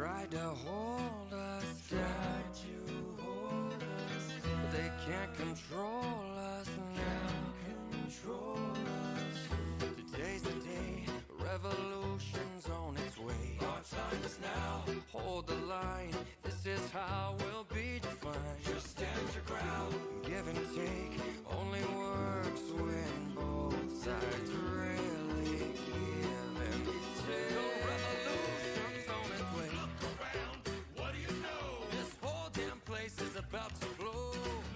tried to hold us down. They can't control us now. Today's the day, revolution's on its way. Our time is now. Hold the line, this is how we'll be defined. Just stand your ground. Give and take only works when both sides really give and take. The revolution's on its way. Look around, what do you know? This whole damn place is about to blow.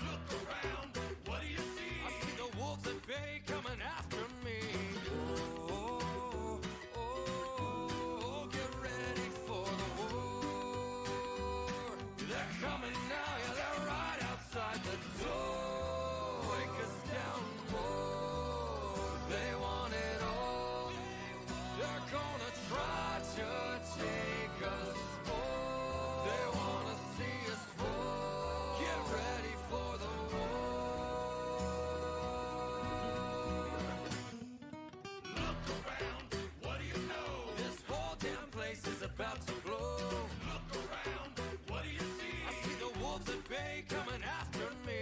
Look around, what do you see? I see the wolves at bay coming after me. Coming now, yeah, they're right outside the door. Break us down more. They want it all. They're gonna try to take us all. They wanna see us fall. Get ready for the war. Look around, what do you know? This whole damn place is about to blow. Look around, what do you see? Wolves at bay coming after me.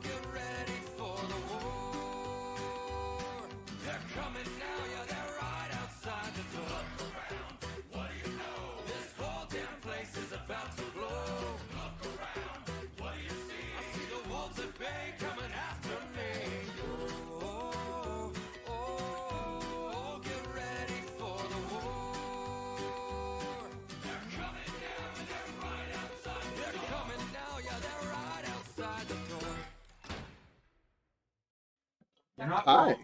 Get ready for the war. They're coming now, yeah, they're right outside the door. Look around, what do you know? This whole damn place is about to blow. Look around, what do you see? I see the wolves at bay coming after me. Get ready for the war. Hi.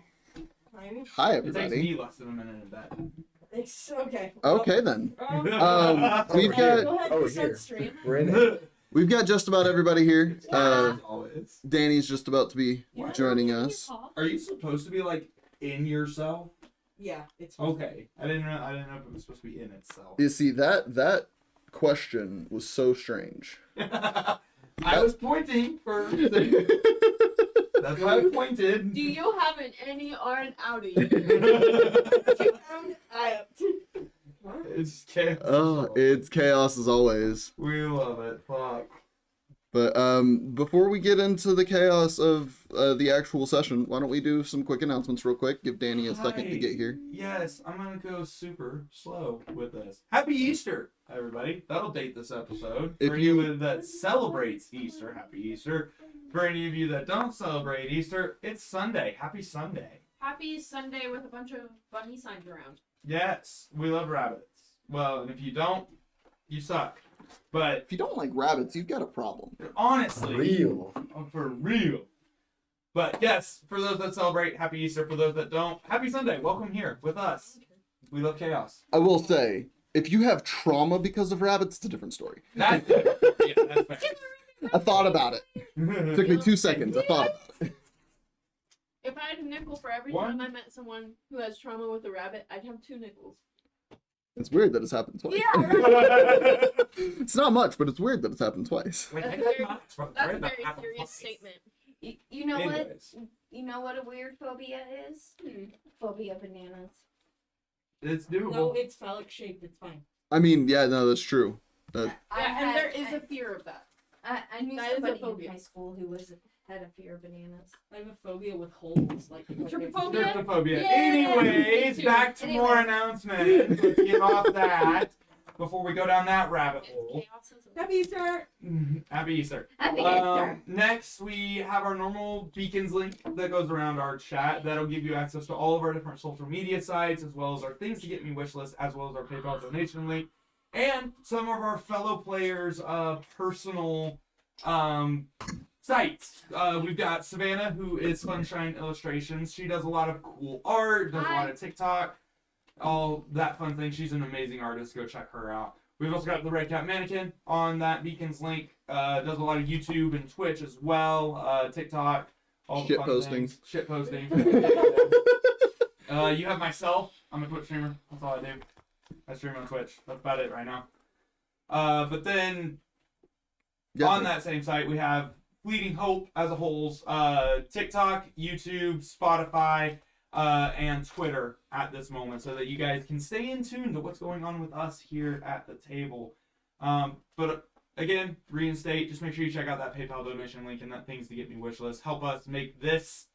Hi, It takes everybody. me less than a minute in bed. It's okay. Okay then. We've Go got ahead, Oh, set here. straight. We're in it. we've got just about everybody here. Always. Danny's just about to be joining us. Are you supposed to be like in yourself? Yeah, it's Okay. I didn't know if it was supposed to be in itself. You see that question was so strange. I was pointing for that's why I pointed. Do you have an any or an outie? It's chaos. Oh, it's chaos as always. We love it. Fuck. But before we get into the chaos of the actual session, why don't we do some quick announcements real quick? Give Danny a second to get here. Yes, I'm gonna go super slow with this. Happy Easter, everybody. That'll date this episode. If For you that celebrates Easter, happy Easter. For any of you that don't celebrate Easter, it's Sunday. Happy Sunday. Happy Sunday with a bunch of bunny signs around. Yes, we love rabbits. Well, and if you don't, you suck. But If you don't like rabbits, you've got a problem. honestly, Real. for real. But yes, for those that celebrate, happy Easter. For those that don't, happy Sunday. Welcome here with us. We love chaos. I will say, if you have trauma because of rabbits, it's a different story. That's fair. I thought about it. It took me 2 seconds. I thought about it. If I had a nickel for every What? time I met someone who has trauma with a rabbit, I'd have 2 nickels. It's weird that it's happened twice. Yeah, right. It's not much, but it's weird that it's happened twice. That's a very serious statement. You know what? Anyways, You know what a weird phobia is? Phobia of bananas. it's doable. No, it's phallic shaped. It's fine. I mean, yeah, no, that's true. I And there is a fear of that. I knew that is a somebody phobia. in high school who had a fear of bananas. I have a phobia with holes. Like Trypophobia? Trypophobia. Yay! Anyways, Me too. back to more Anyways. announcements. Let's get off that before we go down that rabbit hole. Chaos is a- Happy Easter. Happy Easter. Happy Easter. Next, we have our normal beacons link that goes around our chat. That'll give you access to all of our different social media sites, as well as our things to get me wish list, as well as our PayPal donation link, and some of our fellow players' personal sites. We've got Savannah, who is Sunshine Illustrations. She does a lot of cool art, does a lot of TikTok, all that fun thing. She's an amazing artist. Go check her out. We've also got the Red Cat Mannequin on that Beacons link. Does a lot of YouTube and Twitch as well. TikTok. All Shit the fun posting. things. Shit posting. You have myself. I'm a Twitch streamer. That's all I do. I stream on Twitch. That's about it right now. But then Yeah, on that same site, we have Fleeting Hope as a whole, TikTok, YouTube, Spotify, and Twitter at this moment so that you guys can stay in tune to what's going on with us here at the table. But again, reinstate, just make sure you check out that PayPal donation link and that Things to Get Me wish list. Help us make this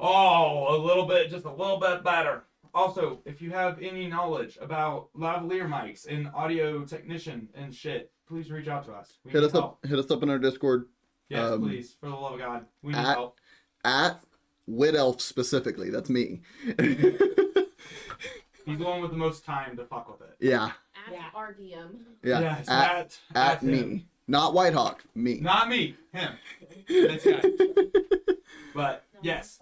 a little bit better. Also, if you have any knowledge about lavalier mics and audio technician and shit, please reach out to us. We Hit need us help. up. Hit us up in our Discord. Yes, please, for the love of God, we need at- help. At Wit Elf specifically. That's me. He's the one with the most time to fuck with it. Yeah. At Yeah. RDM. Yeah. Yes, at him. me. Not Whitehawk. Me. Not me, him. This guy. But yes,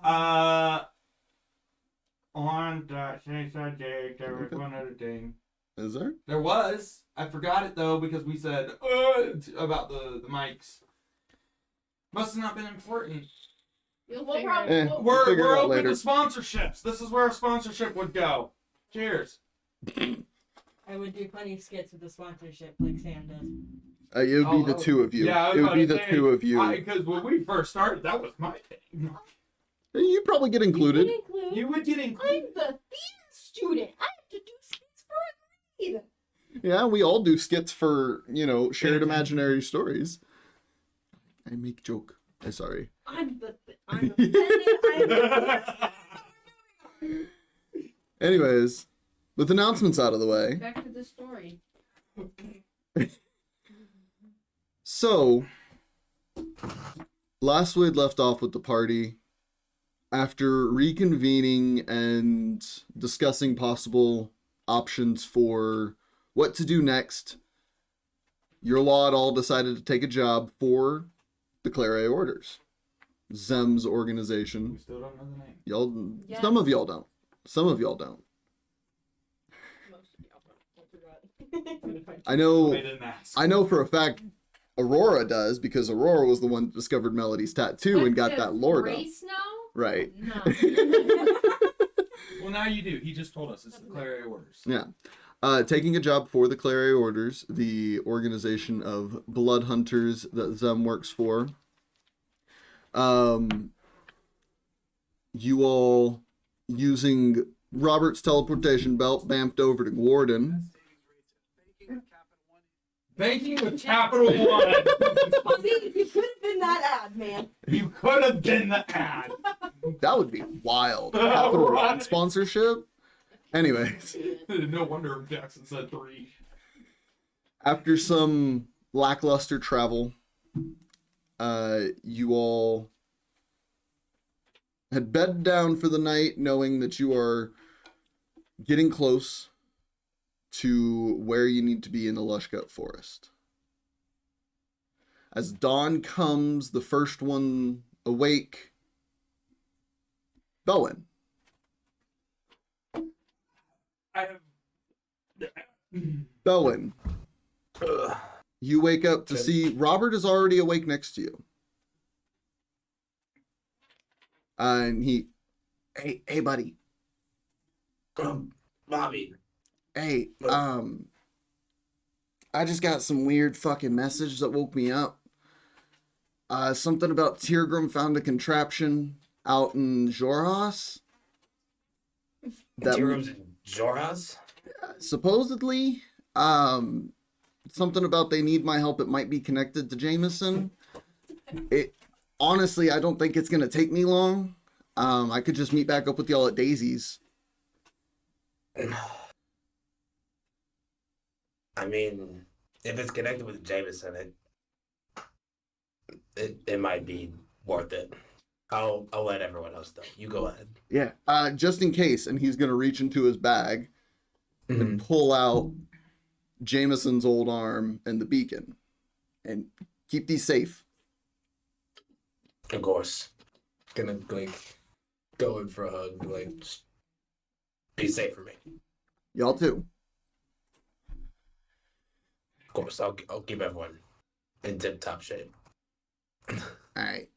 on that same subject, there was one other thing. Is there? There was. I forgot it though because we said about the mics. Must have not been important. You'll We'll figure probably- it out. We'll figure it We're out open later. to sponsorships. This is where a sponsorship would go. Cheers. I would do funny skits with the sponsorship like Sam does. It would be the two of you. Yeah, I was it would about be to the say, two of you. Because when we first started, that was my thing. You probably get included. You can include. You would get included. I'm the theme student. I have to do skits for a grade. Yeah, we all do skits for, shared Yeah. imaginary stories. I make joke. I'm sorry. I'm the Anyways, with announcements out of the way. Back to the story. So, last we had left off with the party, after reconvening and discussing possible options for what to do next, your lot all decided to take a job for the tal'dorei orders. Zem's organization. We still don't know the name. Y'all, Yes. some of y'all don't. Some of y'all don't. Most of y'all don't. I forgot. I know. They didn't ask. I know for a fact Aurora does because Aurora was the one that discovered Melody's tattoo and got What's that this, lore up. race now? Right. No. Well, now you do. He just told us it's the tal'dorei orders. Yeah. Taking a job for the tal'dorei orders, the organization of blood hunters that Zem works for. You all, using Robert's teleportation belt, bamped over to Gordon. Banking with Capital One. See, you could have been that ad, man. You could have been the ad. That would be wild. Capital One Right. sponsorship. Anyways, No wonder Jackson said 3. after some lackluster travel, you all had bedded down for the night, knowing that you are getting close to where you need to be in the Lushgut Forest. As dawn comes, the first one awake, Belwin. I have. Belwin, you wake up to see Robert is already awake next to you. And hey, buddy. Bobby. Hey, I just got some weird fucking message that woke me up. Something about Tiergrim found a contraption out in Jorhas. That T-Rooms in Jorhas? supposedly, something about they need my help. It might be connected to Jameson. Honestly, I don't think it's gonna take me long. I could just meet back up with y'all at Daisy's. I mean, if it's connected with Jameson, it might be worth it. I'll let everyone else know. You go ahead. Yeah. Just in case, and he's gonna reach into his bag and pull out Jameson's old arm and the beacon, and keep these safe. Of course. Gonna go in for a hug. Just be safe for me. Y'all too. Of course, I'll keep everyone in tip-top shape. All right.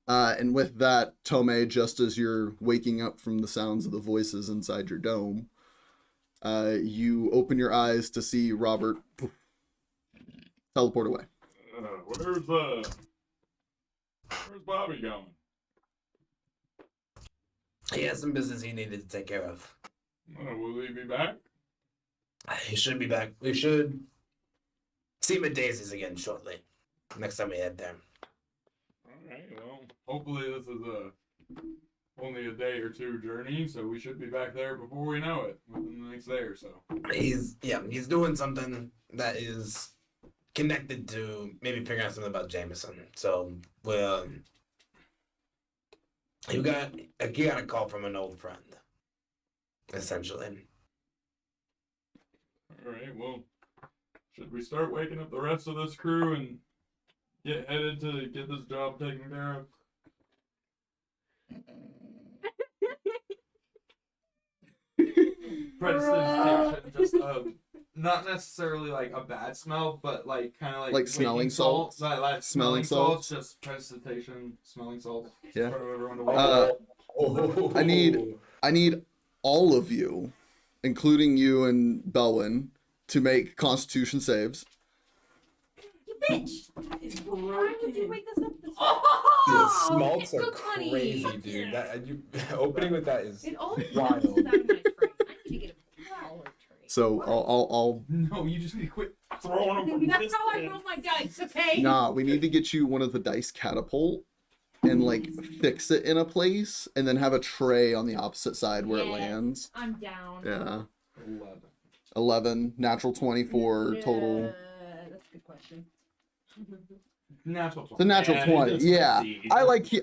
And with that, Tomay, just as you're waking up from the sounds of the voices inside your dome, you open your eyes to see Robert teleport away. Where's Bobby going? He has some business he needed to take care of. Will he be back? He should be back. We should see him at Daisy's again shortly. Next time we head there. Alright, well, hopefully this is only a day or two journey, so we should be back there before we know it, within the next day or so. He's doing something that is connected to maybe figuring out something about Jameson. So he got a call from an old friend, essentially. Alright, well, should we start waking up the rest of this crew and get headed to get this job taken care of? Prestidigitation, just not necessarily like a bad smell, but like kind of like smelling waking salts? Like Smelling salts, just prestidigitation, smelling salts. Yeah. In front of everyone to wake up. I need all of you, including you and Belwin, to make Constitution saves. You bitch! Why would you wake us up this The smalts it's are so funny. crazy, dude. That opening with that is It always wild. bounces out of my tray. I need to get a taller tray. So I'll No, you just need to quit throwing them from That's how I roll my dice, okay? nah. We need to get you one of the dice catapult and like fix it in a place, and then have a tray on the opposite side where it Yes. lands. I'm down. Yeah. 11. 11, natural 24 total. That's a good question. Natural 20. It's a natural Yeah, 20. just Yeah. succeed.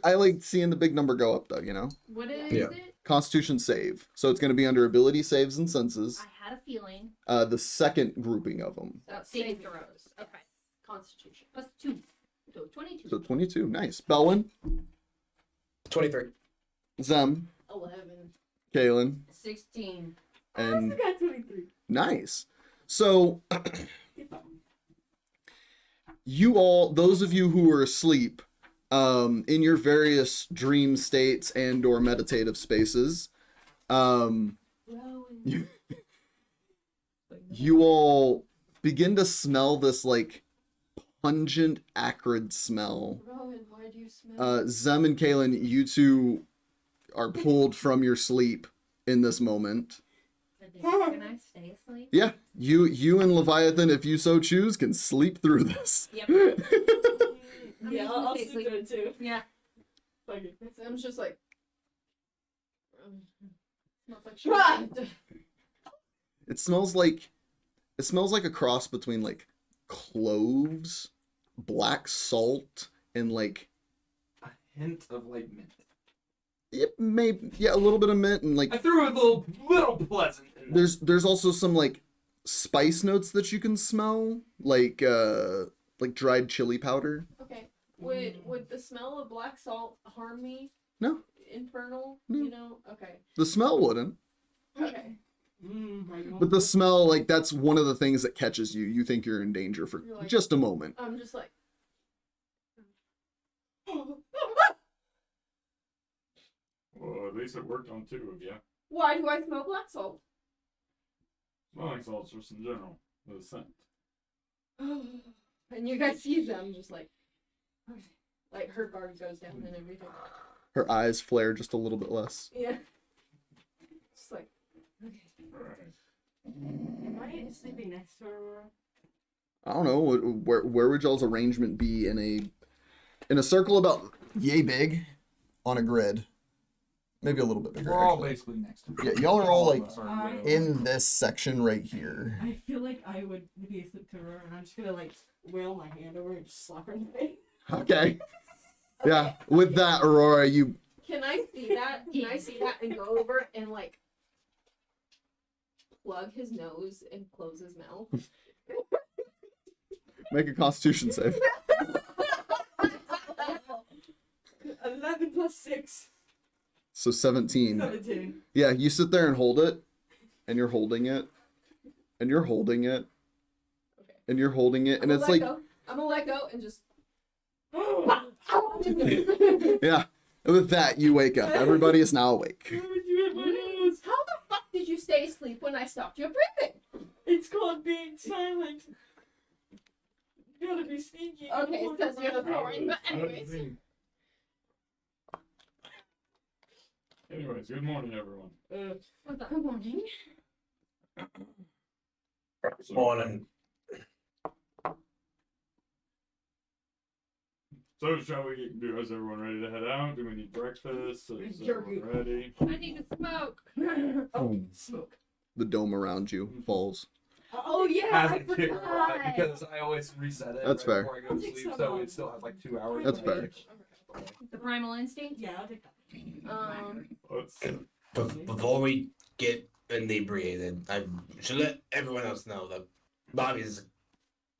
I like seeing the big number go up though, you know? What is Yeah. it? Constitution save. So it's going to be under ability saves and senses. I had a feeling. The second grouping of them. Saving throws. Okay. Constitution. Plus 2. So 22. So 22. Nice. Belwin, 23. Zem, 11. Kaylinn, 16. and got 23. nice. So you all, those of you who are asleep, in your various dream states and or meditative spaces, you all begin to smell this like pungent, acrid smell. Rowan, why do you smell? Zem and Kaylinn, you two are pulled from your sleep in this moment. Can I stay asleep? Yeah, you and Leviathan, if you so choose, can sleep through this. Yep. Yeah, I'll stay sleep through it too. Yeah. Fuck it. I'm just like. Smells like shit. It smells like a cross between like cloves, black salt, and like A hint of like mint. a little bit of mint, and I like threw a little pleasant in there. there's also some like spice notes that you can smell, like dried chili powder. Okay. Would the smell of black salt harm me? No. Infernal? No. You know? Okay. The smell wouldn't, Okay. but the smell, like, that's one of the things that catches you. You think you're in danger for You're like- just a moment. I'm just like. Well, at least it worked on 2 of you. Why do I smell black salt? Smelling salts just in general. The scent. And you guys see them just like. Like her guard goes down and everything. Her eyes flare just a little bit less. Yeah. Just like. Okay. Am I sleeping next to Aurora? I don't know. Where would y'all's arrangement be in a circle about yay big on a grid? Maybe a little bit bigger. We're all actually. basically next to Yeah, y'all are all like I- in this section right here. I feel like I would be asleep to Aurora, and I'm just gonna like wail my hand over and just slap her in the face. Okay. Yeah. With that, Aurora, you Can I see that? Can I see that and go over and like plug his nose and close his mouth? make a Constitution save. 11 plus 6. So 17. 17. Yeah, you sit there and hold it, and you're holding it, and you're holding it, Okay. and you're holding it, and I'm it's gonna like, let go. I'm gonna let go and just. yeah. And with that, you wake up. Everybody is now awake. How the fuck did you stay asleep when I stopped your breathing? It's called being silent. You gotta be sneaky. Okay, it says you're snoring, but anyways. Anyways, good morning, everyone. What's up? Good morning. So, Morning. So shall we do? Is everyone ready to head out? Do we need breakfast? Is Jerky. everyone ready? I need to smoke. Oh, smoke. The dome around you falls. Oh yeah, I forgot. because I always reset it That's fair. before I go to Take sleep, some so on. it still has like 2 hours. That's to fair. finish. The primal instinct. Yeah, I'll take that. Let's Before we get inebriated, I should let everyone else know that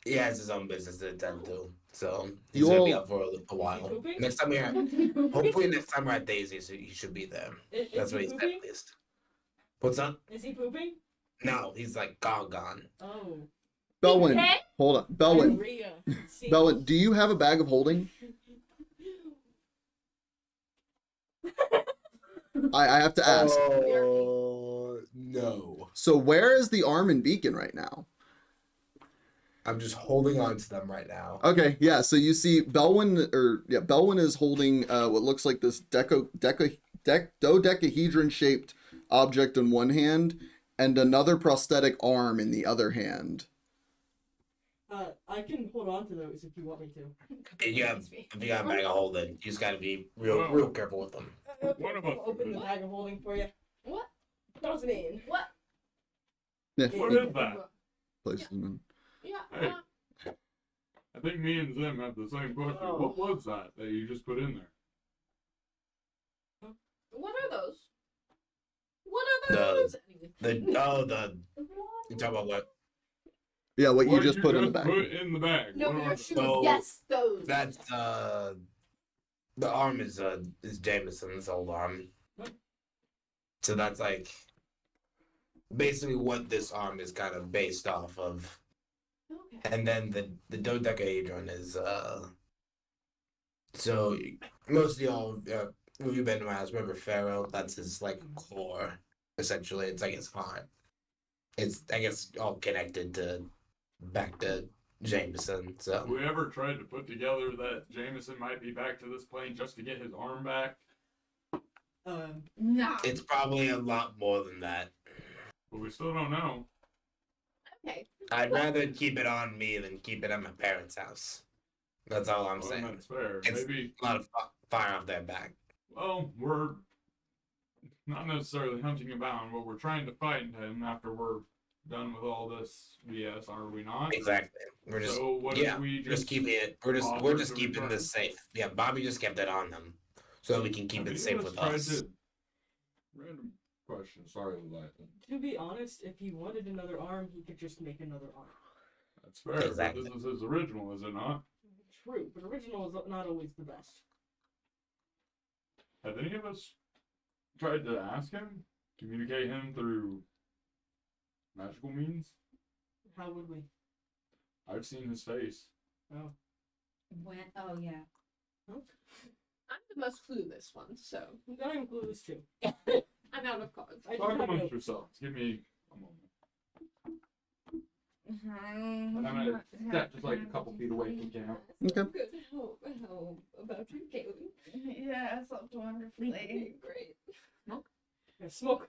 he has his own business to attend to, so he's You gonna be all- out for a while. pooping? Next time we're hopefully next time we're at Daisy, so he should be there. Is That's what he he said pooping? at least. What's up? Is he pooping? No, he's like gone. Oh. Belwin, Okay. hold on. Belwin, Diarrhea. See. Belwin, do you have a bag of holding? I have to ask. Oh no! So where is the arm and beacon right now? I'm just holding on to them right now. Okay, yeah. So you see, Belwin is holding what looks like this dodecahedron-shaped object in one hand, and another prosthetic arm in the other hand. I can hold on to those if you want me to. If you got a bag of holding, you just gotta be real careful with them. One of us I'll open the is. bag of holding for you. What? Toss it in. What? Yeah, What is that? places them in. Yeah. Hey. I think me and Zim have the same question. Oh. What was that you just put in there? What are those? What are The- those? You talk about what? Yeah, what you What just put in the bag. Put in the bag. No, What your are shoes. So, Yes, those. That's the arm is Jameson's old arm. So that's like basically what this arm is kind of based off of. Okay. And then the dodecahedron is so most of y'all if you've been to my house, remember Pharaoh, that's his like core essentially. It's like his heart. It's I guess all connected to back to Jameson. So we ever tried to put together that Jameson might be back to this plane just to get his arm back? No. it's probably a lot more than that. But we still don't know. Okay. I'd rather keep it on me than keep it at my parents' house. That's all I'm Well, saying. that's fair. It's- Maybe. A lot of fire off their back. Well, we're not necessarily hunting him down, but we're trying to find him after we're done with all this BS, are we not? Exactly. We're just So what yeah, if we just keeping it. We're offer just to keeping return? this safe. Yeah, Bobby just kept it on him, so we can keep Have it you safe guys with tried us. to- Random question. Sorry, Leviathan. To be honest, if he wanted another arm, he could just make another arm. That's fair. Exactly. But this is his original, is it not? True, but original is not always the best. Have any of us tried to ask him, communicate him through magical means? How would we? I've seen his face. Oh. When? Oh yeah. I'm the most clueless one, so I'm clueless too. I'm out of cards. I Talk just have amongst no- yourselves. Give me a moment. I'm I'm gonna step just like a couple feet away from camp. Okay. Good. How about you, Kaylinn? Yeah, I slept wonderfully. Great. Yeah, smoke.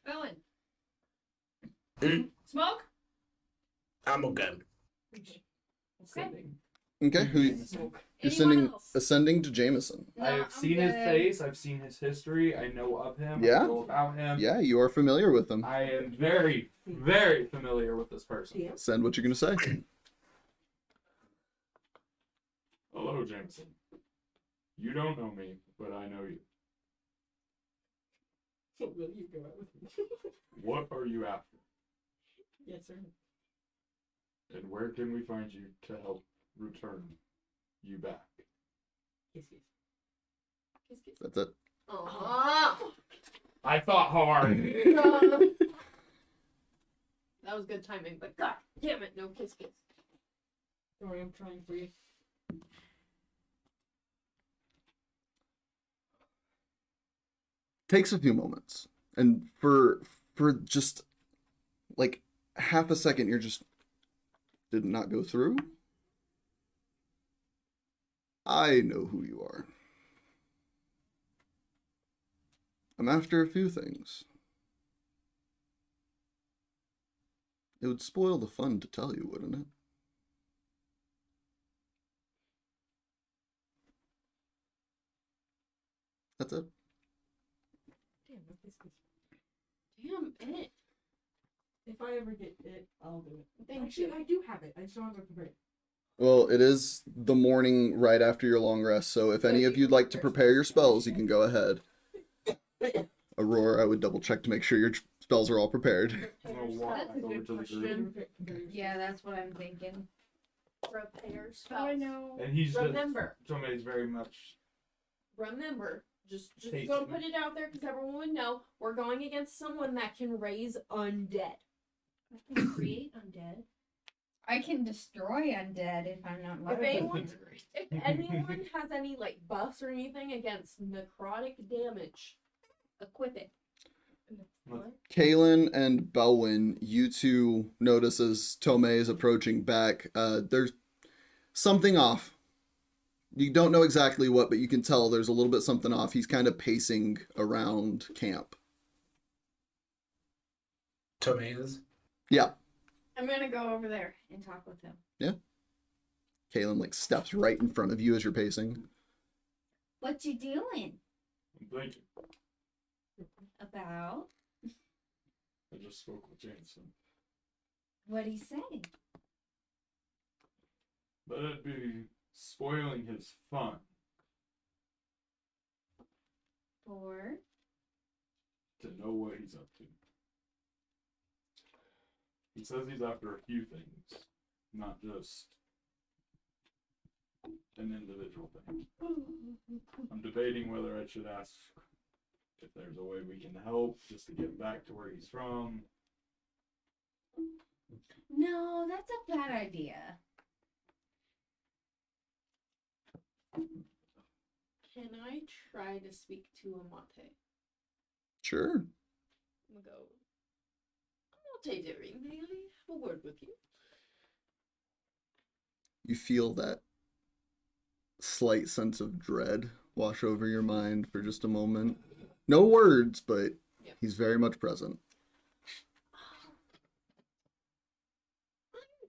Belwin. Hmm? Smoke? I'm okay. Ascending. Okay, who you're Smoke. Anyone sending else? ascending to Jameson. No, I have I'm seen his good. face. I've seen his history. I know of him. Yeah? I know about him. Yeah, you are familiar with him. I am very, very familiar with this person. Yeah. Send what you're gonna say. Hello, Jameson. You don't know me, but I know you. So will you go out with me? What are you after? Yes, sir. And where can we find you to help return you back? Kiss, kiss. Kiss, kiss. That's it. Aw. I thought hard. That was good timing, but god damn it, no kiss kiss. Don't worry, I'm trying for you. Takes a few moments, and for just like half a second, you're just did it not go through. I know who you are. I'm after a few things. It would spoil the fun to tell you, wouldn't it? That's it. Damn, that place is- Damn it. If I ever get it, I'll do it. Thank Actually, you. I do have it. I just don't have it prepared. Well, it is the morning right after your long rest, so if any of you'd like to prepare your spells, you can go ahead. Aurora, I would double check to make sure your spells are all prepared. I'm gonna walk That's a over good to the group. question. Yeah, that's what I'm thinking. Prepare spells. I know. And he's just, Remember, Tomay's very much, just Tasty. go put it out there because everyone would know we're going against someone that can raise undead. I can create undead. I can destroy undead if I'm not If lucky. anyone, if anyone has any like buffs or anything against necrotic damage, equip it. What? Kaylinn and Belwin, you two notice as Tomay is approaching back, there's something off. You don't know exactly what, but you can tell there's a little bit something off. He's kind of pacing around camp. Tomatoes. Yeah. I'm gonna go over there and talk with him. Kaylinn like steps right in front of you as you're pacing. What you doing? thank you. About? I just spoke with Jameson. What'd he say? But it'd be spoiling his fun. For? To know what he's up to. He says he's after a few things, not just an individual thing. I'm debating whether I should ask if there's a way we can help just to get back to where he's from. No, that's a bad idea. Can I try to speak to Amate? Sure. I'm gonna go. Amate Daring, may I have a word with you? You feel that slight sense of dread wash over your mind for just a moment. No words, but Yep. he's very much present.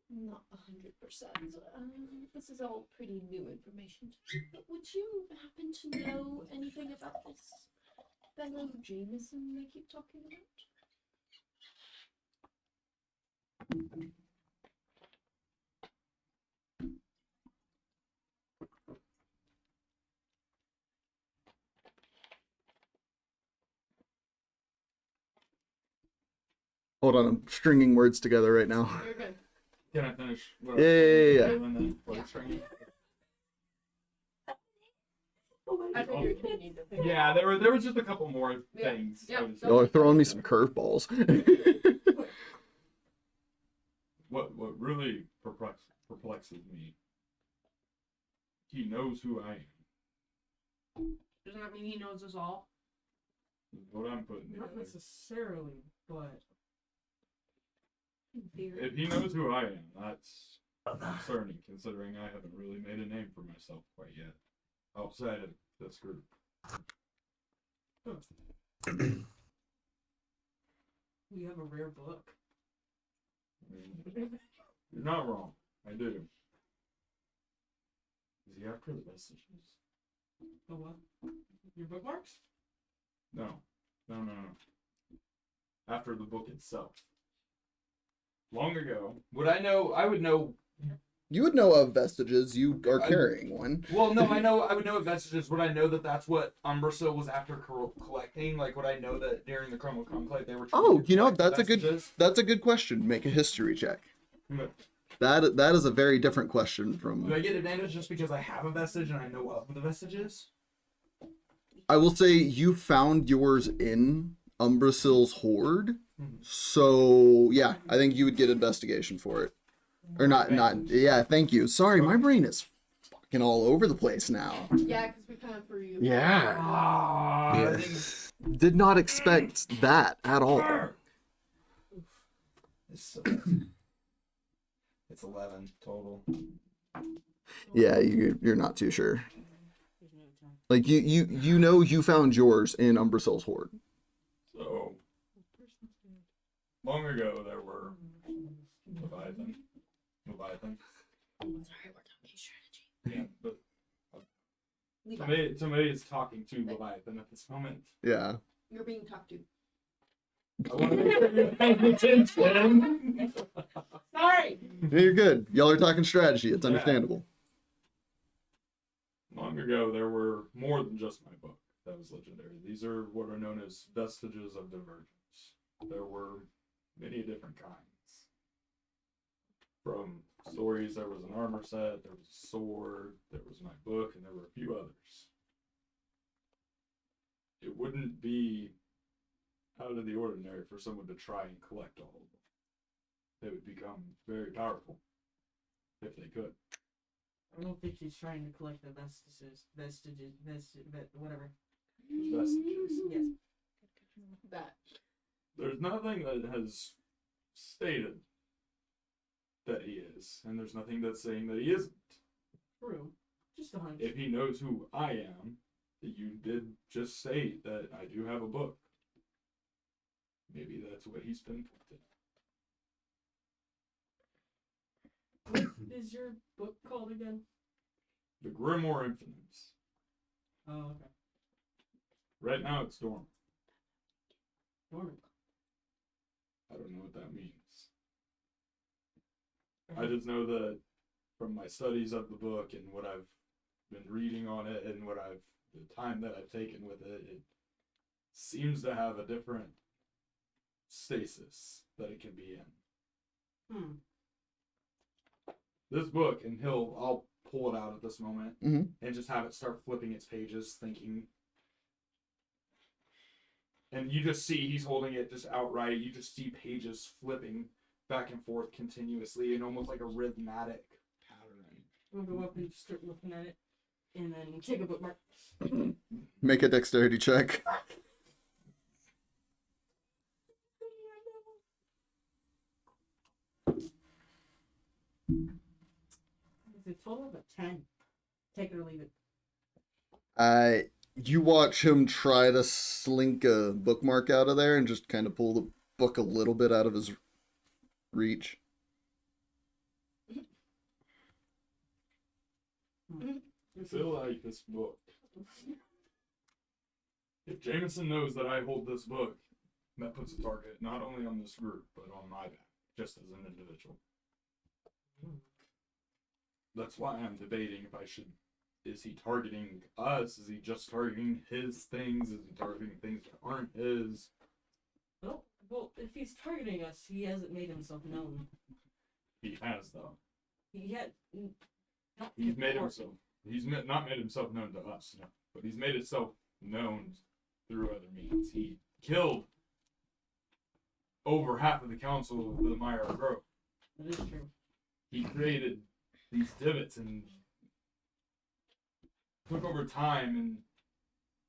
I'm not 100%. This is all pretty new information to me. But would you happen to know anything about this fellow Jameson they keep talking about? Hold on, I'm stringing words together right now. You're good. Can I finish? What Yeah. And then what string? I figured you need to think. Yeah, there were just a couple more Yeah, things. yeah, I was- Y'all are throwing me some curveballs. What really perplexes me, he knows who I am. Doesn't that mean he knows us all? Is what I'm putting Not together. necessarily, but In theory. If he knows who I am, that's concerning, considering I haven't really made a name for myself quite yet, outside of this group. we have a rare book. I mean, you're not wrong. I do. Is he after the vestiges? Oh what? Your bookmarks? No. After the book itself. Long ago, I would know. You would know of vestiges. You are carrying one. Well, no, I would know of vestiges. Would I know that that's what Umbrasil was after collecting? Like, would I know that during the Chroma Conclave they were trying Oh, to you know, collect that's a good question. Make a history check. vestiges? That is a very different question Do from. I get advantage just because I have a vestige and I know of the vestiges? I will say you found yours in Umbrasil's hoard. So yeah, I think you would get investigation for it. Or not yeah, thank you. Sorry, my brain is fucking all over the place now. Yeah, because we kind of threw you. Yeah. Ah, Yes. Did not expect that at all. It's 11 total. Yeah, you're not too sure. There's no time. Like you know you found yours in Umbrasil's hoard. Long ago, there were Leviathan. Sorry, we're talking strategy. Yeah, but Levi, Tomay is talking to Leviathan at this moment. Yeah. you're being talked to. I want to make sure you're paying attention. Sorry. Yeah, you're good. Y'all are talking strategy. It's Yeah. understandable. Long ago, there were more than just my book that was legendary. These are what are known as vestiges of divergence. There were many different kinds. From stories, there was an armor set, there was a sword, there was my book, and there were a few others. It wouldn't be out of the ordinary for someone to try and collect all of them. They would become very powerful if they could. I don't think he's trying to collect the vestiges, whatever. Vestiges. Yes. That. There's nothing that has stated that he is, and there's nothing that's saying that he isn't. True. Just a hunch. If he knows who I am, you did just say that I do have a book. Maybe that's what he's pinpointed. What is your book called again? The Grimoire Infinite. Oh, okay. Right now it's dormant. Dormant. I don't know what that means. I just know that from my studies of the book and what I've been reading on it and the time that I've taken with it, it seems to have a different stasis that it can be in. This book, and I'll pull it out at this moment Mhm. and just have it start flipping its pages, thinking. And you just see he's holding it just outright. You just see pages flipping back and forth continuously in almost like a rhythmic pattern. We'll go up and just start looking at it, and then take a bookmark. Make a dexterity check. It's a total of a 10. Take it or leave it. You watch him try to slink a bookmark out of there and just kind of pull the book a little bit out of his reach. I feel like this book. If Jameson knows that I hold this book, that puts a target not only on this group, but on my back, just as an individual. That's why I'm debating if I should. Is he targeting us? Is he just targeting his things? Is he targeting things that aren't his? Well, if he's targeting us, he hasn't made himself known. He has, though. He had. He's made himself. He's not made himself known to us, no, but he's made himself known through other means. He killed over half of the council of the Meyer Grove. That is true. He created these divots and took over time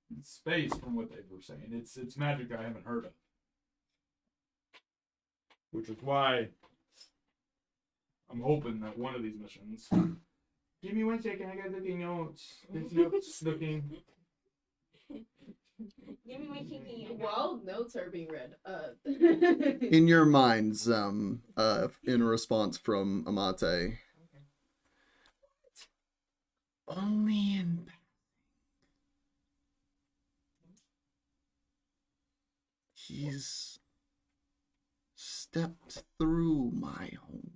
and space from what they were saying. It's magic I haven't heard of. Which is why I'm hoping that one of these missions. Give me 1 second, I got looking notes. There's notes looking. Give me my kinky. While notes are being read, In your minds, in a response from Amate. Only in he's stepped through my home.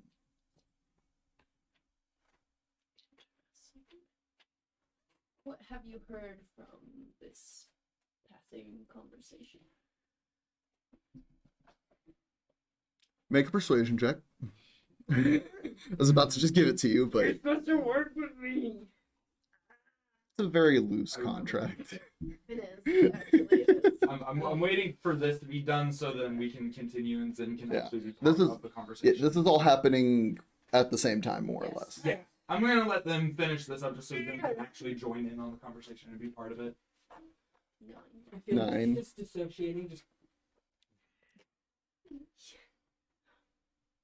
What have you heard from this passing conversation? Make a persuasion check. I was about to just give it to you, but it's supposed to work with me. a very loose contract. It is, actually, it is. I'm waiting for this to be done so then we can continue and then can Yeah. actually be This part is- of the Yeah, conversation. this is all happening at the same time, more or Yes. less. Yeah. I'm going to let them finish this up just so they can actually join in on the conversation and be part of it. 9. I feel like 9. just dissociating. Just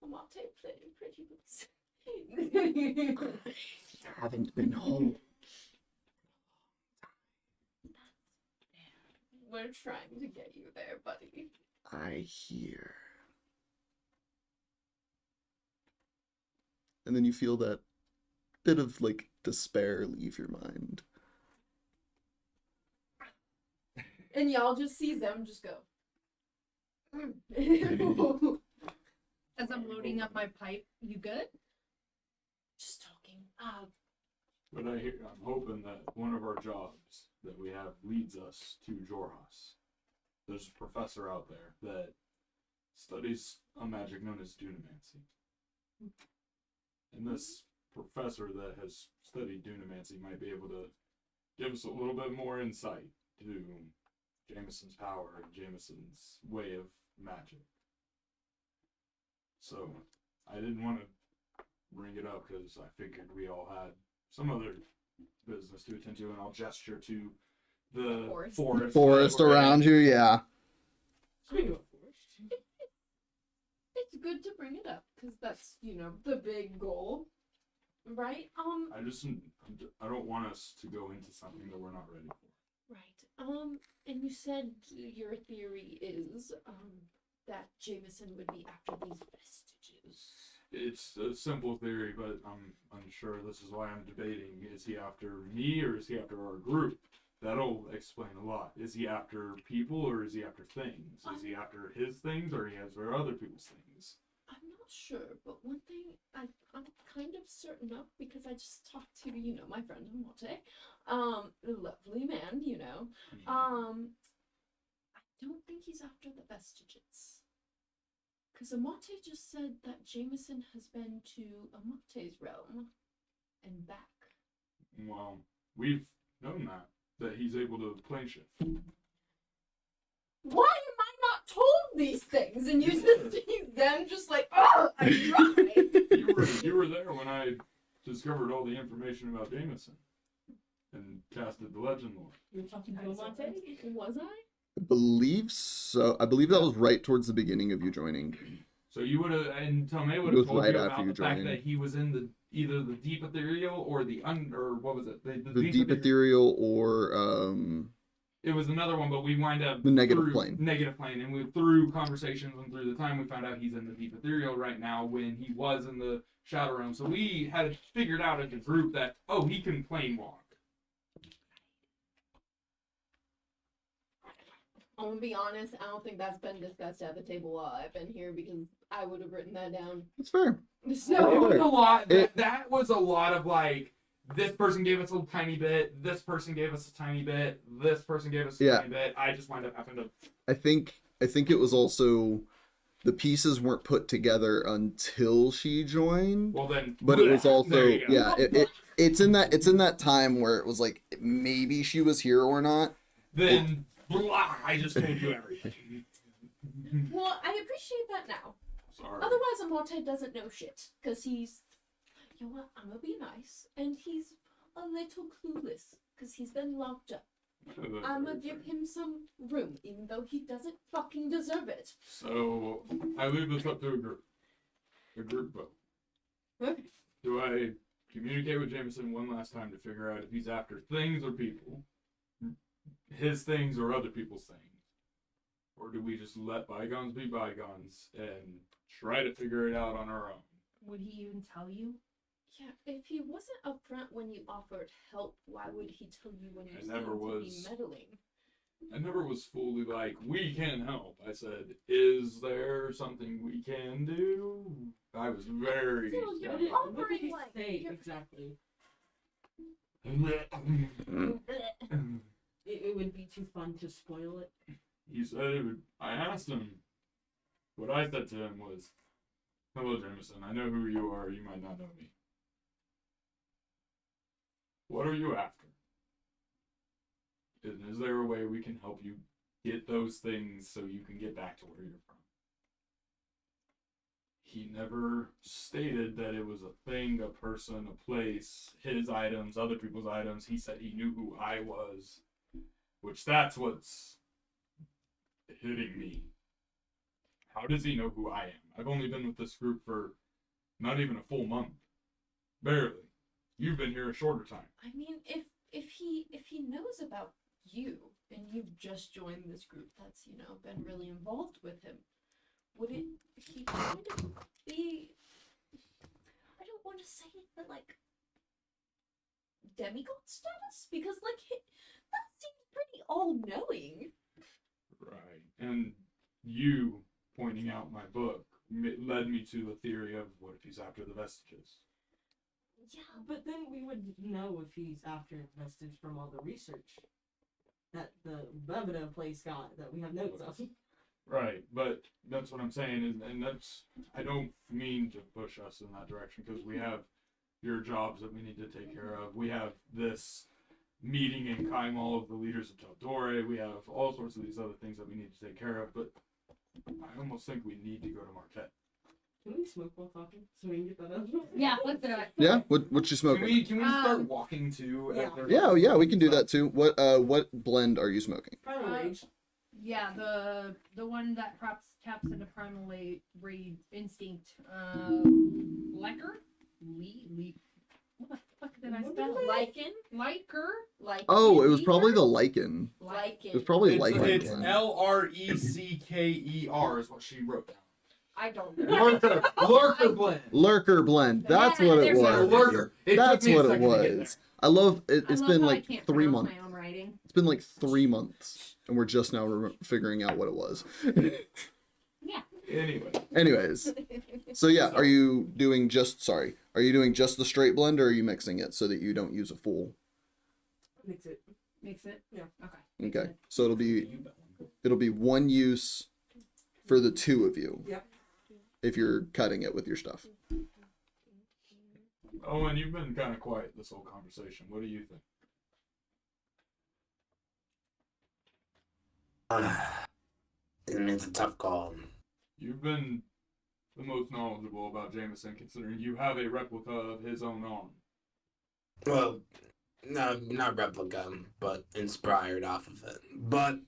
Amate playing pretty loose. Haven't been home. We're trying to get you there, buddy. I hear. and then you feel that bit of like despair leave your mind. And y'all just see them just go. As I'm loading up my pipe, you good? Just talking. But I'm hoping that one of our jobs that we have leads us to Jorhas. There's a professor out there that studies a magic known as dunamancy. And this professor that has studied dunamancy might be able to give us a little bit more insight to Jameson's power and Jameson's way of magic. So, I didn't want to bring it up because I figured we all had some other business to attend to, and I'll gesture to the Forest around you, yeah. Speaking of forest, it's good to bring it up because that's the big goal, right? I don't want us to go into something that we're not ready for. Right. And you said your theory is that Jameson would be after these vestiges. It's a simple theory, but I'm unsure. This is why I'm debating. Is he after me or is he after our group? That'll explain a lot. Is he after people or is he after things? Is he after his things or he has for other people's things? I'm not sure, but one thing I'm kind of certain of because I just talked to, my friend Amate. Lovely man, I don't think he's after the vestiges. Because Amate just said that Jameson has been to Amate's realm and back. Well, we've known that he's able to plane shift. Why am I not told these things? And you just see them just like, oh, I tried. You were there when I discovered all the information about Jameson and casted the legend lore. You were talking to Amate? Was I? I believe so. I believe that was right towards the beginning of you joining. So you would have, and Tomay would It have was told right you after about you the fact joined. that he was in either the deep ethereal or or what was it? The deep ethereal or It was another one, but we wind up the negative through plane. Negative plane, and through conversations and through the time we found out he's in the deep ethereal right now when he was in the shadow realm. So we had figured out as a group that he can plane walk. I'm gonna be honest, I don't think that's been discussed at the table while I've been here because I would have written that down. That's fair. So It was a lot. It- That was a lot of like, this person gave us a little tiny bit, this person gave us a tiny bit, this person gave us a Yeah. tiny bit. I just wind up having to. I think it was also the pieces weren't put together until she joined. Well then, But it was there also you go. yeah, it's in that time where it was like maybe she was here or not. Then blah, I just told you everything. well, I appreciate that now. Sorry. Otherwise, Amate doesn't know shit because he's, what? I'm gonna be nice, and he's a little clueless because he's been locked up. I'm gonna give him some room, even though he doesn't fucking deserve it. So I leave this up to a group vote. Okay. Do I communicate with Jameson one last time to figure out if he's after things or people? His things or other people's things? Or do we just let bygones be bygones and try to figure it out on our own? Would he even tell you? Yeah, if he wasn't upfront when you offered help, why would he tell you when you I seemed never to was. be meddling? I never was fully like, we can help. I said, is there something we can do? I was very... Still, you're What did offering, he like, say you're- exactly? It would be too fun to spoil it. He said it would. I asked him. What I said to him was, "Hello, Jameson. I know who you are. You might not know me. What are you after? Is there a way we can help you get those things so you can get back to where you're from?" He never stated that it was a thing, a person, a place, his items, other people's items. He said he knew who I was, which that's what's hitting me. How does he know who I am? I've only been with this group for not even a full month. Barely. You've been here a shorter time. I mean, if he knows about you and you've just joined this group that's been really involved with him, would he kind of be? I don't don't want to say the like demigod status because like that seems pretty all-knowing. Right. And you pointing out my book led me to the theory of what if he's after the vestiges. Yeah, but then we would know if he's after vestige from all the research that the Leviathan place got that we have notes of. Right, but that's what I'm saying, and that's, I don't mean to push us in that direction, because we have your jobs that we need to take care of. We have this meeting in Kaimal of the leaders of tal'dorei. We have all sorts of these other things that we need to take care of, but I almost think we need to go to Marquette. Can we smoke while talking so we can get that out? Yeah, let's do it. Yeah, what you Can smoking? we start walking too? Yeah. after- Yeah, yeah, we can do that too. What blend are you smoking? Primal Rage. Yeah, the one that taps into primal rage instinct. Liker? What the fuck did I spell? Lichen? Liker? Oh, it was probably the lichen. Lichen. It was probably lichen. It's blend. LRECKER is what she wrote down. I don't know. Lurker blend. Lurker blend. That's Yeah, what it there's was. Lurker. It took That's me a what it second to get was. I love it. It's I love been how I like can't 3 pronounce months. my own writing. It's been like 3 months, and we're just now figuring out what it was. Anyway, Anyways, so yeah, are you doing just the straight blend, or are you mixing it so that you don't use a full? Mix it. Mix it? Yeah. Okay. Okay, so it'll be one use for the two of you. Yep. If you're cutting it with your stuff. oh, and you've been kind of quiet this whole conversation. What do you think? It's a tough call. You've been the most knowledgeable about Jameson, considering you have a replica of his own arm. Well, no, not replica, but inspired off of it. But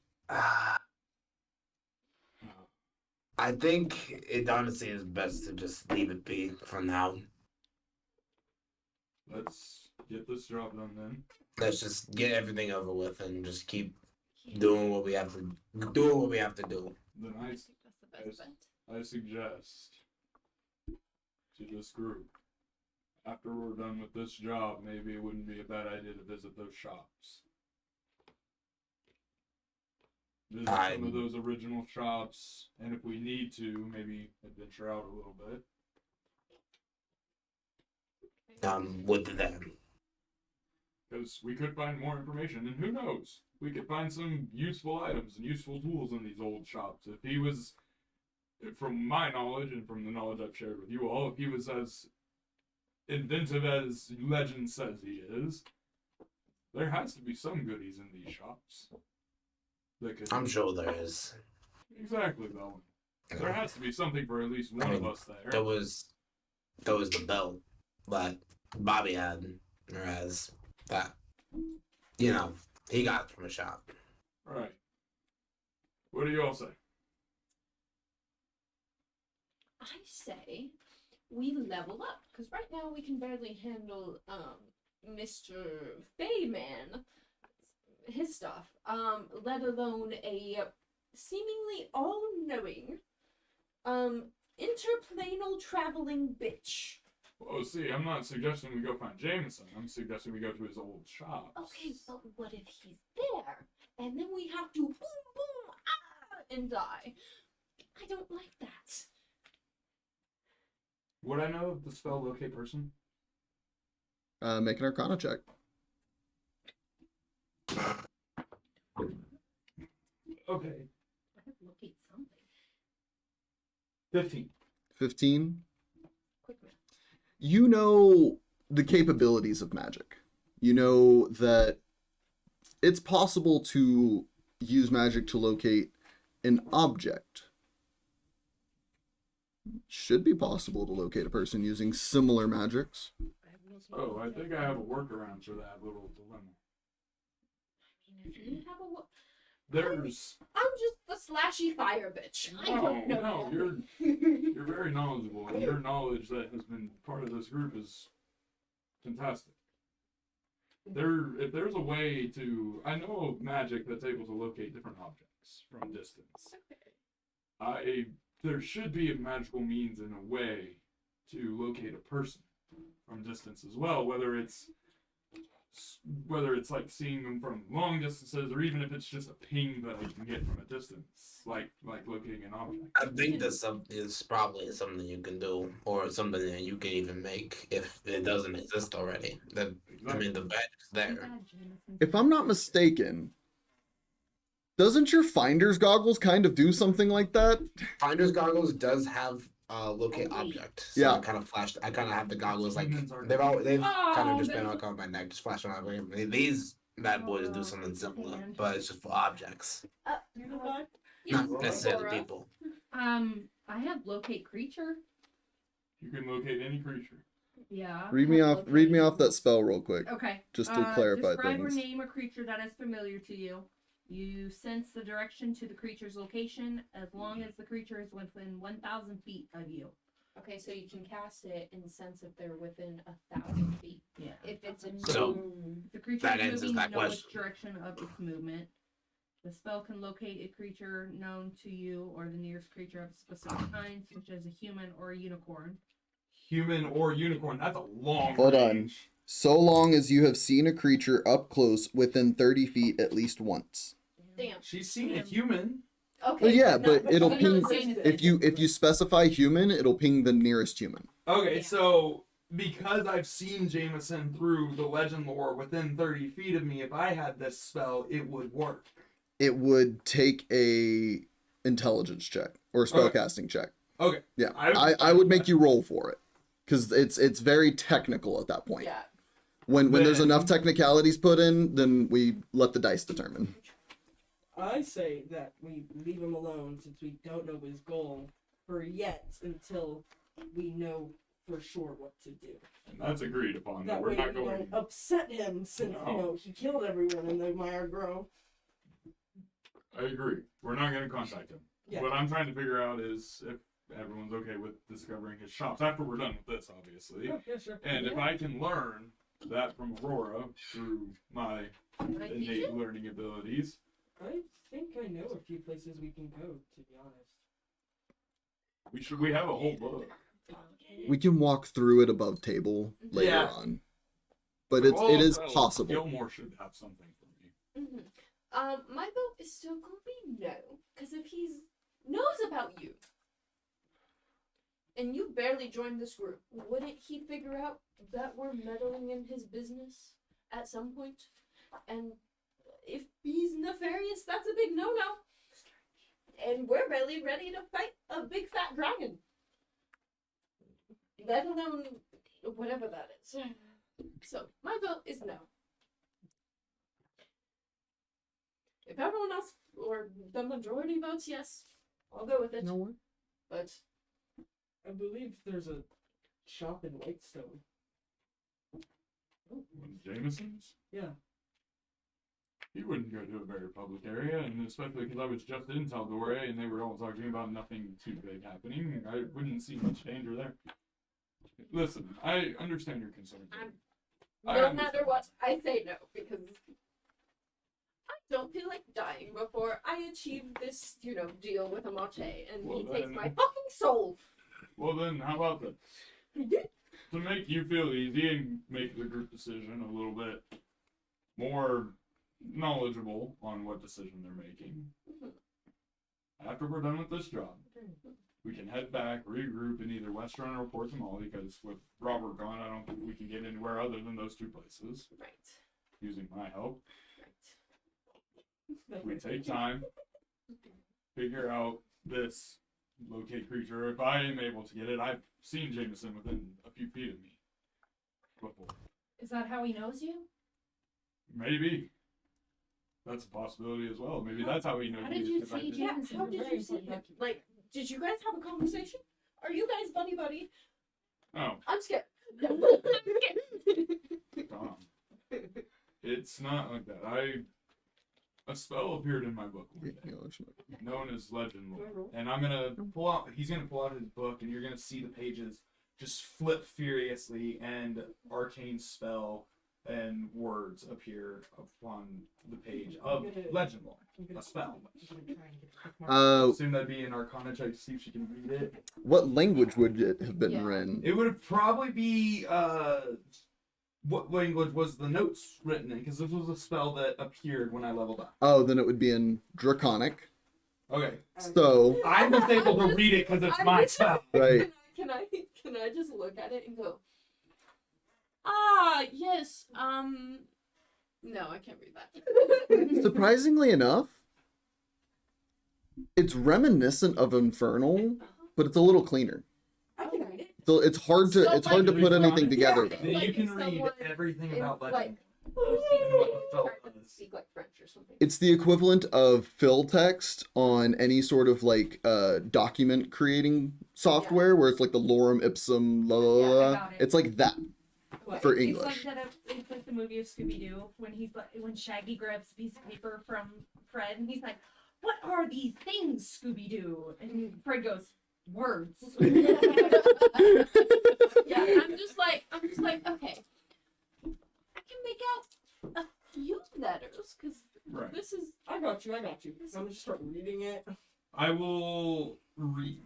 I think it honestly is best to just leave it be for now. Let's get this job done then. Let's just get everything over with and just keep doing what we have to do. Then That's the best bet. I suggest to this group, after we're done with this job, maybe it wouldn't be a bad idea to visit those shops. Visit some of those original shops, and if we need to, maybe adventure out a little bit. With them. Because we could find more information, and who knows? We could find some useful items and useful tools in these old shops. If he was, from my knowledge and from the knowledge I've shared with you all, if he was as inventive as legend says he is, there has to be some goodies in these shops. That could... I'm sure there is. Exactly, Belwin. There has to be something for at least one of us there. There was the belt that Bobby had, whereas that, he got it from a shop. Right. What do you all say? I say we level up because right now we can barely handle Mr. Feyman, his stuff, let alone a seemingly all-knowing interplanal traveling bitch. Well, see, I'm not suggesting we go find Jameson. I'm suggesting we go to his old shops. Okay, but what if he's there and then we have to boom boom and die? I don't like that. Would I know the spell locate person? Make an Arcana check. Okay. I have to locate something. 15. 15. Quick math. You know the capabilities of magic. You know that it's possible to use magic to locate an object. Should be possible to locate a person using similar magics. Oh, I think I have a workaround for that little dilemma. If you have a There's... I'm just the slashy fire bitch. I don't know. No, you're very knowledgeable, and your knowledge that has been part of this group is fantastic. If there's a way to... I know of magic that's able to locate different objects from distance. There should be a magical means and a way to locate a person from distance as well, whether it's like seeing them from long distances, or even if it's just a ping that I can get from a distance, like locating an object. I think that's is probably something you can do, or something that you can even make if it doesn't exist already. I mean, the badge is there. If I'm not mistaken, doesn't your finder's goggles kind of do something like that? Finder's goggles does have locate object. So Yeah. I kind of flashed. I kind of have the goggles like Humans are- they've kind of just Oh, been on my neck, just flashing on my way. These bad boys do something similar, but it's just for objects, You know what? not Yes, necessarily Aurora. people. I have locate creature. You can locate any creature. Yeah. Read me off that spell real quick, Okay. just to clarify describe things. or name a creature that is familiar to you. You sense the direction to the creature's location as long as the creature is within 1,000 feet of you. Okay, so you can cast it in the sense if they're within 1,000 feet. Yeah. If it's in So, If the creature that is answers moving, that you know which question. direction of its movement. The spell can locate a creature known to you or the nearest creature of a specific kind, such as a human or a unicorn. Human or unicorn. That's a long Hold on. range. So long as you have seen a creature up close within 30 feet at least once. damn. She's seen a human. Okay. Well, yeah, no, but it'll I'm ping not saying if you specify human, it'll ping the nearest human. Okay, Yeah. so because I've seen Jameson through the legend lore within 30 feet of me, if I had this spell, it would work. It would take a intelligence check or a spellcasting check. Okay. Yeah, I- I would make you roll for it because it's very technical at that point. Yeah. When there's Then- enough technicalities put in, then we let the dice determine. I say that we leave him alone since we don't know his goal for yet until we know for sure what to do. And that's agreed upon. That We're way not we going. don't upset him since No. he killed everyone in the Mire Grove. I agree. We're not going to contact him. Yeah. What I'm trying to figure out is if everyone's okay with discovering his shops after we're done with this, obviously. Oh, yeah, sure. And if I can learn that from Aurora through my innate learning abilities, I think I know a few places we can go, to be honest. we have a whole book. We can walk through it above table later Yeah. on, but it is possible. Gilmore should have something for me. My vote is still gonna be no, because if he knows about you, and you barely joined this group, wouldn't he figure out that we're meddling in his business at some point? And if he's nefarious, that's a big no-no. And we're barely ready to fight a big fat dragon. Let alone whatever that is. So my vote is no. If everyone else or the majority votes yes, I'll go with it. No what? But I believe there's a shop in Whitestone. Jameson's? Yeah. He wouldn't go to a very public area, and especially because I was just in tal'dorei and they were all talking about nothing too big happening. I wouldn't see much danger there. Listen, I understand your concerns. I no understand. matter what, I say no because I don't feel like dying before I achieve this, deal with Amate, and Well, he takes then- my fucking soul. Well then, how about this? To make you feel easy and make the group decision a little bit more knowledgeable on what decision they're making. After we're done with this job, we can head back, regroup in either Western or Port Tamale, because with Robert gone, I don't think we can get anywhere other than those two places, Right. using my help. Right. We take time, figure out this locate creature. If I am able to get it, I've seen Jameson within a few feet of me before. Is that how he knows you? Maybe. That's a possibility as well. Maybe that's how he knows How me, did is you 'cause I see did- Yeah, Jameson? how did you see him? Like, did you guys have a conversation? Are you guys buddy? Oh, I'm scared. Tom. It's not like that. A spell appeared in my book one day, known as Legend Lore. And he's gonna pull out his book, and you're gonna see the pages just flip furiously, and arcane spell and words appear upon the page of legend lore, a spell. Assume that'd be an Arcana check to see if she can read it. What language would it have been Yeah. written? It would probably be what language was the notes written in? Because this was a spell that appeared when I leveled up. Oh, then it would be in Draconic. Okay, So, I'm just able to read it because it's my spell. right. Can I just look at it and go, yes, no, I can't read that. Surprisingly enough, it's reminiscent of Infernal, but it's a little cleaner. I can read it. So it's hard to So, put anything together. Then Though. you Like can if read someone everything in, about like, legend. What the spell does. speak like French or something. It's the equivalent of fill text on any sort of like document creating software, where it's like the lorem ipsum, la la Yeah, I la. got it. It's like that What? for It's English. like that. It's like the movie of Scooby Doo when Shaggy grabs a piece of paper from Fred and he's like, "What are these things, Scooby Doo?" And Fred goes, "Words." Yeah, I'm just like, okay, I can make out a few letters because Right. this is I got you. I'm gonna just start reading it. I will read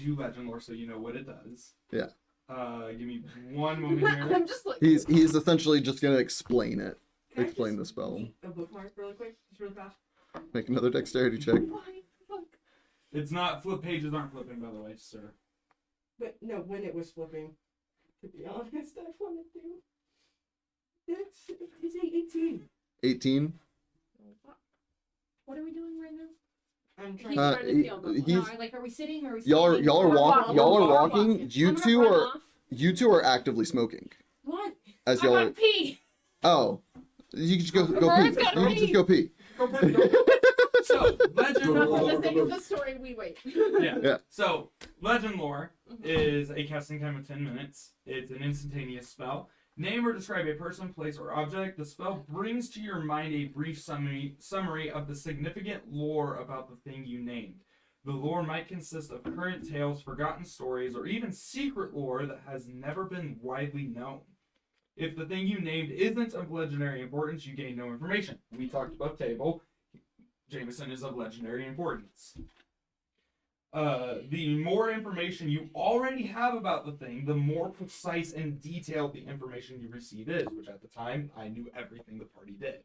you legend lore so you know what it does. Yeah. Give me one moment here. I'm just like, He's essentially just gonna explain it. Can I Explain just the spell. eat a bookmark really quick, just really fast. Make another dexterity check. why the fuck? It's not pages aren't flipping, by the way, sir. But no, when it was flipping, to be honest, I wanted to. It's 18. 18. What are we doing right now? I'm He's trying. Uh, trying to see all the he- No, He's- like, are we sitting? Or are we Y'all are standing? walking. You I'm gonna two run are off. actively smoking What? as I y'all gotta are. pee. Oh, you can just go Aurora's pee. gotta You can just pee. go pee. So legend For the lore. sake of the story, we wait. Yeah. Yeah. So legend lore is a casting time of 10 minutes. It's an instantaneous spell. Name or describe a person, place, or object. The spell brings to your mind a brief summary of the significant lore about the thing you named. The lore might consist of current tales, forgotten stories, or even secret lore that has never been widely known. If the thing you named isn't of legendary importance, you gain no information. We talked above table. Jameson is of legendary importance. The more information you already have about the thing, the more precise and detailed the information you receive is, which at the time, I knew everything the party did.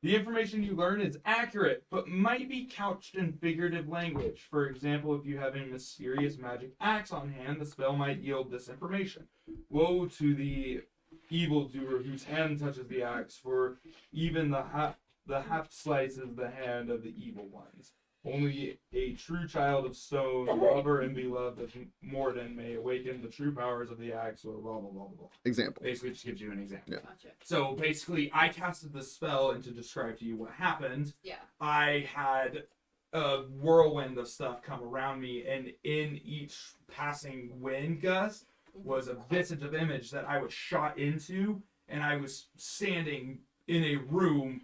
The information you learn is accurate, but might be couched in figurative language. For example, if you have a mysterious magic axe on hand, the spell might yield this information. Woe to the evildoer whose hand touches the axe, for even the haft slices the hand of the evil ones. Only a true child of stone, lover and beloved of Morden, may awaken the true powers of the axe, or blah, blah, blah, blah. Example. Basically, it just gives you an example. Yeah. Gotcha. So basically, I casted this spell, and to describe to you what happened, Yeah. I had a whirlwind of stuff come around me, and in each passing wind gust was a visage of image that I was shot into, and I was standing in a room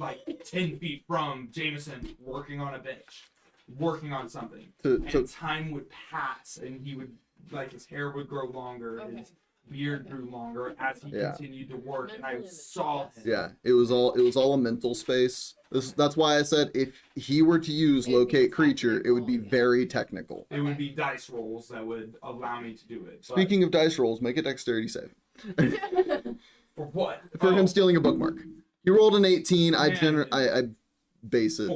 like 10 feet from Jameson, working on a bench, working on something. And time would pass, and he would, like, his hair would grow longer, Okay. his beard grew longer as he Yeah. continued to work, and I Mental image, saw yes. him. Yeah, it was all a mental space. That's why I said if he were to use It'd be locate creature, it would be technical, yeah. very technical. It would be dice rolls that would allow me to do it. But Speaking of dice rolls, make a dexterity save. for what? For him Oh, stealing a bookmark. He rolled an 18. I Man. base it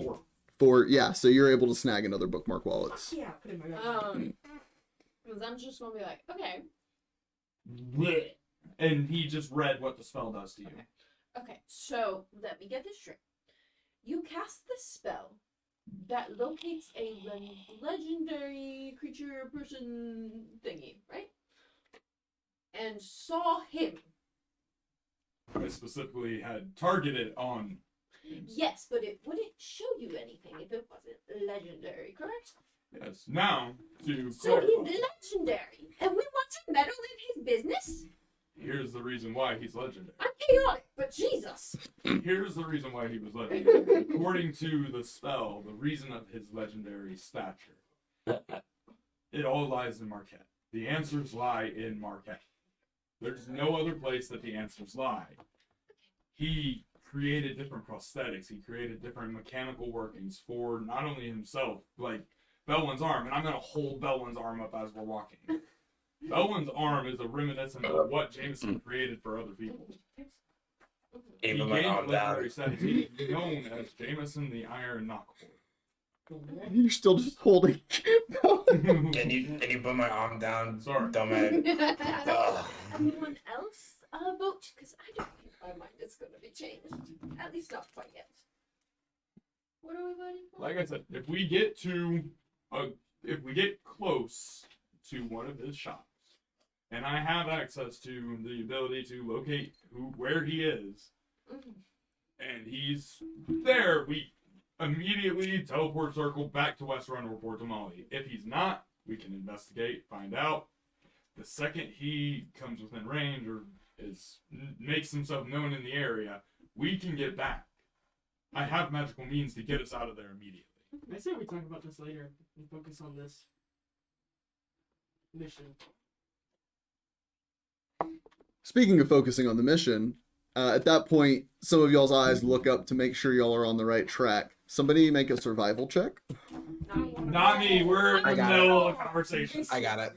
4. yeah. So you're able to snag another bookmark while it's Yeah, put it in my bag. Because I'm just gonna be like, okay, Blech. And he just read what the spell does to you. okay, so let me get this straight. You cast the spell that locates a legendary creature, person, thingy, right? And saw him. I specifically had targeted on. Yes, but it wouldn't show you anything if it wasn't legendary, correct? Yes. Now, to So clarify, he's legendary, and we want to meddle in his business? here's the reason why he's legendary. I'm chaotic, but Jesus. Here's the reason why he was legendary. According to the spell, the reason of his legendary stature, it all lies in Marquette. The answers lie in Marquette. There's no other place that the answers lie. He created different prosthetics. He created different mechanical workings for not only himself, like Belwin's arm, and I'm going to hold Belwin's arm up as we're walking. Belwin's arm is a reminiscent of what Jameson created for other people. He Even gained my a arm legendary down. status. He's known as Jameson the Iron Knockboard. You're still just holding. Can you put my arm down? Sorry. Tomay. Ugh. Anyone else vote? Because I don't think my mind is going to be changed. At least not quite yet. What are we voting for? Like I said, if we get close to one of his shops, and I have access to the ability to locate where he is, and he's there, we immediately teleport circle back to West Run and report to Molly. If he's not, we can investigate, find out. The second he comes within range or makes himself known in the area, we can get back. I have magical means to get us out of there immediately. I say we talk about this later and focus on this mission. Speaking of focusing on the mission, at that point, some of y'all's eyes look up to make sure y'all are on the right track. Somebody make a survival check. Not me, we're in I the got middle of a conversation. I got it.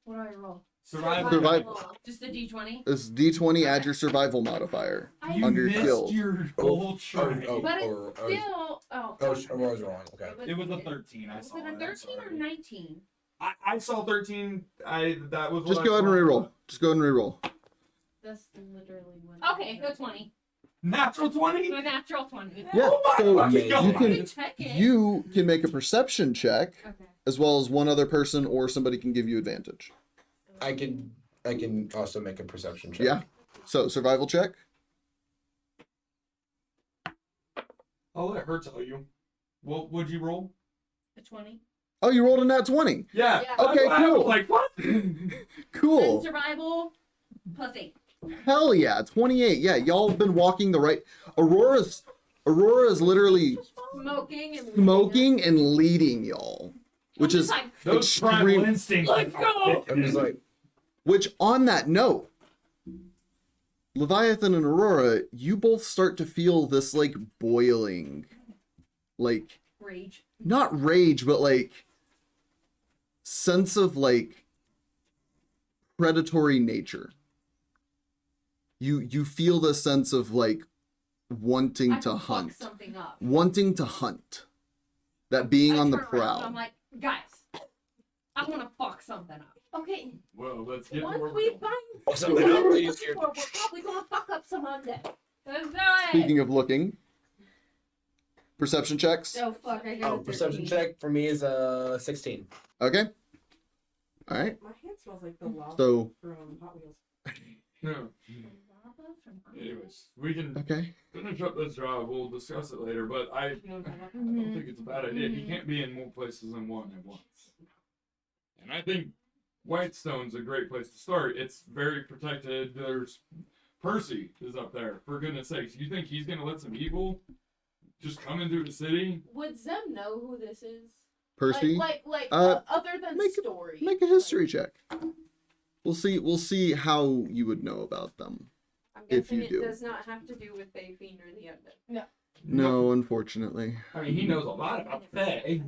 What do I roll? Survival. Just a D20? This D20, add your survival modifier You under your missed skills. your whole try. But it's still. Oh. Aurora's wrong. Okay. It was a 13. I Was saw it a I'm 13 or sorry. 19? I saw 13. That was. Just what go I ahead and saw. reroll. Just go ahead and reroll. That's literally what. Okay, go 20. Natural 20. A natural 20. Yeah, Oh my so fucking you God. can Check it. you can make a perception check, Okay. as well as one other person or somebody can give you advantage. I can also make a perception check. Yeah. So survival check. I'll let her tell you. What would you roll? A 20. Oh, you rolled a nat 20. Yeah. Yeah. Okay, I was cool. like, what? Cool. And survival plus 8. Hell yeah, 28. Yeah, y'all have been walking the right. Aurora's literally Smoking and smoking and leading y'all, which is like, Those primal extreme. instincts. let's go! I'm just like, Which, on that note, Leviathan and Aurora, you both start to feel this like boiling, like Rage. not rage, but like sense of like predatory nature. You feel the sense of like wanting I to can fuck hunt. something up. Wanting to hunt. That being I on the turn around and I'm prowl. like, guys, I want to fuck something up. Okay, Well, let's get once more. we find oh, something what else. we're You looking scared. for, we're probably gonna fuck up some undead. Let's do it! Speaking of looking, perception checks. Oh fuck, I got Oh, perception check for me is 16. Okay. All right. My hand smells like the lava So, from Hot Wheels. No. Anyways, we can okay. finish up this job. We'll discuss it later. But I You know what I'm talking don't think it's a bad idea. He can't be in more places than one at once. And I think Whitestone's a great place to start. It's very protected. There's Percy is up there. For goodness sakes, you think he's gonna let some evil just come into the city? Would Zem know who this is? Percy, Like other than make a- story. make a history check. We'll see how you would know about them. I'm if guessing you do. it does not have to do with Fae Fiend or the undead. No, unfortunately. I mean, he knows a lot about the Fae.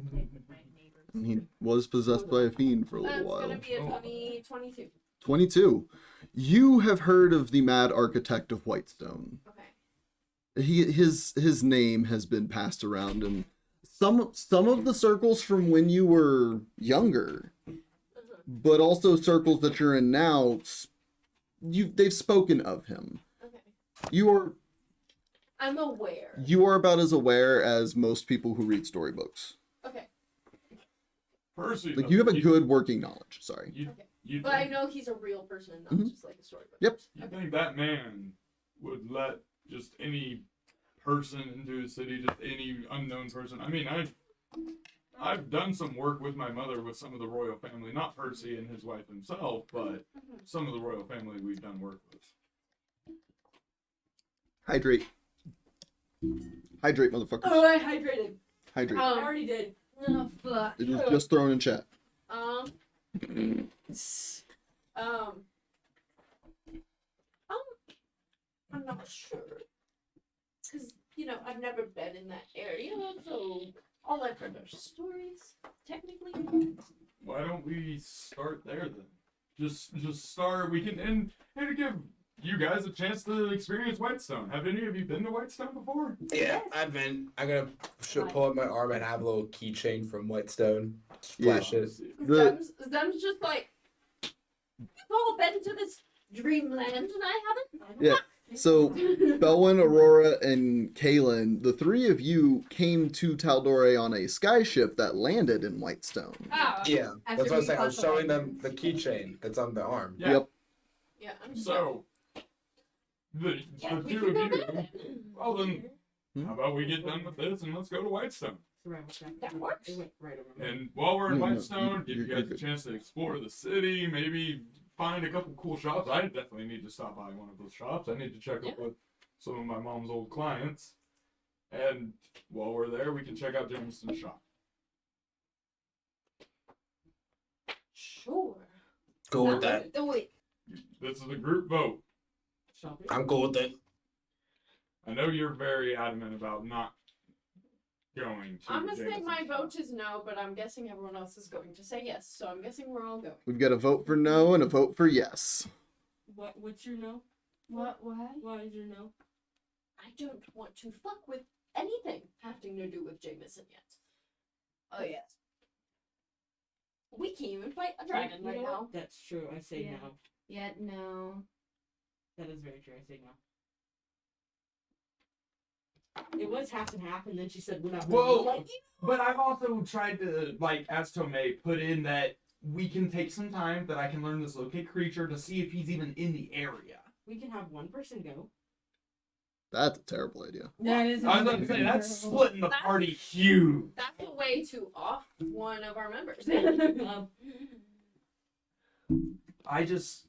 He was possessed by a fiend for a That's little gonna while. be a 2022. 22. You have heard of the Mad Architect of Whitestone. Okay. His name has been passed around in some of the circles from when you were younger, but also circles that you're in now. They've spoken of him. Okay. I'm aware. You are about as aware as most people who read storybooks. Okay. Percy. Like you have a good working knowledge. Sorry. You But I think, know he's a real person, not Mhm. just like a storybook. Yep. you think that man would let just any person into his city, just any unknown person? I mean, I've done some work with my mother with some of the royal family, not Percy and his wife himself, but some of the royal family we've done work with. Hydrate. Hydrate, motherfuckers. Oh, I hydrated. Hydrate. I already did. Oh, fuck. It was just thrown in chat. I'm not sure. Because, you know, I've never been in that area, so all I've heard are stories, technically. Why don't we start there then? Just start. We can and to give you guys a chance to experience Whitestone. Have any of you been to Whitestone before? Yeah, I've been. I'm gonna pull up my arm and have a little keychain from Whitestone. Flash it. Zem's just like, you've all been to this dreamland and I haven't. Yeah. So, Belwin, Aurora, and Kaylinn, the three of you came to Tal'dorei on a skyship that landed in Whitestone. Oh, Yeah, After that's what I was we saying. I was fought the showing them Lycans. the keychain that's on the arm. Yeah. Yep. Yeah, I'm just So, the yeah, we two can of go you. there. Well then, how about we get done with this and let's go to Whitestone? Right, what's that? That works. It went right over my head. And while we're in No, no, Whitestone, give you you're guys a good. chance to explore the city, maybe find a couple cool shops. I definitely need to stop by one of those shops. I need to check up with some of my mom's old clients. And while we're there, we can check out Jameson's shop. Sure. Cool with that. Wait. This is a group vote. Shopping. I'm cool with it. I know you're very adamant about not going to I'm gonna say Jameson's my shop. vote is no, but I'm guessing everyone else is going to say yes, so I'm guessing we're all going. We've got a vote for no and a vote for yes. What's your no? Why? Why is your no? I don't want to fuck with anything having to do with Jameson yet. Oh yes. We can't even fight a dragon You right know now. what? That's true. I say Yeah. no. Yeah, no. That is very true. I say no. It was half and half, and then she said we're not. Whoa. Like, But I've also tried to, like, as Tomay, put in that we can take some time that I can learn this locate creature to see if he's even in the area. we can have one person go. That's a terrible idea. that is. I was about to say, that's splitting the party huge. That's a way to off one of our members. I just,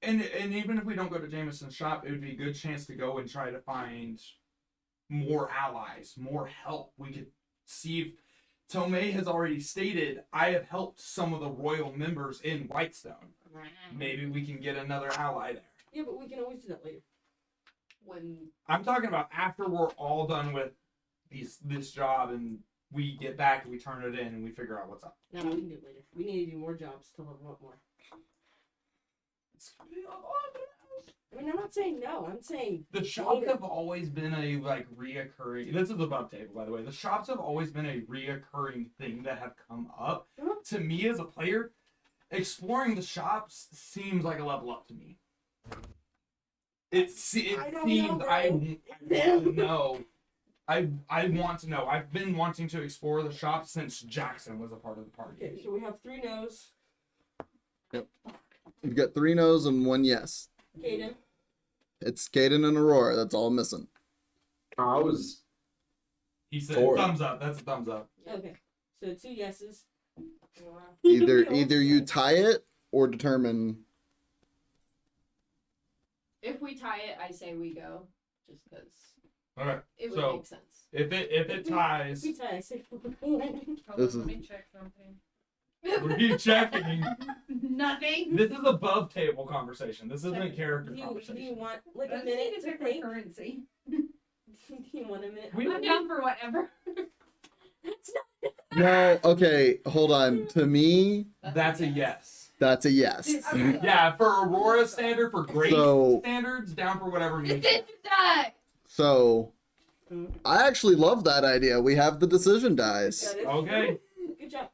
and even if we don't go to Jameson's shop, it would be a good chance to go and try to find more allies, more help. We could see if Tomay has already stated, I have helped some of the royal members in Whitestone. Maybe we can get another ally there. Yeah, but we can always do that later. When I'm talking about after we're all done with this job and we get back and we turn it in and we figure out what's up. No, we can do it later. We need to do more jobs to level up more. I mean, I'm not saying no. I'm saying The shops have always been a like reoccurring. This is above table, by the way. The shops have always been a reoccurring thing that have come up. To me as a player, exploring the shops seems like a level up to me. It I don't seems know, I bro. want to know. I want to know. I've been wanting to explore the shops since Jackson was a part of the party. okay. So we have 3 no's. We've got 3 no's and 1 yes. Kaden. It's Kaden and Aurora. That's all I'm missing. I was. He said Four. thumbs up. That's a thumbs up. Okay. So 2 yeses. Either you tie it or determine. if we tie it, I say we go, just because Okay. it would So- make sense. If it ties, We tie. I say Hold on, This let is- me check something. we're checking. Nothing. This is above table conversation. This isn't character do you conversation. want like a Let's minute take to different think? currency. Do you want a minute? We- I'm down for whatever. That's not. No, okay, hold on. To me, That's a yes. that's a yes. Yeah, for Aurora standard, for great So- standards, down for whatever It means. didn't die. So, I actually love that idea. We have the decision dice. Got it? Okay. Good job.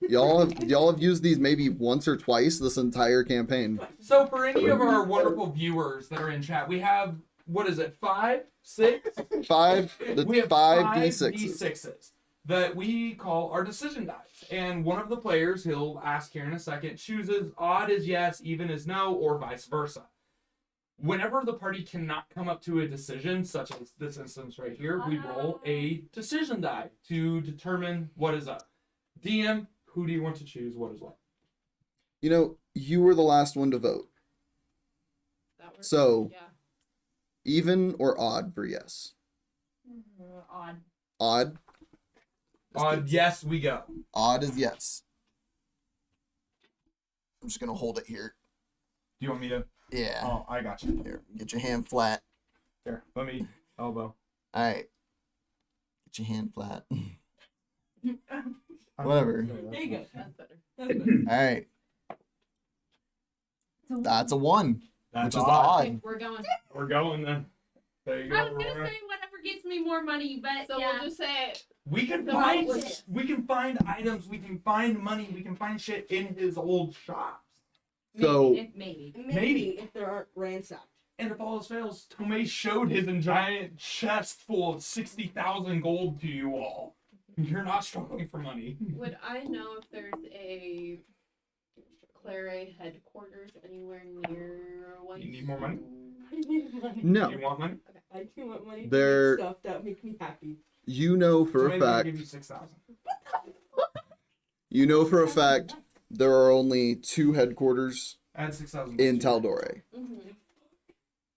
Y'all have used these maybe once or twice this entire campaign. So for any of our wonderful viewers that are in chat, we have, what is it, 5, 6? 5. We That's have 5 5 d6s. D6s that we call our decision dice. And one of the players, he'll ask here in a second, chooses odd as yes, even as no, or vice versa. Whenever the party cannot come up to a decision, such as this instance right here, we roll a decision die to determine what is up. DM, who do you want to choose? What is what? You know, you were the last one to vote. That works. So- Yeah. Even or odd for yes? Odd. Odd? Yes, we go. Odd is yes. I'm just gonna hold it here. Do you want me to? Yeah. Oh, I got you. Here, get your hand flat. Here, let me elbow. All right. Get your hand flat. Whatever. There you go. That's better. That's better. All right. That's a 1, That's which is odd. odd. We're going. We're going then. There you go. I was gonna Aurora. say whatever gets me more money, but So yeah. we'll just say We can The find right items, we can find money, we can find shit in his old shops. So- maybe. Maybe if there aren't ransacked. And if all else fails, Tomay showed his giant chest full of 60,000 gold to you all. You're not struggling for money. would I know if there's a tal'dorei headquarters anywhere near White? You need more money? I need money. No. You want money? I do want money to There- get stuff that make me happy. You know for a Tomay's gonna fact. give you 6,000. You know for a fact there are only 2 headquarters Add 6,000 in gold to tal'dorei. Mm-hmm.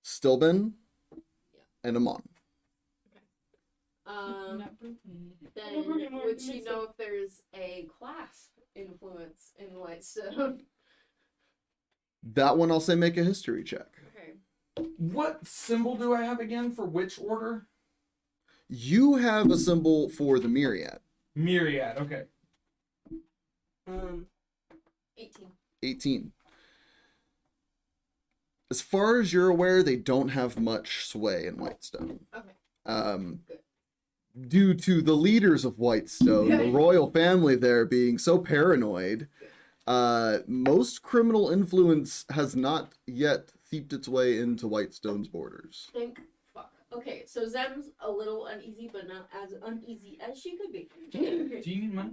Stillben and Amon. Then would she know if there's a class influence in Whitestone? That one I'll say make a history check. Okay. What symbol do I have again for which order? You have a symbol for the myriad. Myriad, okay. 18. 18. As far as you're aware, they don't have much sway in Whitestone. Okay. Due to the leaders of Whitestone, the royal family there being so paranoid, most criminal influence has not yet seeped its way into Whitestone's borders. Thank fuck. Okay, so Zem's a little uneasy, but not as uneasy as she could be. Do you need money?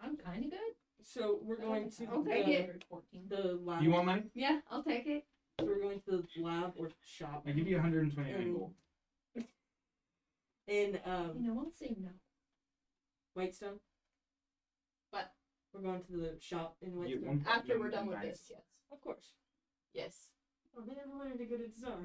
I'm kind of good. So we're going to I'll take it. the lab. You want money? Yeah, I'll take it. So we're going to the lab or shop I give you 129 gold. in You know, I'll say no. Whitestone. What? We're going to the shop in You Whitestone. want- After we're done with this, yes. Of course. Yes. Oh, they never learned to go to Czar.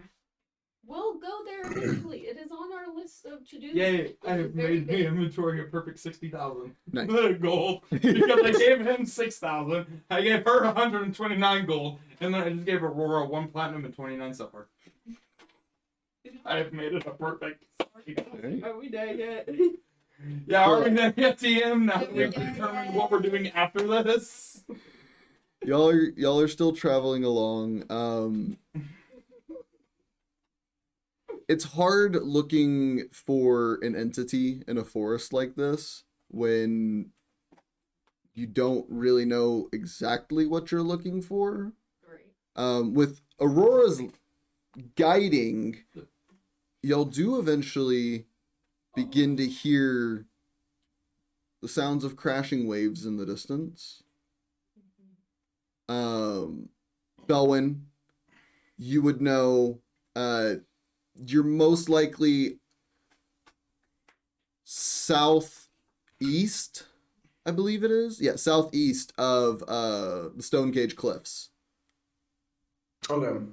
We'll go there eventually. It is on our list of to-do. Yay, I have Very made the big. inventory a perfect 60,000 Nice. gold. Because I gave him 6,000, I gave her 129 gold, and then I just gave Aurora 1 platinum and 29 silver. I have made it a perfect 60,000. Are we there yet? Yeah, are we there yet, TM? Now that we've Yeah. determined what we're doing after this? Y'all are still traveling along. It's hard looking for an entity in a forest like this when you don't really know exactly what you're looking for. Great. With Aurora's guiding, you'll do eventually begin to hear the sounds of crashing waves in the distance. Belwin, you would know, you're most likely southeast, I believe it is. Yeah, southeast of the Stone Cage Cliffs. Okay.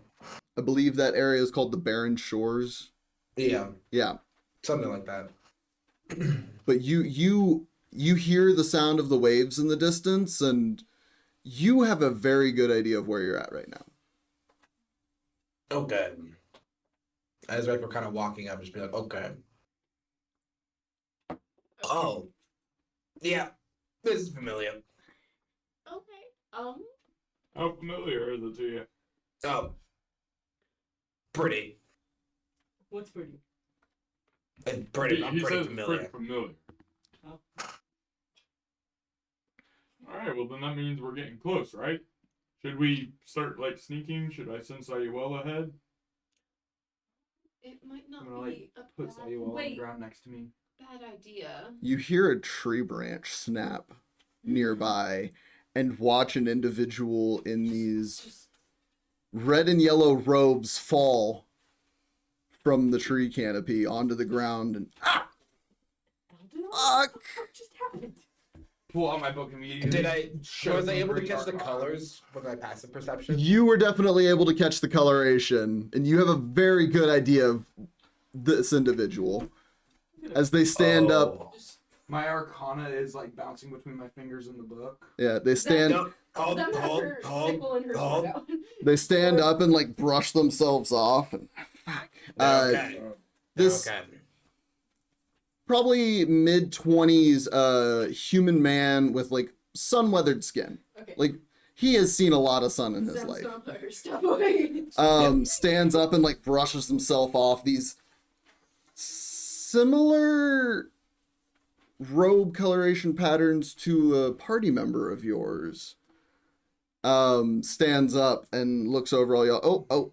I believe that area is called the Barren Shores. Yeah, Yeah. something like that. But you hear the sound of the waves in the distance, and you have a very good idea of where you're at right now. Okay. As like we're kind of walking up, just be like, okay. Oh. Yeah. This is familiar. Okay. How familiar is it to you? Oh. Pretty. What's pretty? I'm pretty He says it's familiar. pretty familiar. Oh. Alright, well then that means we're getting close, right? Should we start like sneaking? Should I send Sayuel ahead? It might not I'm gonna be a put bad, Sayuel on the Wait. ground next to me. bad idea. You hear a tree branch snap nearby and watch an individual in these Just red and yellow robes fall from the tree canopy onto the ground and I don't know fuck! what the fuck just happened. Pull out my book immediately. Did I? show Was I some able to pretty catch the dark colors with my passive perception? You were definitely able to catch the coloration, and you have a very good idea of this individual as they stand up. Oh. My arcana is like bouncing between my fingers in the book. Yeah, they stand. No, hold, Them has hold, her hold, sickle and her hold. sword out. They stand up and like brush themselves off, and Fuck. They're okay. This They're okay. probably mid-20s human man with like sun-weathered skin. Okay. Like he has seen a lot of sun in his Zem's life. gonna put her stuff away. Stands up and like brushes himself off. These similar robe coloration patterns to a party member of yours. Stands up and looks over all y'all.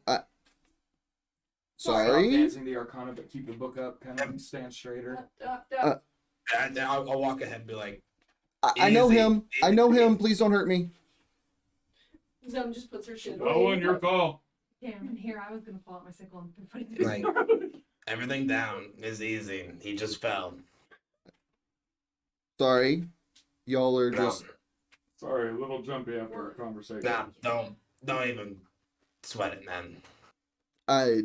Stop Sorry. dancing the Arcana, but keep the book up, kind of stand straighter. I'll walk ahead and be like, I know Easy, him. I know easy. him. Please don't hurt me. Zem just puts her shit away. Belwin, your call. Damn, and here I was gonna pull out my sickle and put it like, everything down is easy. He just fell. Sorry. Y'all are No, just... Sorry, a little jumpy after a conversation. nah, don't even sweat it, man. I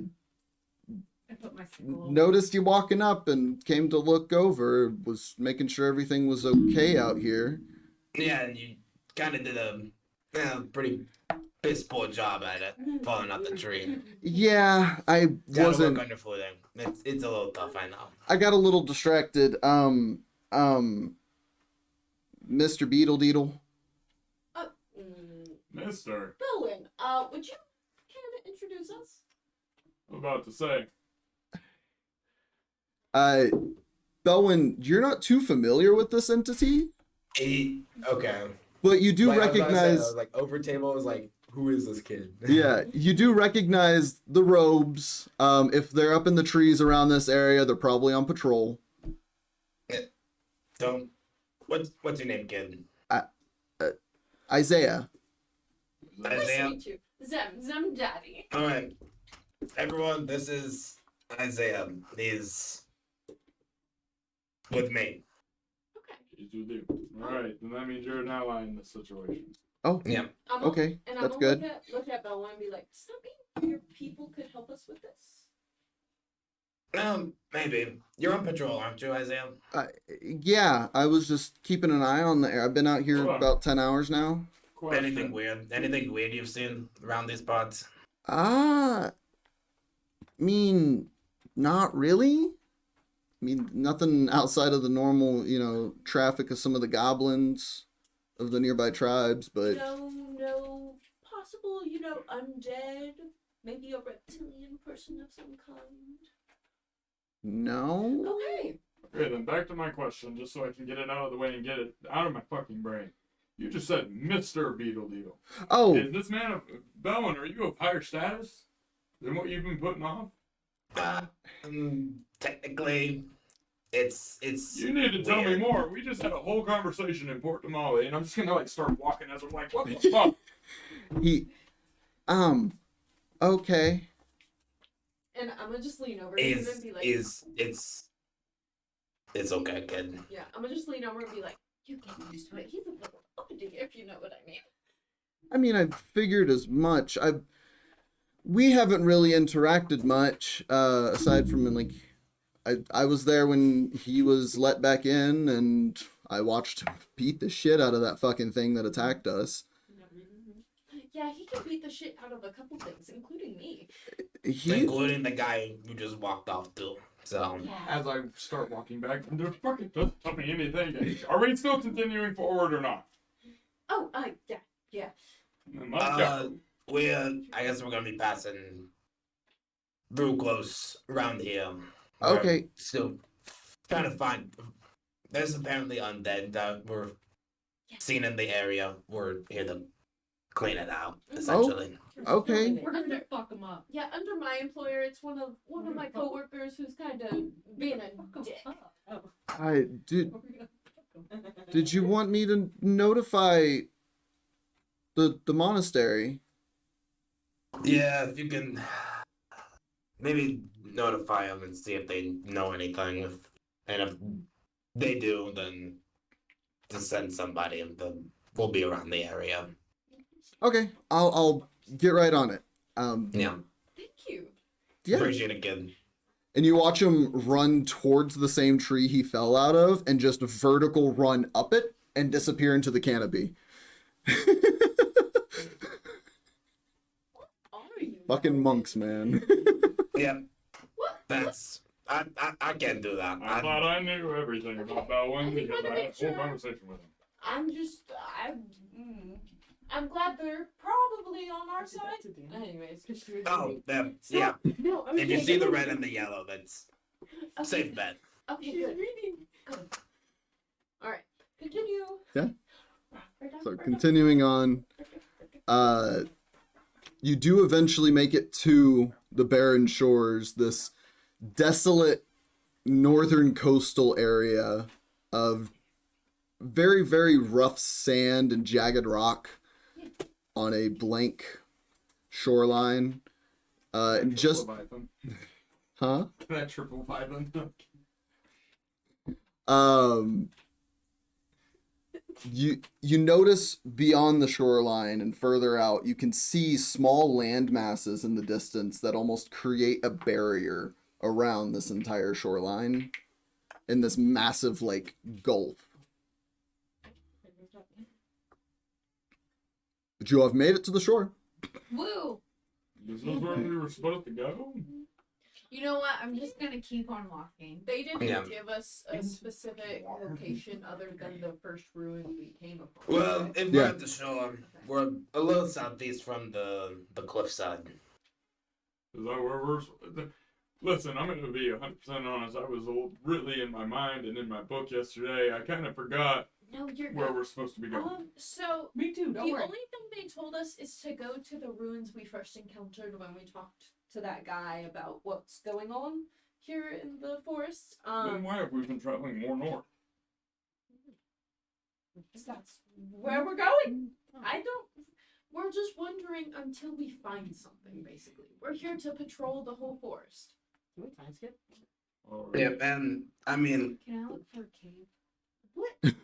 I put my sickle away. noticed you walking up and came to look over. Was making sure everything was okay out here. Yeah, and you kind of did a pretty piss poor job at it, falling out the tree. Yeah, I Gotta wasn't... work on your footing. It's a little tough, I know. I got a little distracted. Mr. Beetledeedle. Mister, Belwin, would you care to introduce us? I'm about to say. Belwin, you're not too familiar with this entity, Okay. but you do Like, I was about to say, I recognize... was like, over table, I was like, who is this kid? Yeah, you do recognize the robes. If they're up in the trees around this area, they're probably on patrol. Don't. What's your name, kid? Isaiah. Nice to Isaiah. meet you. Zem Daddy. All right, everyone. This is Isaiah. He's with me. Okay. You do. Alright, then that means you're an ally in this situation. Oh, Yeah. okay, And that's I'm good. Look at Belwin and be like, does that mean your people could help us with this? Maybe. You're on patrol, aren't you, Isaiah? Yeah, I was just keeping an eye on the air. I've been out here Hold on. about 10 hours now. Question. Anything weird? Anything weird you've seen around these parts? Mean, not really. I mean, nothing outside of the normal, traffic of some of the goblins of the nearby tribes, but No possible, undead, maybe a reptilian person of some kind. no. Okay. Okay, then back to my question, just so I can get it out of the way and get it out of my fucking brain. You just said Mr. Beetledeedle. Oh, Is this man of Belwin, are you of higher status than what you've been putting off? Technically, it's. You need to tell me weird. more. We just had a whole conversation in Port Tomay, and I'm just gonna start walking as I'm like, what the fuck? okay. And I'm gonna just lean over to him and be like, It's okay, kid. yeah, I'm gonna just lean over and be like, you get used to it. He's a little uppity, if you know what I mean. I mean, I figured as much. We haven't really interacted much, aside from I was there when he was let back in, and I watched him beat the shit out of that fucking thing that attacked us. Yeah, he can beat the shit out of a couple things, including me. Including the guy who just walked off too. So As I start walking back, they're fucking doesn't tell me anything. Are we still continuing forward or not? Oh, yeah. Then let's go. I guess we're gonna be passing through close around here. Okay. Still trying to find. There's apparently undead that were seen in the area. We're here to clean it out, essentially. Okay. We're gonna fuck them up. Yeah, under my employer, it's one of my coworkers who's kind of being a dick. Did you want me to notify the monastery? Yeah, if you can maybe notify them and see if they know anything. And if they do, then to send somebody and we'll be around the area. Okay, I'll get right on it. Yeah. Thank you. Yeah. Appreciate it, kid. And you watch him run towards the same tree he fell out of and just vertical run up it and disappear into the canopy. What are you? Fucking monks, man. Yep. What? That's I can't do that. I thought I knew everything about Belwin because I had a full conversation with him. I'm glad they're probably on our side. Anyways, Oh, them. So- Yeah. No, I was If you taking see the a- red and the yellow, that's okay, safe bet. Okay, She's good. reading. Good. All right, continue. Yeah. Right down, So right down. continuing on, you do eventually make it to the barren shores, this desolate northern coastal area of very, very rough sand and jagged rock on a blank shoreline. And just, Leviathan. huh? That triple Leviathan. You notice beyond the shoreline and further out, you can see small land masses in the distance that almost create a barrier around this entire shoreline in this massive like gulf. But you have made it to the shore. Woo! This is where we were supposed to go? You know what? I'm just gonna keep on walking. They didn't Yeah. give us a specific location other than the first ruin we came upon. Well, if Yeah. we're at the shore, we're a little southeast from the cliffside. Is that where we're? Listen, I'm going to be 100% honest. I was really in my mind and in my book yesterday. I kind of forgot No, you're where good. we're supposed to be going. So Me too. the Don't worry. only thing they told us is to go to the ruins we first encountered when we talked to that guy about what's going on here in the forest. Then why have we been traveling more north? 'Cause that's where we're going. I don't. We're just wondering until we find something. Basically, we're here to patrol the whole forest. Can we time skip? Or- Yep, and I mean, Can I look for a cave?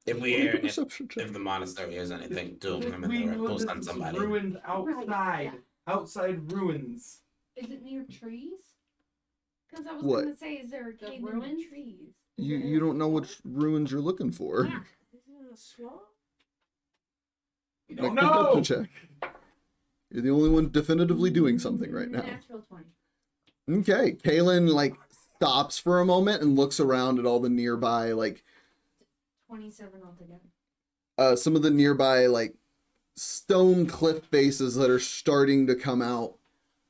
if we hear Perception check. if the monastery hears anything, do We remember know we'll this send is somebody. ruined outside. yeah. Outside ruins. Is it near trees? Because I was What? gonna say, is there a The cave in the ruins? trees? You don't know which ruins you're looking for. Is it a swamp? We Make don't a know. perception check. You're the only one definitively doing something right now. Natural 20. Okay, Kaylinn like stops for a moment and looks around at all the nearby like 27 altogether. some of the nearby like stone cliff faces that are starting to come out.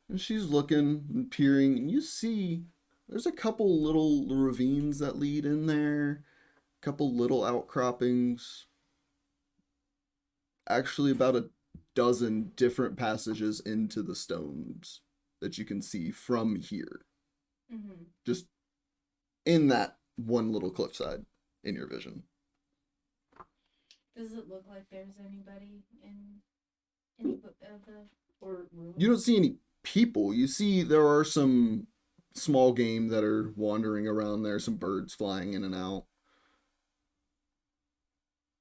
And she's looking and peering, and you see there's a couple little ravines that lead in there, a couple little outcroppings. Actually, about a dozen different passages into the stones that you can see from here. Mm-hmm. Just in that one little cliffside in your vision. Does it look like there's anybody in any of the Or ruins? You don't see any people. You see there are some small game that are wandering around there, some birds flying in and out.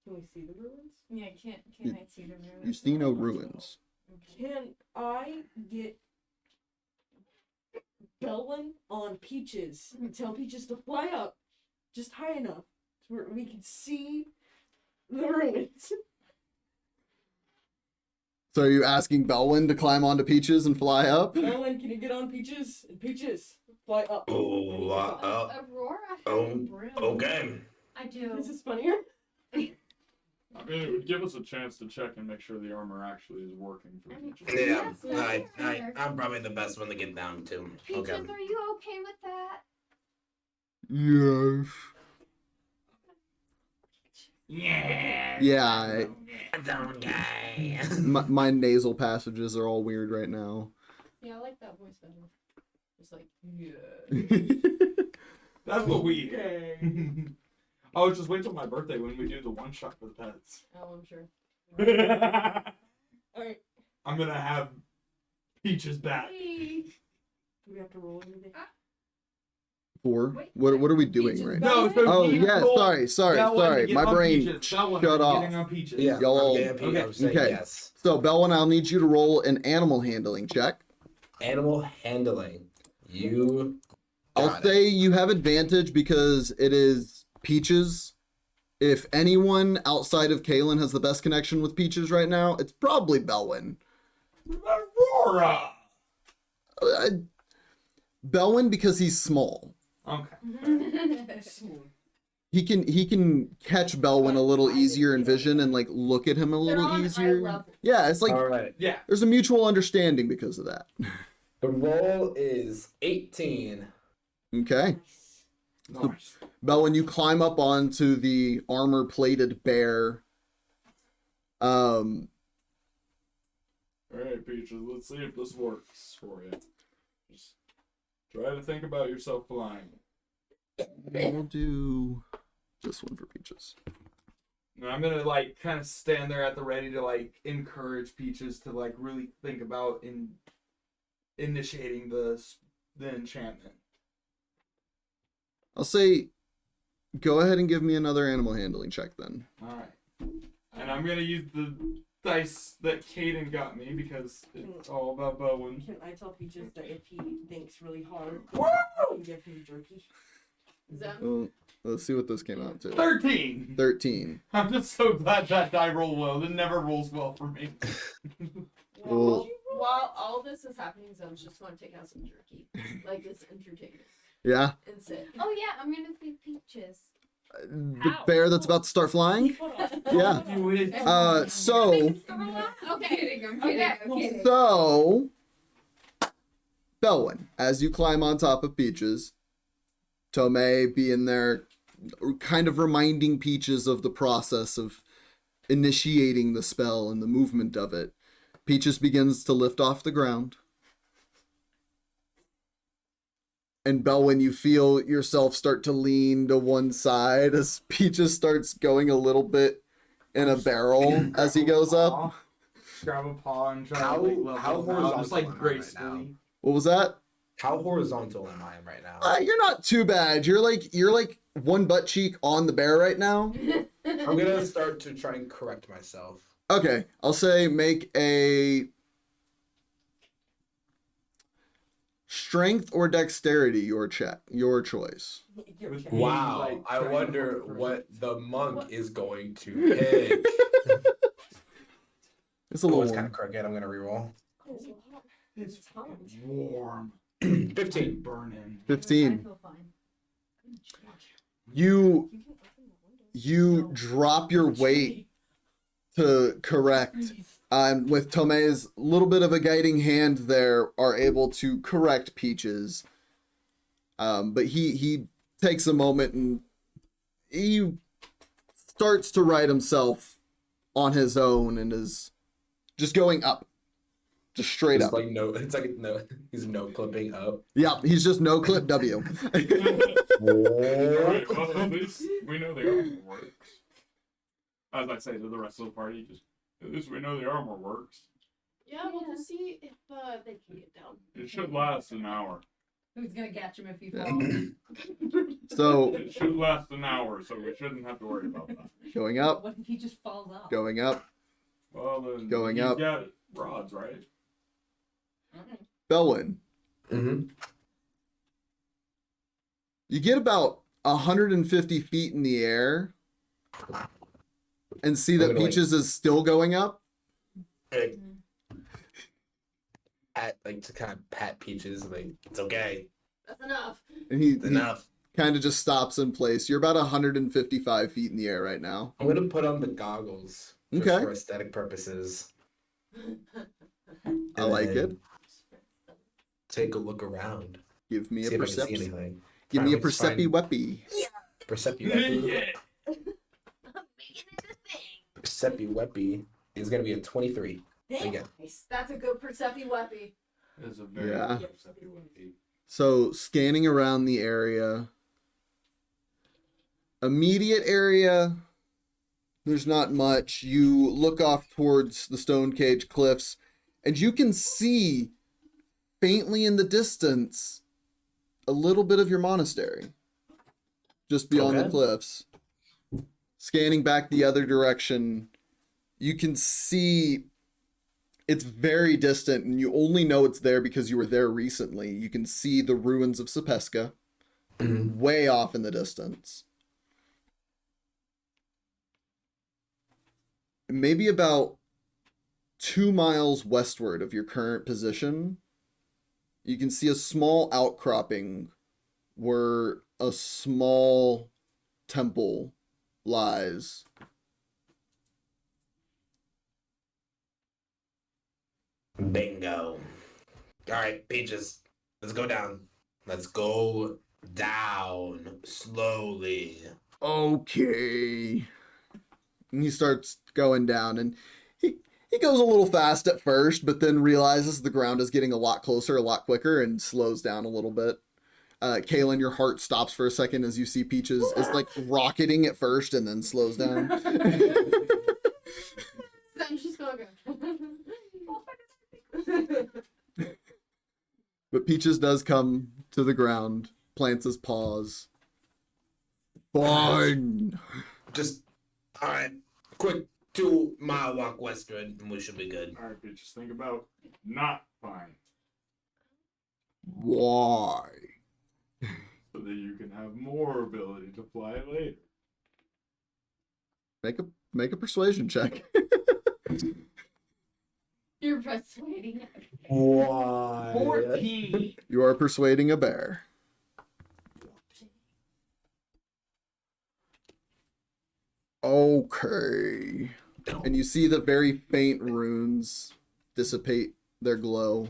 Can we see the ruins? Yeah, can I see the ruins? You see no ruins. Can I get Belwin on Peaches and tell Peaches to fly up just high enough to where we can see the ruins? So are you asking Belwin to climb onto Peaches and fly up? Belwin, can you get on Peaches? And Peaches, fly up. Oh, Aurora has oh, a broom. okay. I do. This is funnier. I mean, it would give us a chance to check and make sure the armor actually is working for each other. Yeah, Yes, I'm probably the best one to get down to. Peaches, Okay. are you okay with that? Yes. Yeah. Yeah, Down guy. my nasal passages are all weird right now. Yeah, I like that voice better. It's like, yeah. That's what we. Okay. Oh, just wait till my birthday when we do the one shot for the pets. Oh, I'm sure. Alright, I'm gonna have Peaches back. do we have to roll anything? Four? Wait, What are we doing Peaches right No, now? so Oh you yeah, told sorry. Belwin to get My on brain Peaches. Belwin, shut I'm off. getting on Peaches. Yeah, Y'all- I'm Okay. I'm saying Okay. yes. So Belwin, I'll need you to roll an animal handling check. Animal handling. You. I'll got it. say you have advantage because it is Peaches. If anyone outside of Kaylinn has the best connection with Peaches right now, it's probably Belwin. Aurora. Belwin, because he's small. Okay. He can catch Belwin a little easier in vision and like look at him a They're little on eye easier. level. Yeah, it's like All right. Yeah. there's a mutual understanding because of that. The roll is 18. Okay. Nice. Belwin, you climb up onto the armor-plated bear. All right, Peaches. Let's see if this works for you. Just try to think about yourself flying. We'll do this one for Peaches. And I'm gonna like kind of stand there at the ready to like encourage Peaches to like really think about initiating the enchantment. I'll say, go ahead and give me another animal handling check then. All right. And I'm gonna use the dice that Kaylinn got me because it's all about Belwin. Can I tell Peaches that if he thinks really hard, I can give him jerky? Is that Well, let's see what this came out to. 13. 13. I'm just so glad that die rolled well. It never rolls well for me. Well, while all this is happening, Zone's just going to take out some jerky, like it's entertainment, yeah. and sit. Oh yeah, I'm gonna feed Peaches. The bear that's about to start flying? Yeah. You would. So, Okay. I'm kidding. I'm kidding. so, Belwin, as you climb on top of Peaches, Tomay being there, kind of reminding Peaches of the process of initiating the spell and the movement of it. Peaches begins to lift off the ground. And Belwin, you feel yourself start to lean to one side as Peaches starts going a little bit in a barrel as he goes up. Grab a paw and try How- to like level how him out, horizontal just like am I right gracefully. now? What was that? How horizontal am I right now? You're not too bad. You're like one butt cheek on the bear right now. I'm gonna start to try and correct myself. Okay, I'll say make a strength or dexterity, your choice. Your check. Wow, like, I trying to wonder hold it what the monk is going to pick. It's a Oh, little it's kind warm. of crooked. I'm gonna reroll. It's hot. warm. 15. Burning. 15. I feel fine. You drop your weight to correct. With Tomay's little bit of a guiding hand there, are able to correct Peaches. But he takes a moment and he starts to right himself on his own and is just going up. Just straight It's up. like no, it's like no, he's no clipping up. Yeah, he's just no clip W. Alright, well, at least we know the armor works. As I say to the rest of the party, just at least we know the armor works. Yeah, we'll just see if they can get down. It should last an hour. Who's gonna catch him if he Yeah. falls? So It should last an hour, so we shouldn't have to worry about that. going up, What if he just falls off? going up. Well, then Going he's up. got rods, right? Belwin, Mm-hmm. you get about 150 feet in the air and see that I'm gonna, Peaches is still going up. To kind of pat Peaches, like it's okay, That's enough. And he enough. kind of just stops in place. You're about 155 feet in the air right now. I'm gonna put on the goggles just Okay. for aesthetic purposes. I like it. And take a look around. Give me a See if I can see perception. anything. Give me a Find- percepi weppy. Percepi Yeah. Percepi Weppy is gonna be a 23. Damn. Again. That's a good percepi weapy. It's a very Yeah. perceptive weapon. So scanning around the area. Immediate area. There's not much. You look off towards the Stone Cage Cliffs, and you can see faintly in the distance a little bit of your monastery just beyond the Okay. cliffs. Scanning back the other direction, you can see it's very distant, and you only know it's there because you were there recently. You can see the ruins of Sepeska Mhm. way off in the distance. Maybe about 2 miles westward of your current position, you can see a small outcropping where a small temple lies. Bingo. All right, Peaches, let's go down. Let's go down slowly. Okay. And he starts going down, and he goes a little fast at first, but then realizes the ground is getting a lot closer, a lot quicker, and slows down a little bit. Kaylinn, your heart stops for a second as you see Peaches is like rocketing at first and then slows down. Then she's gonna go. But Peaches does come to the ground, plants his paws. Fine. Just, all right, quick 2-mile walk westward, and we should be good. All right, bitch, just think about not fine, Why? so that you can have more ability to fly later. Make a persuasion check. You're persuading it. Why? 14. You are persuading a bear. Okay. And you see the very faint runes dissipate their glow.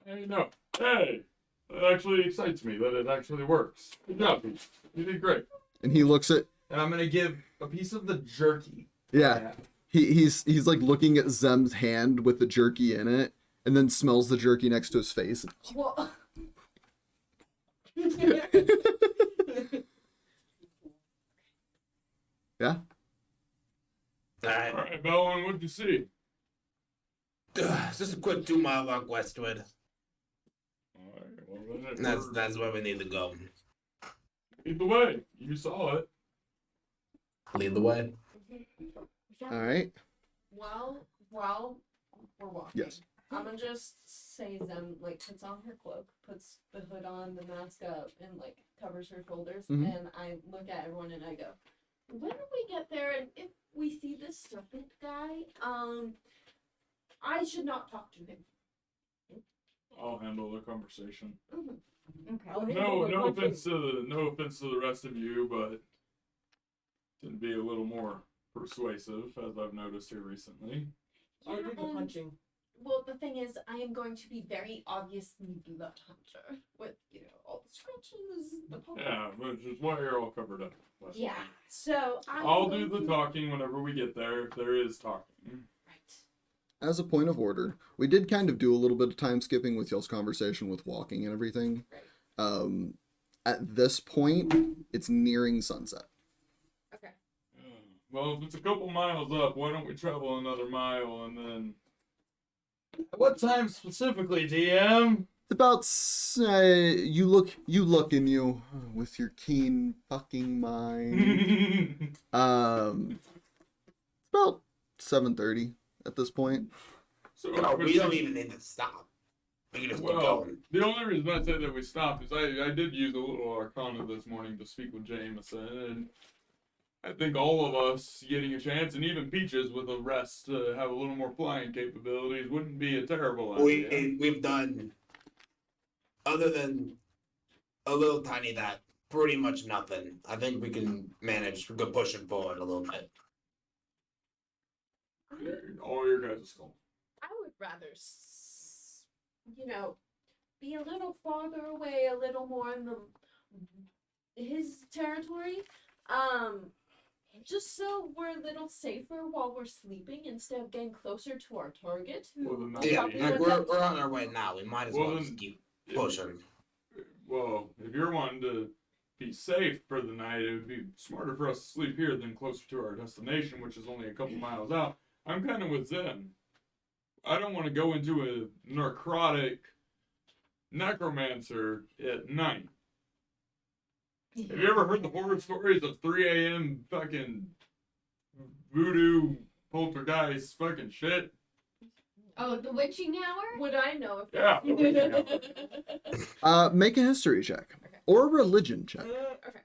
Hey, no. Hey! That actually excites me that it actually works. Good job, Peach. You did great. And he looks at, And I'm gonna give a piece of the jerky. yeah, he's like looking at Zem's hand with the jerky in it, and then smells the jerky next to his face. Well, Yeah. All right, All right, Belwin, what'd you see? just a quick 2-mile walk westward. All right, well, then it That's where we need to go. Lead the way. You saw it. Lead the way. All right. while we're walking, Yes. I'm gonna just say Zem like puts on her cloak, puts the hood on, the mask up, and like covers her shoulders. Mhm. And I look at everyone and I go, "When we get there, and if we see this serpent guy, I should not talk to him." I'll handle the conversation. Okay. I'll No, handle it no one offense to the rest of you, but can be a little more persuasive, as I've noticed here recently. I'll do the and- punching. Well, the thing is, I am going to be very obviously blood hunter with, all the scratches, the pokes. Yeah, which is why you're all covered up. That's Yeah. fine. So I'll do the talking whenever we get there, if there is talking. Right. As a point of order, we did kind of do a little bit of time skipping with y'all's conversation with walking and everything. Right. At this point, it's nearing sunset. Okay. Well, if it's a couple miles up, why don't we travel another mile and then... What time specifically, DM? It's about you look in you with your keen fucking mind. It's about 7:30 at this point. So No, we don't even need to stop. We can just keep Well, going. the only reason I say that we stopped is I did use a little arcana this morning to speak with Jameson, and I think all of us getting a chance, and even Peaches with a rest to have a little more flying capabilities, wouldn't be a terrible idea. We've done, other than a little tiny that, pretty much nothing. I think we can manage. We could push it forward a little bit. All your guys' skull. I would rather, be a little farther away, a little more in his territory. Just so we're a little safer while we're sleeping instead of getting closer to our target. Well, then who's that's Yeah, helping fine. like with we're, it. we're on our way now. We might as well, Well, just then- keep pushing. Well, if you're wanting to be safe for the night, it would be smarter for us to sleep here than closer to our destination, which is only a couple miles out. I'm kind of with Zen. I don't want to go into a necrotic necromancer at night. Have you ever heard the horror stories of 3 a.m. fucking voodoo poltergeist fucking shit? Oh, the witching hour? Would I know if Yeah. Make a history check or a religion check. Okay.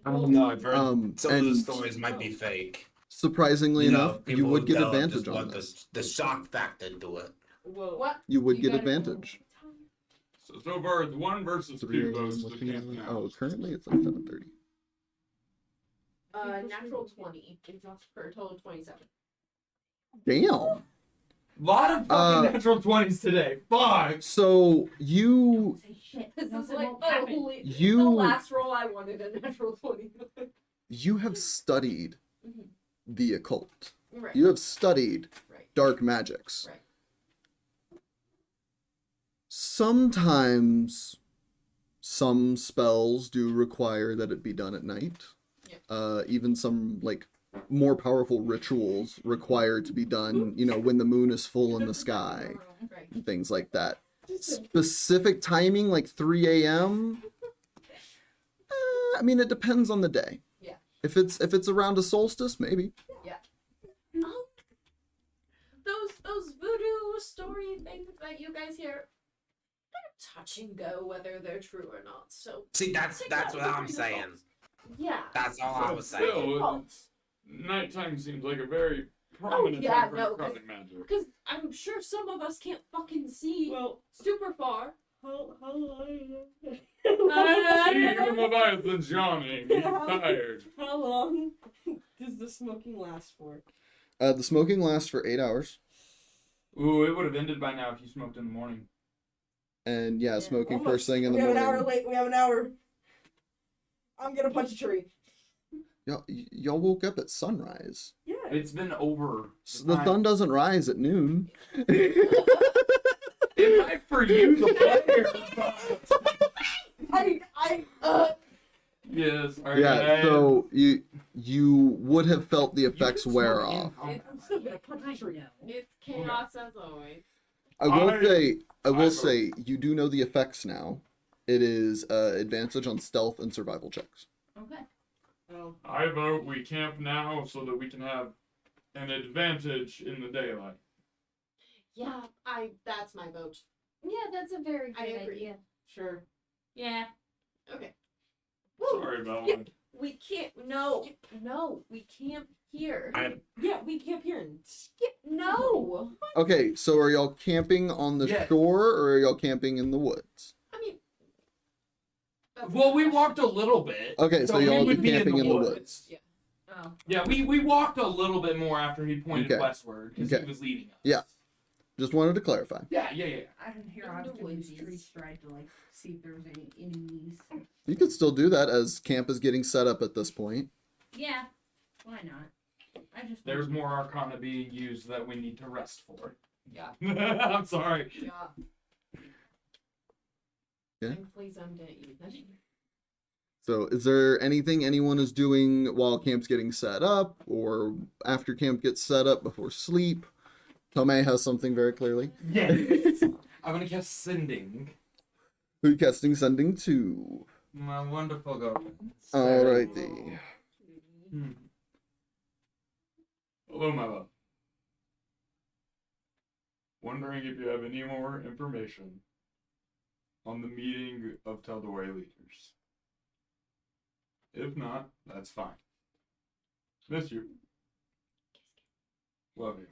No, I've heard Um, some of the and- stories might be fake. Surprisingly enough, you people would get don't advantage just on want this. the shock factor to it. Whoa. What? You would get gotta- advantage. So far, it's 1 versus 3 2 a.m. goes to looking camp at- now. Oh, currently it's like 7:30. Natural 20 for a total of 27. Damn. Lot of fucking natural 20s today. Fuck. So you Say shit. This is Nothing like won't happen. You- the last roll I wanted a natural 20. you have studied Mhm. the occult. Right. You have studied Right. dark magics. Right. Sometimes some spells do require that it be done at night. Yeah. Even some like more powerful rituals require to be done, when the moon is full in the sky Right. and things like that. Specific timing, like 3 a.m. I mean, it depends on the day. Yeah. If it's around a solstice, maybe. Those voodoo story things that you guys hear, they're touch and go whether they're true or not. So See, that's what I'm saying. yeah. That's all I was saying. Still, nighttime seems like a very prominent yeah, time for no, necrotic magic. Because I'm sure some of us can't fucking see Well, super far. how long? See you, Leviathan's yawning. He's tired. How long does the smoking last for? The smoking lasts for 8 hours. Ooh, it would have ended by now if you smoked in the morning. And yeah, smoking Almost. first thing in the We have morning. an hour late. We have an hour. I'm gonna punch a tree. Y'all woke up at sunrise. Yeah. It's been over. The sun doesn't rise at noon. It might for you, the player. Yes. Are Yeah, so you would have felt the effects wear off. I'm still gonna punch a tree. It's chaos as always. I will I say, you do know the effects now. It is advantage on stealth and survival checks. Okay. Oh. I vote we camp now so that we can have an advantage in the daylight. Yeah, that's my vote. Yeah, that's a very good I agree. idea. Sure. Yeah. Okay. Sorry, Belwin. We can't. No, we camp here. Yeah, we camp here and No. Okay, so are y'all camping on the Yes. shore or are y'all camping in the woods? I mean. that's Well, a we question. walked a little bit. Okay, so we y'all would be be camping in the woods. Yeah. Oh. Yeah, we walked a little bit more after he pointed Okay. westward because Okay. he was leading us. Yeah. Just wanted to clarify. Yeah. I didn't hear In I the was doing these woods. trees tried to see if there was any enemies. You could still do that as camp is getting set up at this point. Yeah. Why not? I just There's more arcana being used that we need to rest for. Yeah. I'm sorry. Yeah. Yeah. And please, I'm gonna eat that. So is there anything anyone is doing while camp's getting set up or after camp gets set up before sleep? Tomay has something very clearly. Yes. I'm gonna cast sending. Who you casting sending to? My wonderful girlfriend. Alrighty. Hello, my love. Wondering if you have any more information on the meeting of tal'dorei leaders. If not, that's fine. Miss you. Love you.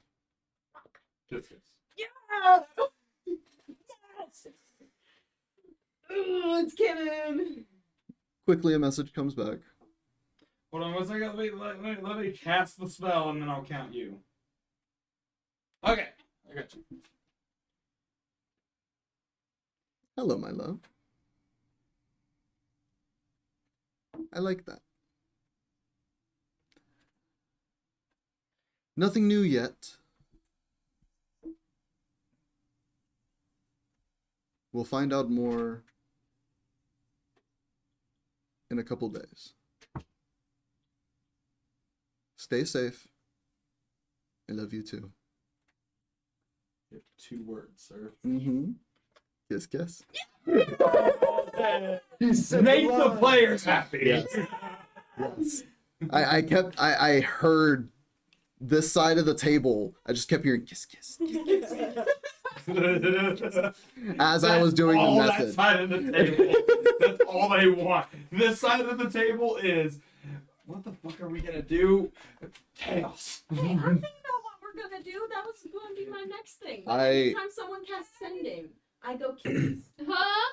Kiss, kiss. Yeah. Yes. Ooh, it's canon. Quickly a message comes back. Hold on one second. Let me cast the spell and then I'll count you. Okay, I got you. Hello, my love. I like that. Nothing new yet. We'll find out more in a couple days. Stay safe. I love you too. You have 2 words, sir. Mm-hmm. Kiss, kiss. Make the players happy. Yes. Yes. I heard this side of the table. I just kept hearing kiss, kiss, kiss, kiss. As I was doing the all method. that side of the table. That's all they want. This side of the table is, what the fuck are we gonna do? Chaos. Hey, I'm thinking about what we're gonna do. That was going to be my next thing. Anytime someone casts sending, I go kiss. Huh?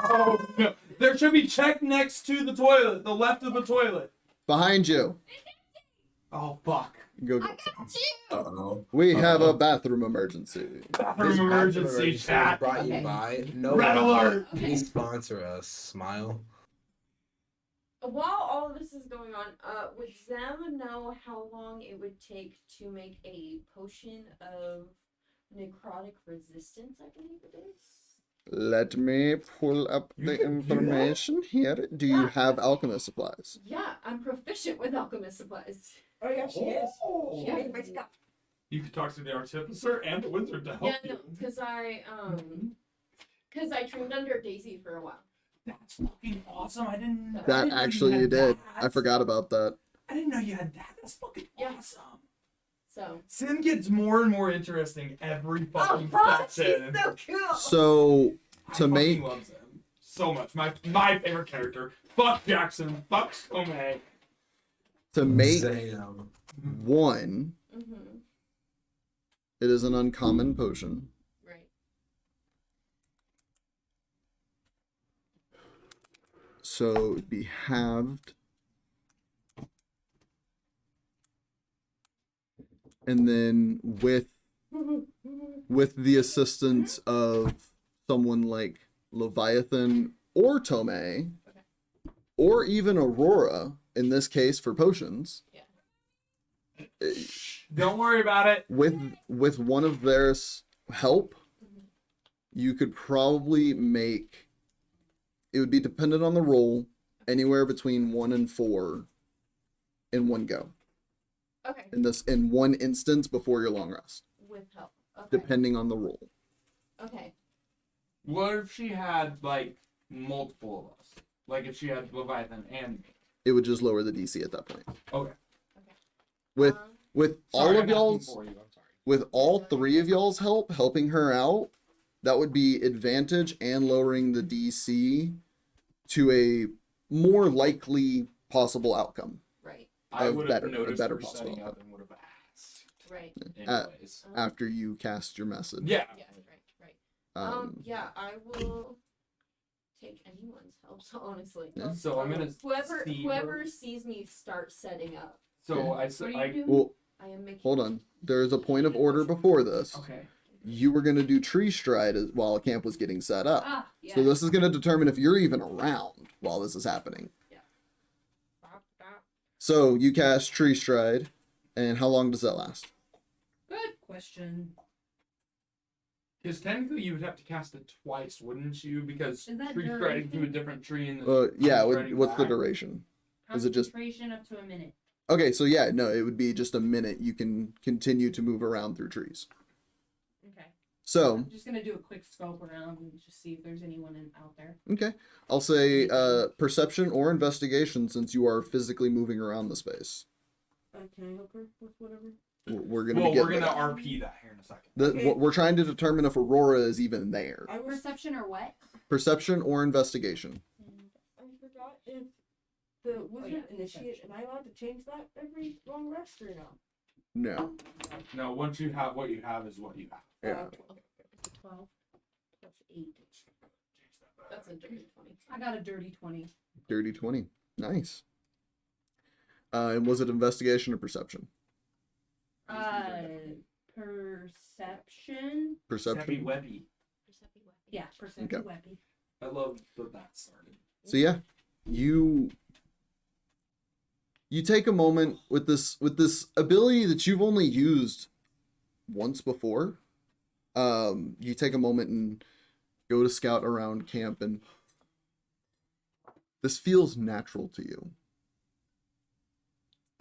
Oh no! There should be check next to the toilet, the left of the toilet. Behind you. Oh fuck! Go. I got you. Uh-oh. We have a bathroom emergency. Bathroom emergency chat. Brought you Okay. by. No Red one. alert. Please sponsor us. Smile. While all of this is going on, would Zem know how long it would take to make a potion of necrotic resistance? I believe it is. Let me pull up the information here. Do you have alchemist supplies? Yeah, I'm proficient with alchemist supplies. Oh yeah, she is. She Yeah. made my stuff. You could talk to the artificer and the wizard to help Yeah, you. no, because I trained under Daisy for a while. That's fucking awesome. I didn't know That actually you did. I forgot about that. I didn't know you had that. That's fucking Yeah. awesome. So. Sin gets more and more interesting every fucking Oh, she's session. so cool. So I to fucking make love Zem so much. My favorite character. Fuck Jackson. Fuck Tomay. to make Sam. one, Mm-hmm. it is an uncommon potion. Right. So it would be halved. And then with the assistance of someone like Leviathan or Tomay, or even Aurora, in this case for potions, Don't worry about it. with one of their help, you could probably make, it would be dependent on the roll, anywhere between 1 and 4 in one go. Okay. In one instance before your long rest, With help. Okay. depending on the roll. Okay. What if she had like multiple of us? Like if she had Leviathan and me. It would just lower the DC at that point. Okay. With Um, with all Sorry, of I'm asking y'all's for you. I'm sorry. with all 3 of y'all's helping her out, that would be advantage and lowering the DC to a more likely possible outcome. Right. I of would better- have a noticed better her possible setting up outcome. and would have asked. Right. Anyways. After you cast your message. Yeah. Yeah. Right. Yeah. I will take anyone's help. Honestly. Yeah. So I'm gonna see Whoever her. sees me start setting up. So Yeah. I What said are you doing? Well, I am making. hold on. There's a point of order before this. Okay. You were going to do tree stride while camp was getting set up. Ah, yeah. So this is going to determine if you're even around while this is happening. So you cast tree stride, and how long does that last? Good question. Because technically you would have to cast it twice, wouldn't you? Because Is that tree striding to a duration? different tree and Yeah, striding what's the back. duration? Is it just- Concentration up to a minute. Okay, so yeah, no, it would be just a minute. You can continue to move around through trees. Okay. So, I'm just gonna do a quick scope around and just see if there's anyone out there. okay. I'll say perception or investigation since you are physically moving around the space. Can I help her with whatever? We're going to Well, be we're getting gonna there. RP that here in a second. Okay. We're trying to determine if Aurora is even there. I was. Perception or what? Perception or investigation. I forgot if the wizard yeah, initiate. Am I allowed to change that every long rest or no? No. No, once you have what you have is what you have. Yeah. It's a 12 plus 8. That's a dirty 20. I got a dirty 20. Dirty 20. Nice. And was it investigation or perception? Perception. Perception. Webby. Yeah, perception. Okay. Weapon. I love that started. So yeah, you take a moment with this ability that you've only used once before. You take a moment and go to scout around camp, and this feels natural to you.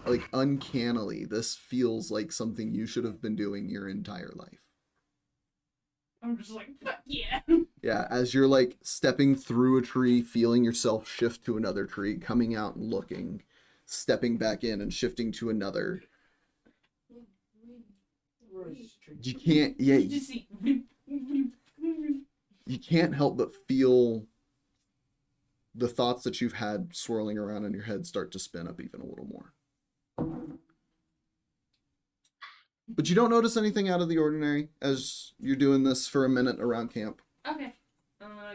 Like uncannily, this feels like something you should have been doing your entire life. I'm just like, fuck yeah. Yeah, as you're like stepping through a tree, feeling yourself shift to another tree, coming out and looking, stepping back in and shifting to another. You can't, yeah, You just see. you can't help but feel the thoughts that you've had swirling around in your head start to spin up even a little more. But you don't notice anything out of the ordinary as you're doing this for a minute around camp. Okay.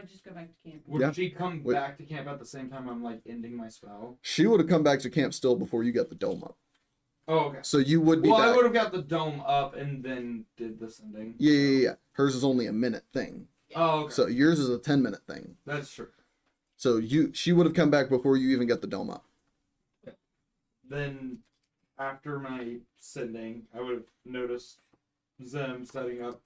Just go back to camp. Would Yeah. she come Wait. back to camp at the same time I'm like ending my spell? She would have come back to camp still before you got the dome up. Oh, okay. So you would be Well, I back. would have got the dome up and then did the sending. Yeah. Hers is only a minute thing. Oh, okay. So yours is a 10-minute thing. That's true. So she would have come back before you even got the dome up. Then, after my sending, I would have noticed Zem setting up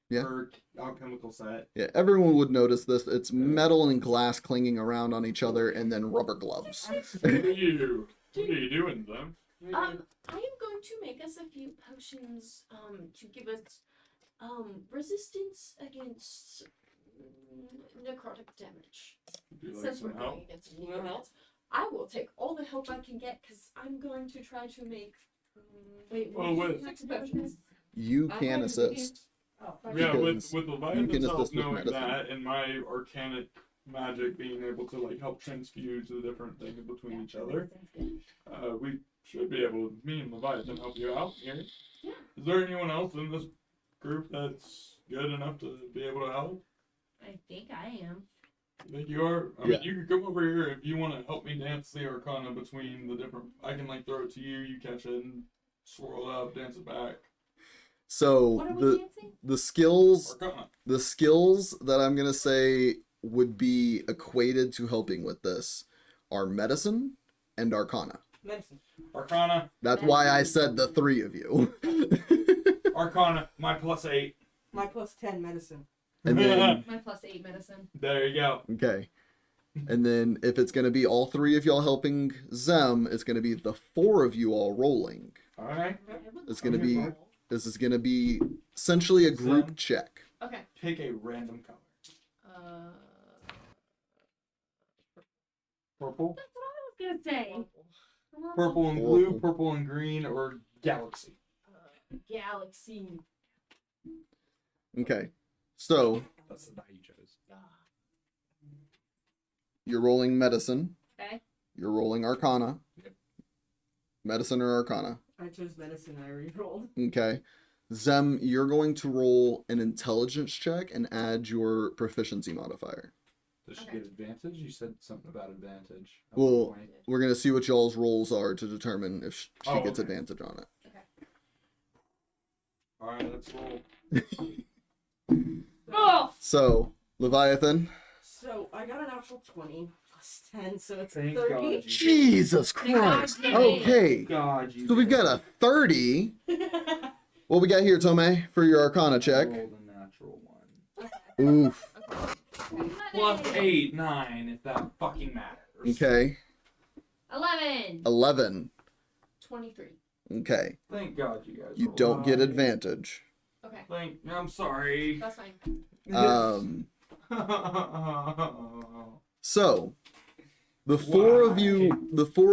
Yeah. her alchemical set. Yeah, everyone would notice this. It's metal and glass clinging around on each other, and then rubber gloves. What are you doing, them? I am going to make us a few potions to give us resistance against necrotic damage. Would you like Since we're some help? going against humans, I will take all the help I can get because I'm going to try to make. Wait, Well, with- 6 potions. You I can have assist. Oh, Yeah, Because with you Leviathan's can help assist with knowing medicine. that, and my arcanic magic being able to like help transfuse the different things between each other, we should be able. Me and Leviathan help you out here. Yeah. Is there anyone else in this group that's good enough to be able to help? I think I am. I think you are. I mean, you could come over here if you want to help me dance the arcana between the different. I can like throw it to you, you catch it, and swirl it up, dance it back. So What are we dancing? the skills Arcana. that I'm gonna say would be equated to helping with this are medicine and arcana. medicine. Arcana, That's why I said the three of you. Arcana, my +8. My +10 medicine. And then My +8 medicine. There you go. okay. And then if it's gonna be all three of y'all helping Zem, it's gonna be the four of you all rolling. All right. It's gonna be this is gonna be essentially a group Zem. check. Okay. Pick a random color. Purple. That's what I was gonna say. Purple and blue, purple and green, or galaxy. Galaxy. Okay. So That's the die you chose. you're rolling medicine. Okay. You're rolling arcana. Yep. Medicine or arcana. I chose medicine. I re-rolled. Okay. Zem, you're going to roll an intelligence check and add your proficiency modifier. Does she Okay. get advantage? You said something about advantage. at Well, one point. we're going to see what y'all's rolls are to determine if she Oh, gets okay. advantage on it. All right, let's roll. Oh! So, Leviathan. So I got a natural 20 +10, so it's Thank 30. God. You Jesus Christ. God. Okay. God, you So we've got a 30. What we got here, Tomay, for your arcana check? Rolled a natural one. Oof. +8, 9, if that fucking matters. Okay. 11. 11. 23. Okay. Thank God you guys. You rolled don't get high. advantage. Okay. I'm sorry. That's fine. So, the four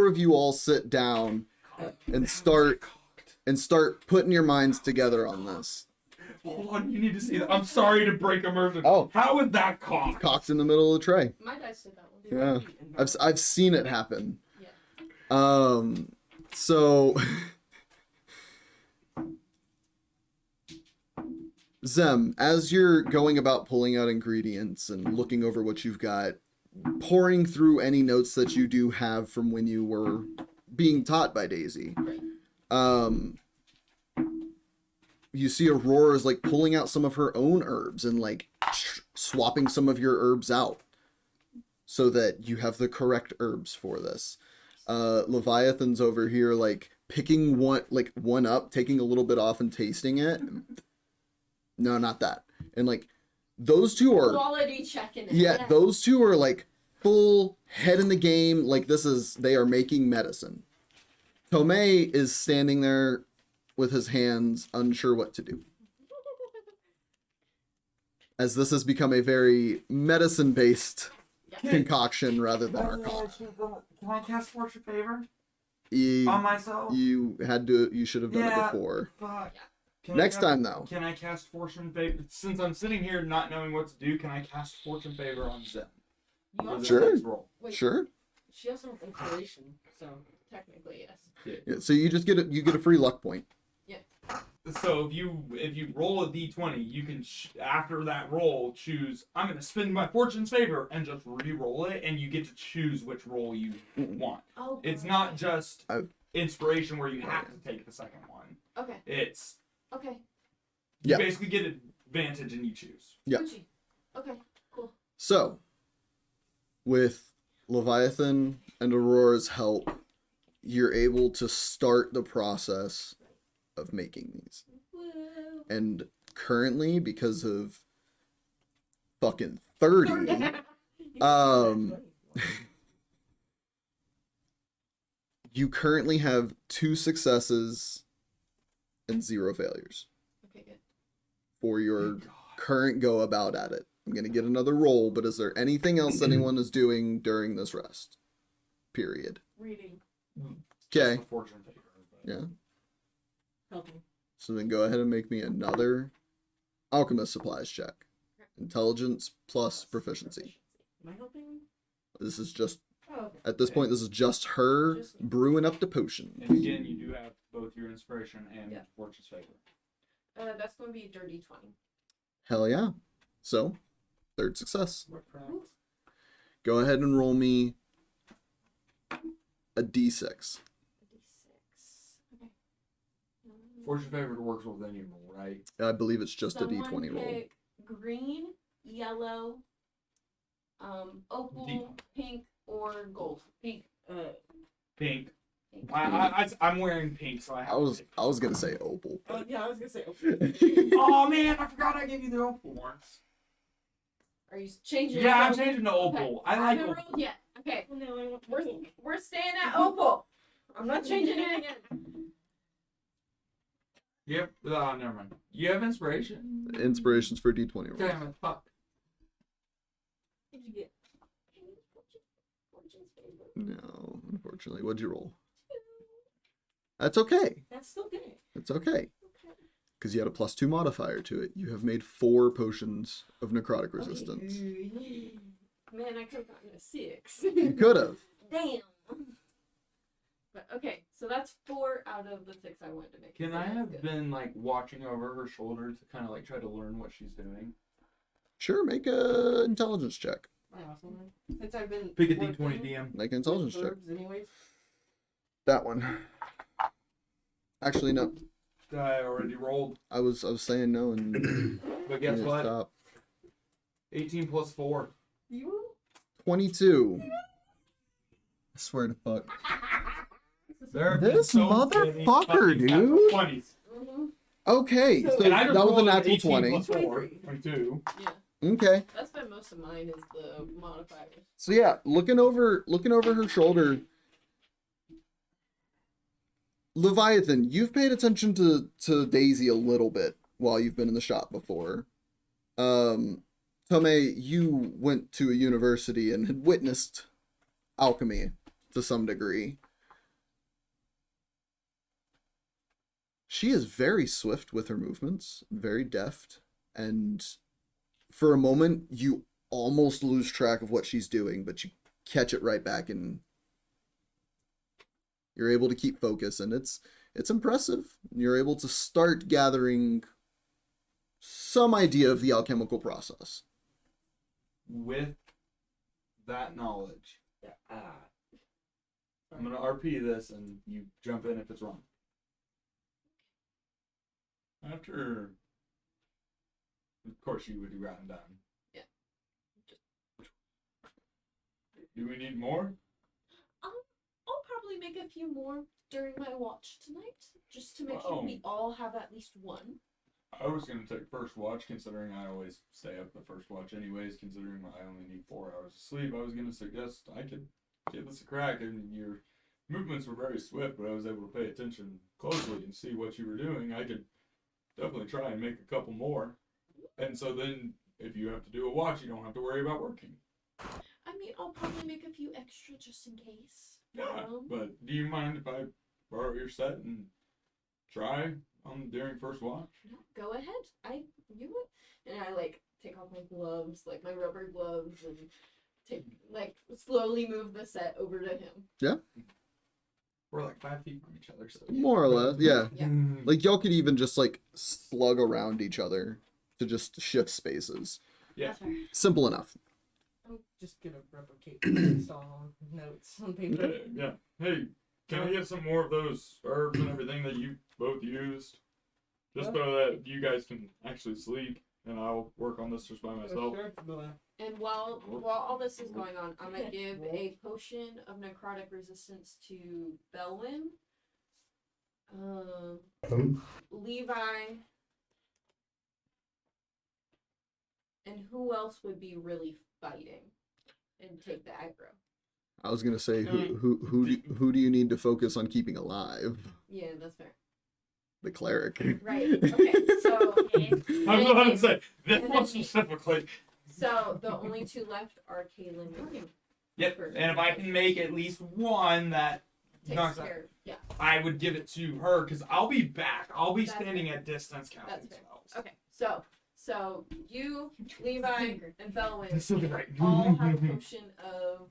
of you all sit down and start putting your minds together on this. Hold on, you need to see that. I'm sorry to break immersion. Oh. How is that cocked? Cocked in the middle of the tray. My dice did that one. Yeah. I've seen it happen. Yeah. So Zem, as you're going about pulling out ingredients and looking over what you've got, pouring through any notes that you do have from when you were being taught by Daisy, you see Aurora is like pulling out some of her own herbs and like swapping some of your herbs out so that you have the correct herbs for this. Leviathan's over here like picking one up, taking a little bit off and tasting it. No, not that. And like those two are Quality checking it. yeah, those two are like full head in the game. Like they are making medicine. Tomay is standing there with his hands unsure what to do. As this has become a very medicine-based concoction rather than arcana. Can I cast Fortune Favor You, on myself? you should have done it before. Fuck. Next time though. Can I cast Fortune Favor? Since I'm sitting here not knowing what to do, can I cast Fortune Favor on Zem? You also, Sure. Next roll. wait, Sure. She has some inspiration, so technically yes. Yeah, so you just get a free luck point. Yeah. So if you roll a d20, you can after that roll choose. I'm gonna spin my fortune's favor and just re-roll it, and you get to choose which roll you want. Oh, It's not just Oh. inspiration where you have to take the second one. Okay. It's Okay. you Yeah. basically get advantage and you choose. Yeah. Gucci. Okay. Cool. So, with Leviathan and Aurora's help, you're able to start the process of making these. Woo. And currently, because of fucking 30, you currently have 2 successes and 0 failures Okay, good. for your current go about at it. I'm going to get another roll, but is there anything else anyone is doing during this rest? Period. Reading. Okay. Just a fortune favor. But... Yeah. Helping. So then go ahead and make me another alchemist supplies check. Intelligence plus proficiency. Am I helping? This is just, Oh, okay. at this point, this is just her brewing up the potion. And again, you do have both your inspiration and Yeah. fortune's favor. That's going to be a dirty 20. Hell yeah. So, 3rd success. What crap? Go ahead and roll me a d6. A d6. Okay. Fortune favor works with any roll, right? I believe it's just a Someone d20 roll. pick green, yellow, opal, Deep. pink, or gold. Pink. Pink. Pink. I'm wearing pink, so I have. I was gonna say opal. Oh, yeah, I was gonna say. Oh man, I forgot I gave you the opal ones. Are you changing? Yeah, I'm it? changing to opal. Okay. I like haven't opal. rolled yet. Okay. Oh, no, I want We're staying at opal. I'm not changing it again. Yep. Never mind. You have inspiration. Inspirations for d20 rolls. Damn it! Fuck. What'd you get? Fortune's favor. No, unfortunately. What'd you roll? That's okay. That's still good. It's okay. Okay. Because you had a +2 modifier to it. You have made 4 potions of necrotic resistance. Man, I could have gotten a 6. You could have. Damn. But okay, so that's 4 out of the 6 I wanted to make. Can so I that's have good. been like watching over her shoulder to kind of like try to learn what she's doing? Sure, make a intelligence check. Awesome. Since I've been Pick a working d20, DM. Make an intelligence with check. herbs anyways. That one. Actually, no. I already rolled, I was saying no and but guess what? stop. 18 plus 4. You? 22. I swear to fuck. There have This been so many motherfucker, fucking natural dude. 20s. Mhm. Okay, so And I that just was a rolled an natural 18 20. plus 4. 23. 22. Yeah, Okay. that's been most of mine is the modifiers. So yeah, looking over her shoulder, Leviathan, you've paid attention to Daisy a little bit while you've been in the shop before. Tomay, you went to a university and had witnessed alchemy to some degree. She is very swift with her movements, very deft, and for a moment you almost lose track of what she's doing, but you catch it right back and you're able to keep focus, and it's impressive. You're able to start gathering some idea of the alchemical process. With that knowledge, Yeah. I'm going to RP this and you jump in if it's wrong. After, of course, you would do round down. Yeah. Do we need more? I'll probably make a few more during my watch tonight, just to make Wow. sure we all have at least one. I was going to take first watch, considering I always stay up the first watch anyways, considering I only need 4 hours of sleep. I was going to suggest I could give this a crack, and your movements were very swift, but I was able to pay attention closely and see what you were doing. I could definitely try and make a couple more. And so then, if you have to do a watch, you don't have to worry about working. I mean, I'll probably make a few extra just in case. Yeah, but do you mind if I borrow your set and try on during first watch? No, go ahead. You would. And I like take off my gloves, like my rubber gloves, and slowly move the set over to him. Yeah. We're like 5 feet from each other, so More or less, yeah. Yeah. Like y'all could even just like slug around each other to just shift spaces. Yeah. That's fair. Simple enough. I'm just gonna replicate what I saw on notes on paper. Yeah. Hey, can I get some more of those herbs and everything that you both used? Just so that you guys can actually sleep, and I'll work on this just by myself. Sure, but, And while all this is going on, I'm gonna give a potion of necrotic resistance to Belwin, Levi, and who else would be really fighting and take the aggro? I was gonna say who do you need to focus on keeping alive? Yeah, that's fair. The cleric. Right. Okay. So I was going to say, this And one then me. specifically. so the only two left are Kaylinn and him. Yep. And if I can make at least one that Takes knocks out, care. Yeah. I would give it to her because I'll be back. I'll be That's standing fair. at distance casting That's fair. spells. Okay. So you, Levi, and Belwin This will be right. all have a potion of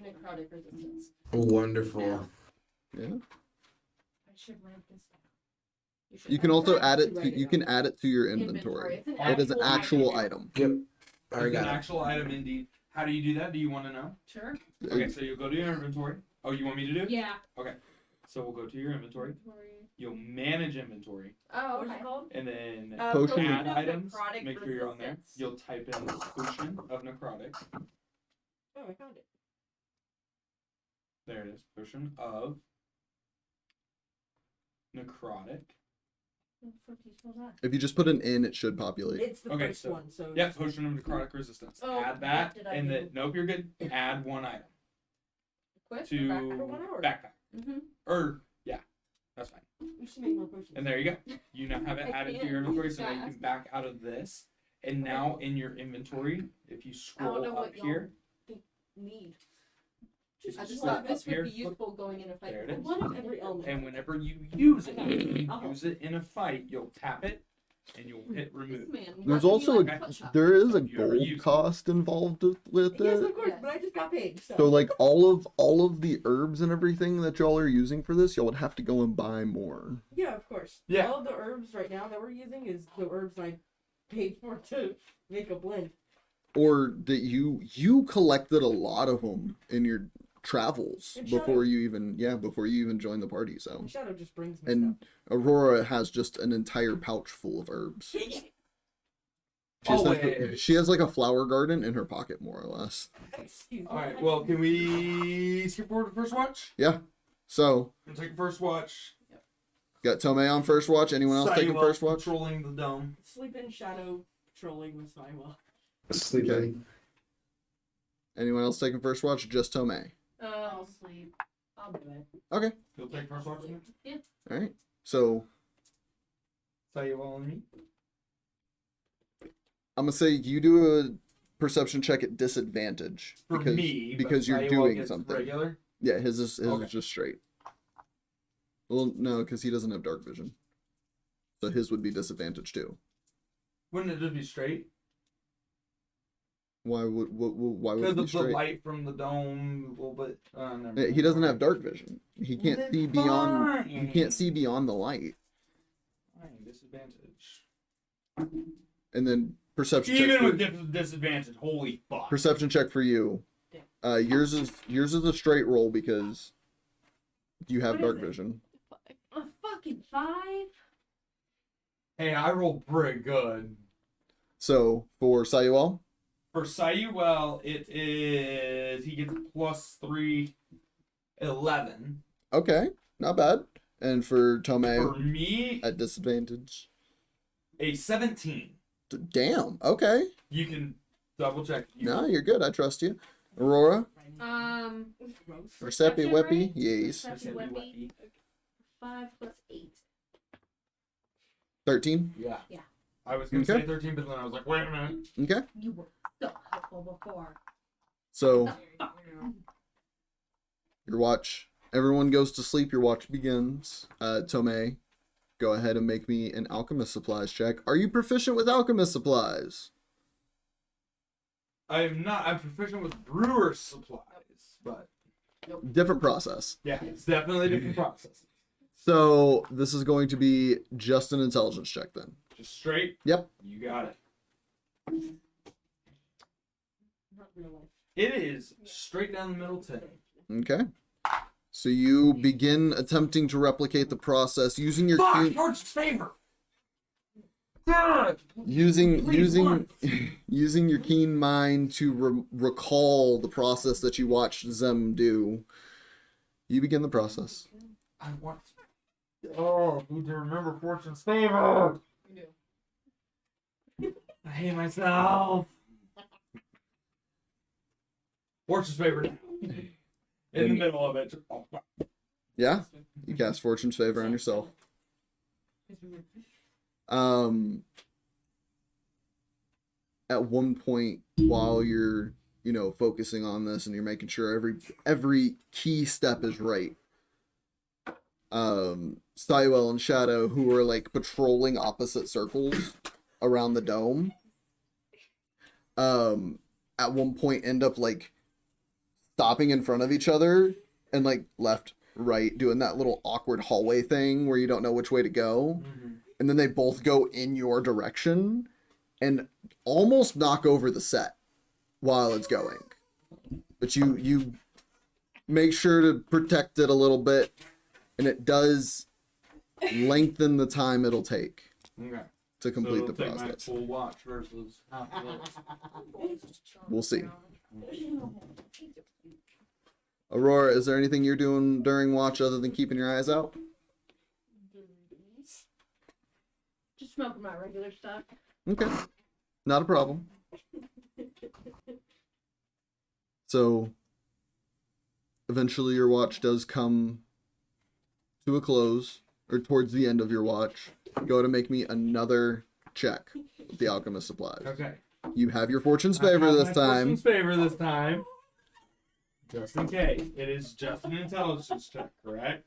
necrotic resistance. Wonderful. Yeah. I should write this down. should You can have also that. add it Write to it you down. can add it to your Inventory. inventory. It's an It is an actual item. item. I It's an got it. actual item indeed. How do you do that? Do you want to know? Sure. Okay, so you'll go to your inventory. Oh, you want me to do it? Yeah. So we'll go to your inventory. You'll manage inventory, Oh, What's okay. it called? and then Potion. add of items. necrotic Make sure you're on there. resistance. You'll type in potion of necrotic. Oh, I found it. There it is. Potion of necrotic. What the fuck do you spell that? If you just put an in, it should populate. It's the Okay, first so- one, so Yeah, potion of necrotic resistance. Oh, Add what that, did I and do? then nope, you're good. Add one item Equip? to backpack for 1 hour. backpack. Mm-hmm. Or yeah, that's fine. you should make more potions. And there you go. You now have it I added to can't your inventory, use so now you can fast. back out of this. And now in your inventory, if you I don't scroll know up what y'all here, need. just I just scroll thought this up here, would be useful going in a fight. There it is. One of every element. and whenever you use it, Uh-huh. use it in a fight, you'll tap it, and you'll hit remove. This man There's wants to be also like a- a foot shop. There is a You ever gold use it? cost involved with Yes, it. of course, Yes. but I just got paid. So like all of the herbs and everything that y'all are using for this, y'all would have to go and buy more. Yeah, of course. Yeah. All of the herbs right now that we're using is the herbs I paid for to make a blend. Or that you collected a lot of them in your travels And before you even joined the party. So And Shadow just brings me and Aurora has just an entire pouch full of herbs. stuff. She has like a flower garden in her pocket, more or less. Excuse me. All right. Well, can we skip forward to first watch? So We'll take first watch. got Tomay on first watch. Anyone else taking Feywild first watch? Patrolling the dome. Sleep in Shadow patrolling with Feywild. Sleeping. Anyone else taking first watch? Just Tomay. I'll sleep. I'll do it. Okay. You'll take first watch. Yeah. All right. So Feywild and me. I'm gonna say you do a perception check at disadvantage For because me, because but you're Feywild doing gets something. Regular. Yeah, his is Okay. just straight. Well, no, because he doesn't have dark vision, so his would be disadvantage too. Wouldn't it just be straight? Why would Because it be of the straight? light from the dome, a little bit. Never Yeah, mind. he doesn't have dark vision. He can't Then see beyond. He fine. can't see beyond the light. Fine, disadvantage. And then perception check. Even For, with disadvantage, holy fuck. perception check for you. Yours is a straight roll because you have What dark is it? vision. A fucking 5? Hey, I rolled pretty good. So for Sayuel, For Sayuel, it is he gets +3, 11. okay, not bad. And for For Tomay me, at disadvantage. a 17. Damn. Okay. You can double check. No, you're good. I trust you. Aurora Gross. or Seppi Perception, Weppy. right? Yes. Perception, Weppy. 5 plus 8. 13. Yeah. Yeah. I was gonna Okay. say 13, but then I was like, wait a minute. Okay. You were so helpful before. So your watch. Everyone goes to sleep. Your watch begins. Tomay, go ahead and make me an alchemist supplies check. Are you proficient with alchemist supplies? I am not. I'm proficient with brewer's supplies, but Different process. Yeah, it's definitely a different process. So this is going to be just an intelligence check then. Just straight. Yep. You got it. Not real life. It is straight down the middle 10. Okay. So you begin attempting to replicate the process using your Fuck! Fortune's favor! using using your keen mind to recall the process that you watched Zem do. You begin the process. I want to... Oh, need to remember Fortune's favor! You do. I hate myself! Fortune's favor now. In the middle of it. Oh, fuck. Yeah, you cast Fortune's favor on yourself. At one point, while you're, focusing on this and you're making sure every key step is right, Feywild and Shadow, who are like patrolling opposite circles around the dome, at one point end up like stopping in front of each other and like left, right, doing that little awkward hallway thing where you don't know which way to go. Mm-hmm. And then they both go in your direction and almost knock over the set while it's going. But you make sure to protect it a little bit, and it does lengthen the time it'll take Okay. to complete so the it'll take process. my full watch versus half of it. We'll see. Aurora, is there anything you're doing during watch other than keeping your eyes out? Just smoking my regular stuff. Okay. Not a problem. So, eventually your watch does come to a close, or towards the end of your watch. Go to make me another check with the alchemist supplies. Okay. You have your fortune's I favor have this my time. Fortune's favor this time. Just in case. It is just an intelligence check, correct?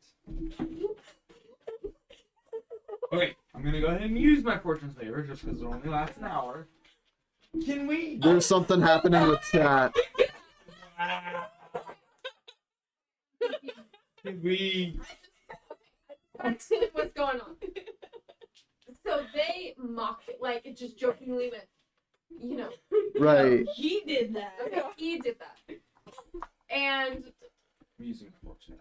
Okay, I'm gonna go ahead and use my Fortune's favor just because it only lasts an hour. Can we? There's something happening with chat. Can we? Explain what's going on. So they mocked it, like it just jokingly went, Right. He did that. Okay, he did that. And I'm using my Fortune.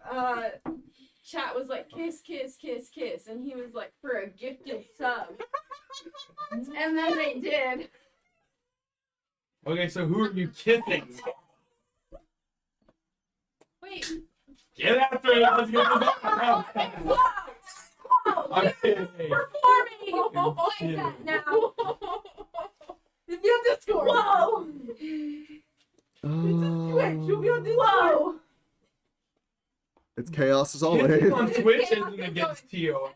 chat was like, kiss, kiss, kiss, kiss. And he was like, for a gifted sub. And then they did. Okay, so who are you kissing? Wait, Get after it! Let's get the background. I'm kidding. Performing like that now. If you have Discord. Whoa! Whoa! It's chaos as Kissing always. on Twitch isn't against TOS.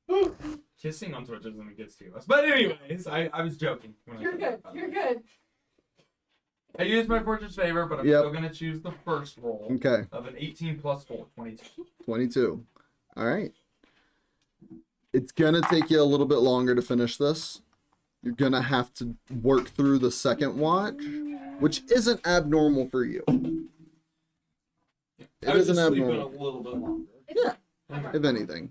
But... Kissing on Twitch isn't against TOS. But anyways, I was joking. When You're I said good. that. You're good. I used my Fortune's favor, but I'm Yep. still going to choose the first roll Okay, of an 18 plus 4, 22. 22. All right. It's gonna take you a little bit longer to finish this. You're gonna have to work through the second watch, which isn't abnormal for you. It I was isn't just sleeping a abnormal, little bit longer. Yeah. if anything.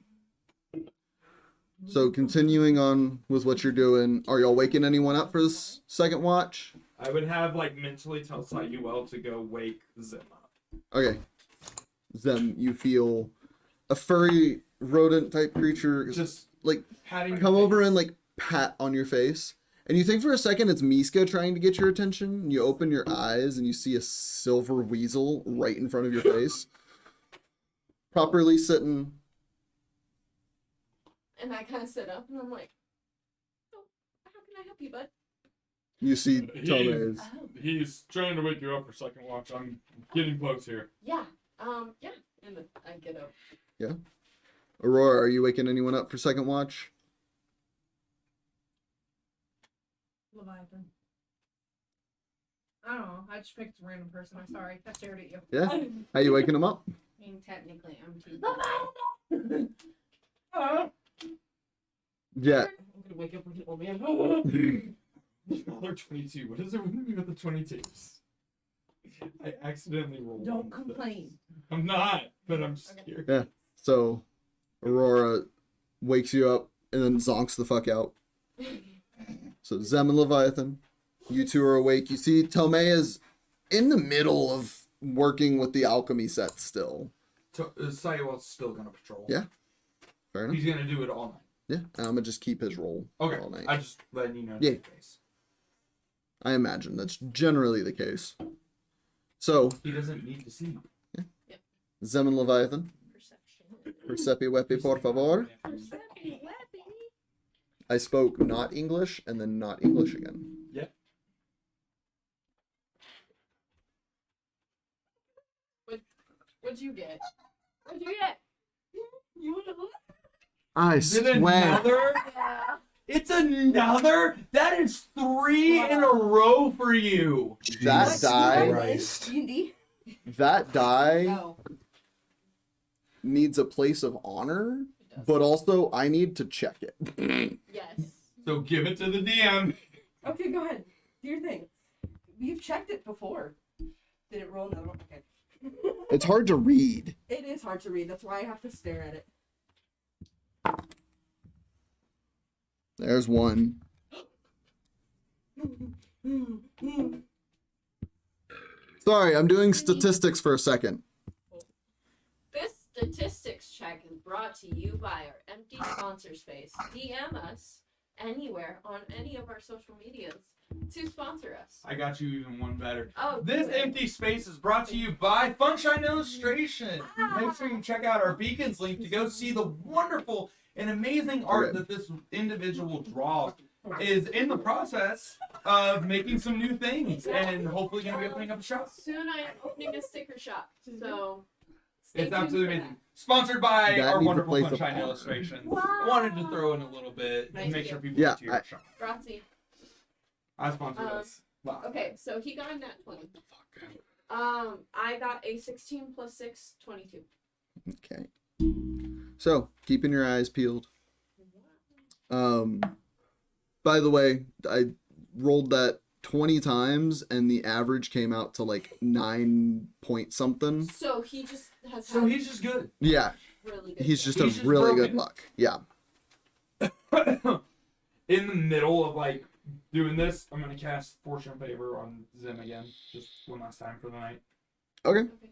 So continuing on with what you're doing, are y'all waking anyone up for this second watch? I would have mentally tell Feywild to go wake Zim up. Okay. Zem, you feel a furry rodent type creature Just like patting come your over face. and like pat on your face. And you think for a second it's Miska trying to get your attention. And you open your eyes and you see a silver weasel right in front of your face. Properly sitting. And I kind of sit up and I'm like, oh, how can I help you, bud? You see Tomay's. Oh. He's trying to wake you up for second watch. I'm getting close here. Yeah. Yeah. And then I get up. Aurora, are you waking anyone up for second watch? Leviathan. I don't know. I just picked a random person. I'm sorry. I stared at you. Yeah? How you waking them up? I mean, technically, I'm too. Yeah. I'm gonna wake up with an old man. Another 22. What is it with me with the 22s? I accidentally rolled. Don't one. complain. I'm not, but I'm just Okay. scared. Yeah. So, Aurora wakes you up and then zonks the fuck out. So, Zem and Leviathan, you two are awake. You see Tomay is in the middle of working with the alchemy set still. Sayuel's still gonna patrol. Yeah. Fair enough. He's gonna do it all night. Yeah, and I'm gonna just keep his role Okay. all night. I just letting you know. Yeah. just in case. I imagine that's generally the case. So, He doesn't need to see. Zem and Leviathan, Perception. percepi wepi por favor. Perception, weapon. I spoke not English and then not English again. Yep. What'd you get? What'd you get? You wanna look? I Is it swear. another? Yeah. It's another? That is 3 in a row for you. That Jesus die, Christ. D&D? that die No. needs a place of honor, It does. but also I need to check it. Yes. So give it to the DM. Okay, go ahead. Do your thing. We've checked it before. Did it roll another one? Okay. It's hard to read. It is hard to read. That's why I have to stare at it. There's one. Sorry, I'm doing statistics for a second. This statistics check is brought to you by our empty sponsor space. DM us anywhere on any of our social medias to sponsor us. I got you even one better. Oh, This good. empty space is brought to you by Funshine Illustration. Make sure you check out our Beacons link to go see the wonderful and amazing art Okay. that this individual draws. Is in the process of making some new things and hopefully going to be opening up a shop. Soon I am opening a sticker shop, so stay It's tuned absolutely for amazing. Sponsored by That our needs a wonderful place of Sunshine honor. Illustrations. Wow. I wanted to throw in a little bit Nice and make of sure you. people Yeah, get to your shop. that. Grazie. I sponsored Um, us. Wow. Okay, so he got a nat 20. I got a 16 plus 6, 22. Okay. So, keeping your eyes peeled. By the way, I rolled that 20 times and the average came out to like 9 point something. So he just has So had he's just good. Yeah, really good he's luck. just He's a just really broken. good luck. Yeah. In the middle of like doing this, I'm gonna cast Fortune Favor on Zim again, just one last time for the night. Okay. Okay.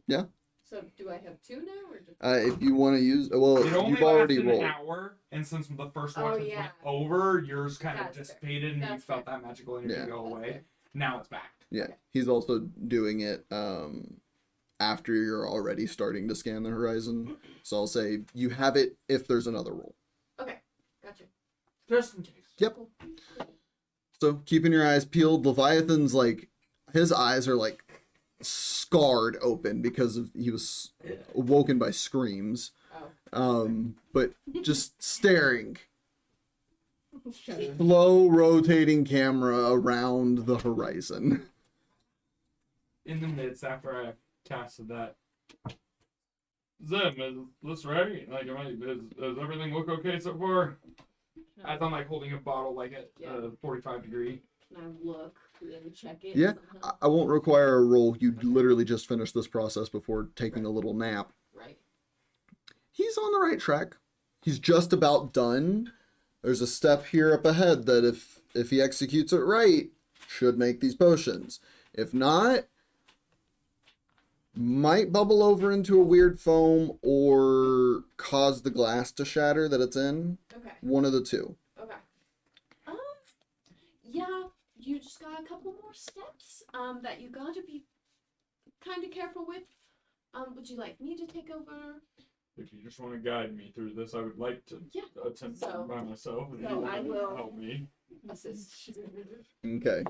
Yeah. So do I have 2 now or just If you want to use, well, It only you've already lasted rolled. an hour, and since the first Oh, one just yeah. went over, yours kind of That's fair. dissipated and you That's felt fair. that magical energy Yeah. go That's away. fair. Now it's back. Yeah, Okay. he's also doing it after you're already starting to scan the horizon. So I'll say you have it if there's another roll. Okay, gotcha. Just in case. Yep. Cool. So keeping your eyes peeled, Leviathan's like his eyes are like scarred open because of he was awoken by screams. Oh. But just staring. Shut up. Slow rotating camera around the horizon. In the midst, after I casted that, Zim, is this right? Like, does everything look okay so far? As I'm like holding a bottle like at Yeah. 45 degree. Can I look and check it? Yeah, somehow? I won't require a roll. You literally just finished this process before taking a little nap. Right. He's on the right track. He's just about done. There's a step here up ahead that if he executes it right, should make these potions. If not, might bubble over into a weird foam or cause the glass to shatter that it's in. Okay. One of the two. Okay. Yeah, you just got a couple more steps that you gotta be kind of careful with. Would you like me to take over? If you just want to guide me through this, I would like to Yeah. attempt So- it by myself. If so you I want to will- help me. Assist. Okay.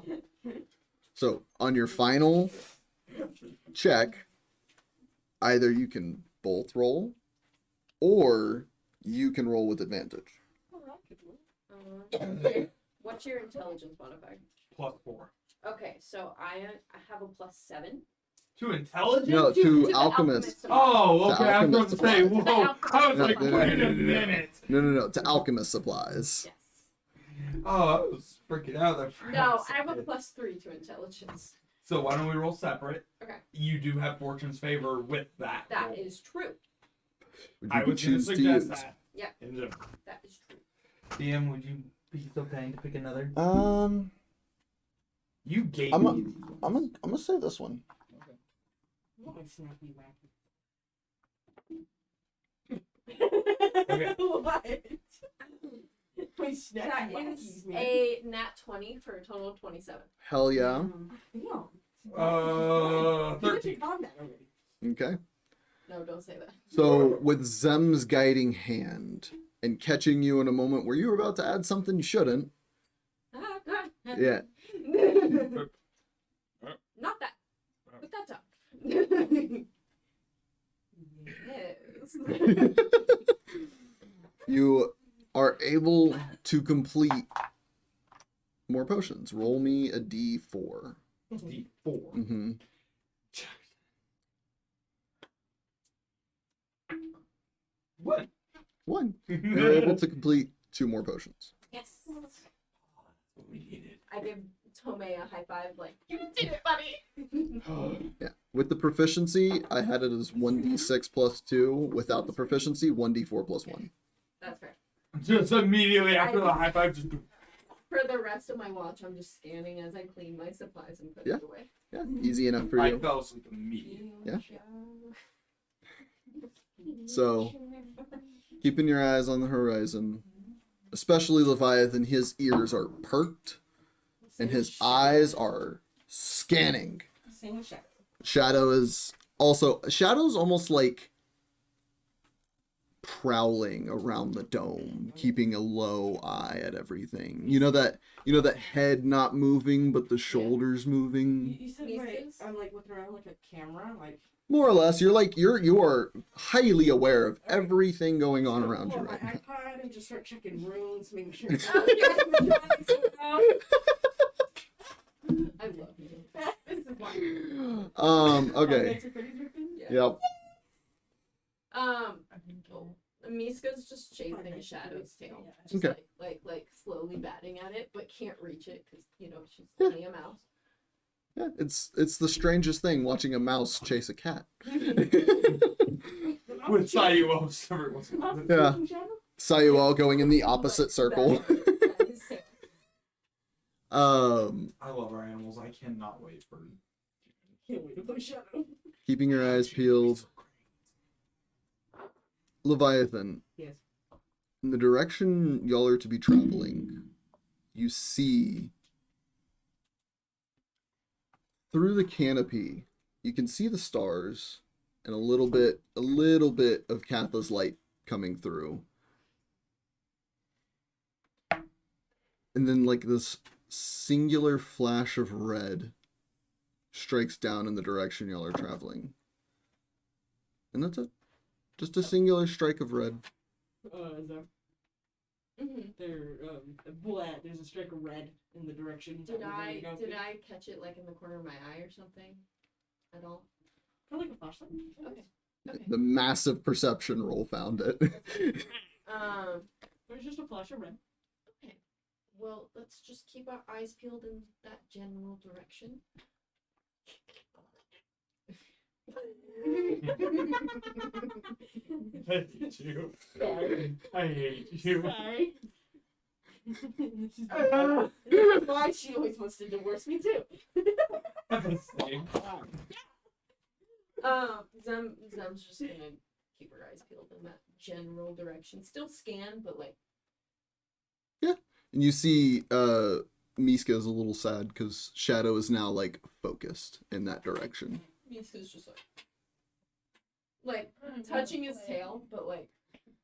So on your final check, either you can both roll or you can roll with advantage. What's your intelligence modifier? +4. Okay, so I have a +7. To intelligence? No, To to the alchemist. Oh, okay. The I was going to alchemist say, supplies. whoa. I was No, like, no, no, wait no, a no, no. minute. No, to alchemist supplies. Yes. Oh, I was freaking out there for No, a I have a second. +3 to intelligence. So why don't we roll separate? Okay. You do have Fortune's favor with that. That roll. is true. Would I you was going to choose to suggest use? that. Yeah. In general. That is true. DM, would you be so kind to pick another? I'm You gave I'm me. gonna say this one. Oh, snappy Okay. What? My That snappy is wackies, man. a nat 20 for a total of 27. Hell yeah. Damn. 13. Combat already. Okay. No, don't say that. So with Zem's guiding hand and catching you in a moment where you were about to add something you shouldn't. Yeah. Not that. Put that down. Yes. You are able to complete more potions. Roll me a d4. D4. Mm-hmm. What? One. You're able to complete 2 more potions. Yes. What we needed. I give Tomay a high five, like, you did it, buddy. Yeah. With the proficiency, I had it as 1d6 plus 2. Without the proficiency, 1d4 plus 1. That's fair. Just immediately after the high five, just. For the rest of my watch, I'm just scanning as I clean my supplies and put Yeah. it away. Yeah, easy enough for I you. fell asleep immediately. Yeah. So, keeping your eyes on the horizon, especially Leviathan, his ears are perked and his eyes are scanning. Same with Shadow. Shadow's almost like prowling around the dome, keeping a low eye at everything. You know that head not moving but the shoulders moving. You said right. I'm like looking around like a camera, like. More or less, you are highly aware of everything going on around you Pull right my now. iPad and just start checking runes, making sure. I love you. This is why. Okay. Yeah. Yep. Miska's just chasing a shadow's tail. Just Okay. like slowly batting at it, but can't reach it because she's only a mouse. Yeah, it's the strangest thing watching a mouse chase a cat. With Sayuo every once in a while. Yeah. Sayuel going in the opposite circle. That is sick. I love our animals. I cannot wait for. Can't wait to play Shadow. Keeping your eyes peeled. Leviathan, Yes. in the direction y'all are to be traveling, you see through the canopy, you can see the stars and a little bit of Katha's light coming through. And then like this singular flash of red strikes down in the direction y'all are traveling. And that's it. Just a singular strike of red. Is that Mhm. there's a strike of red in the direction. Did that we're I gonna go to. catch it like in the corner of my eye or something? At all? Kind of like a flashlight. Okay. Okay. The massive perception roll found it. There's just a flash of red. Okay. Well, let's just keep our eyes peeled in that general direction. I hate you. Sorry. I hate you. Sorry. This is why she always wants to divorce me too. At the same time. Zem's just gonna keep her eyes peeled in that general direction. Still scan, but like. And you see Miska is a little sad because Shadow is now like focused in that direction. Miska's just like touching his tail, but like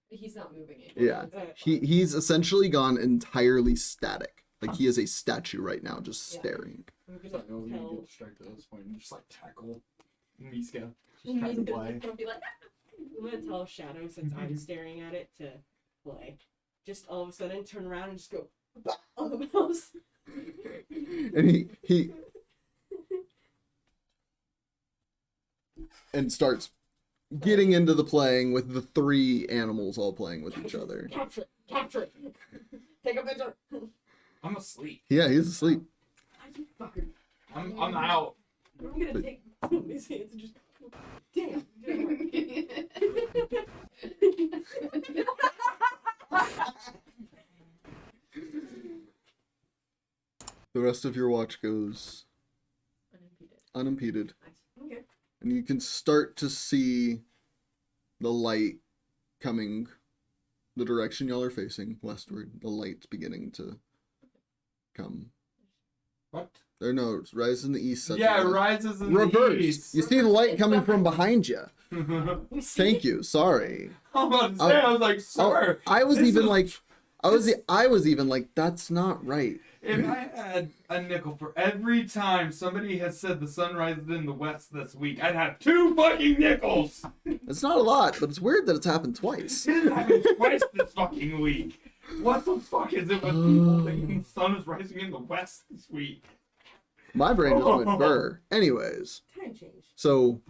he's not moving it. Yeah. He's essentially gone entirely static. Like he is a statue right now, just Yeah. staring. I'm So gonna I was gonna tell. get distracted at this point and just like tackle Miska. Just And trying to Miska's play. just gonna be like, I'm gonna tell Shadow since I'm staring at it to play. Just all of a sudden turn around and just go "Bah!" on the mouse. And he and starts getting into the playing with the 3 animals all playing with each other. Capture it! Capture it! Take a picture! I'm asleep. Yeah, he's asleep. You fucker. I'm out. I'm gonna take Tommy's hands and just. Damn. The rest of your watch goes unimpeded. Okay. And you can start to see the light coming the direction y'all are facing, westward. The light's beginning to come. What? There, no, it rises in the east. sets Yeah, it in the west. rises in the Reverse. east. You see the light coming from behind you. We see Thank you. Sorry. I'm about to say, I was like, sir. I was this even is- like, that's not right. If I had a nickel for every time somebody has said the sun rises in the west this week, I'd have 2 fucking nickels. It's not a lot, but it's weird that it's happened twice. It happened twice this fucking week. What the fuck is it with people thinking the sun is rising in the west this week? My brain just went burr. Anyways, time change. so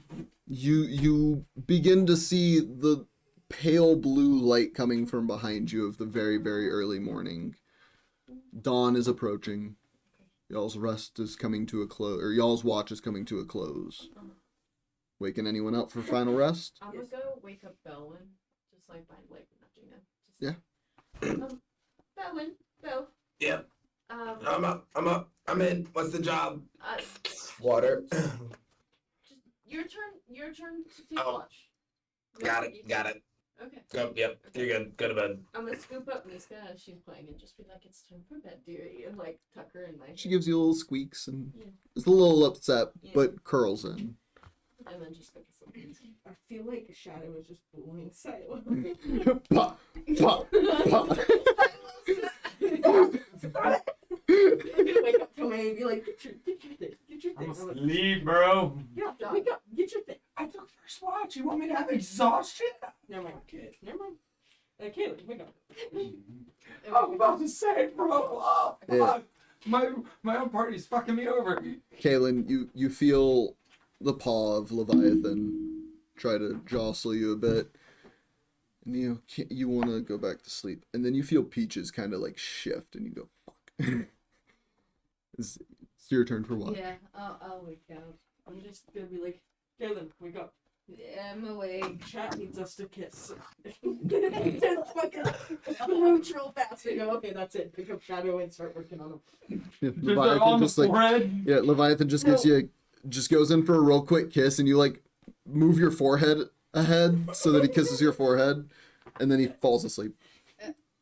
you begin to see the pale blue light coming from behind you of the very, very early morning. Dawn is approaching. Y'all's rest is coming to a close, or y'all's watch is coming to a close. Waking anyone up for final rest? I'm gonna go wake up Belwin, just like by like nudging him. Just, Yeah. Belwin, Bel. Yep. Um, I'm up. I'm in. What's the job? uh, Water. just your turn. Your turn to take Oh. watch. Got You it. Got it. Okay. Yep. Yep. You're good. Go to bed. I'm gonna scoop up Miska as she's playing and just be like, "It's time for bed, dearie," and like tuck her in my. She gives you little squeaks and Yeah. is a little upset, Yeah. but curls in. And then just like something. I feel like a shadow is just bullying Silo. Pop, pop, pop. Wake up Tomay and be like, get your thing. I'm I'm like, asleep, bro. yeah, wake up, get your thing. I took first watch. You want me to have exhaustion? Never mind. Never mind. Kaylinn, wake up. I'm about to say, bro. Oh, Yeah. fuck. My own party's fucking me over. Kaylinn, you feel the paw of Leviathan try to jostle you a bit, and you want to go back to sleep, and then you feel Peaches kind of like shift, and you go, "Fuck." it's your turn for what? Yeah, I'll wake up. I'm just gonna be like, Kaylinn, wake up. Yeah, I'm awake. Chat needs us to kiss. Just fucking neutral fast. And go, okay, that's it. Pick up Shadow and start working on him. Leviathan just like Leviathan just gives you just goes in for a real quick kiss, and you like move your forehead ahead so that he kisses your forehead, and then he falls asleep.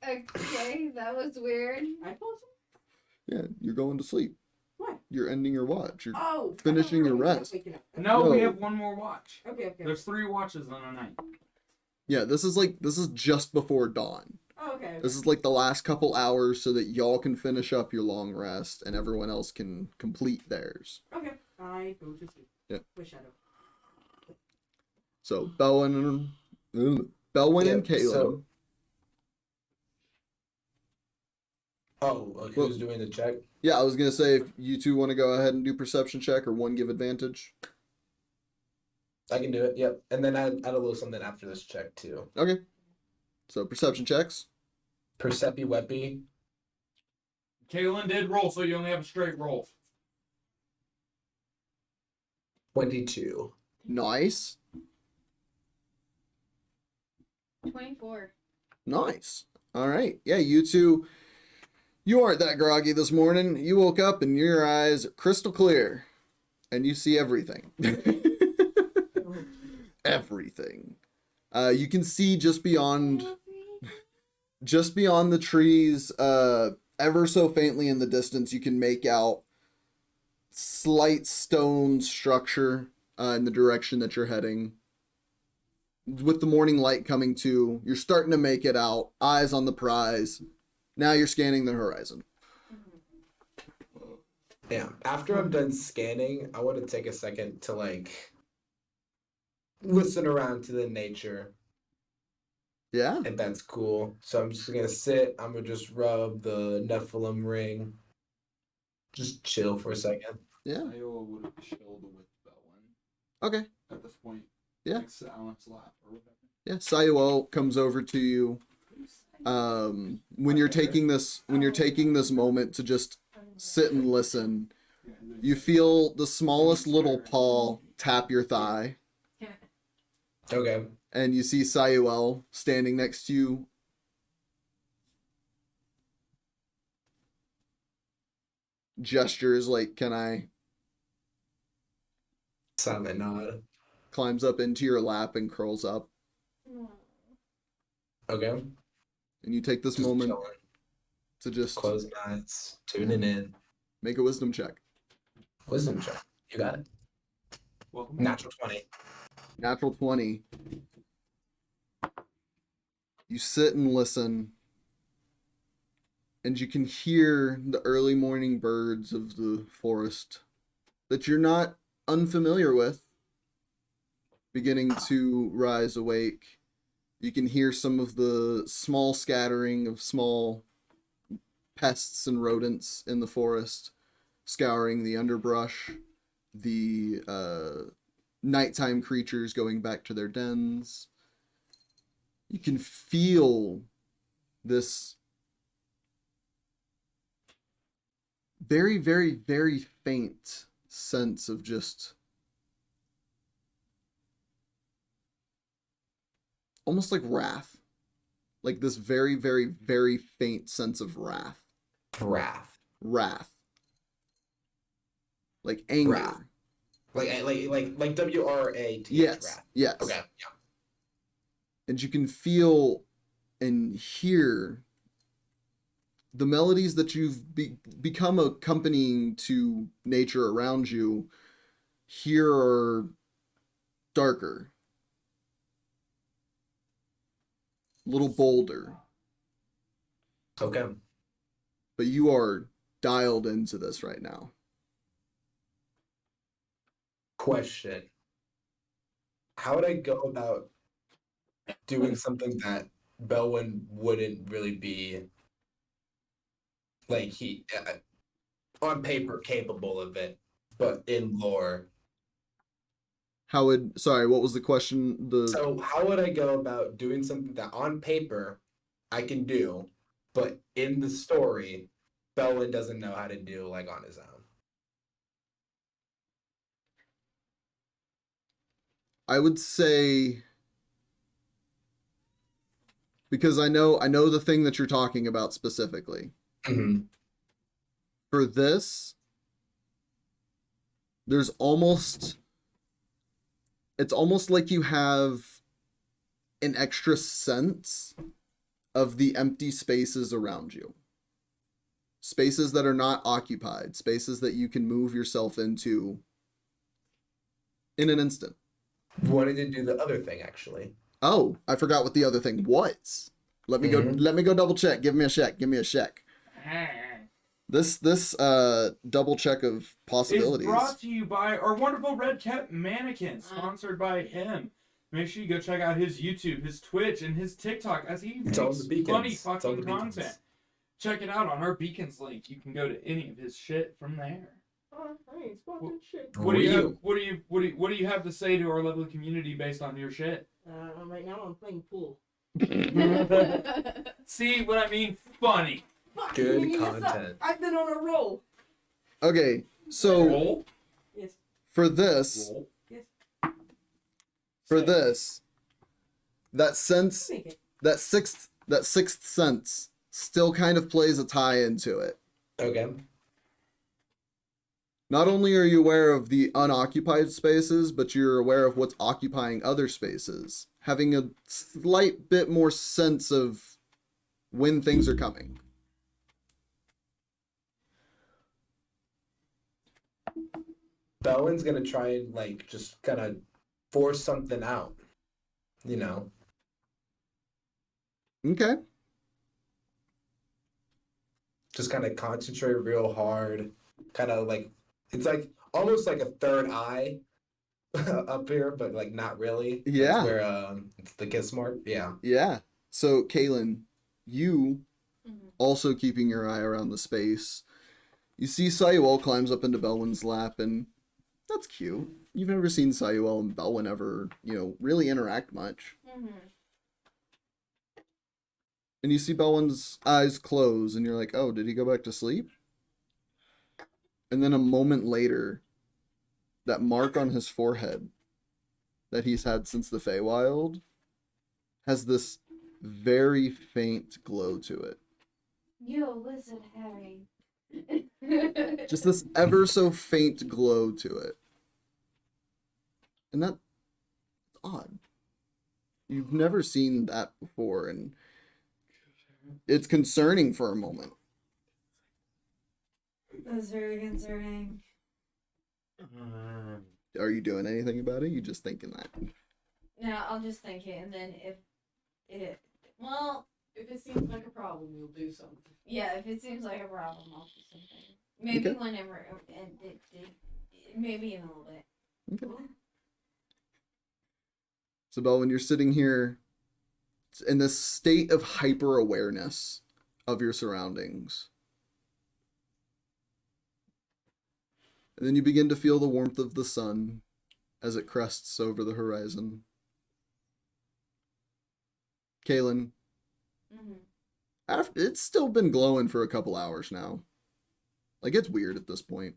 Okay, that was weird. I fall asleep? Yeah, you're going to sleep. What? You're ending your watch. You're Oh, finishing I your thought we were rest. waking up. No, we No. have one more watch. Okay. There's 3 watches on a night. Yeah, this is just before dawn. Oh, okay. This is like the last couple hours so that y'all can finish up your long rest and everyone else can complete theirs. Okay. I go to sleep. Yeah. With Shadow. So Belwin and Kaylinn. So, who's Well- doing the check? Yeah, I was gonna say if you two want to go ahead and do perception check or one give advantage. I can do it. Yep. And then add a little something after this check too. Okay. So perception checks. Percepi Weppy. Kaylinn did roll, so you only have a straight roll. 22. Nice. 24. Nice. All right. Yeah, you two, you aren't that groggy this morning. You woke up and your eyes are crystal clear and you see everything. Everything. You can see just beyond the trees, ever so faintly in the distance, you can make out slight stone structure in the direction that you're heading. With the morning light coming to, you're starting to make it out, eyes on the prize. Now you're scanning the horizon. Yeah. After I'm done scanning, I want to take a second to like listen around to the nature. Yeah. And that's cool. So I'm just gonna sit. I'm gonna just rub the Nephilim ring. Just chill for a second. Yeah. Iowa would have chilled with Belwin Okay. at this point. Yeah. Like, sit on its lap or whatever. Yeah. Sayuel comes over to you. When you're taking this moment to just sit and listen, You feel the smallest little paw tap your thigh, Okay. and you see Sayuel standing next to you. Gestures like, can I? Silent nod. Climbs up into your lap and curls up. Okay. And you take this Just moment chilling. to just Closing eyes. Tuning in. make a wisdom check. Wisdom check. You got it. Welcome. Natural 20. Natural 20. You sit and listen, and you can hear the early morning birds of the forest that you're not unfamiliar with beginning to rise awake. You can hear some of the small scattering of small pests and rodents in the forest scouring the underbrush, the nighttime creatures going back to their dens. You can feel this very, very, very faint sense of just almost like wrath. Like this very, very, very faint sense of wrath. Wrath. Wrath. Like anger. Wrath. Like WRATH. Yes. Wrath. Yes. Okay. Yeah. And you can feel and hear the melodies that you've become accompanying to nature around you here are darker, a little bolder, Okay. but you are dialed into this right now. Question. How would I go about doing something that Belwin wouldn't really be like he on paper capable of it, but in lore? Sorry, what was the question? So how would I go about doing something that on paper I can do, but in the story Belwin doesn't know how to do like on his own? I would say, because I know the thing that you're talking about specifically. Mm-hmm. For this, it's almost like you have an extra sense of the empty spaces around you. Spaces that are not occupied, spaces that you can move yourself into in an instant. Wanted to do the other thing actually. Oh, I forgot what the other thing was. Let me go double check. Give me a check. This double check of possibilities. It's brought to you by our wonderful Red Cat Mannequin, sponsored by him. Make sure you go check out his YouTube, his Twitch, and his TikTok as he makes funny fucking content. Check it out on our Beacons link. You can go to any of his shit from there. I ain't spotting shit. What do you have to say to our lovely community based on your shit? Right now I'm playing pool. See what I mean? Funny. Fuck, Good you suck. content. I've been on a roll. Okay, so Roll. Yes. for this, Roll. for this, that sense, Make it. that sixth sense still kind of plays a tie into it. Okay. Not only are you aware of the unoccupied spaces, but you're aware of what's occupying other spaces, having a slight bit more sense of when things are coming. Belwin's gonna try and like just kind of force something out, you know. Okay. Just kind of concentrate real hard, kind of like it's like almost like a third eye up here, but like not really. Yeah. That's where it's the kiss mark. Yeah. Yeah. So, Kaylinn, you Mhm. also keeping your eye around the space. You see Sayuel climbs up into Belwin's lap, and that's cute. You've never seen Sayuel and Belwin ever, really interact much. Mhm. And you see Belwin's eyes close, and you're like, oh, did he go back to sleep? And then a moment later, that mark on his forehead that he's had since the Feywild has this very faint glow to it. Yo, listen, Harry. Just this ever so faint glow to it. And that's odd. You've never seen that before, and it's concerning for a moment. That's very concerning. Are you doing anything about it? You just thinking that? No, I'll just think it, and then if it, If it seems like a problem, you'll do something. yeah, if it seems like a problem, I'll do something. Maybe Okay. whenever, maybe in a little bit. Okay. So, Belwin, you're sitting here in this state of hyper awareness of your surroundings. And then you begin to feel the warmth of the sun as it crests over the horizon. Kaylinn, after it's still been glowing for a couple hours now. Like, it's weird at this point.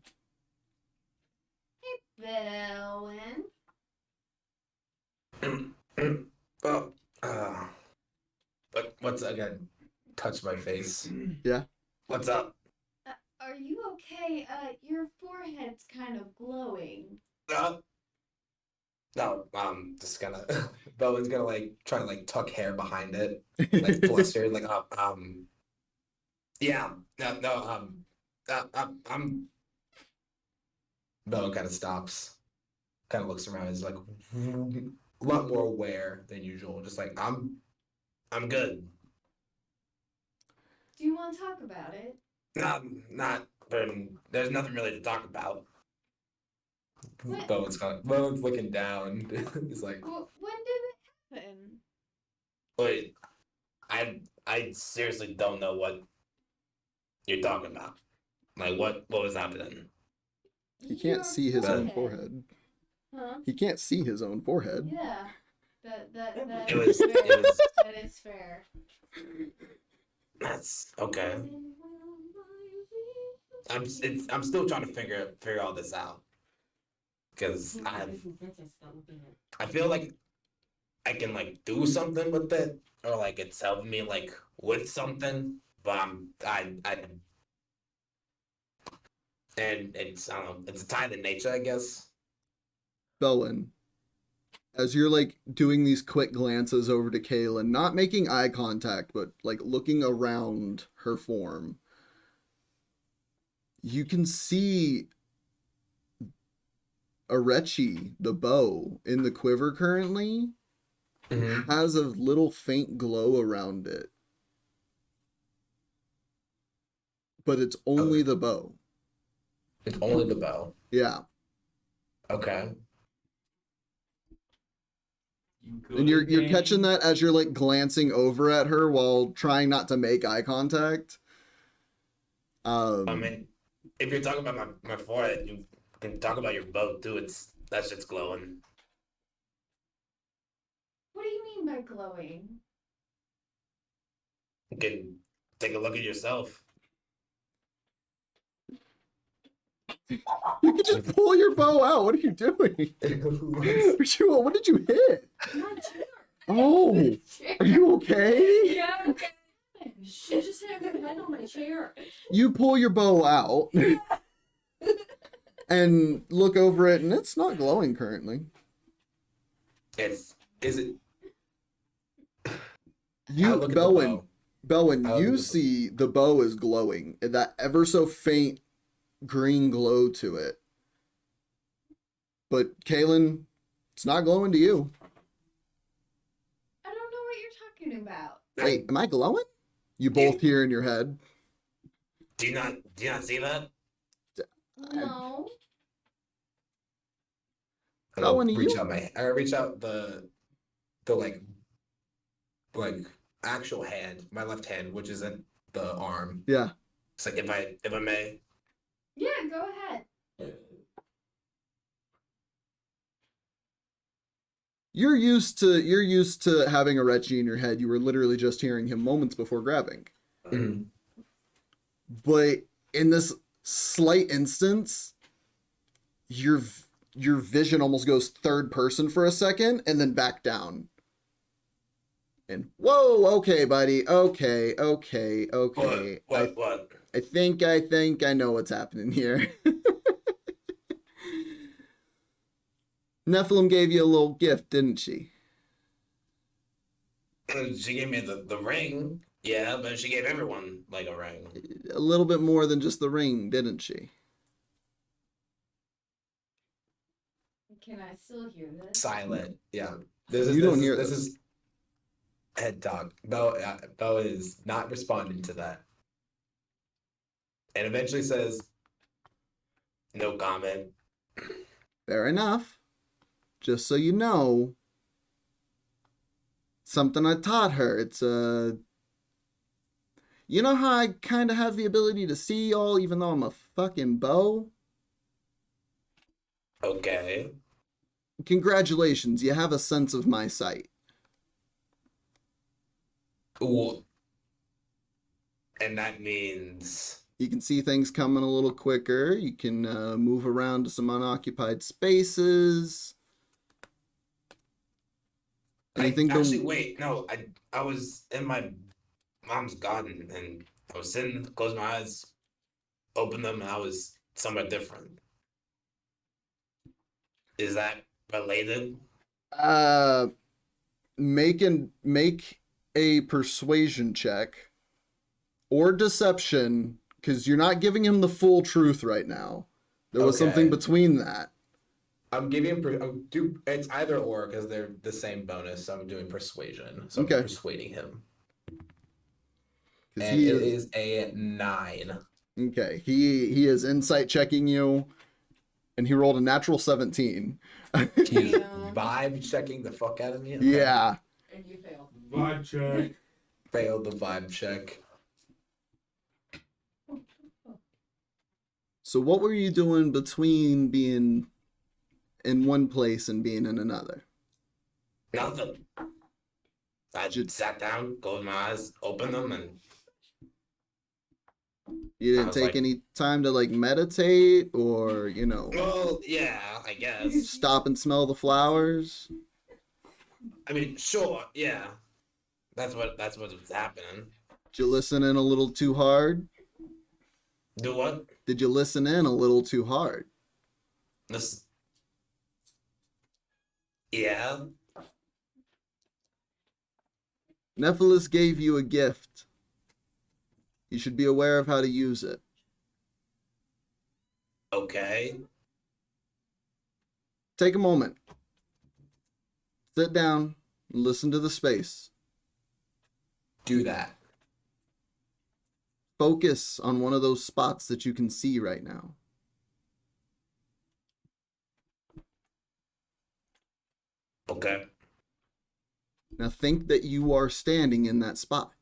Belwin. Well, what's again? Touch my face. Yeah. What's up? Are you okay? Your forehead's kind of glowing. No, just gonna. Belwin's gonna like try to like tuck hair behind it, like flustered, like yeah, I'm. Belwin kind of stops, kind of looks around, is like a lot more aware than usual. Just like I'm good. Do you want to talk about it? Not. There's nothing really to talk about. What? Belwin's looking down. He's like, When did it happen? wait, I seriously don't know what you're talking about. Like, what was happening? He can't Your see his own forehead. Huh? He can't see his own forehead. Yeah. That It was- is fair. it was- That is fair. That's okay. I'm still trying to figure all this out. Because I feel like I can like do something with it, or like it's helping me like with something, but and it's I don't know, it's a tie to nature, I guess. Belwin, as you're like doing these quick glances over to Kaylinn, not making eye contact, but like looking around her form, you can see Arechi, the bow in the quiver currently, has a little faint glow around it. But it's only the bow. It's only the bow. Yeah. Okay. And you're catching that as you're like glancing over at her while trying not to make eye contact. I mean, if you're talking about my forehead, you can talk about your bow too. That shit's glowing. What do you mean by glowing? You can take a look at yourself. You can just pull your bow out. What are you doing? What did you hit? My chair. Oh, are you okay? Yeah, okay. She just hit her head on my chair. You pull your bow out and look over it, and it's not glowing currently. Is it? You, I'll look at the Belwin, bow. Belwin, I'll you look at the bow. see the bow is glowing. That ever so faint green glow to it. But Kaylinn, it's not glowing to you. I don't know what you're talking about. Wait, am I glowing? You both hear in your head. Do you not see that? No. Belwin, are you? I reach out the like actual hand, my left hand, which isn't the arm. Yeah. It's like if I may. Yeah, go ahead. You're used to having Arechi in your head. You were literally just hearing him moments before grabbing. Mhm. But in this slight instance, your vision almost goes third person for a second and then back down. And whoa, okay, buddy, okay. What? I think I know what's happening here. Nephilim gave you a little gift, didn't she? She gave me the ring. Yeah, but she gave everyone like a ring. A little bit more than just the ring, didn't she? Can I still hear this? Silent. Yeah. You don't hear this this. is head talk. Bo is not responding to that. And eventually says, no comment. Fair enough. Just so you know, something I taught her. It's you know how I kind of have the ability to see y'all even though I'm a fucking bow? Okay. Congratulations, you have a sense of my sight. Ooh. And that means... You can see things coming a little quicker. You can move around to some unoccupied spaces. Anything Actually, wait, no. I was in my mom's garden and I was sitting, closed my eyes, opened them, and I was somewhere different. Is that related? Make a persuasion check or deception, because you're not giving him the full truth right now. There was something between that. I'm giving it's either or because they're the same bonus. So I'm doing persuasion. So I'm persuading him. And it is a 9. Okay, he is insight checking you, and he rolled a natural 17. He's vibe checking the fuck out of me. Okay. Yeah. And you failed. Vibe check. Failed the vibe check. So what were you doing between being in one place and being in another? Nothing. I just sat down, closed my eyes, opened them, and you didn't take any time to like meditate or, well, yeah, I guess. Stop and smell the flowers? I mean, sure, yeah. That's what was happening. Did you listen in a little too hard? Do what? Did you listen in a little too hard? Listen. Yeah. Nephilis gave you a gift. You should be aware of how to use it. Okay. Take a moment. Sit down and listen to the space. Do that. Focus on one of those spots that you can see right now. Okay. Now think that you are standing in that spot.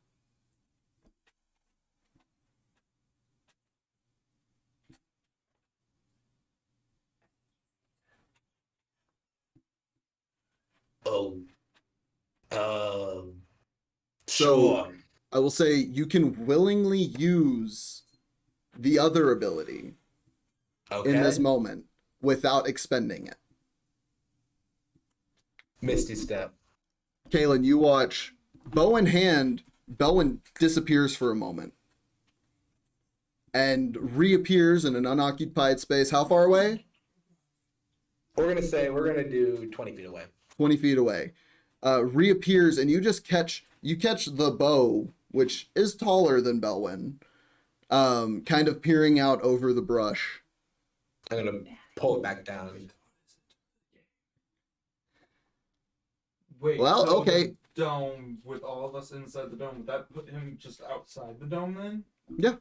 Oh. So, Sure. I will say you can willingly use the other ability in this moment without expending it. Misty Step. Kaylinn, you watch bow in hand, Belwin disappears for a moment and reappears in an unoccupied space. How far away? We're going to do 20 feet away. 20 feet away. Reappears and you catch the bow, which is taller than Belwin, kind of peering out over the brush. I'm going to pull it back down. Wait, Well, so okay. The dome with all of us inside the dome, would that put him just outside the dome then? Yeah.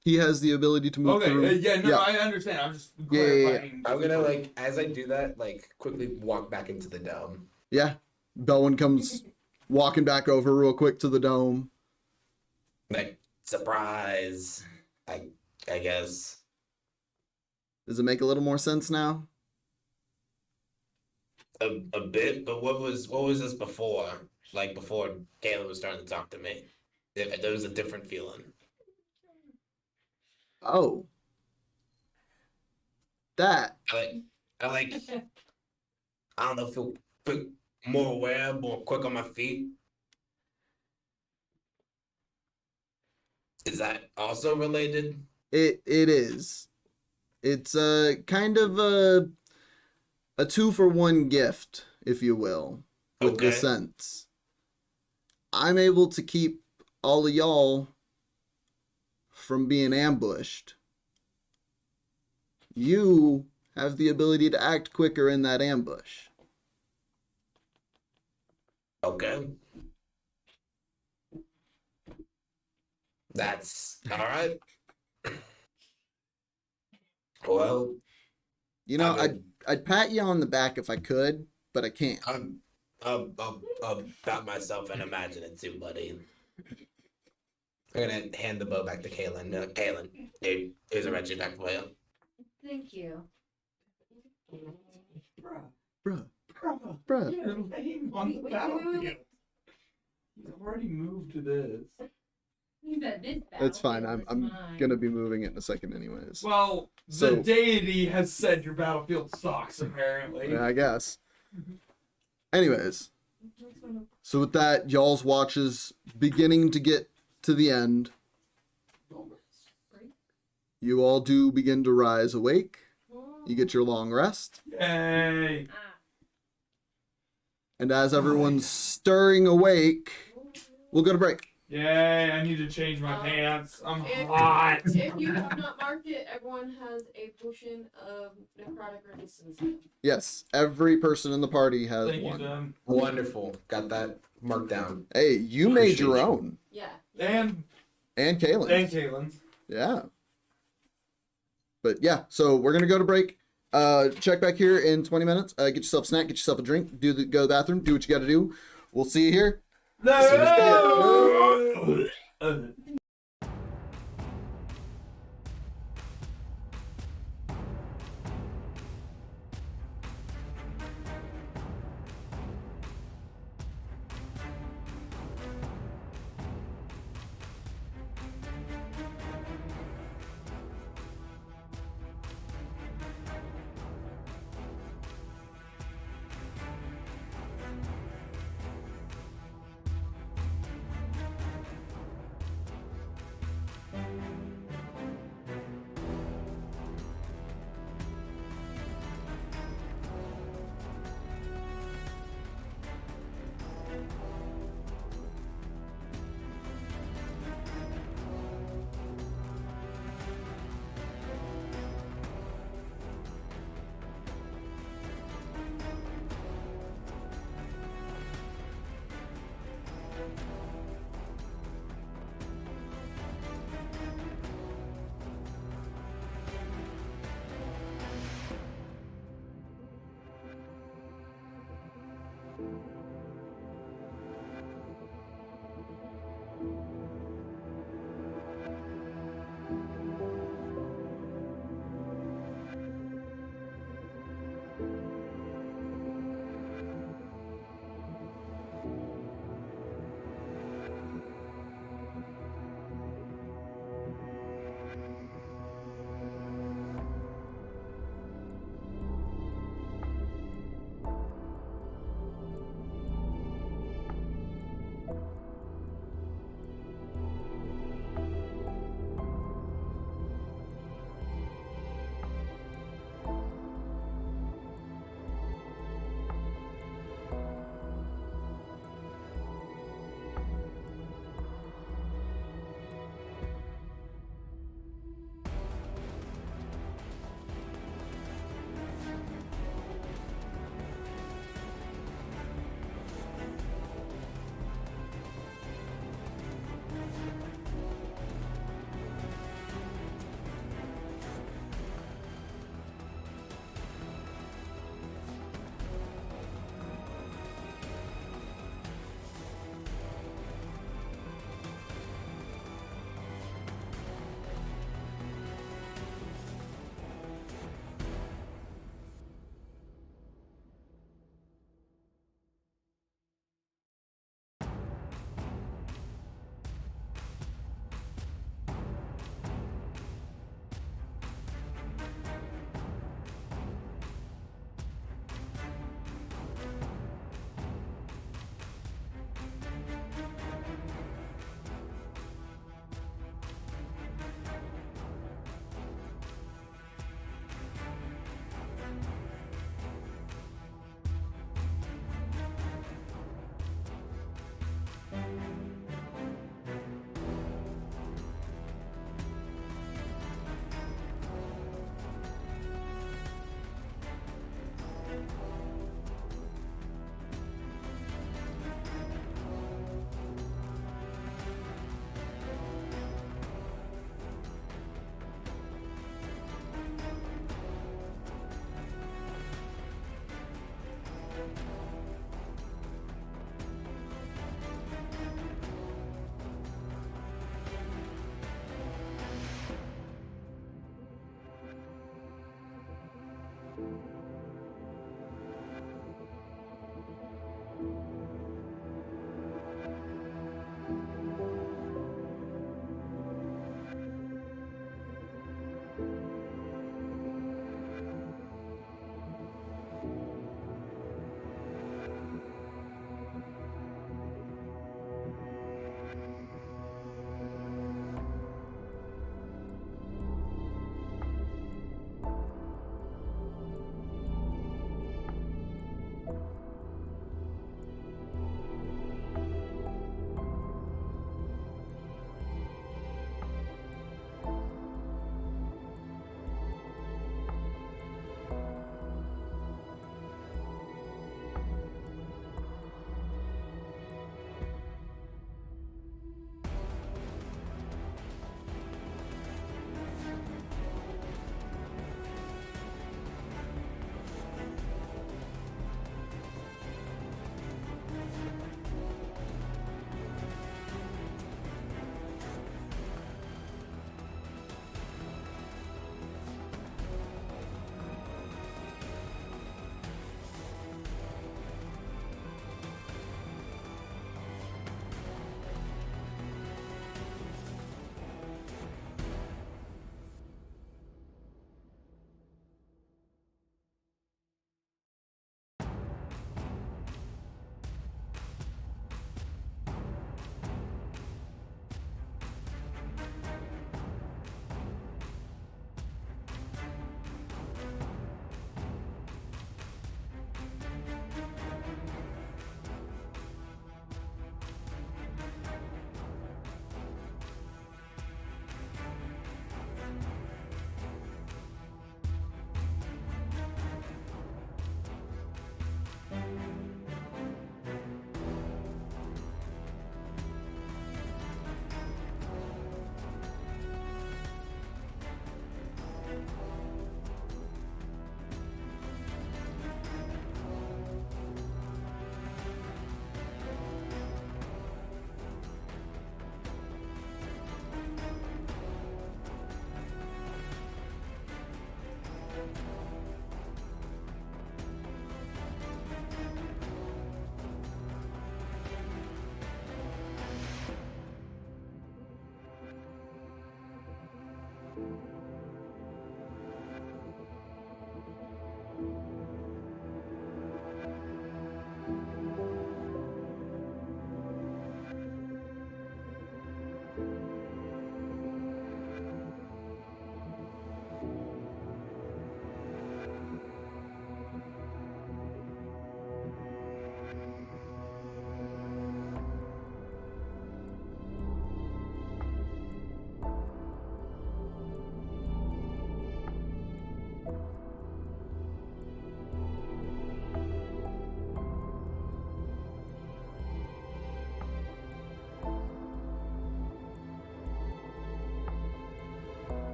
He has the ability to move through. I understand. I'm just clarifying. I'm gonna as I do that, quickly walk back into the dome. Yeah. Belwin comes walking back over real quick to the dome. Surprise. I guess. Does it make a little more sense now? A bit, but what was this before? Before Kaylinn was starting to talk to me. There was a different feeling. Oh. That. I like. I don't know, feel more aware, more quick on my feet. Is that also related? It is. It's a kind of a 2-for-1 gift, if you will, with the Okay. sense. I'm able to keep all of y'all from being ambushed. You have the ability to act quicker in that ambush. Okay. That's all right. Well, You know, I mean, I'd pat you on the back if I could, but I can't. I'll bat myself and imagine it too, buddy. I'm gonna hand the bow back to Kaylinn. Kaylinn, here's a wrenching deck for you. Thank you. Bruh. You're laying on the battlefield. He's already moved to this. He said this It's fine. battlefield I'm is mine. gonna be moving it in a second anyways. Well, So- the deity has said your battlefield sucks, apparently. Yeah, I guess. Anyways. So with that, y'all's watches beginning to get to the end. You all do begin to rise awake. You get your long rest. Yay! And as everyone's stirring awake, we'll go to break. Yay, I need to change my pants. I'm if- hot. If you have not marked it, everyone has a potion of necrotic resistance. Yes, every person in the party has Thank you, one. Zen. Wonderful. Got that marked down. Hey, you made your Appreciate you. own. Yeah. And And Kaylin. Yeah. But yeah, so we're gonna go to break. Check back here in 20 minutes. Get yourself a snack, get yourself a drink, go to the bathroom, do what you gotta do. We'll see you here. No!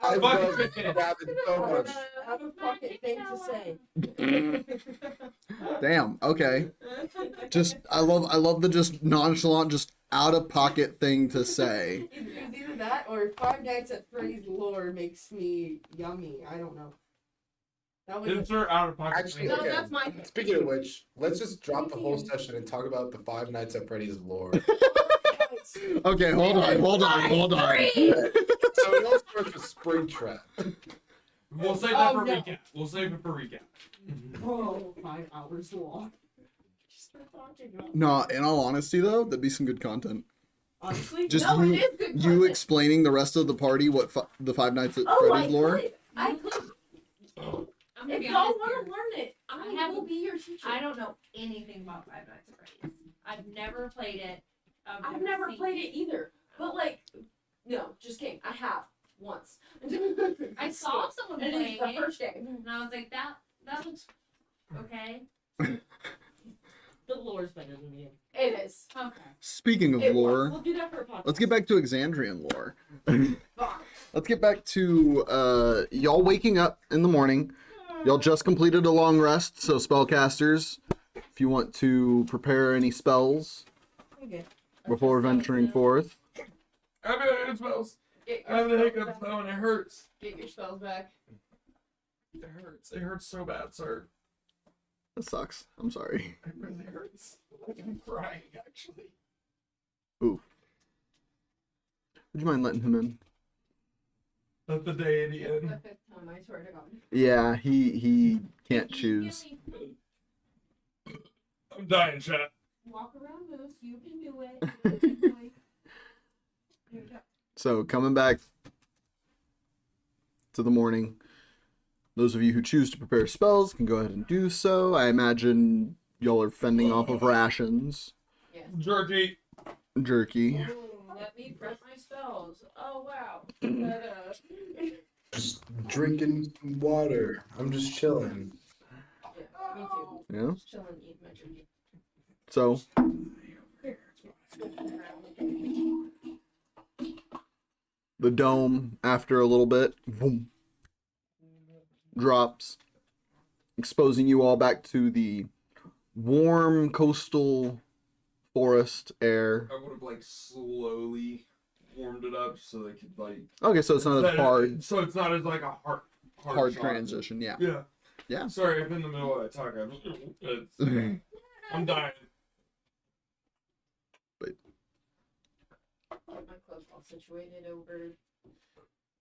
I Fuck love it. Gavin so much. Out of pocket thing to say. Damn. Okay. Just I love the just nonchalant, just out of pocket thing to say. It's either that or Five Nights at Freddy's lore makes me yummy. I don't know. That was Insert out of pocket. Actually, No, okay. that's my pick. Speaking of which, let's just drop the whole session and talk about the Five Nights at Freddy's lore. Okay, hold on. So it all starts with Springtrap. We'll save that for no. recap. We'll save it for recap. Oh, 5 hours long. No, in all honesty though, that'd be some good content. Honestly, Just No, you, it is good you content. explaining the rest of the party what the Five Nights at Oh, Freddy's lore. I could. I'm gonna If be y'all honest want here. to learn it, I I have- will be your teacher. I don't know anything about Five Nights at Freddy's. I've never played it. I've never seen played it either. But like, no, just kidding. I have once. I saw someone And playing it's the it, first day. and I was like, that looks okay. the lore's better than the game. It is. Okay. Speaking of It was. lore, We'll do that for a podcast. let's get back to Exandrian lore. Fuck. Let's get back to y'all waking up in the morning. Y'all just completed a long rest, so spellcasters, if you want to prepare any spells Okay. before venturing forth. I have the hiccup spells. Get I have the your hiccups spells back. though, and it hurts. Get your spells back. It hurts. It hurts so bad, sir. That sucks. I'm sorry. It really hurts. I'm crying, actually. Would you mind letting him in? Let the deity The in. 5th time, I swear to God. Yeah, he can't choose. I'm dying, chat. Walk around, Moose. You can do it. Good boy. There you go. So coming back to the morning, those of you who choose to prepare spells can go ahead and do so. I imagine y'all are fending off of rations, Yes. Jerky. jerky. Let me prep my spells. Oh wow. But, Just drinking water. I'm just chilling. yeah, me too. Yeah. Just chilling, eating my jerky. So the dome, after a little bit, boom, drops, exposing you all back to the warm coastal forest air. I would have like slowly warmed it up so they could like. Okay, so it's not as hard So it's not as like a hard shot. transition. Yeah. Yeah. Yeah. Sorry, if in the middle of that talk, I'm dying. Get my clothes all situated over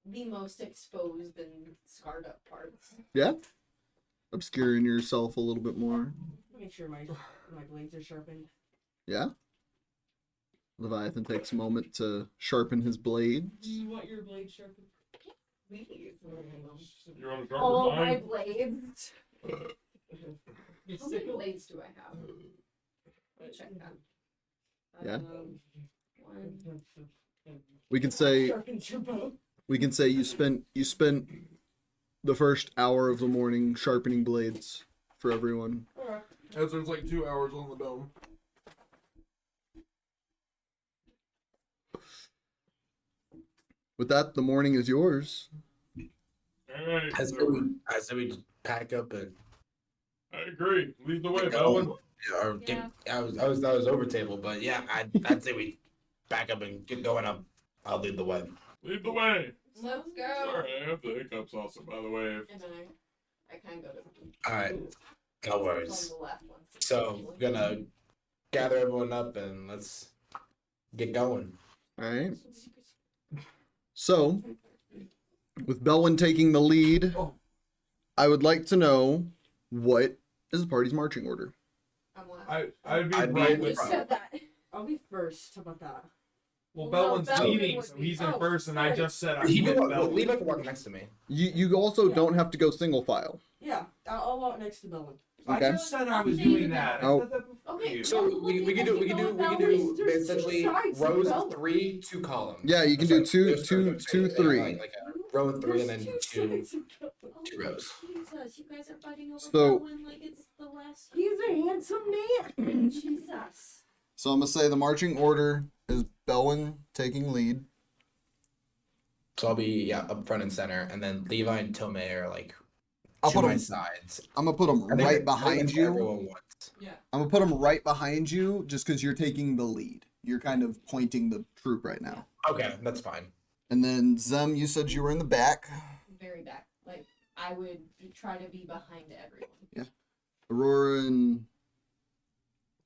the most exposed and scarred up parts. Yeah. Obscuring yourself a little bit more. Make sure my blades are sharpened. Yeah. Leviathan takes a moment to sharpen his blades. Do you want your blade sharpened? Please. You want to All sharpen my mine? blades. You're How sick many of blades do I have? Let me check that. Yeah. One. We can say Sharpens your bow. you spent the first hour of the morning sharpening blades for everyone. Alright. As there's like 2 hours on the dome. With that, the morning is yours. Alright, I so said we just pack up and I agree. Lead the way, get Belwin. going. Or get, I was over table, but yeah, I'd say we pack up and get going. I'll lead the way. Lead the way. Let's go. Sorry, I have the hiccups also, by the way. And then I can go to. All right, no On worries. the left one. So gonna gather everyone up and let's get going. All right. So, with Belwin taking the lead, I would like to know what is the party's marching order. I'm last. I'd be I'd be right in with You said that. I'll be first. How about that? Well, No, Belwin's Belwin leading, would so be- he's in oh, first, and I sorry. just said I'm Levi with Belwin. can walk next to me. You also don't have to go single file. Yeah, I'll walk next to Belwin. I Okay. just said I was I'll show you doing the that. I Oh. said that before Okay, you. So we can do essentially sides of rows of Belwin. 3, 2 columns. Yeah, you can do Sorry, two, there's two, two, yeah, three. like a row of 3 and then There's two sides of Belwin. two rows. Jesus, you guys are fighting over So- Belwin like it's the last. He's a handsome man. Jesus. So I'm gonna say the marching order is Belwin taking lead. So I'll be up front and center, and then Levi and Tomay are like I'll to put my them. sides. I'm gonna put them I think right I think behind that's what you. everyone wants. I'm gonna put them right behind you, just because you're taking the lead. You're kind of pointing the troop right now. Okay, that's fine. And then Zem, you said you were in the back. Very back. Like I would try to be behind everyone. Aurora and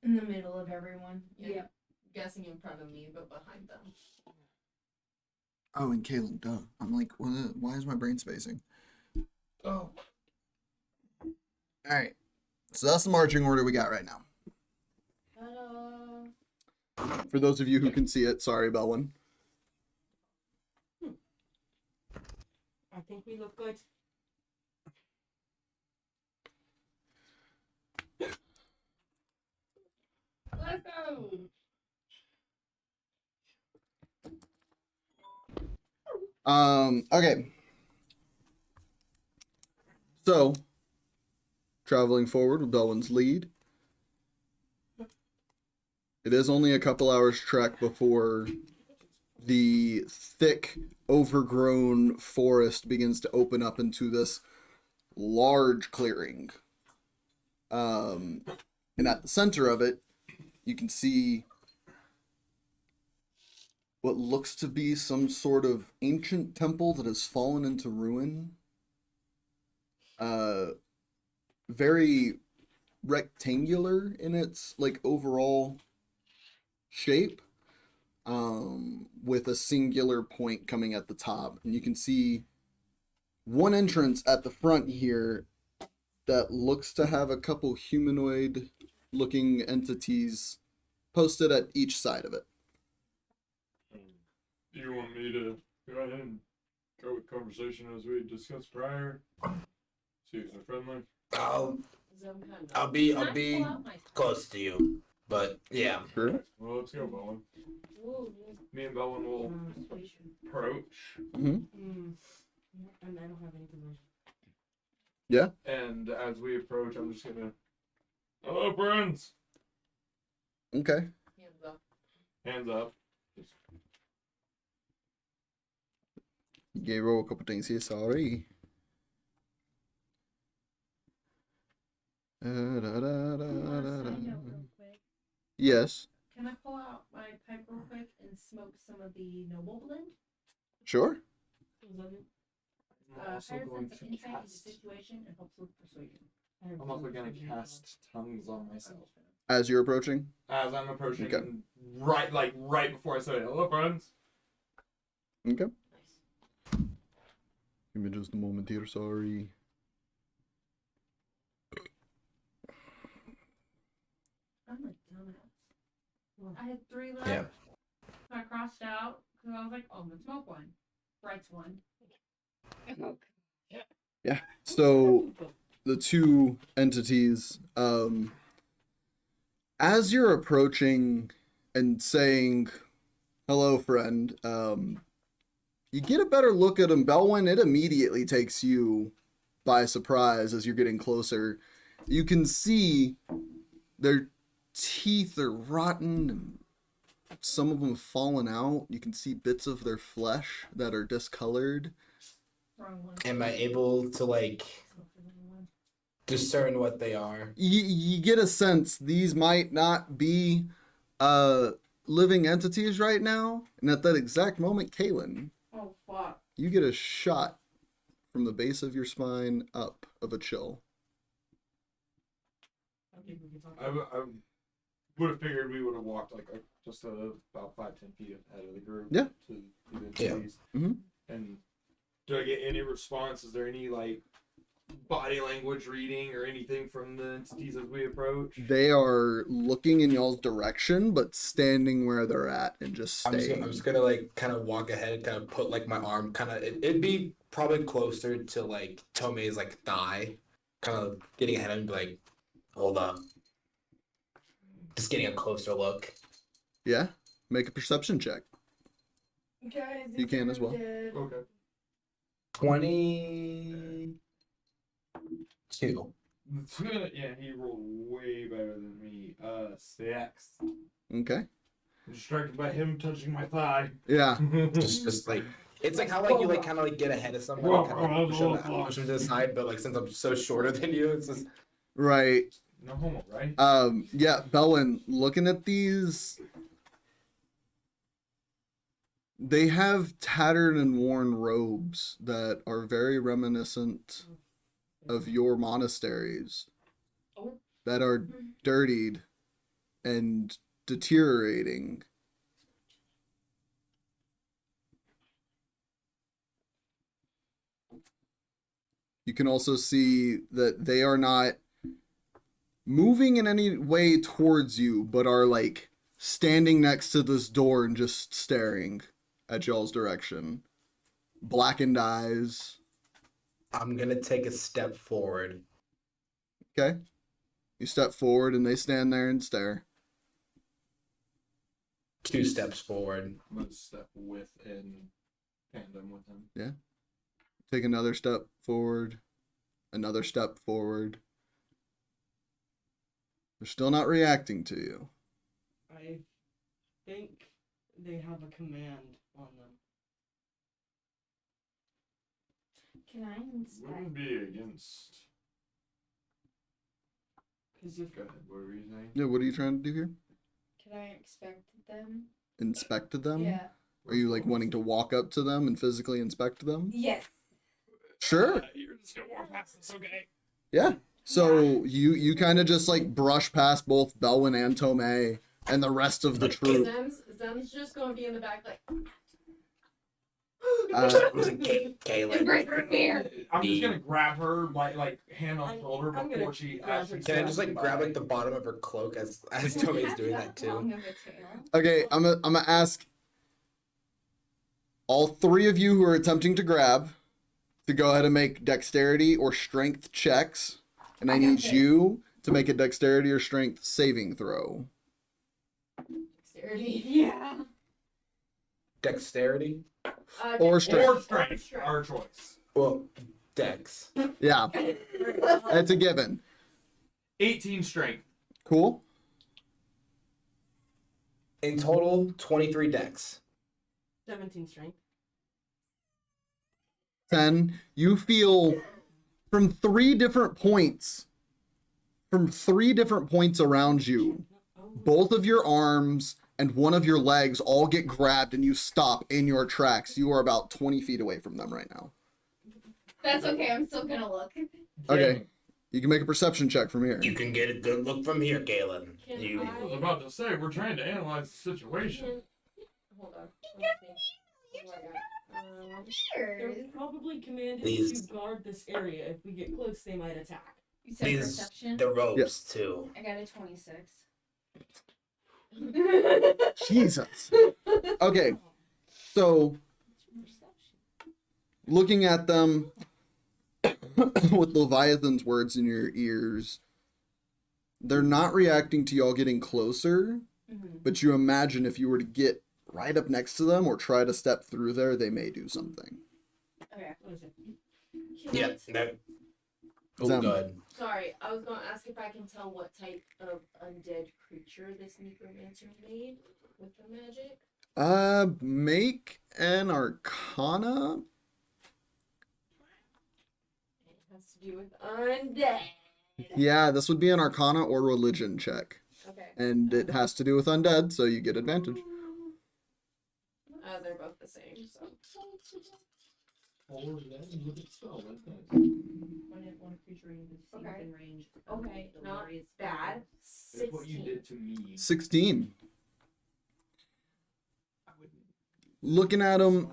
In the middle of everyone. Yeah. Guessing in front of me, but behind them. and Kaylinn. Duh. I'm like, why is my brain spacing? Oh. All right. So that's the marching order we got right now. Ta-da. For those of you who can see it, sorry, Belwin. I think we look good. Let's go. Okay. So, traveling forward with Belwin's lead. It is only a couple hours trek before the thick, overgrown forest begins to open up into this large clearing. And at the center of it, you can see what looks to be some sort of ancient temple that has fallen into ruin. Very rectangular in its like overall shape, with a singular point coming at the top, and you can see one entrance at the front here that looks to have a couple humanoid looking entities posted at each side of it. Do you want me to go ahead and go with conversation as we discussed prior? See if they're friendly. I'll Zem kind of. I'll be Can I pull out my close to you, but yeah. Sure. Well, let's go, Belwin. Ooh, Me and Belwin will Persuasion. approach, And I don't have any persuasion. and as we approach, I'm just gonna. Hello, friends. Okay. hands up. Hands up. You gave roll a couple things here, sorry. I want a side note real quick. Yes. Can I pull out my pipe real quick and smoke some of the noble blend? Sure. I'm also Higher going sense to of insight into cast. the situation and helps with persuasion. I'm also gonna cast tongues on myself. As you're approaching. As I'm approaching, Okay. right before I say hello, friends. Okay. Nice. Give me just a moment here, sorry. I'm a dumbass. I had 3 left. Yeah. So I crossed out because I was like, oh, I'm gonna smoke one. Bright's one. Yeah. So the two entities, as you're approaching and saying, "Hello, friend," you get a better look at him. Belwin, it immediately takes you by surprise as you're getting closer. You can see their teeth are rotten and some of them have fallen out. You can see bits of their flesh that are discolored. Wrong one. Am I able to like discern what they are? You get a sense these might not be living entities right now. And at that exact moment, Kaylinn, Oh fuck. you get a shot from the base of your spine up of a chill. I think we can talk I would have figured we would have walked like just about 5-10 feet ahead of the group. Yeah. To the entities. Mhm. And do I get any response? Is there any like body language reading or anything from the entities as we approach? They are looking in y'all's direction, but standing where they're at and just I'm staying. just gonna like kind of walk ahead, kind of put like my arm, kind of it'd be probably closer to like Tomay's like thigh, kind of getting ahead and be like, hold up, just getting a closer look. Yeah, make a perception check. Guys, You can as well. Okay. 22. Yeah, he rolled way better than me. 6. Okay. I'm distracted by him touching my thigh. Yeah. Just like it's like how like you like kind of like get ahead of someone, kind of like push them to the side, but like since I'm so shorter than you, it's just Right. No homo, right? Yeah, Belwin, looking at these, they have tattered and worn robes that are very reminiscent of your monasteries, that are dirtied and deteriorating. You can also see that they are not moving in any way towards you, but are like standing next to this door and just staring at y'all's direction. Blackened eyes. I'm gonna take a step forward. Okay. You step forward and they stand there and stare. 2 steps forward. I'm gonna step with in tandem with him. Yeah. Take another step forward. Another step forward. They're still not reacting to you. I think they have a command on them. Can I inspect? Wouldn't be against. Because if Go ahead. What were you saying? Yeah, what are you trying to do here? Can I inspect them? Inspect them? Yeah. Are you like wanting to walk up to them and physically inspect them? Yes. Sure. You're just gonna walk past this, okay? Yeah. So you kind of just like brush past both Belwin and Tomay and the rest of the troop. Zem's just gonna be in the back like. Kaylinn. I'm just gonna grab her like hand on I'm shoulder gonna before she grab actually. her Can I just like steps grab by. like the bottom of her cloak as Tomay's doing that too? Long of a tail. Okay, I'm gonna ask all 3 of you who are attempting to grab to go ahead and make dexterity or strength checks, and I I got need this. you to make a dexterity or strength saving throw. Dexterity. Yeah. Dexterity? Or Or strength. strength, our choice. Well, Dex. Yeah, it's a given. 18 strength. Cool. In total, 23 Dex. 17 strength. 10. You feel from 3 different points, around you, both of your arms and one of your legs all get grabbed and you stop in your tracks. You are about 20 feet away from them right now. That's okay. I'm still gonna look. Okay. You can make a perception check from here. You can get a good look from here, Kaylinn. Can You I was about to say we're trying to analyze the situation. Hold on. Let's see. What do I got? They're probably commanded These- to guard this area. If we get close, they might attack. You said These perception. the robes too. I got a 26. Jesus. Okay, so looking at them with Leviathan's words in your ears, they're not reacting to y'all getting closer, but you imagine if you were to get right up next to them or try to step through there, they may do something. Okay. Yeah, that. Oh, Them. good. Sorry, I was going to ask if I can tell what type of undead creature this necromancer made with the magic. Make an Arcana. It has to do with undead. Yeah, this would be an Arcana or Religion check. Okay. And it has to do with undead, so you get advantage. They're both the same, so. One creature in the Okay. same range. Okay, not bad. That's what you 16. did to me. 16. Looking at him,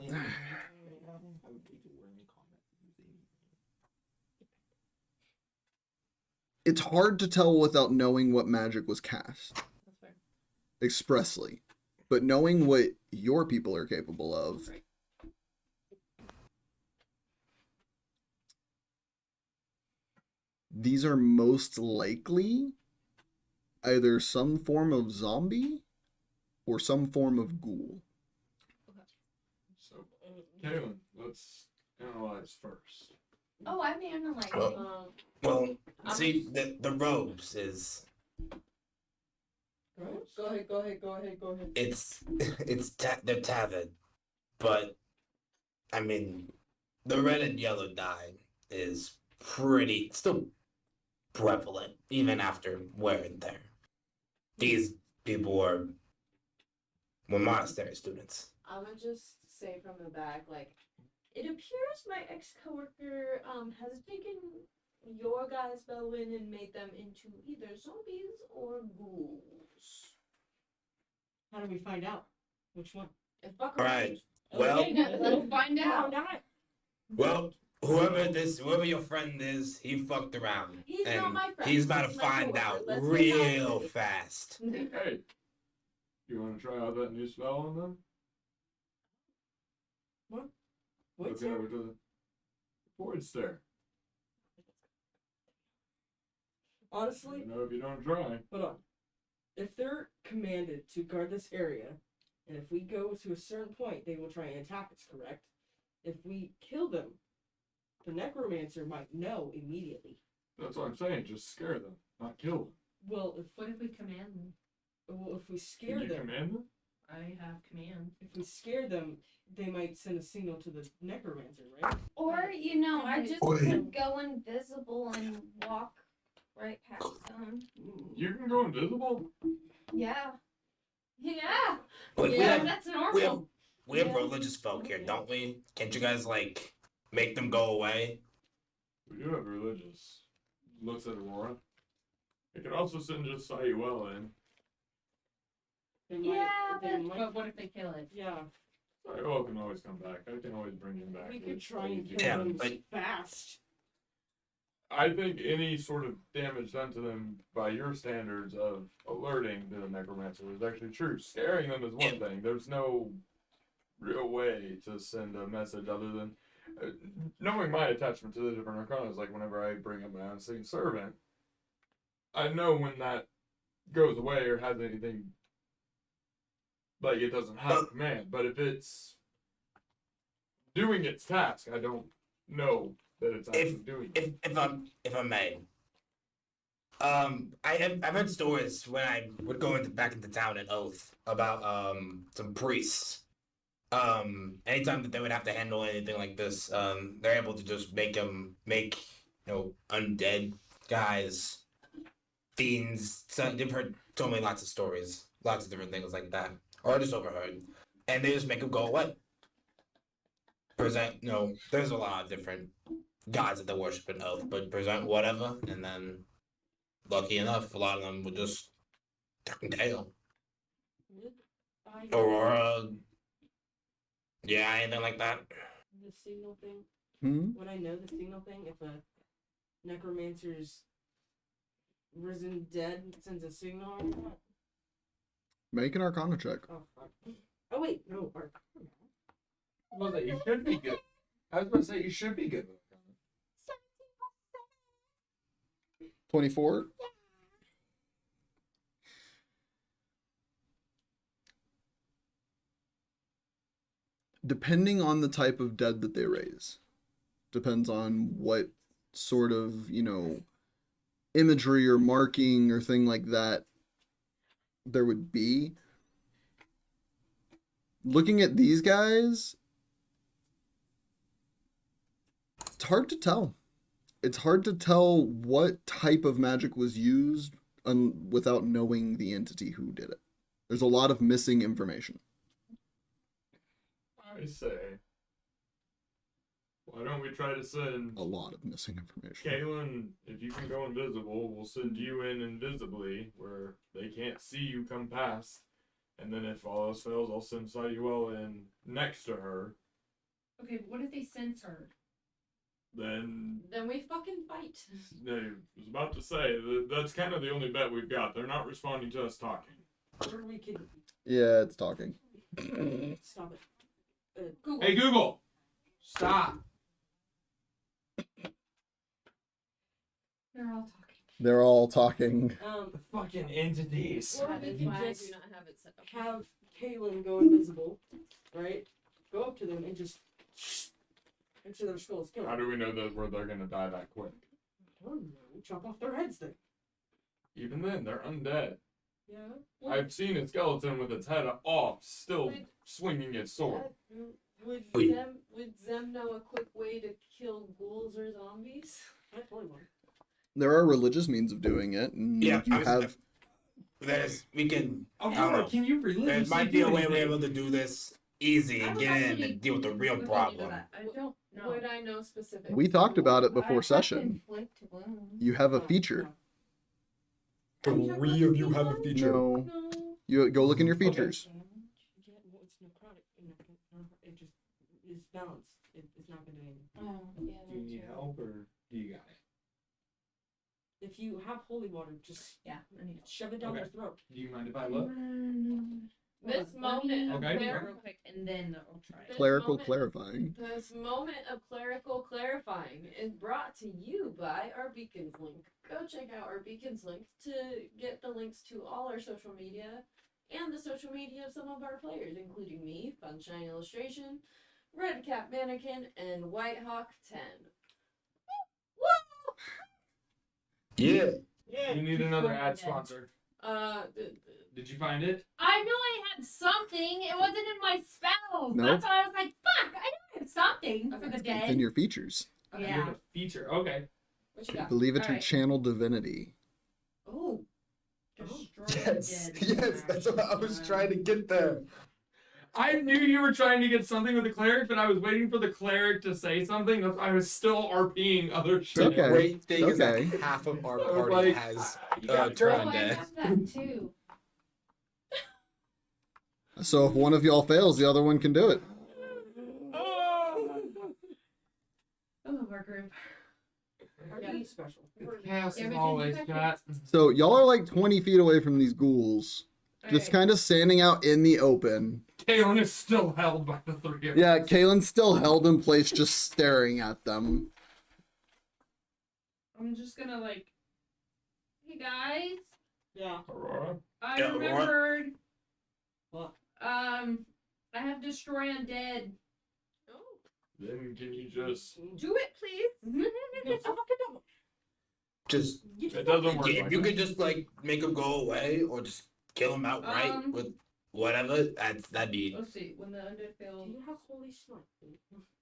it's hard to tell without knowing what magic was cast That's fair. expressly, but knowing what your people are capable of. Right. These are most likely either some form of zombie or some form of ghoul. So, Kaylinn, let's analyze first. Oh, I mean, I'm like, Well, see, the robes is Go ahead. They're tethered, but I mean, the red and yellow dye is still prevalent even after wearing there. These people were monastery students. I'm gonna just say from the back, like, it appears my ex-coworker has taken your guys' Belwin and made them into either zombies or ghouls. How do we find out which one? If fuck Right. around. Well, Let's find out. well, whoever your friend is, he fucked around, He's and not my friend. he's about to He's my find coworker. out Let's get real past it. fast. Hey, you want to try out that new spell on them? What's Look it? over to the void stare. Honestly, You know if you don't try. hold on. If they're commanded to guard this area, and if we go to a certain point, they will try and attack us, correct? If we kill them, the necromancer might know immediately. That's what I'm saying. Just scare them, not kill them. Well, What if we command them? if we scare Can you them, command them? I have command. if we scare them, they might send a signal to the necromancer, right? Or, you know, I just Wait. could go invisible and walk right past them. You can go invisible. Yeah. Yeah. Wait, Yeah, that's normal. we have Yeah. religious folk here, don't we? Can't you guys like make them go away? We do have religious. Looks at Aurora. It could also send just Feywild in. They might, Yeah, they might, But what if they kill it? yeah. Feywild can always come back. I can always bring him back. We could It's try and easy. kill Yeah, them but- fast. I think any sort of damage done to them by your standards of alerting the necromancer is actually true. Scaring them is one thing. There's no real way to send a message other than knowing my attachment to the different arcanas. Like whenever I bring up my unseen servant, I know when that goes away or has anything, like it doesn't have a command. But if it's doing its task, I don't know that it's actually doing it. If I may, I've heard stories when I would go back into town in Oath about some priests. Anytime that they would have to handle anything like this, they're able to just make undead guys, fiends. So they've heard told me lots of stories, lots of different things like that, or I just overheard, and they just make them go away. There's a lot of different gods that they worship in Oath, but present whatever, and then lucky enough, a lot of them would just turn tail. Aurora, yeah, anything like that. The signal thing. Hmm? When I know the signal thing, if a necromancer's risen dead sends a signal or not? Make an Arcana check. Oh, fuck. Oh wait, no. Well, that you should be good. I was about to say you should be good. 24. Depending on the type of dead that they raise, depends on what sort of, imagery or marking or thing like that there would be. Looking at these guys, it's hard to tell. It's hard to tell what type of magic was used without knowing the entity who did it. There's a lot of missing information. I say, why don't we try to send A lot of missing information. Kaylinn, if you can go invisible, we'll send you in invisibly where they can't see you come past. And then if all else fails, I'll send Saduel in next to her. Okay, but what if they sense her? Then we fucking fight. I was about to say, that's kind of the only bet we've got. They're not responding to us talking. Or we could Yeah, it's talking. stop it. Google. Hey, Google! Stop! They're all talking. They're all talking. The fucking entities. Or That we is could why I just do not have it set up. have Kaylinn go invisible, right? Go up to them and just into their skulls, kill How them. do we know that where they're gonna die that quick? I don't know. Chop off their heads then. Even then, they're undead. Yeah. I've seen a skeleton with its head off, still Wait. swinging its sword. Would Wait. Zem know a quick way to kill ghouls or zombies? I totally want. There are religious means of doing it, and Yeah, you have we can. Oh, I don't know. can you There religiously might be a do way we're anything? able to do this easy I and would get like in to and deal with the real Would like to do problem. that. I don't know. Would I know specific? we talked about it I before have session. conflict wounds. You have a feature. Three of you have a feature. No, No. you go look in your Okay. features. Yeah, well, it's necrotic. It just is balanced. It's not gonna do anything. Oh, yeah. Do you need help or do you got it? If you have holy water, just Yeah, I need shove it down Okay. their throat. Do you mind if I look? This moment of Okay. real quick, and then I'll try. This Clerical moment- clarifying. This moment of clerical clarifying is brought to you by our Beacons link. Go check out our Beacons link to get the links to all our social media and the social media of some of our players, including me, Funshine Illustration, Red Cap Mannequin, and White Hawk 10. Woo! Yeah. Yeah. You need another ad sponsor. Did you find it? I knew I had something. It wasn't in my spells. Nope. That's why I was like, fuck, I know I have something for the It's dead. in your features. You Yeah. have a feature. Okay. What you I got? believe it's your Alright. channel divinity. Oh, Destroy Yes. the dead. Yes. That's what I was trying to get there. I knew you were trying to get something with the cleric, but I was waiting for the cleric to say something. I was still RPing other shit. Okay. Great thing is that Okay. half of our I was party like, has you got turned Oh, I dead. have that too. So if one of y'all fails, the other one can do it. Oh, our group. Are Yeah. you special? Chaos Yeah, is but always did you chat. So y'all are like 20 feet away from these ghouls, just Alright. kind of standing out in the open. Kaylinn is still held by the three of Yeah, us. Kaylin's still held in place, just staring at them. I'm just gonna like, hey guys, Yeah. Aurora. I Yeah, Aurora. remembered. What? I have destroy undead. oh. Then can you just... Do it, please. Just It doesn't work if like you that. could just like make them go away or just kill them outright with whatever. That'd be. Let's see. When the undead Do fail. you have holy smite?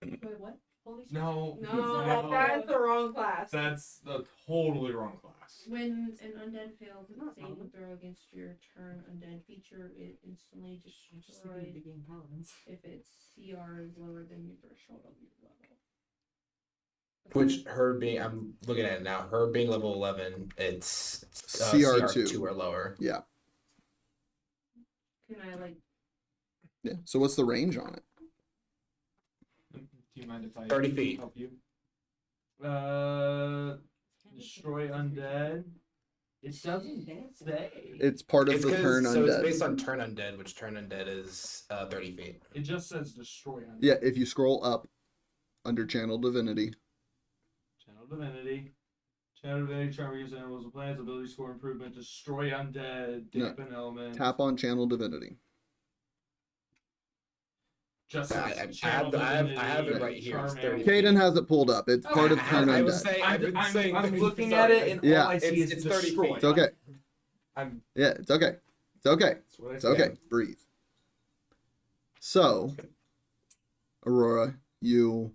Wait, what? Holy smite. No. No, that's the wrong class. That's the totally wrong class. When an undead fails a Not saving paladin. throw against your turn undead feature, it instantly Just like destroyed the game paladins. if its CR is lower than your threshold of your level. Which her being, I'm looking at it now. Her being level 11, it's CR2. CR2 or lower. Yeah. Can I like? Yeah. So what's the range on it? Do you mind if I 30 feet. help you? Destroy undead. It doesn't say. It's part of It's the turn so it's undead. based on turn undead, which turn undead is 30 feet. It just says destroy undead. Yeah, if you scroll up under Channel Divinity. Channel Divinity. Channel Divinity, charm use animals and plants, ability score improvement, destroy undead, No. dampen elements. Tap on Channel Divinity. Just I says have Channel I have Divinity, it right here. It's charm 30 animals. Kaden has it pulled up. It's part of Turn I was Undead. saying, I've been saying I'm 30 looking feet, at it sorry. and Yeah. all I see is It's 30 destroy. feet. It's okay. I'm. Yeah, it's okay. It's okay. That's what I It's said. okay. Breathe. So, Aurora, you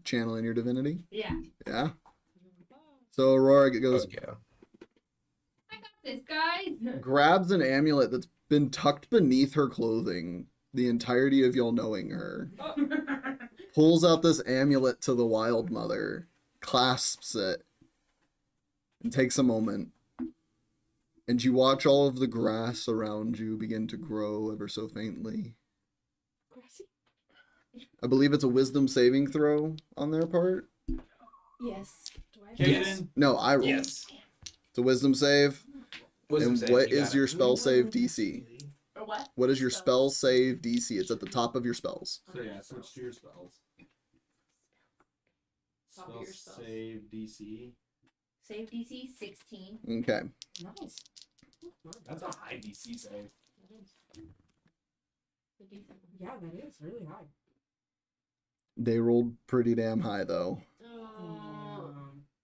channeling your divinity? Yeah. Yeah? So Aurora goes, Okay. I got this, guys. grabs an amulet that's been tucked beneath her clothing the entirety of y'all knowing her, pulls out this amulet to the Wild Mother, clasps it, and takes a moment. And you watch all of the grass around you begin to grow ever so faintly. Grassy. I believe it's a wisdom saving throw on their part. Yes. Do I Kaden, Yes. No, I rolled. Yes. It's a wisdom save. Wisdom And save, what you is got your it. spell save DC? Or what? What is your spell save DC? It's at the top of your spells. So yeah, switch to your spells. Top of Spell your spells. save DC. Save DC 16. Okay. Nice. That's a high DC save. Yeah, that is really high. They rolled pretty damn high though. Oh.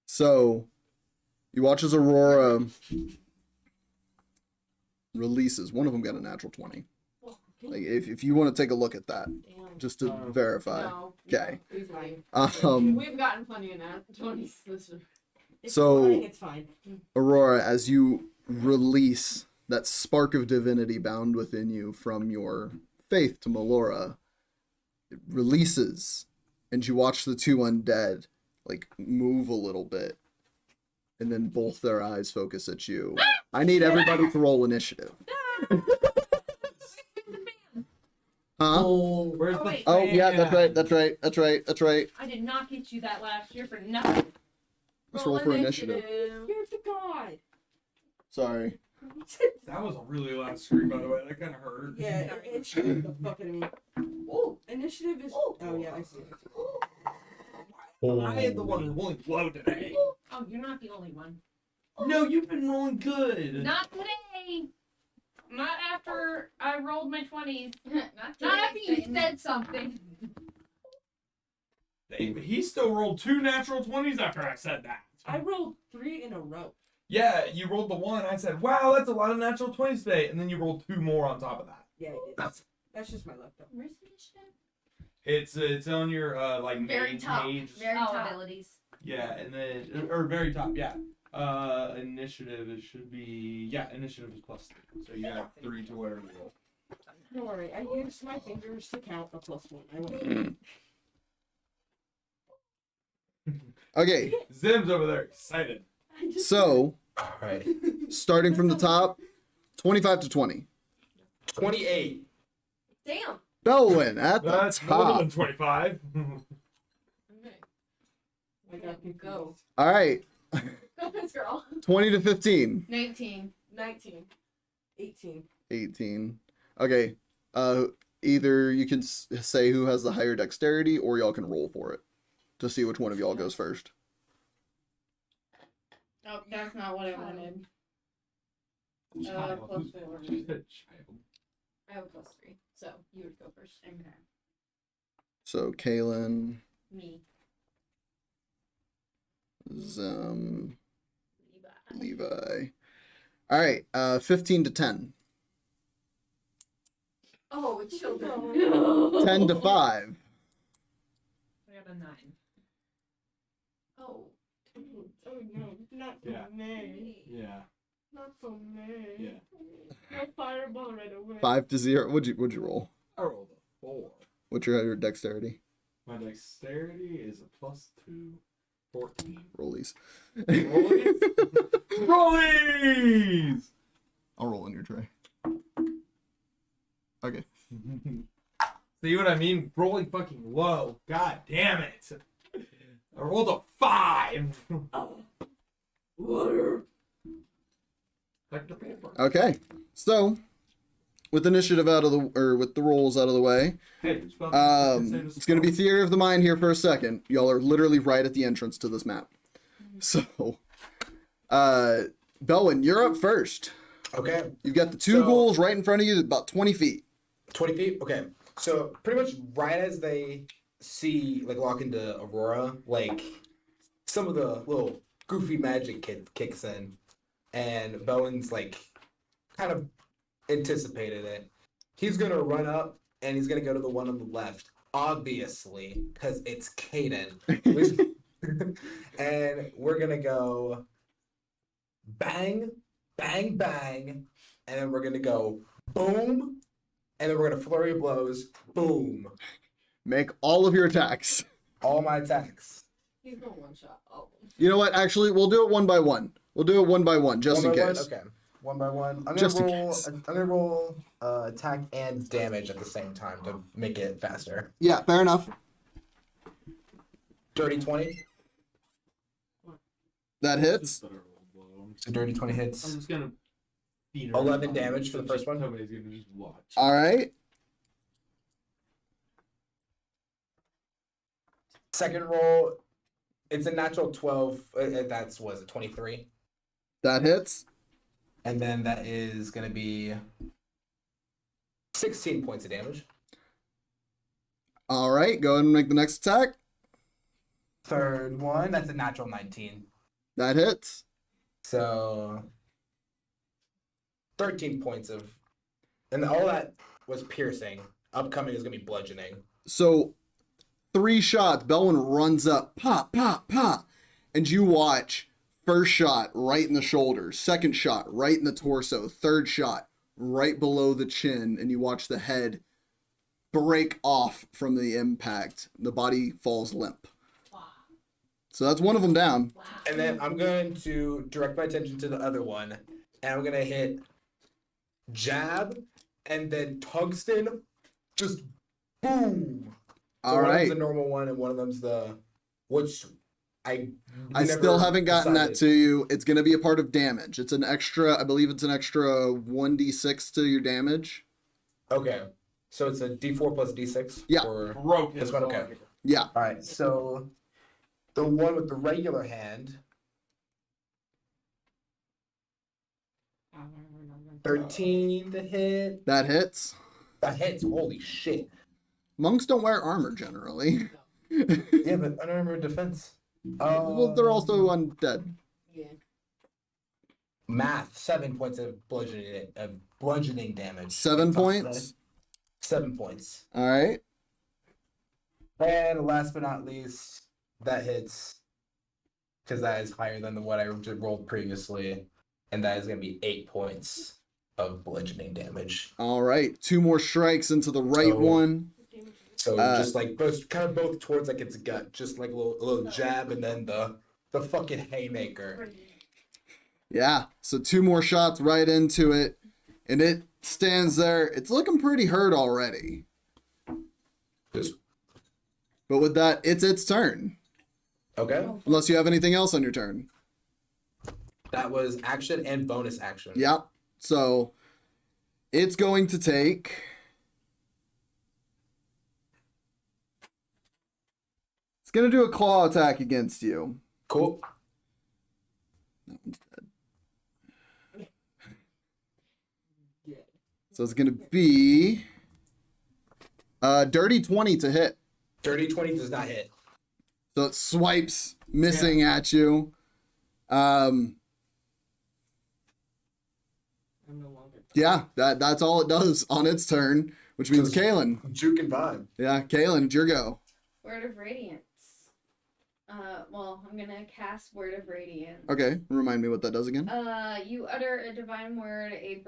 So, you watch as Aurora releases. One of them got a natural 20. Like, if you want to take a look at that, Damn. just to Oh. verify. No. Okay. He's fine. We've We've gotten plenty of that. 20s this year. It's So- fine, it's fine. Aurora, as you release that spark of divinity bound within you from your faith to Melora, it releases, and you watch the two undead like move a little bit, and then both their eyes focus at you. I need everybody to roll initiative. Huh? Where's Oh, the wait. Oh yeah, that's fan? right. That's right. That's right. That's right. I did not get you that last year for nothing. Let's roll for initiative. You're the god. Sorry. That was a really loud scream, by the way. That kind of hurt. Yeah, it should the fuck out of me. Oh, initiative is. Oh yeah, I see it. I am the one rolling low today. Oh, you're not the only one. No, you've been rolling good. Not today. Not after I rolled my 20s. Not Not after you today. said something. Hey, but he still rolled 2 natural 20s after I said that. I rolled 3 in a row. Yeah, you rolled the 1. I said, wow, that's a lot of natural 20s today. And then you rolled 2 more on top of that. Yeah, it is. That's just my luck though. Where's the initiative? It's on your like Very main top. page. Very Oh, top. abilities. Yeah, and then or very top, yeah. Initiative it should be initiative is +3. So you have 3 to whatever you roll. Don't worry, I used my fingers to count a +1. I went. Okay. Zim's over there excited. So, All right. starting from the top, 25 to 20. 28. Damn. Belwin at the That's more top. than 25. Okay. I got confused. Go. All right. Go, Piss Girl. 20 to 15. 19. 19. 18. 18. Okay. Either you can say who has the higher dexterity, or y'all can roll for it to see which one of y'all goes first. Oh, that's not what I wanted. Child. +4. She said child. I have a +3. So you would go first. Okay. So Kaylinn, Me. Zim, Levi. Levi. All right. 15 to 10. Oh, it's children. 10 to 5. I got a 9. Oh. Oh no, not for Yeah. me. Yeah. Not for me. Yeah. No fireball right away. 5 to 0. What'd you roll? I rolled a 4. What's your dexterity? My dexterity is a +2. 14. Rollies. Rollies? Rollies! I'll roll in your tray. Okay. See what I mean? Rolling fucking low. God damn it. I rolled a 5. Water. Back to paper. Okay, so with initiative out of the with the rolls out of the way, Hey, spell- it's gonna be theater of the mind here for a second. Y'all are literally right at the entrance to this map. So, Belwin, you're up first. Okay. You've got the two So- ghouls right in front of you, about 20 feet. 20 feet? Okay. So pretty much right as they see, like, walk into Aurora, like, some of the little goofy magic kicks in. And Bowen's, like, kind of anticipated it. He's going to run up and he's going to go to the one on the left. Obviously, because it's Kaylinn. And we're going to go bang, bang, bang. And then we're going to go boom. And then we're going to flurry of blows. Boom. Make all of your attacks. All my attacks. He's gonna one shot all of them. You know what? Actually, we'll do it one by one. We'll do it one by one, just One in by one? case. Okay. One by one. I'm Just in gonna roll. case. I'm gonna roll attack and damage at the same time to make it faster. Yeah, fair enough. Dirty 20. That hits. So dirty 20 I'm hits. just gonna feed her. 11 damage for the first one. Somebody's gonna just watch. All right. Second roll, it's a natural 12. That's was it 23, That hits. and then that is gonna be 16 points of damage. All right. Go ahead and make the next attack. Third one, that's a natural 19. That hits. So 13 points of, and all that was piercing. Upcoming is gonna be bludgeoning. So 3 shots. Belwin runs up. Pop, pop, pop. And you watch. First shot right in the shoulder. Second shot right in the torso. Third shot right below the chin. And you watch the head break off from the impact. The body falls limp. Wow. So that's one of them down. Wow. And then I'm going to direct my attention to the other one, and I'm gonna hit jab, and then tungsten, just boom. So All one of right. them's the normal one, and one of them's the, which I Still never haven't gotten that decided. to you. It's going to be a part of damage. It's an extra, I believe it's an extra 1d6 to your damage. Okay, so it's a D4 plus D6. Yeah. Or Broke this his one, dog. okay. Yeah. All right, so the one with the regular hand, 13 to hit. That hits. That hits. Holy shit. Monks don't wear armor generally. Yeah, but unarmored defense. Well, they're also undead. Yeah. Math. 7 points of bludgeoning damage. 7 points. 7 points. All right. And last but not least, that hits because that is higher than what I rolled previously, and that is going to be 8 points of bludgeoning damage. All right. 2 more strikes into the right So- one. So just like both towards like its gut, just like a little jab, and then the fucking haymaker. Yeah. So 2 more shots right into it, and it stands there. It's looking pretty hurt already. Just But with that, it's its turn. okay. Unless you have anything else on your turn. That was action and bonus action. Yep. So it's going to take. It's going to do a claw attack against you. Cool. That one's dead. Yeah. So it's going to be dirty 20 to hit. Dirty 20 does not hit. So it swipes, missing at you. I'm no longer. Yeah, that's all it does on its turn, which means Just- Kaylinn. Juke and vibe. Yeah, Kaylinn, it's your go. Word of Radiance. Well, I'm gonna cast Word of Radiance. Okay, remind me what that does again. You utter a divine word, a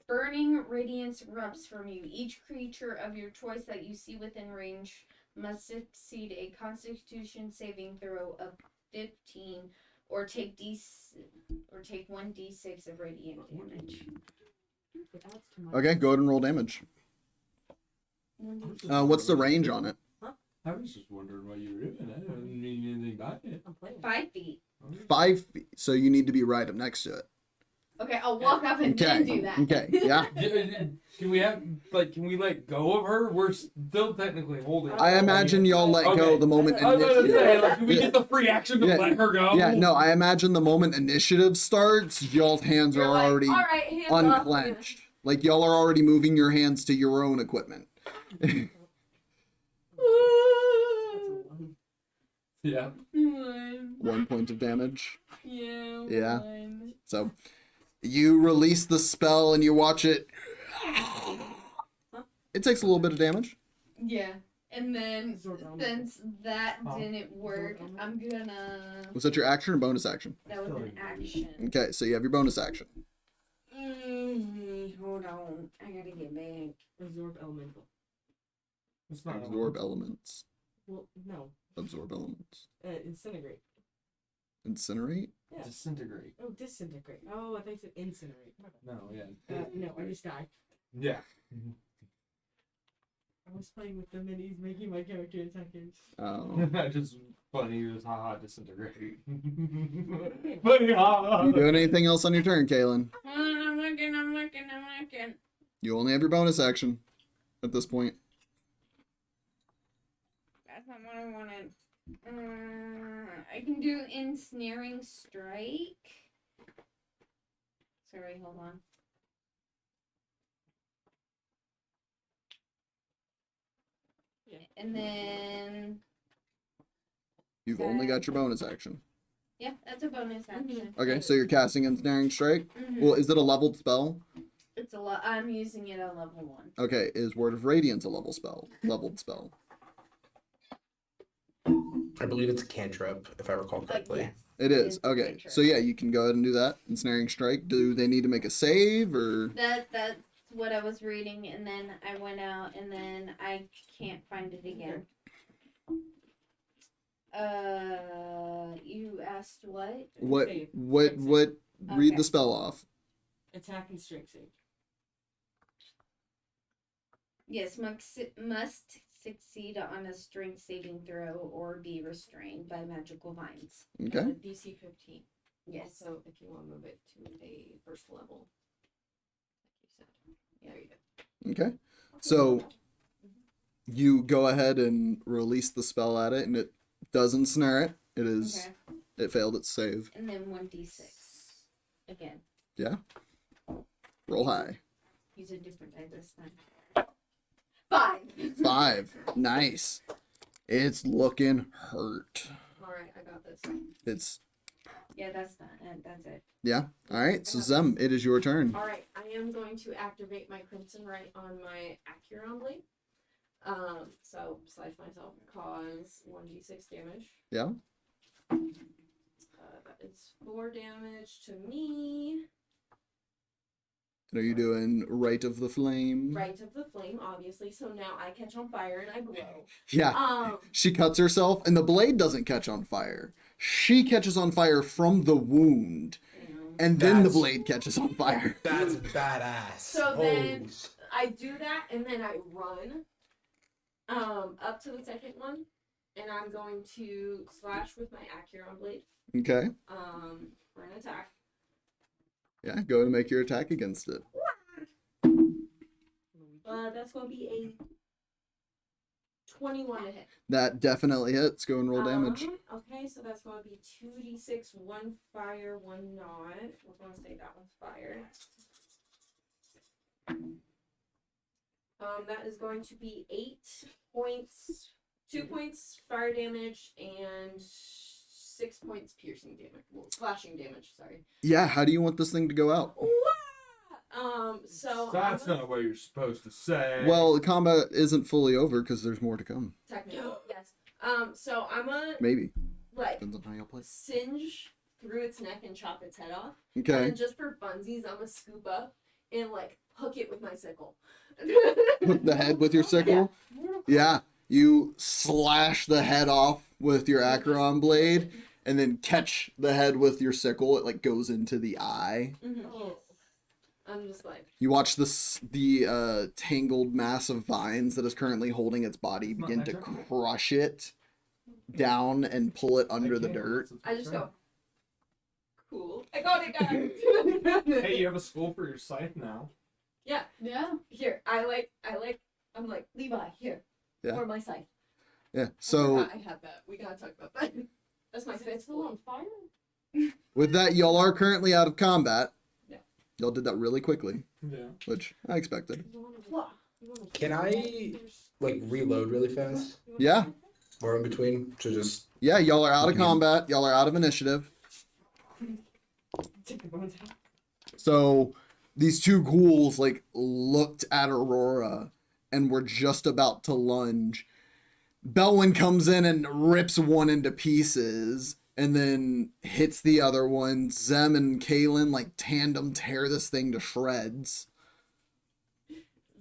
burning radiance erupts from you. Each creature of your choice that you see within range must succeed a Constitution saving throw of 15, or take 1d6 of radiant damage. It adds to my. Okay, go ahead and roll damage. What's the range on it? I was just wondering why you were in. I didn't mean anything by it. I'm playing. 5 feet. 5 feet. So you need to be right up next to it. Okay, I'll walk up and then do that. Okay. Yeah. Can we let go of her? We're still technically holding. I imagine y'all let go Okay. the moment I was about to initiative. say, like, can we get the free action to Yeah. let her go? Yeah, no, I imagine the moment initiative starts, y'all's hands You're are like, already all right, hands off. unclenched. Like y'all are already moving your hands to your own equipment. That's a 1. Yeah. 1 point of damage. Yeah. Yeah. 1. So you release the spell and you watch it. It takes a little bit of damage. Yeah. And then Absorb element. since that Oh. didn't work, Absorb I'm gonna. Was that your action or bonus action? That was an action. Okay, so you have your bonus action. Hold on, I gotta get back. Absorb elemental. It's not Absorb elements. Well, no. Absorb elements. Incinerate. Incinerate? Yeah. Disintegrate. Oh, disintegrate. Oh, I think it's incinerate. No, yeah. No, I just died. Yeah. I was playing with the minis, making my character attackers. Oh. That's just funny. It was haha disintegrate. Funny haha. You doing anything else on your turn, Kaylinn? I'm looking. You only have your bonus action at this point. That's not what I wanted. I can do ensnaring strike. Sorry, hold on. Yeah. And then, You've only got your bonus action. yeah, that's a bonus action. Okay, so you're casting Ensnaring Strike. Mhm. Well, is it a leveled spell? It's a lot. I'm using it at level 1. Okay, is Word of Radiance a leveled spell? I believe it's a cantrip, if I recall correctly. Yes. It is. a Okay, cantrip. so yeah, you can go ahead and do that. Ensnaring Strike. Do they need to make a save or? That's what I was reading, and then I went out, and then I can't find it again. You asked what? What? Save. What? Strength What? Read Okay. the spell off. Attack and strength save. Yes, must succeed on a strength saving throw or be restrained by magical vines. Okay. DC 15. Yes. Also, if you want to move it to a first level, like you said. Yeah, there you go. Okay. So you go ahead and release the spell at it, and it does ensnare it. It is. Okay. It failed its save. And then 1d6 again. Yeah. Roll high. Use a different die this time. 5. 5. Nice. It's looking hurt. All right, I got this. It's Yeah, that's not it. That's it. yeah. All right. So Zem, it is your turn. All right, I am going to activate my Crimson Right on my Acuron Blade. So slice myself, cause 1d6 damage. Yeah. That is 4 damage to me. And are you doing Rite of the Flame? Right of the flame, obviously. So now I catch on fire and I glow. Yeah. She cuts herself, and the blade doesn't catch on fire. She catches on fire from the wound, and then the That's- blade catches on fire. That's badass. So Holy then- s- I do that and then I run up to the second one, and I'm going to slash with my Acuron Blade Okay. for an attack. Yeah. Go ahead and make your attack against it. That's going to be a 21 to hit. That definitely hits. Go and roll damage. Okay, so that's going to be 2d6, 1 fire, 1 not. We're going to say that one's fire. That is going to be 8 points, 2 points fire damage, and 6 points piercing damage. Well, slashing damage, sorry. Yeah. How do you want this thing to go out? So That's I'm not what you're supposed to say. Well, the combat isn't fully over because there's more to come. technically, yes. So I'm gonna Maybe. like Depends on how you play. singe through its neck and chop its head off. And Okay. then just for funsies, I'm gonna scoop up and like hook it with my sickle. Hook the head with your sickle. Yeah. You slash the head off with your Acheron blade, and then catch the head with your sickle. It like goes into the eye. Mhm. I'm just like, You watch the tangled mass of vines that is currently holding its body begin to crush it down and pull it under the dirt. I just go, I got it, guys. Hey, you have a skull for your scythe now. Yeah. Here, I'm like, Levi, here. Yeah. For my scythe. Yeah. I So forgot I had that. We gotta talk about that. That's my Is it fifth still on one. fire? with that, y'all are currently out of combat. Yeah. Y'all did that really quickly, Yeah. which I expected. Can I like reload really fast? Yeah. Or in between to just Yeah, y'all are out of combat. Y'all are out of initiative. Take the bones out. So these two ghouls like looked at Aurora and were just about to lunge. Belwin comes in and rips one into pieces and then hits the other one. Zem and Kaylinn like tandem tear this thing to shreds.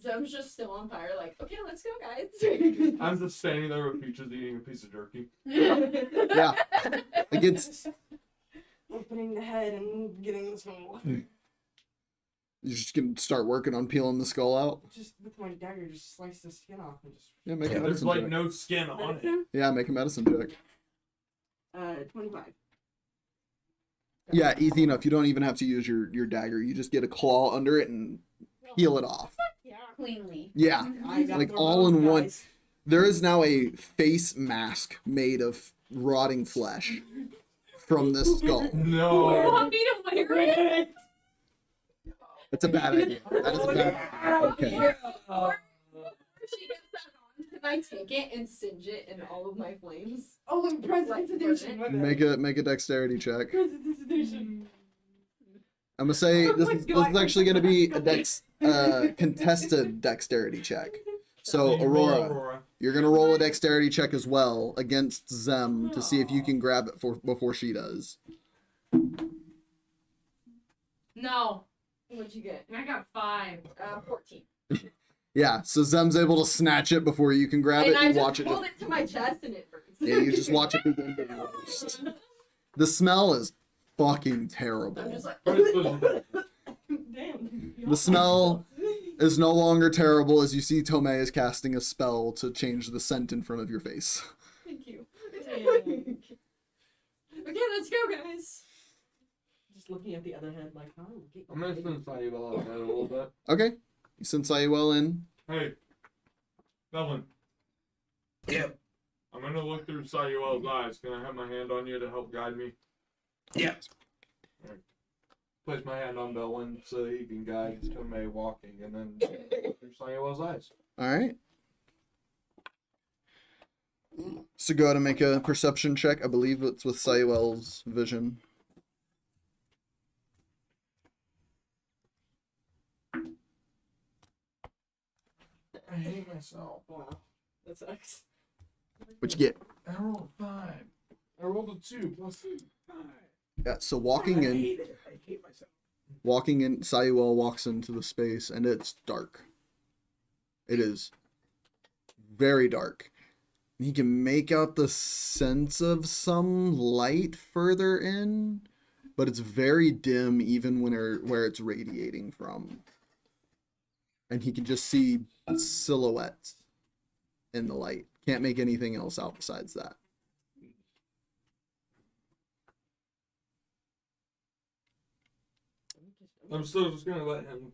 Zem's just still on fire, like, okay, let's go, guys. I'm just standing there with Peaches eating a piece of jerky. Yeah. Like it's Opening the head and getting the skull. you're just gonna start working on peeling the skull out. Just with my dagger, just slice the skin off and just. Yeah, make a Yeah, There's medicine like check. no skin on it. Medicine? Yeah, make a medicine check. 25. Yeah, easy enough. You don't even have to use your dagger. You just get a claw under it and peel it off. Yeah. Cleanly. Yeah. I got Like, more all in bones, one. guys. There is now a face mask made of rotting flesh from this skull. You No. want me to wear it? That's a bad idea. That is a bad idea. Okay. Or she gets that on, can I take it and singe it in all of my flames? Oh, and President's Edition. my bad. Make a dexterity check. President's Edition. I'm gonna say Oh this my is God. actually gonna be a contested dexterity check. So You roll Aurora, you're gonna roll a dexterity check as well against Zem to see if you can grab it before she does. No. What'd you get? I got 5. 14. Yeah, so Zem's able to snatch it before you can grab And it I and just watch it. hold it to my chest and it burns. Yeah, you just watch it begin to roast. The smell is fucking I'm terrible. just like, Damn. The smell is no longer terrible as you see Tomay is casting a spell to change the scent in front of your face. thank you. Damn. Okay, let's go, guys. Just looking at the other head, like, oh, get I'm gonna spin Feywild out a little bit. Okay, you send Sayuel in. Hey, Belwin, Yep. I'm gonna look through Sayuel's eyes. Can I have my hand on you to help guide me? Yep. Place my hand on Belwin so that he can guide Tomay walking, and then look through Sayuel's eyes. All right. So go ahead and make a perception check. I believe it's with Sayuel's vision. I hate myself. Wow, that sucks. What you get? I rolled a 5. I rolled a 2 plus 5. Yeah. So walking in, it. I hate myself. Sayuel walks into the space and it's dark. It is very dark. He can make out the sense of some light further in, but it's very dim even where it's radiating from. And he can just see silhouettes in the light. Can't make anything else out besides that. I'm still just gonna let him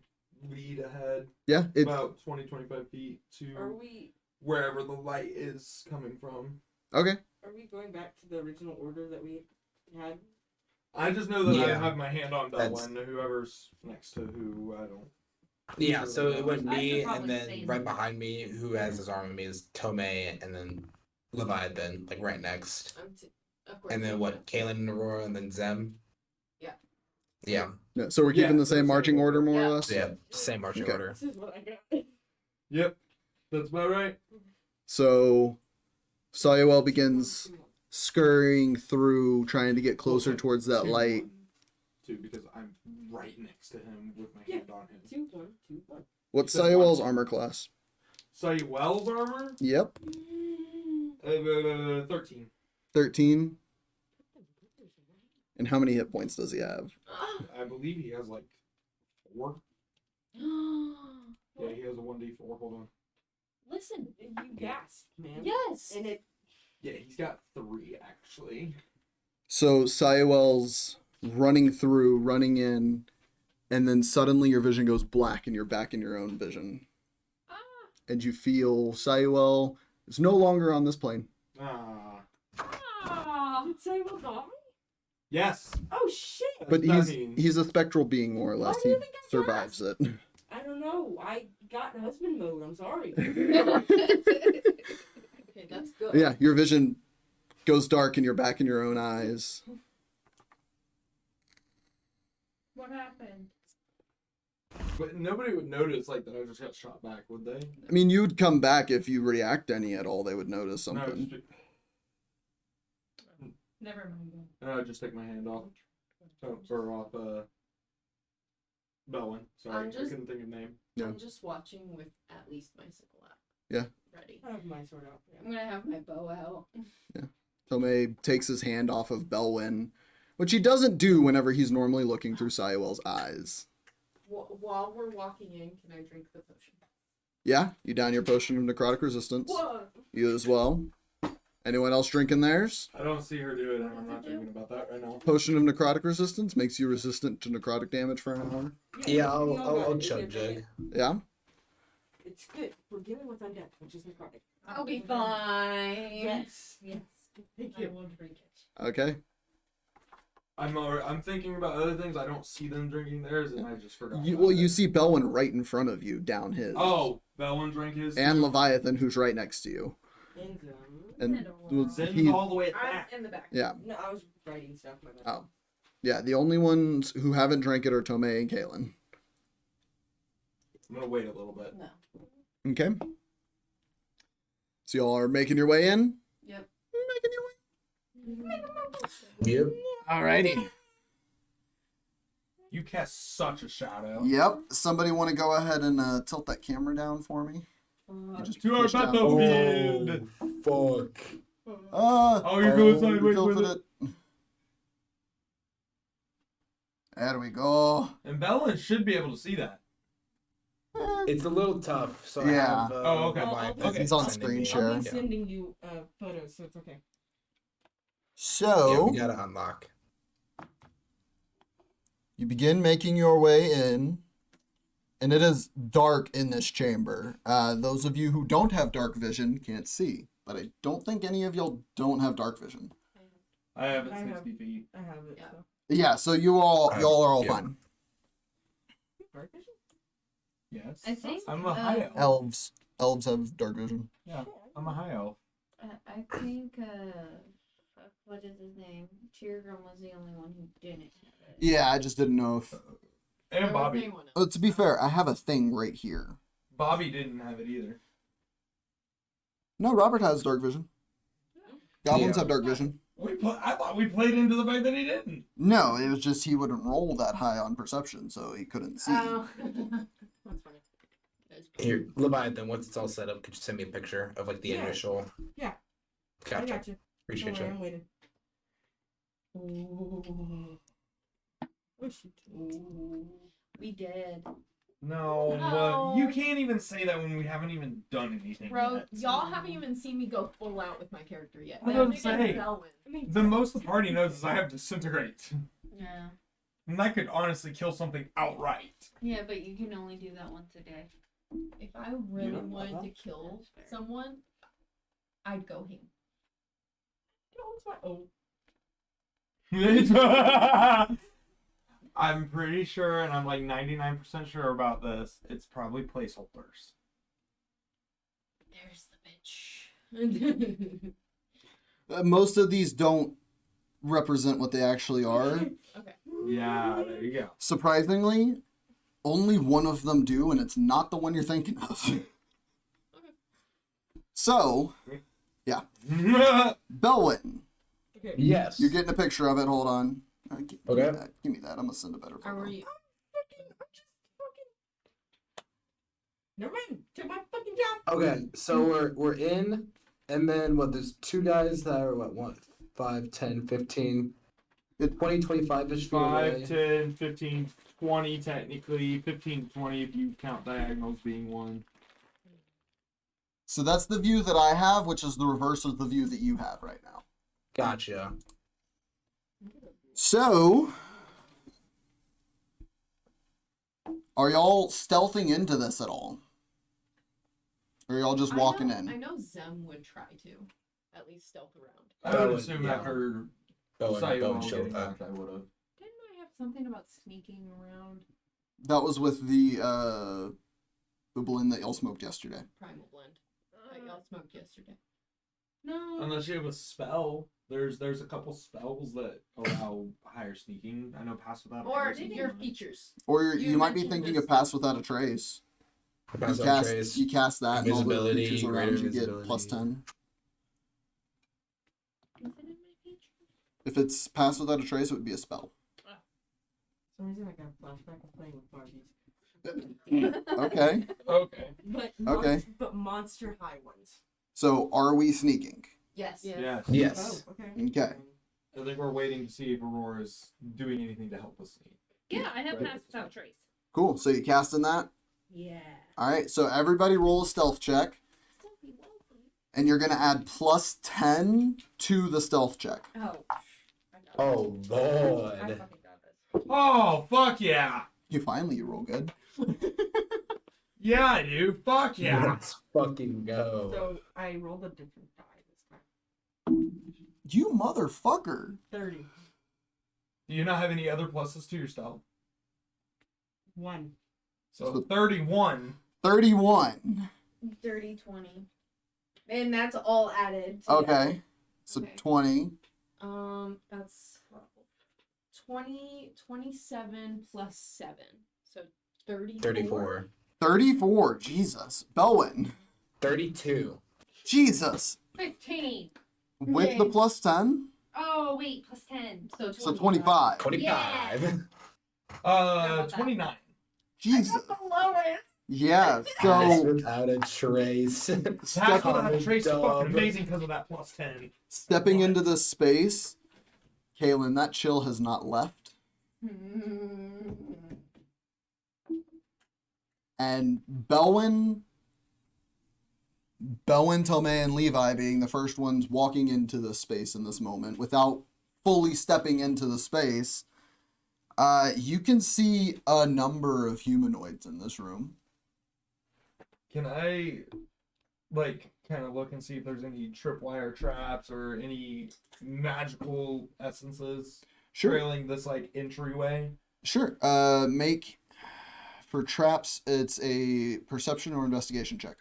lead ahead Yeah, it's about 20-25 feet Are to we wherever the light is coming from. okay. are we going back to the original order that we had? I just know that I Yeah. have my hand on That's- Belwin, whoever's next to who, I don't. Yeah, so it went I me, should probably and then say right that. behind me, who has his arm on me, is Tomay, and then Leviathan, like right next. Of course. And then what? Kaylinn and Aurora, and then Zem. Yeah. Yeah. Yeah, so we're Yeah, keeping the so same same marching order, more or Yeah. less? Yeah. Same marching Okay. order. This is what I got. Yep, that's about right. So Sayuel begins scurrying through, trying to get closer towards that light. Too, because I'm right next to him with my Yeah. hand on him. 2, 1, 2, 1. What's Said Sayuel's what? armor class? Sayuel's armor? Yep, 13. 13. And how many hit points does he have? I believe he has like 4. Yeah, he has a 1d4. Hold on. Listen. You gasped, man. Yes. And it. Yeah, he's got 3 actually. So Sayuel's running through, running in, and then suddenly your vision goes black and you're back in your own vision. And you feel Feywild is no longer on this plane. Ah. Did Feywild die? Yes. Oh shit! But What does that mean? he's a spectral being, more or less. Why do He you think I survives it. I don't know. I got in husband mode. I'm sorry. Okay, that's good. Yeah, your vision goes dark and you're back in your own eyes. What happened? But nobody would notice like that I just got shot back, would they? I mean, you'd come back if you react any at all. They would notice something. Never mind. No, I just take my hand off. Or off Belwin. Sorry, I couldn't think of name. Yeah. I'm just watching with at least my sickle out. Yeah. Ready. I have my sword out. I'm gonna have my bow out. Tomay takes his hand off of Belwin, which he doesn't do whenever he's normally looking through Feywild's eyes. While we're walking in, can I drink the potion? Yeah, you down your potion of necrotic resistance. What? You as well. Anyone else drinking theirs? I don't see her do it, and I'm not thinking about that right now. Potion of necrotic resistance makes you resistant to necrotic damage for an hour. Yeah, we all got I'll it. chug jug. Yeah. It's good. We're dealing with undead, which is necrotic. I'll be fine. Yes. Yes. Thank I you. will drink it. Okay. I'm thinking about other things. I don't see them drinking theirs, and I just forgot. You see Belwin right in front of you, down his. Oh, Belwin drank his. And Leviathan, who's right next to you. And Zin's he, all the way at the I'm back. in the back. yeah, No, I was writing stuff. My bad. Oh. Yeah. The only ones who haven't drank it are Tomay and Kaylinn. I'm gonna wait a little bit. No. Okay. So y'all are making your way in. Yep. Making your way. Yep. Alrighty. You cast such a shadow. Yep. Somebody want to go ahead and tilt that camera down for me? You just To our push down. battlefield. Fuck. Oh, you're going sideways tilted with it. There we go. And Belwin should be able to see that. It's a little tough, so Yeah. I have. Oh, okay. my He's on sending screen me- share. I'll be Yeah. sending you photos, so it's okay. Yeah, So we gotta unlock. you begin making your way in, and it is dark in this chamber. Those of you who don't have dark vision can't see, but I don't think any of y'all don't have dark vision. I have it I have- 60 feet. I have it. Yeah. So. Yeah, so y'all are all Yeah. fine. Dark vision? Yes. I think, I'm a high elf. Elves have dark vision. Yeah, I'm a high elf. I think, fuck, what is his name? Teargrim was the only one who didn't have it. Yeah, I just didn't know if. There And wasn't Bobby. anyone else. Oh, to be fair, I have a thing right here. Bobby didn't have it either. No, Robert has dark vision. Goblins Yeah. have dark vision. I thought we played into the fact that he didn't. No, it was just he wouldn't roll that high on perception, so he couldn't see. Oh. That's funny. Here, Leviathan, once it's all set up, could you send me a picture of like the Yeah. initial? Yeah. I Gotcha. got you. Appreciate Don't worry, you. I'm waiting. Ooh. Oh, shoot. Ooh. We did. No, No. you can't even say that when we haven't even done anything. Bro, yet. y'all haven't even seen me go full out with my character yet. I don't say. Belwin. I mean, The most the party knows is I have disintegrate, Yeah. and that could honestly kill something outright. Yeah, but you can only do that once a day. If I really don't know wanted that. to kill someone, I'd go him. oh, it's my oh. I'm pretty sure, and I'm like 99% sure about this. It's probably placeholders. There's the bitch. Most of these don't represent what they actually are. Okay. Yeah, there you go. Surprisingly, only one of them do, and it's not the one you're thinking of. So, yeah. Belwin, Okay. Yes. you're getting a picture of it. Hold on. Give me Okay. that. Give me that. I'm gonna send a better How photo. are you? Never mind. Do my fucking job. Okay, so we're in, and then what? There's two guys that are what 5, 10, 15, 20, 25-ish feet 5, away. 10, 15, 20 technically. 15, 20 if you count diagonals being one. So that's the view that I have, which is the reverse of the view that you have right now. Gotcha. So, Are y'all stealthing into this at all? Or are y'all just walking I in? know Zem would try to, at least stealth around. I would Belwin, assume yeah. after Belwin Sayonara showed getting up. back, I would have. Didn't I have something about sneaking around? That was with the blend that y'all smoked yesterday. Primal blend. That y'all smoked yesterday. No. Unless you have a spell. There's a couple spells that allow higher sneaking. I know Pass Without a Or Trace is your one. features. Or You you might be mentioned thinking this- of Pass Without a Trace. Pass on trace. You cast that, and all the Invisibility, creatures greater around you get invisibility. plus 10. Is it in my features? If it's Pass Without a Trace, it would be a spell. For some reason, I got a flashback of playing with Barbies. Okay. Okay. But Okay. but monster high ones. So, are we sneaking? Yes. Yes. Yes. Oh, okay. Okay. I think we're waiting to see if Aurora's doing anything to help us sneak. Yeah, I have Right. Pass Without Trace. Cool. So, you casting that? Yeah. All right. So, everybody roll a stealth check. Stealthy welcome. And you're going to add plus 10 to the stealth check. Oh. I got Oh this. I lord. fucking got this. Oh, fuck yeah! You roll good. Yeah, I do. Fuck yeah! Let's fucking go. So I rolled a different die this time. You motherfucker. 30. Do you not have any other pluses to your stealth? 1. So 31. 31. Dirty 20. And that's all added. Okay. So Okay. 20. That's 27 plus 7. So 34. 34. 34. Jesus. Belwin. 32. Jesus. 15. With the Yay. plus 10? Oh, wait, plus 10. So 20. So 25. 25. about that? 29. Jesus. The lowest. Yeah. Pass So without a trace. That's step, what I trace is Dub. fucking amazing because of that plus 10. stepping into this space, Kaylinn, that chill has not left. And Belwin, Tomay, and Levi being the first ones walking into this space in this moment without fully stepping into the space, you can see a number of humanoids in this room. Can I, like, kind of look and see if there's any tripwire traps or any magical essences trailing this, like, entryway? Sure. Make for traps. It's a perception or investigation check.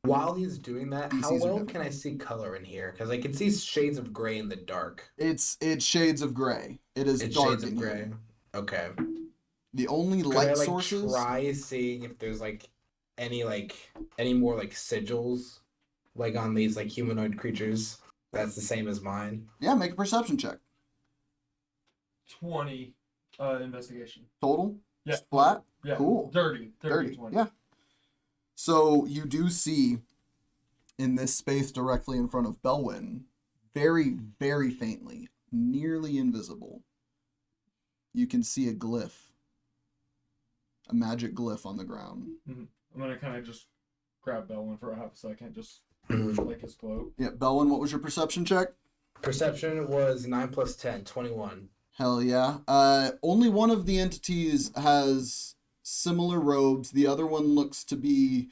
While he's doing that, how DCs are well different. can I see color in here? Because I can see shades of gray in the dark. It's shades of gray. It is It's dark shades of in gray. here. Okay. The only Could light I like sources. try seeing if there's like any more like sigils like on these like humanoid creatures that's the same as mine? Yeah, make a perception check. 20 investigation. Total. Yeah. Flat. Yeah. Cool. Dirty. 20. Yeah. So you do see in this space directly in front of Belwin, very, very faintly, nearly invisible, you can see a glyph. A magic glyph on the ground. I'm gonna kind of just grab Belwin for a half a second, just Mhm. like his cloak. Yeah, Belwin, what was your perception check? Perception was 9 plus 10, 21. Hell yeah. Only one of the entities has similar robes. The other one looks to be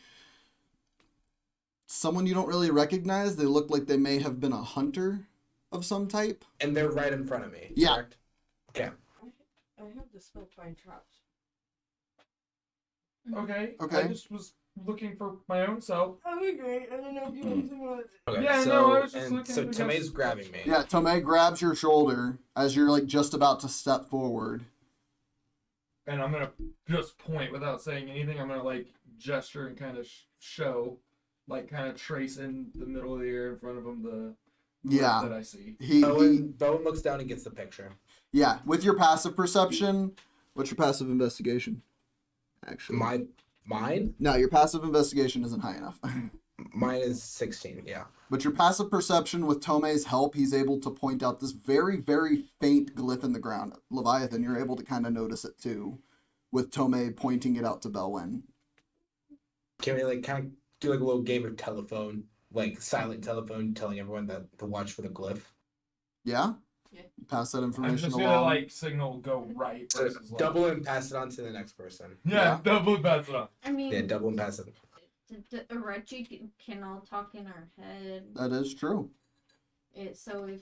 someone you don't really recognize. They look like they may have been a hunter of some type. And they're right in front of me. Yeah. Correct? Okay. I have the spell find traps. Okay. Okay. I just was looking for my own self. Okay, I don't know if you want to. Okay. Yeah, so, no, I was just and looking so to Tomay's just- grabbing me. Yeah, Tomay grabs your shoulder as you're like just about to step forward. And I'm gonna just point without saying anything. I'm gonna like gesture and kind of show, like kind of trace in the middle of the air in front of him the Yeah. that I see. He Bowen looks down and gets the picture. yeah, with your passive perception, what's your passive investigation? Actually. Mine? No, your passive investigation isn't high enough. Mine is 16, yeah. But your passive perception, with Tomay's help, he's able to point out this very, very faint glyph in the ground. Leviathan, you're able to kind of notice it too, with Tomay pointing it out to Belwin. Can we like kind of do like a little game of telephone, like silent telephone, telling everyone that to watch for the glyph? Yeah? Pass that I'm information just along. gonna like signal go right So versus left. double and pass it on to the next person. Yeah, double and pass it on. I mean, Yeah, double and pass it. Reggie can all talk in our head. That is true. So if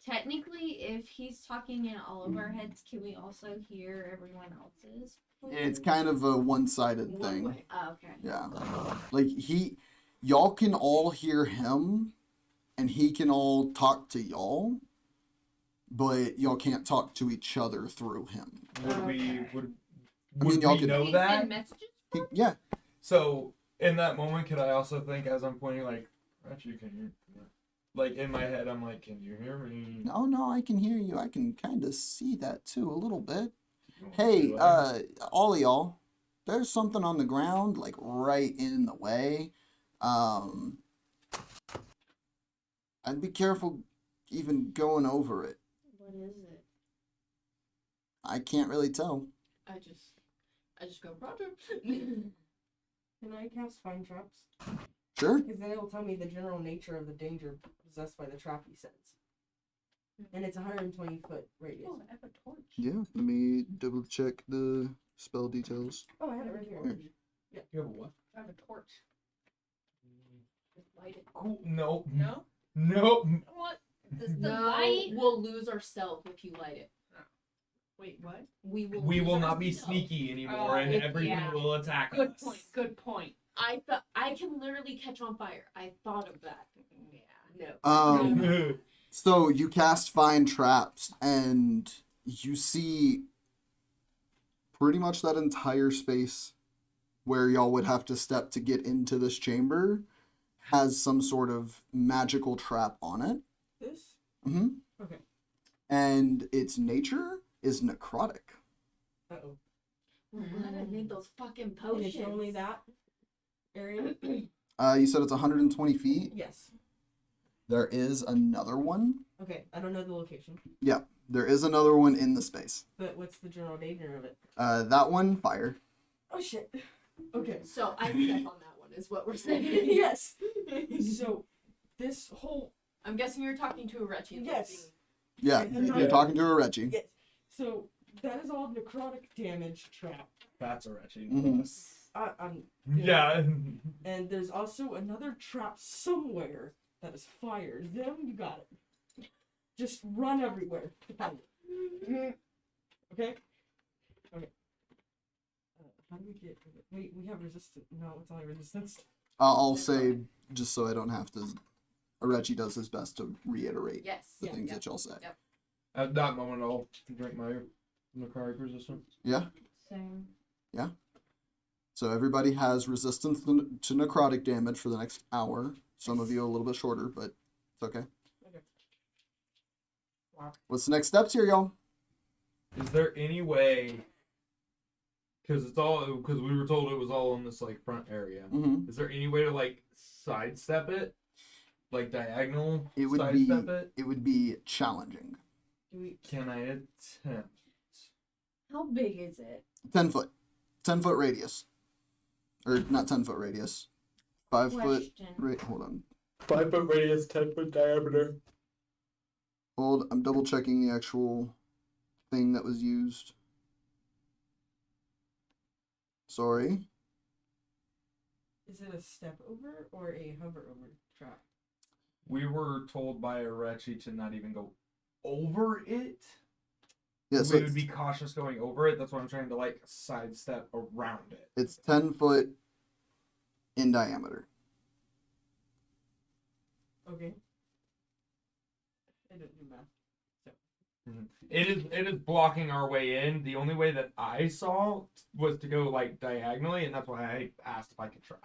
technically, if he's talking in all of our heads, can we also hear everyone else's? It's kind of a one-sided One thing. way. Oh, okay. Yeah. Like y'all can all hear him and he can all talk to y'all, but y'all can't talk to each other through him. Would we I mean, y'all could know Can you that? send messages? Yeah. So in that moment, could I also think as I'm pointing like, Reggie, can you? Like in my head, I'm like, can you hear me? No, I can hear you. I can kind of see that too a little bit. You want Hey, to do it? all of y'all, there's something on the ground, like right in the way. I'd be careful even going over it. What is it? I can't really tell. I just go, Roger. Can I cast find traps? Sure. Because then it will tell me the general nature of the danger possessed by the trap he sends. And it's 120-foot radius. Oh, I have a torch. Yeah, let me double check the spell details. Oh, I had it right here. You have a what? I have a torch. Just light it. Cool. Nope. No? Nope. What? No. We'll lose our stealth if you light it. Wait, what? We will. We lose will our not be stealth. sneaky anymore, Oh, and everything yeah. will attack Good us. point. Good point. I thought I can literally catch on fire. I thought of that. Yeah. No. So you cast Find Traps, and you see pretty much that entire space where y'all would have to step to get into this chamber has some sort of magical trap on it. This? Mm-hmm. Okay. And its nature is necrotic. Uh-oh. I'm glad I made those fucking And potions. it's only that area? You said it's 120 feet. Yes. There is another one. Okay, I don't know the location. Yeah, there is another one in the space. But what's the general danger of it? That one, fire. Oh, shit. Okay. So I step on that one, is what we're saying. Yes. So, this whole... I'm guessing you're talking to a Reggie. and Yes. Yeah, I'm not- you're talking to a Reggie. Yes. So, that is all necrotic damage trap. That's a wretched. Mhm. I'm... Yeah. And there's also another trap somewhere that is fired. Them, you got it. Just run everywhere. Okay? Okay. How do we get... Wait, we have resistance. No, it's only resistance. I'll say, just so I don't have to, Reggie does his best to reiterate Yes. the Yeah. things that y'all say. Yep. At that moment, I'll drink my necrotic resistance. Yeah? Same. So everybody has resistance to necrotic damage for the next hour. Some of you a little bit shorter, but it's okay. Okay. What's the next steps here, y'all? Is there any way? Because we were told it was all in this like front area. Mm-hmm. Is there any way to like sidestep it, like diagonal It would sidestep be it? it would be challenging. Do we... Can I attempt? How big is it? 10 foot. 10 foot radius. Or not 10 foot radius. 5 foot. Question. Hold on. 5 foot radius, 10 foot diameter. I'm double checking the actual thing that was used. Sorry. Is it a step over or a hover over trap? We were told by Arechi to not even go over it. Yeah, so We would be cautious going over it. That's why I'm trying to like sidestep around it. it's 10 foot in diameter. Okay. I don't do math. It is blocking our way in. The only way that I saw was to go like diagonally, and that's why I asked if I could try.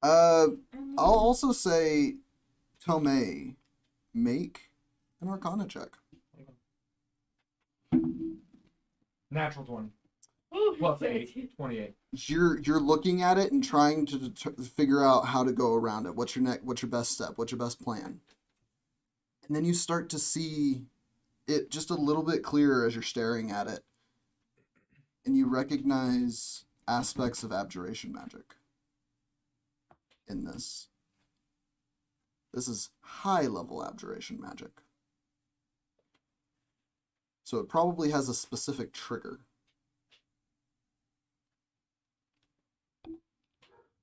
I'll also say, Tomay, make an Arcana check. Natural 20 Oh, plus 8, 28. You're looking at it and trying to figure out how to go around it. What's your best step? What's your best plan? And then you start to see it just a little bit clearer as you're staring at it. And you recognize aspects of abjuration magic in this. This is high level abjuration magic. So it probably has a specific trigger.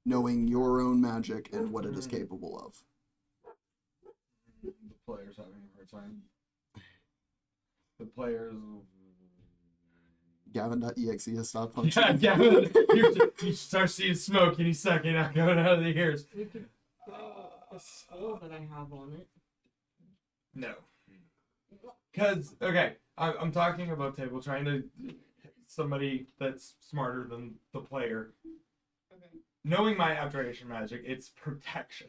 Knowing your own magic and what it is capable of. The player's having a hard time. The players. Gavin.exe has stopped Yeah, functioning. you start seeing smoke any second out coming out of the ears. We could throw the skull that I have on it. No. Because, okay, I'm talking about table trying to somebody that's smarter than the player. Okay. Knowing my abjuration magic, it's protection.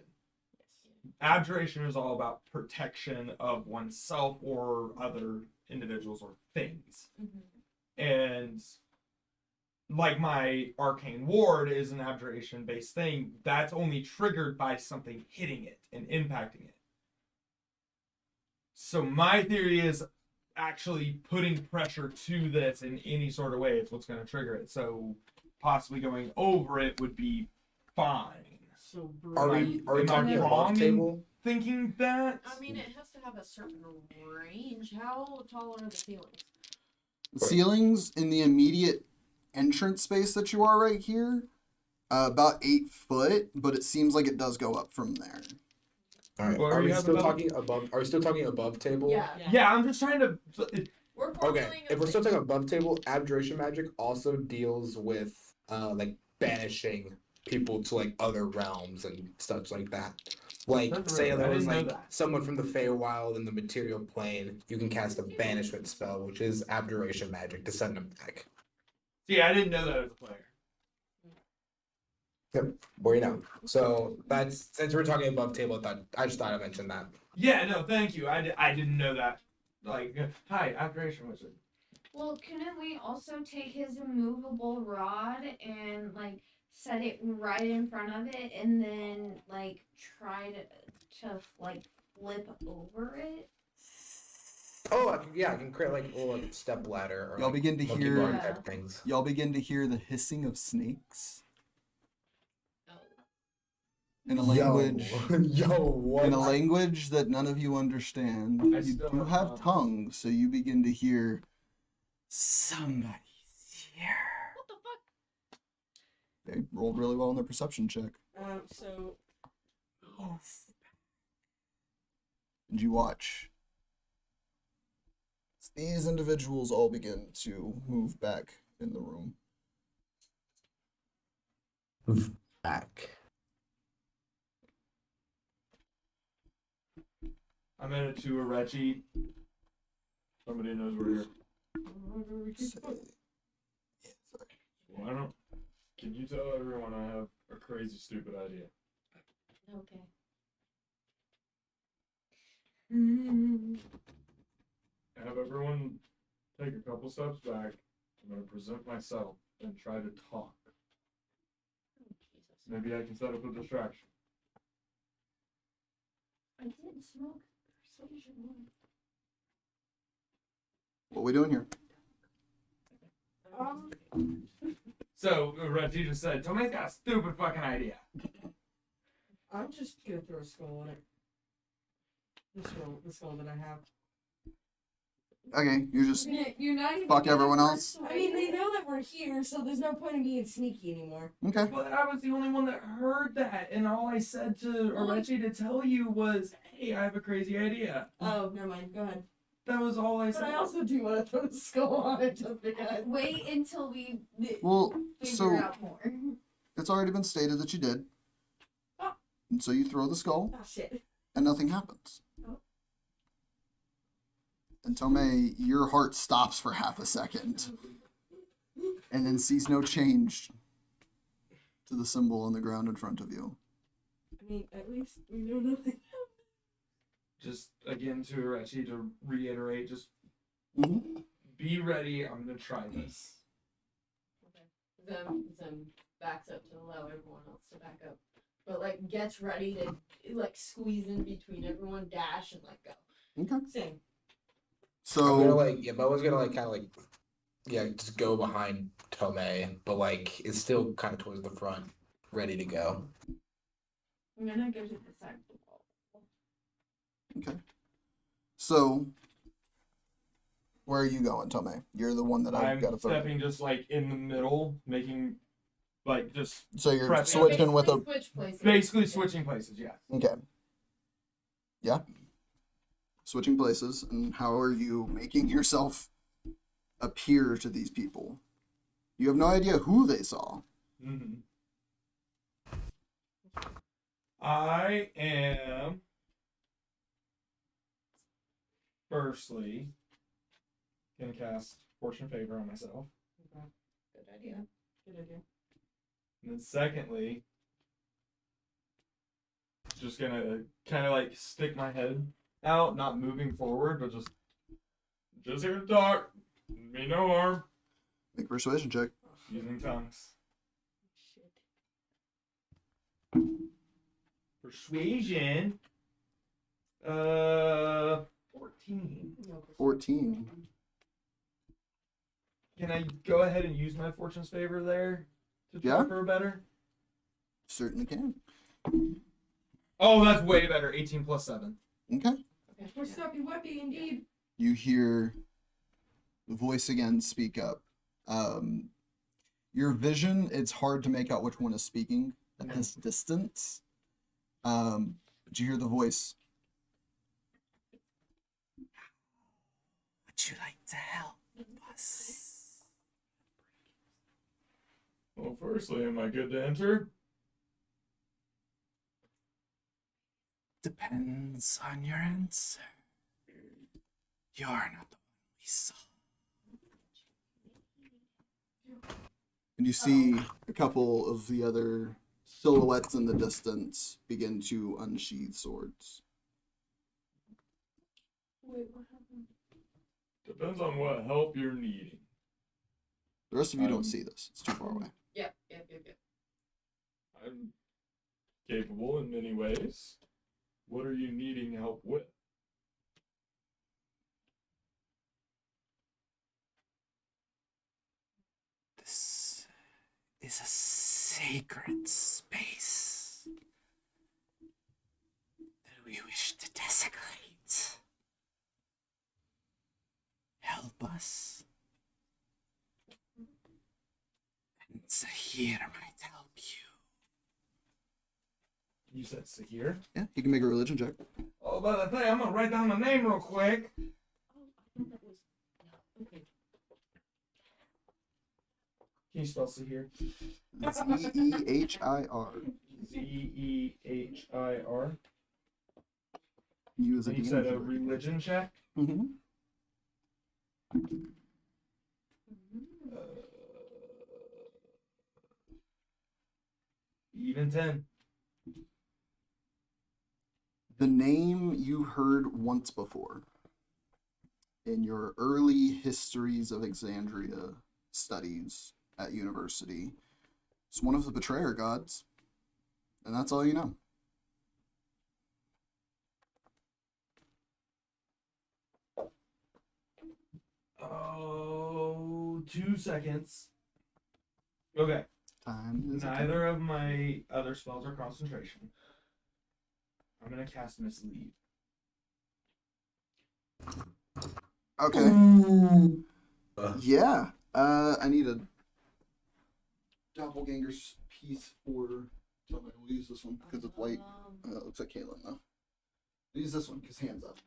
Abjuration is all about protection of oneself or other individuals or things. And like my arcane ward is an abjuration based thing, that's only triggered by something hitting it and impacting it. So my theory is actually putting pressure to this in any sort of way is what's going to trigger it. So possibly going over it would be fine. So Are we Am I talking wrong above in table? thinking that? I mean, it has to have a certain range. How tall are the ceilings? The ceilings in the immediate entrance space that you are right here, about 8 foot, but it seems like it does go up from there. All right. What Are are we you still having talking above? Are we still talking above table? Yeah. Yeah, I'm just trying to. We're Okay. formulating a If we're still range. talking above table, abjuration magic also deals with like banishing people to like other realms and such like that. Like, That's say right, I there was didn't know like that. someone from the Feywild in the material plane, you can cast a banishment spell, which is abjuration magic, to send them back. See, I didn't know that as a player. Yep. Well, you know. So that's since we're talking above table, I just thought I mentioned that. Yeah, no, thank you. I didn't know that. Like, hi, abjuration wizard. Well, couldn't we also take his immovable rod and like set it right in front of it, and then like try to like flip over it? Oh, I can create like a little step ladder or Y'all like, begin to monkey hear- bar Yeah. type things. Y'all begin to hear the hissing of snakes Oh. in a language Yo, what? in a language that none of you understand. I You still do have have tongues. tongues, so you begin to hear somebody's here. What the fuck? They rolled really well on their perception check. So And you watch as these individuals all begin to move back in the room. Back. I'm headed to a Reggie. Somebody knows we're here. Why don't? Can you tell everyone I have a crazy, stupid idea? Okay. Have everyone take a couple steps back. I'm gonna present myself and try to talk. Maybe I can set up a distraction. I didn't smoke persuasion. What are we doing here? So Reggie just said, Tomay's got a stupid fucking idea. I'm just gonna throw a skull on it. The skull that I have. Okay, you just You're not even fuck getting everyone else. I mean, they know that we're here, so there's no point in being sneaky anymore. okay. But I was the only one that heard that, and all I said to Reggie to tell you was, hey, I have a crazy idea. Oh, never mind. Go ahead. That was all I But said. I also do want to throw the skull on it just because. Wait until we Well, figure so out more. it's already been stated that you did. And so you throw the skull, Oh shit. and nothing happens. Oh. And Tomay, your heart stops for half a second, and then sees no change to the symbol on the ground in front of you. I mean, at least we know nothing. Just again to Reggie to reiterate, just Mm-hmm. be ready. I'm gonna try this. Okay. Zem backs up to allow everyone else to back up. But like gets ready to like squeeze in between everyone, dash and like go. Okay. Same. I'm So gonna like Boa's gonna like kind of like just go behind Tomay, but like it's still kind of towards the front, ready to go. I'm gonna go to the side of the wall. Okay. So, Where are you going, Tomay? You're the one that I've I'm got to focus. stepping just like in the middle, making like just So you're prep- switching with a. Switch places. basically switching places. Yeah. Okay. Yeah. Switching places, and how are you making yourself appear to these people? You have no idea who they saw. Mm-hmm. I am firstly gonna cast Fortune Favor on myself, Good idea. Good idea. and then secondly, just gonna kind of like stick my head out, not moving forward, but just here to talk. Me no harm. Make a persuasion check. Using tongues. Shit. Persuasion. 14. No, 14. Can I go ahead and use my Fortune's Favor there to try Yeah. for a better? Certainly can. Oh, that's way better. 18 plus 7. Okay. What's up, you weppy indeed? You hear the voice again speak up. Your vision, it's hard to make out which one is speaking at this distance. But you hear the voice. Would you like to help us? Well, firstly, am I good to enter? Depends on your answer. You're not the one we saw. And you see a couple of the other silhouettes in the distance begin to unsheathe swords. Wait, what happened? Depends on what help you're needing. The rest of you don't see this. It's too far away. Yep. I'm capable in many ways. What are you needing help with? This is a sacred space that we wish to desecrate. Help us. And Zahir might help you. You said Sahir? Yeah, you can make a religion check. Oh, by the way, I'm gonna write down the name real quick. Oh, I thought that was. No, okay. Can you spell Sahir? Zehir. Zehir. You as a And you DM said a should recognize religion check? it. Mhm. Even 10. The name you heard once before in your early histories of Exandria studies at university. It's one of the betrayer gods, and that's all you know. Oh, 2 seconds. Okay. Time is Neither of my other spells are concentration. I'm gonna cast Mislead. okay. Yeah. I need a doppelganger's piece for. Tomay. We'll use this one because it's white. It looks like Kaylinn though. We'll use this one because hands up.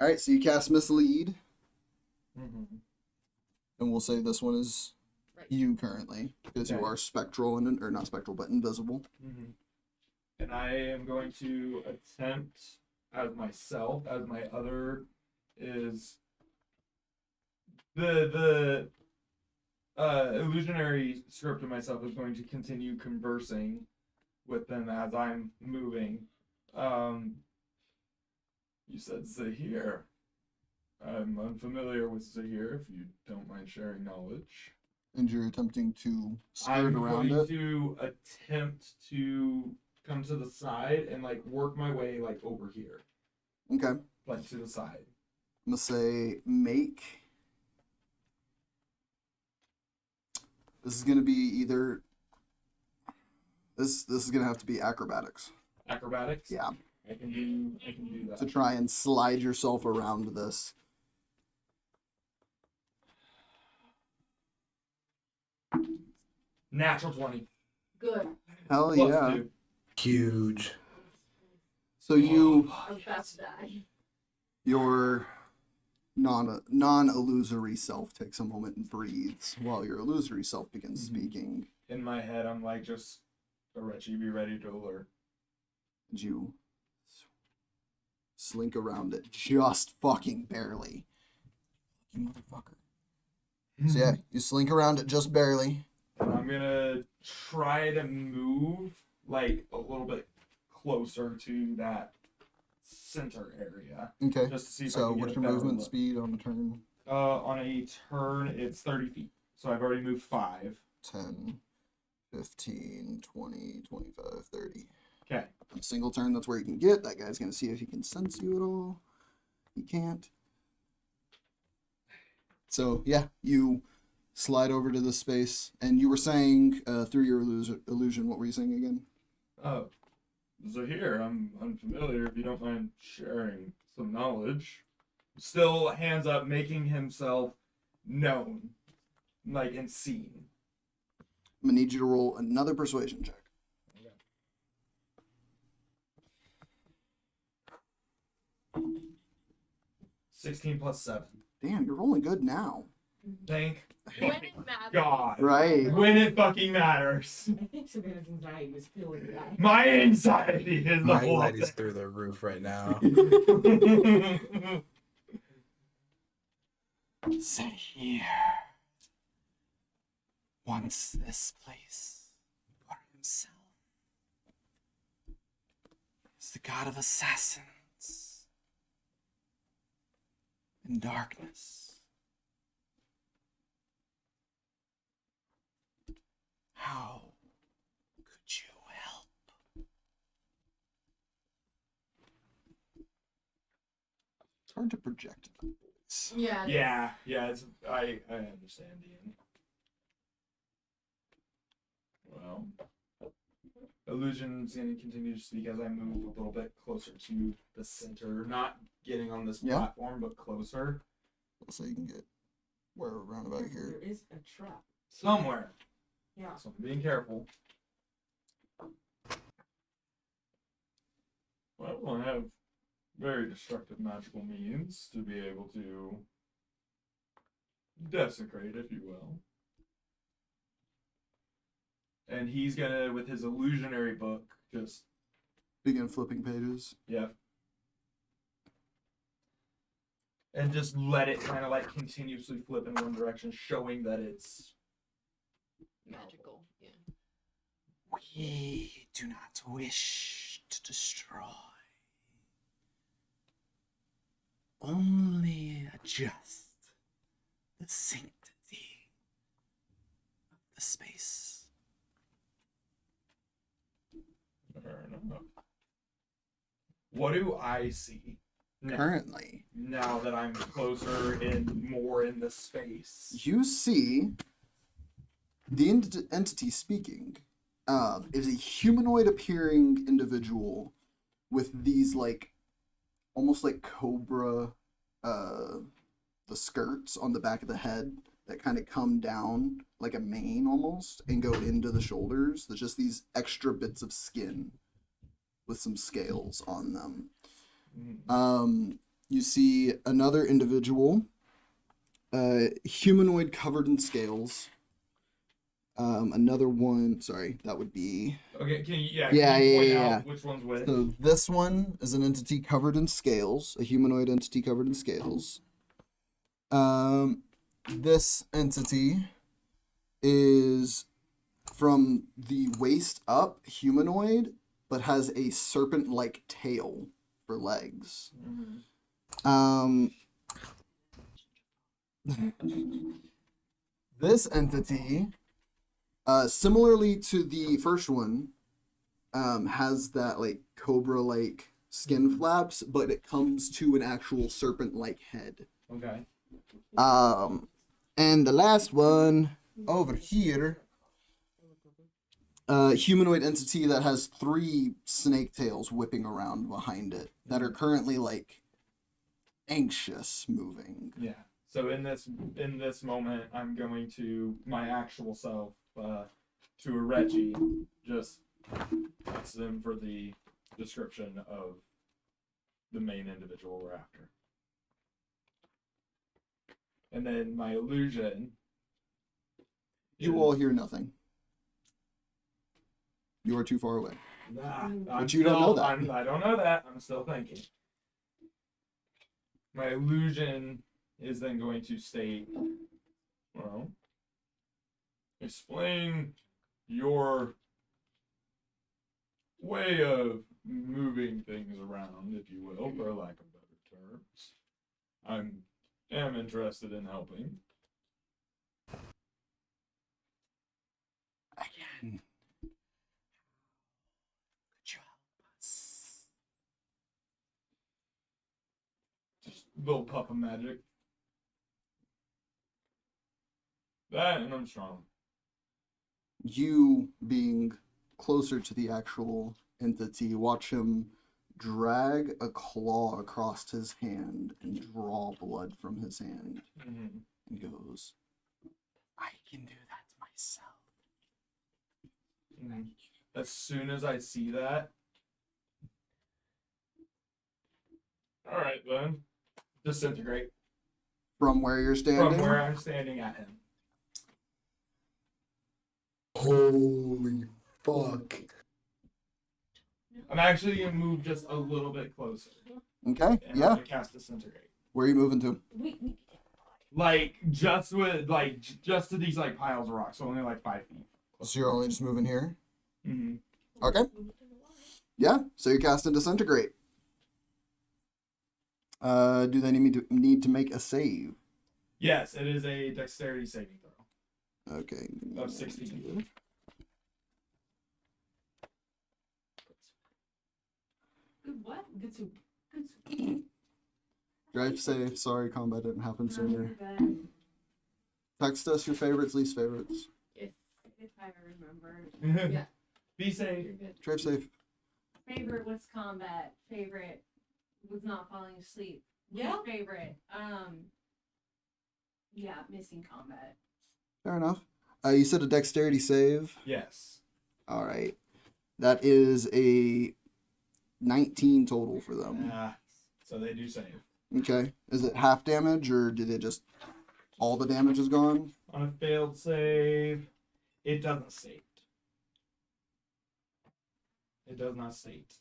All right, so you cast Mislead, Mm-hmm. and we'll say this one is Right. you currently because you Okay. are spectral and or not spectral but invisible. Mm-hmm. And I am going to attempt as myself, as my other is the illusionary script of myself is going to continue conversing with them as I'm moving. You said Zahir. I'm unfamiliar with Zahir, if you don't mind sharing knowledge. And you're attempting to skirt I'm around going it. to attempt to come to the side and like work my way like over here, Okay. like to the side. I'm gonna say make. This is gonna be either. This is gonna have to be acrobatics. Acrobatics. Yeah. I can do To that. try and slide yourself around this. Natural 20. Good. Hell Plus yeah. 2. Huge. So you, I was about to die. your non-illusory self takes a moment and breathes while your illusory self begins speaking. In my head, I'm like, just, Arechi, be ready to alert. And you slink around it just fucking barely. You motherfucker. So yeah, you slink around it just barely. And I'm gonna try to move, like, a little bit closer to that center area. Okay. Just to see if I So can get what's a your better movement look. speed on the turn? On a turn, it's 30 feet. So I've already moved 5. 10, 15, 20, 25, 30. Okay. On a single turn, that's where you can get. That guy's going to see if he can sense you at all. He can't. So, yeah, you slide over to this space. And you were saying, through your illusion, what were you saying again? Oh. So here, I'm unfamiliar, if you don't mind sharing some knowledge. Still hands up, making himself known, like, and seen. I'm going to need you to roll another persuasion check. 16 plus 7. Damn, you're rolling good now. Thank When it matters. God. Right. When it fucking matters. I think Savannah's anxiety was feeling that. My anxiety is the My whole anxiety's through the roof right now. thing. Sit here. Wants this place for himself. He's the god of assassins and darkness. How could you help? It's hard to project that voice. Yeah. it is. Yeah, it's, I understand, Ian. Well, illusion's gonna continue to speak as I move a little bit closer to the center, not getting on this Yeah. platform, but closer. So you can get where around about here. There is a trap. Somewhere. Yeah. So I'm being careful. Well, I have very destructive magical means to be able to desecrate, if you will. And he's gonna, with his illusionary book, just, Begin flipping pages. yep. And just let it kind of like continuously flip in one direction, showing that it's Magical. Yeah. We do not wish to destroy. Only adjust the sanctity of the space. Fair enough. What do I see Currently, now that I'm closer and more in the space? you see the entity speaking is a humanoid appearing individual with these like almost like cobra the skirts on the back of the head that kind of come down like a mane almost and go into the shoulders. There's just these extra bits of skin with some scales on them. You see another individual, humanoid covered in scales. Another one, sorry, that would be. Okay, can you, Yeah, can you point yeah. out which one's which? So this one is an entity covered in scales, a humanoid entity covered in scales. This entity is from the waist up humanoid, but has a serpent-like tail for legs. This entity, similarly to the first one, has that like cobra-like skin flaps, but it comes to an actual serpent-like head. Okay. And the last one over here, humanoid entity that has 3 snake tails whipping around behind it that are currently like anxious moving. Yeah. So in this moment, I'm going to my actual self to a Reggie, just ask them for the description of the main individual we're after. And then my illusion. You all hear nothing. You are too far away. But you don't know that. I don't know that. I'm still thinking. My illusion is then going to state, well, explain your way of moving things around, if you will, for lack of better terms. I am interested in helping. Again. Could you help us? Just a little puff of magic. That, and I'm strong. You, being closer to the actual entity, watch him drag a claw across his hand and draw blood from his hand. Mm-hmm. And goes, I can do that myself. Mm-hmm. As soon as I see that, alright then, disintegrate. From where you're standing? From where I'm standing at him. Holy fuck. I'm actually going to move just a little bit closer. Okay, And I'm yeah. going to cast disintegrate. Where are you moving to? Like, just to these, like, piles of rocks, so only, like, 5 feet. So you're only just moving here? Mm-hmm. Okay. Yeah, so you're casting Disintegrate. Do they need to make a save? Yes, it is a dexterity saving throw. Okay. Of 16. Good what? Good soup. Good soup. Drive safe. Sorry, combat didn't happen sooner. Good. Text us your favorites, least favorites. If I remember. Yeah. Be safe. You're good. Drive safe. Favorite was combat. Favorite was not falling asleep. Yeah. Least favorite. Yeah, missing combat. Fair enough. You said a dexterity save. Yes. All right. That is a 19 total for them. So they do save. Okay. Is it half damage or did it just all the damage is gone? On a failed save, it doesn't state. It does not state.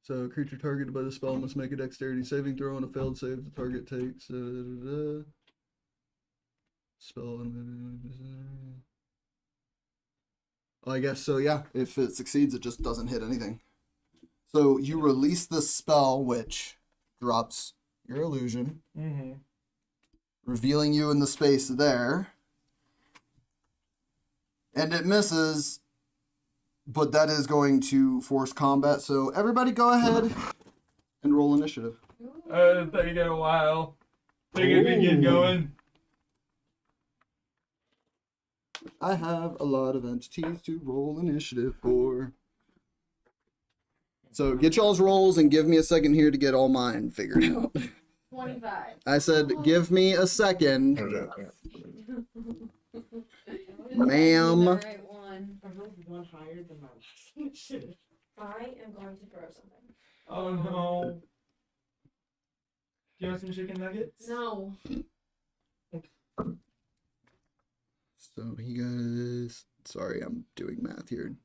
So, a creature targeted by the spell must make a dexterity saving throw. On a failed save, the target takes spell. I guess so, yeah. If it succeeds, it just doesn't hit anything. So, you release the spell, which drops your illusion, Mm-hmm. revealing you in the space there. And it misses, but that is going to force combat. So, everybody go ahead and roll initiative. Taking a while. Taking me get going. I have a lot of entities to roll initiative for. So get y'all's rolls and give me a second here to get all mine figured out. 25. I said, give me a second, ma'am. The right one. I rolled one higher than my last initiative. I am going to throw something. Oh no. Do you want some chicken nuggets? No. So you guys, sorry, I'm doing math here.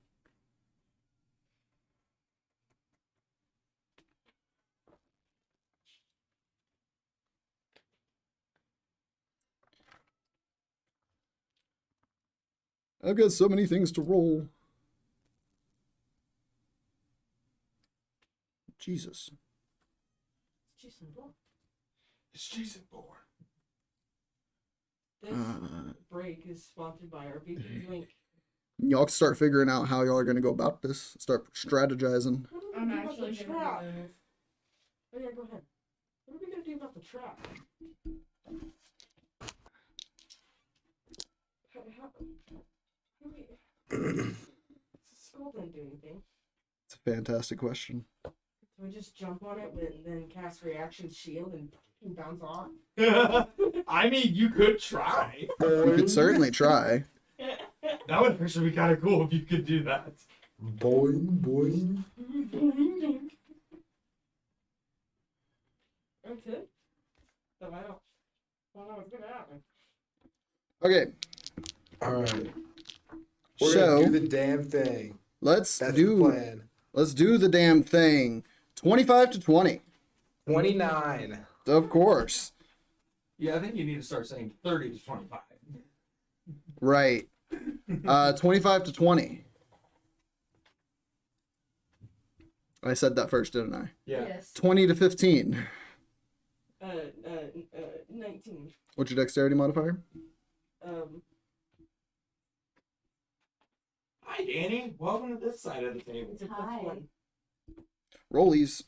I've got so many things to roll. Jesus. Jason Bourne. It's Jason Bourne. This break is sponsored by our VP Link. Y'all can start figuring out how y'all are going to go about this. Start strategizing. What are we I'm gonna do about actually the going trap? to move. Oh yeah, go ahead. What are we gonna do about the trap? Skull didn't do anything. It's a fantastic question. So we just jump on it and then cast reaction shield and bounce off. I mean, you could try. We could certainly try. That would actually be kind of cool if you could do that. Boing, boing. Okay. So I don't know what's gonna happen. Okay, Alright. We're so gonna do the damn thing. let's That's the do plan. the damn thing. 25 to 20, 29. of course. Yeah, I think you need to start saying 30 to 25. Right. 25 to 20. I said that first, didn't I? Yeah. Yes. 20 to 15. 19. What's your dexterity modifier? Hi, Danny. Welcome to this side of the table. It's a Hi. +1. Rollies.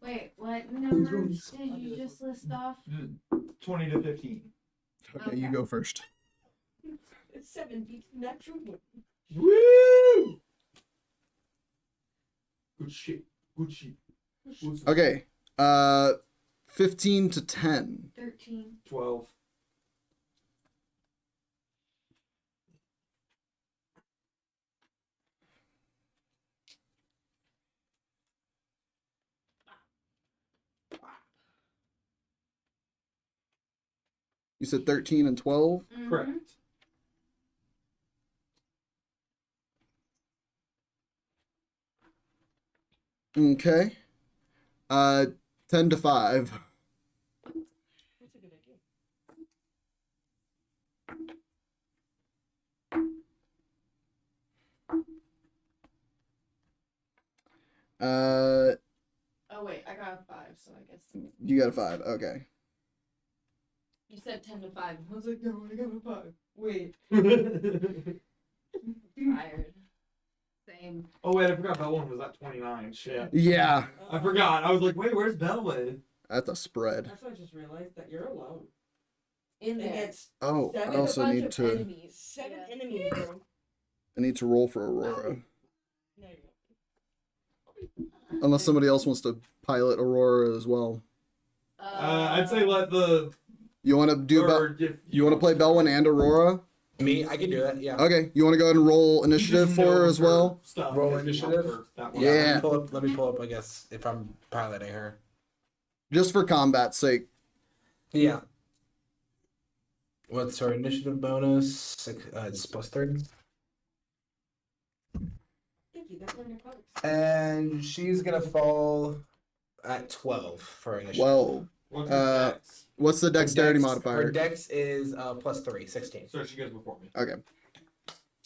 Wait, what numbers did you just list off? 20 to 15. Okay, you go first. It's 70 natural one. Woo! Good shit. Good shit. Okay. 15 to 10. 13. 12. You said 13 and 12? Correct. Okay. 10 to 5. That's a good idea. Oh wait, I got a 5, so I guess You got a 5. Okay. you said 10 to 5. I was like, no, I got a 5. Wait. Tired. Same. Oh, wait, I forgot that one was at 29. Shit. Yeah. I forgot. I was like, wait, where's Belwin? That's a spread. That's what I just realized that you're alone. In there. Against Oh, I Seven also bunch need of to enemies. 7 Yeah. enemies, bro. I need to roll for Aurora. No, you Unless somebody else wants to pilot Aurora as well. I'd say let the. You want to do you want to play Belwin and Aurora? Me, I can do it, yeah. Okay, you want to go ahead and roll initiative for her as well? Roll initiative? Yeah. Let me pull up, I guess, if I'm piloting her. Just for combat's sake. Yeah. What's her initiative bonus? It's +30. Thank you. That's one of your cards. And she's gonna fall at 12 for initiative. 12. What's What's the dexterity Her modifier? dex is +3, 16. So she goes before me. Okay.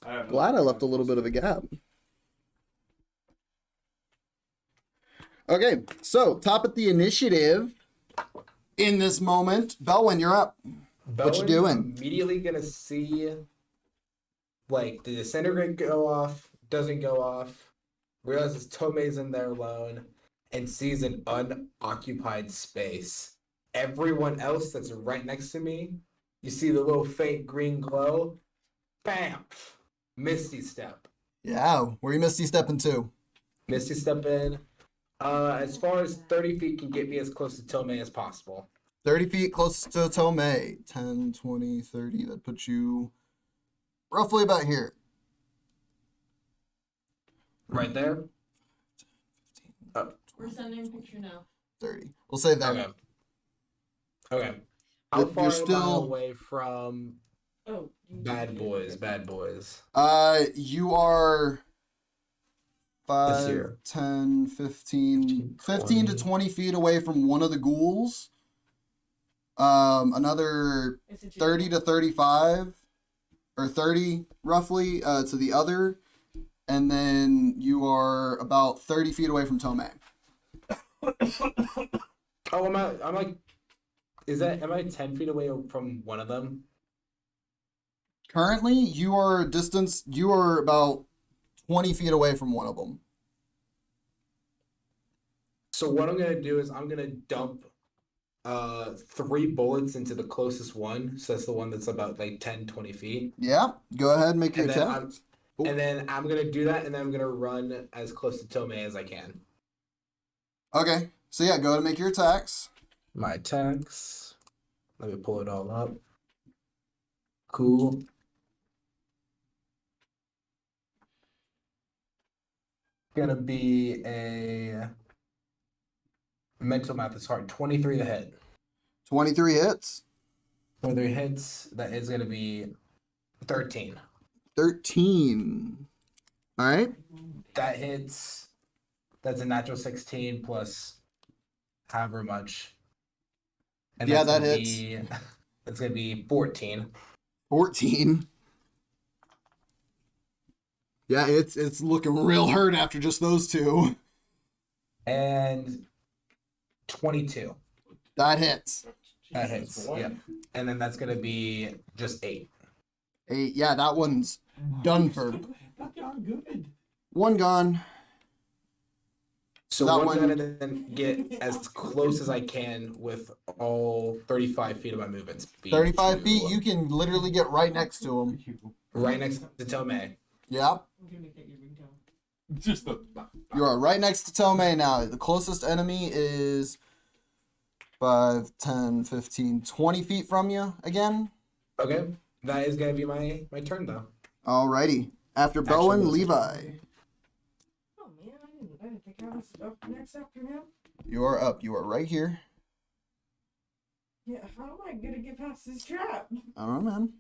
I have Glad I left a little bit of a gap. Okay, so top of the initiative in this moment. Belwin, you're up. What you Bowen's doing? Immediately gonna see, like, the disintegrate go off, doesn't go off, realizes Tomay's in there alone, and sees an unoccupied space. Everyone else that's right next to me, you see the little faint green glow. Bam! Misty step. Yeah, where you Misty stepping to? Misty step in. As far as 30 feet can get me as close to Tomay as possible. 30 feet close to Tomay. 10, 20, 30. That puts you roughly about here. Right there? 15, We're sending a picture now. 30. We'll say that. Okay. Okay. How You're far am I still- away from Oh. Bad Boys? Bad Boys. You are This 5, here. 10, 15 to 20 feet away from one of the ghouls. Another It's a G. 30 to 35 or 30 roughly to the other, and then you are about 30 feet away from Tomay. Oh, I'm like, am I 10 feet away from one of them? Currently, you are about 20 feet away from one of them. So what I'm gonna do is I'm gonna dump 3 bullets into the closest one. So that's the one that's about like 10, 20 feet. Yeah, go ahead and make your And then attack. and then I'm gonna do that, and then I'm gonna run as close to Tomay as I can. Okay, so yeah, go ahead and make your attacks. My attacks. Let me pull it all up. Cool. gonna be a mental math is hard. 23 to hit. 23 hits. 23 hits. That is gonna be 13. 13. All right. That hits. That's a natural 16 plus however much. And Yeah, that's that gonna hits. Be, that's gonna be 14. 14. Yeah, it's looking real hurt after just those two. And 22. That hits. That hits. Yep. And then that's gonna be just 8. 8. Yeah, that one's done for. That got good. One gone. So That I'm one- gonna then get as close as I can with all 35 feet of my movement speed. 35 to- feet, you can literally get right next to him. right next to Tomay. Yeah. I'm gonna make that your ringtone. Just the. You are right next to Tomay now. The closest enemy is 5, 10, 15, 20 feet from you again. Okay, that is gonna be my turn though. Alrighty. After Action Belwin, was- Levi. Oh man, I didn't think I was up next after him. You are up. You are right here. Yeah, how am I gonna get past this trap? I don't know, man.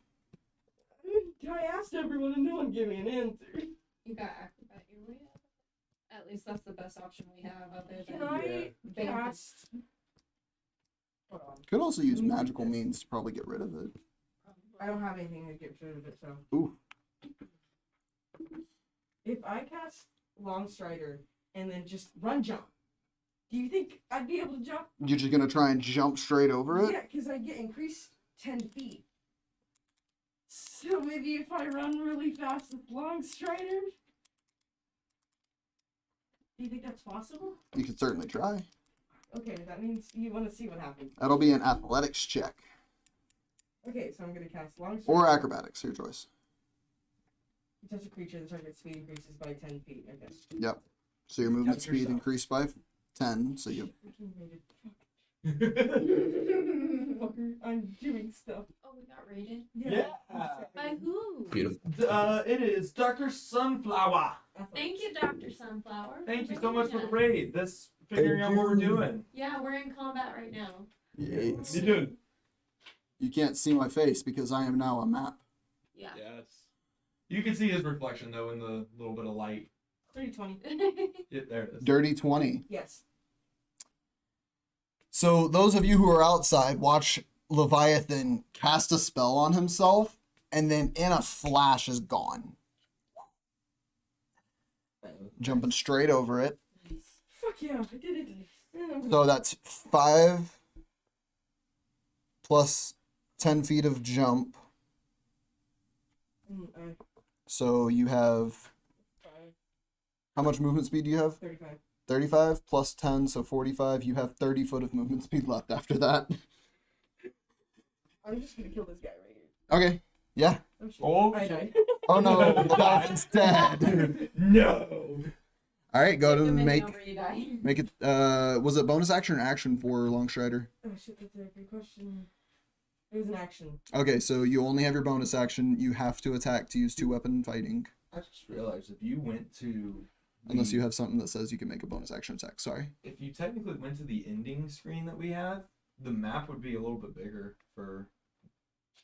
I asked everyone and no one gave me an answer. You got acrobat your way up. At least that's the best option we have other Can than I Bam. cast? Hold on. Could also use magical means to probably get rid of it. I don't have anything to get rid of it, so. Ooh. If I cast Long Strider and then just run jump, do you think I'd be able to jump? You're just gonna try and jump straight over it? Yeah, because I get increased 10 feet. So maybe if I run really fast with Long Strider? Do you think that's possible? You could certainly try. Okay, that means you want to see what happens. That'll be an athletics check. Okay, so I'm going to cast Long Strider. Or acrobatics, your choice. Touch a creature, the target speed increases by 10 feet, I guess. Yep. So your movement Touch speed yourself. increased by 10, so you... Freaking rated. Fucker, I'm doing stuff. Oh, we got rated. Yeah. By who? Beautiful. It is Dr. Sunflower. Thank you, Dr. Sunflower. Thank you for so much for the bringing raid. This figuring out what we're doing. that. Yeah, we're in combat right now. Yes. You doing? You can't see my face because I am now a map. Yeah. Yes. You can see his reflection though in the little bit of light. 30-20. Yeah, there it is. Dirty 20. Yes. So those of you who are outside, watch Leviathan cast a spell on himself, and then in a flash is gone. Jumping straight over it. Fuck yeah, I did it. So that's 5 plus 10 feet of jump. So you have... How much movement speed do you have? 35. 35 plus 10, so 45. You have 30 foot of movement speed left after that. I'm just gonna kill this guy right here. Okay. Yeah. Oh shit. Oh, I died. Oh no, Leviathan's dead. No. All right, go to Good make over you die. make it. Was it bonus action or action for Longstrider? Oh shit, that's a good question. It was an action. Okay, so you only have your bonus action. You have to attack to use 2-weapon fighting, I just realized if you went to unless you have something that says you can make a bonus action attack. Sorry. if you technically went to the ending screen that we have, the map would be a little bit bigger for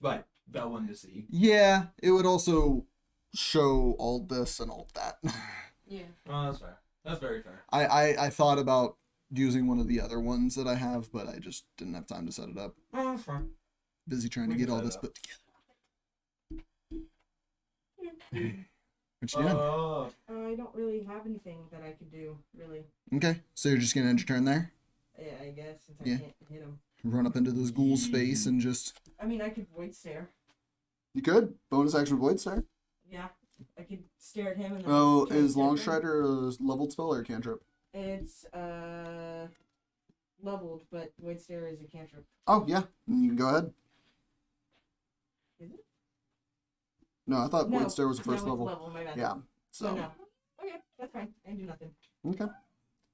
like Belwin to see. Yeah, it would also show all this and all that. Yeah. Oh, that's fair. That's very fair. I thought about using one of the other ones that I have, but I just didn't have time to set it up. Oh, that's fine. Busy trying to We get can all set it this up. put together. What you doing? I don't really have anything that I could do, really. Okay, so you're just gonna end your turn there? Yeah, I guess, since Yeah. I can't hit him. Run up into this ghoul's face and just... I mean, I could void stare. You could. Bonus action void stare. Yeah, I could stare at him and then Oh, try to is stare at him. Longstrider a leveled spell or a cantrip? It's, leveled, but void stare is a cantrip. Oh, yeah. You can go ahead. Is it? No, I thought No, void stare was the no, first it's level. my bad. Yeah. So So, no. Okay, that's fine. I can do nothing. okay.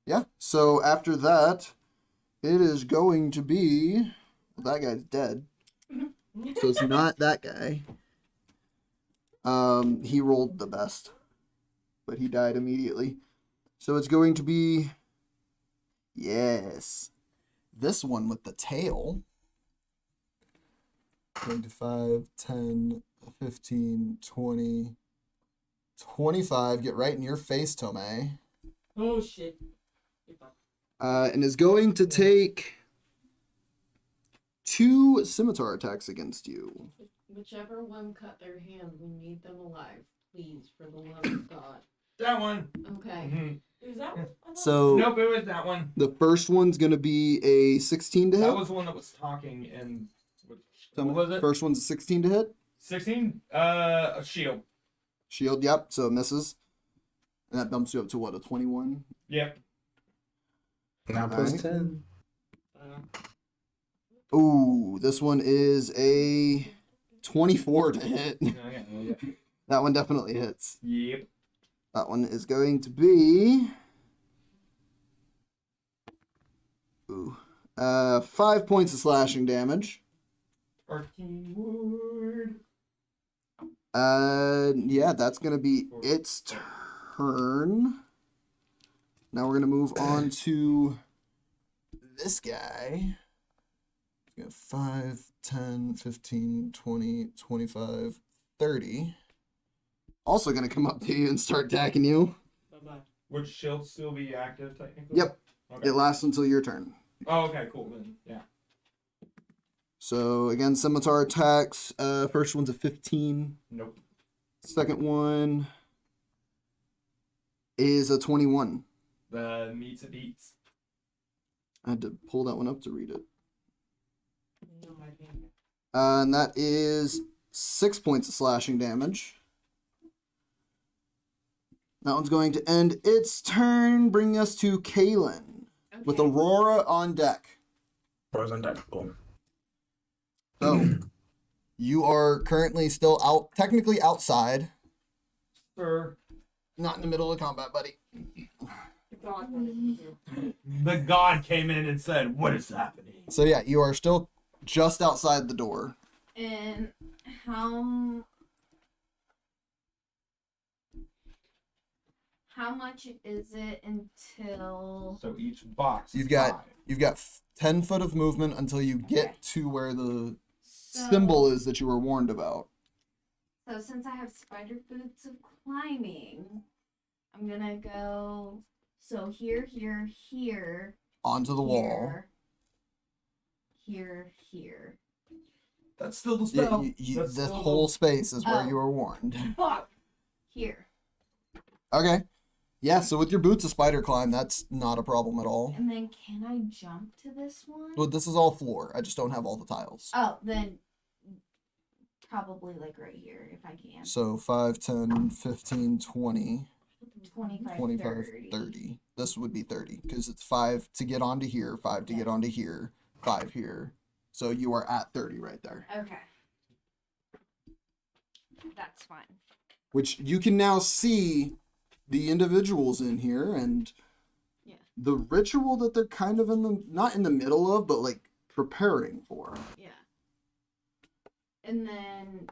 Yeah. So after that, it is going to be... Well, that guy's dead. So it's not that guy. He rolled the best, but he died immediately. So it's going to be, yes, this one with the tail. 25, 10, 15, 20, 25. Get right in your face, Tomay. Oh shit. You're fine. And is going to take 2 scimitar attacks against you. Whichever one cut their hand, we need them alive, please, for the love of God. That one. Okay. Mhm. Is that one? I thought- So Nope, it was that one. the first one's going to be a 16 to hit. That was the one that was talking and. What was it? First one's a 16 to hit. 16? A shield. Shield, yep, so it misses. And that bumps you up to what, a 21? Yep. Now plus 10. Ooh, this one is a 24 to hit. Yeah. That one definitely hits. Yep. That one is going to be 5 points of slashing damage. Arcane Ward. Yeah, that's gonna be its turn. Now we're gonna move on to this guy. 5, 10, 15, 20, 25, 30. Also gonna come up to you and start attacking you. Bye-bye. Would shield still be active technically? Yep. Okay. It lasts until your turn. Oh, okay, cool then. Yeah. So again, scimitar attacks. First one's a 15. Nope. Second one is a 21. The meets it beats. I had to pull that one up to read it. No idea. And that is 6 points of slashing damage. That one's going to end its turn, bringing us to Kaylinn with Okay. Aurora on deck. Frozen deck. Cool. So, you are currently still out, technically outside, Sir. not in the middle of combat, buddy. The God wanted to. The god came in and said, "What is happening?" So yeah, you are still just outside the door. And how much is it until So each box. You've is got 5. 10 foot of movement until you get to where the so, symbol is that you were warned about. So since I have spider boots of climbing, I'm gonna go here, Onto the wall. here. That's still the Yeah, spell. this That's still whole space is where Oh. you were warned. Fuck. Here. Okay. Yeah, so with your boots of spider climb, that's not a problem at all. And then can I jump to this one? Well, this is all floor. I just don't have all the tiles. Oh, then probably like right here if I can. So 5, 10, 15, 20, 25, 25, 30. This would be 30 because it's 5 to get onto here, 5 to get onto here, 5 here. So you are at 30 right there. Okay. That's fine. Which you can now see the individuals in here and Yeah. the ritual that they're kind of not in the middle of, but like preparing for. Yeah. And then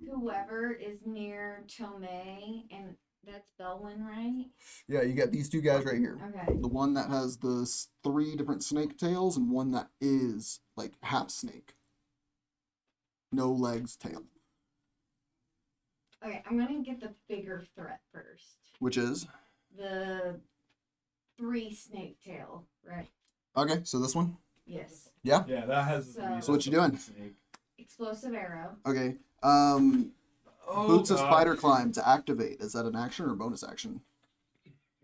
whoever is near Tomay, and that's Belwin, right? Yeah, you got these two guys right here. Okay. The one that has the 3 different snake tails and one that is like half snake. No legs, tail. Okay, I'm gonna get the bigger threat first. Which is? The 3 snake tail, right? Okay, so this one? Yes. Yeah, that has. So what you doing? Explosive arrow. Okay. Oh, Boots of God. spider climb to activate. Is that an action or a bonus action?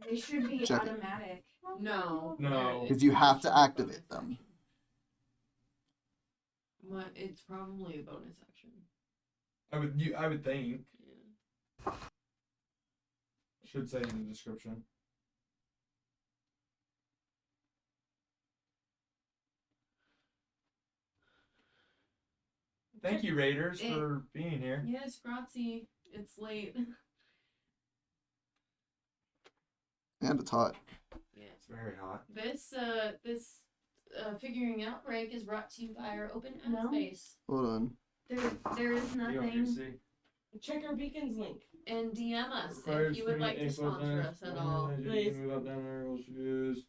They should be Check it. automatic. No. No. Because you have to activate them. It's probably a bonus action. I would think. Yeah. Should say in the description. Thank you, Raiders, for being here. Yes, grazie. It's late. And it's hot. Yeah. It's very hot. This figuring out break is brought to you by our open ad No. space. Hold on. There is You don't nothing. see. Check our beacons link. And DM us Required if you would like to screen, sponsor us at all. Please. Move up down there, we'll choose.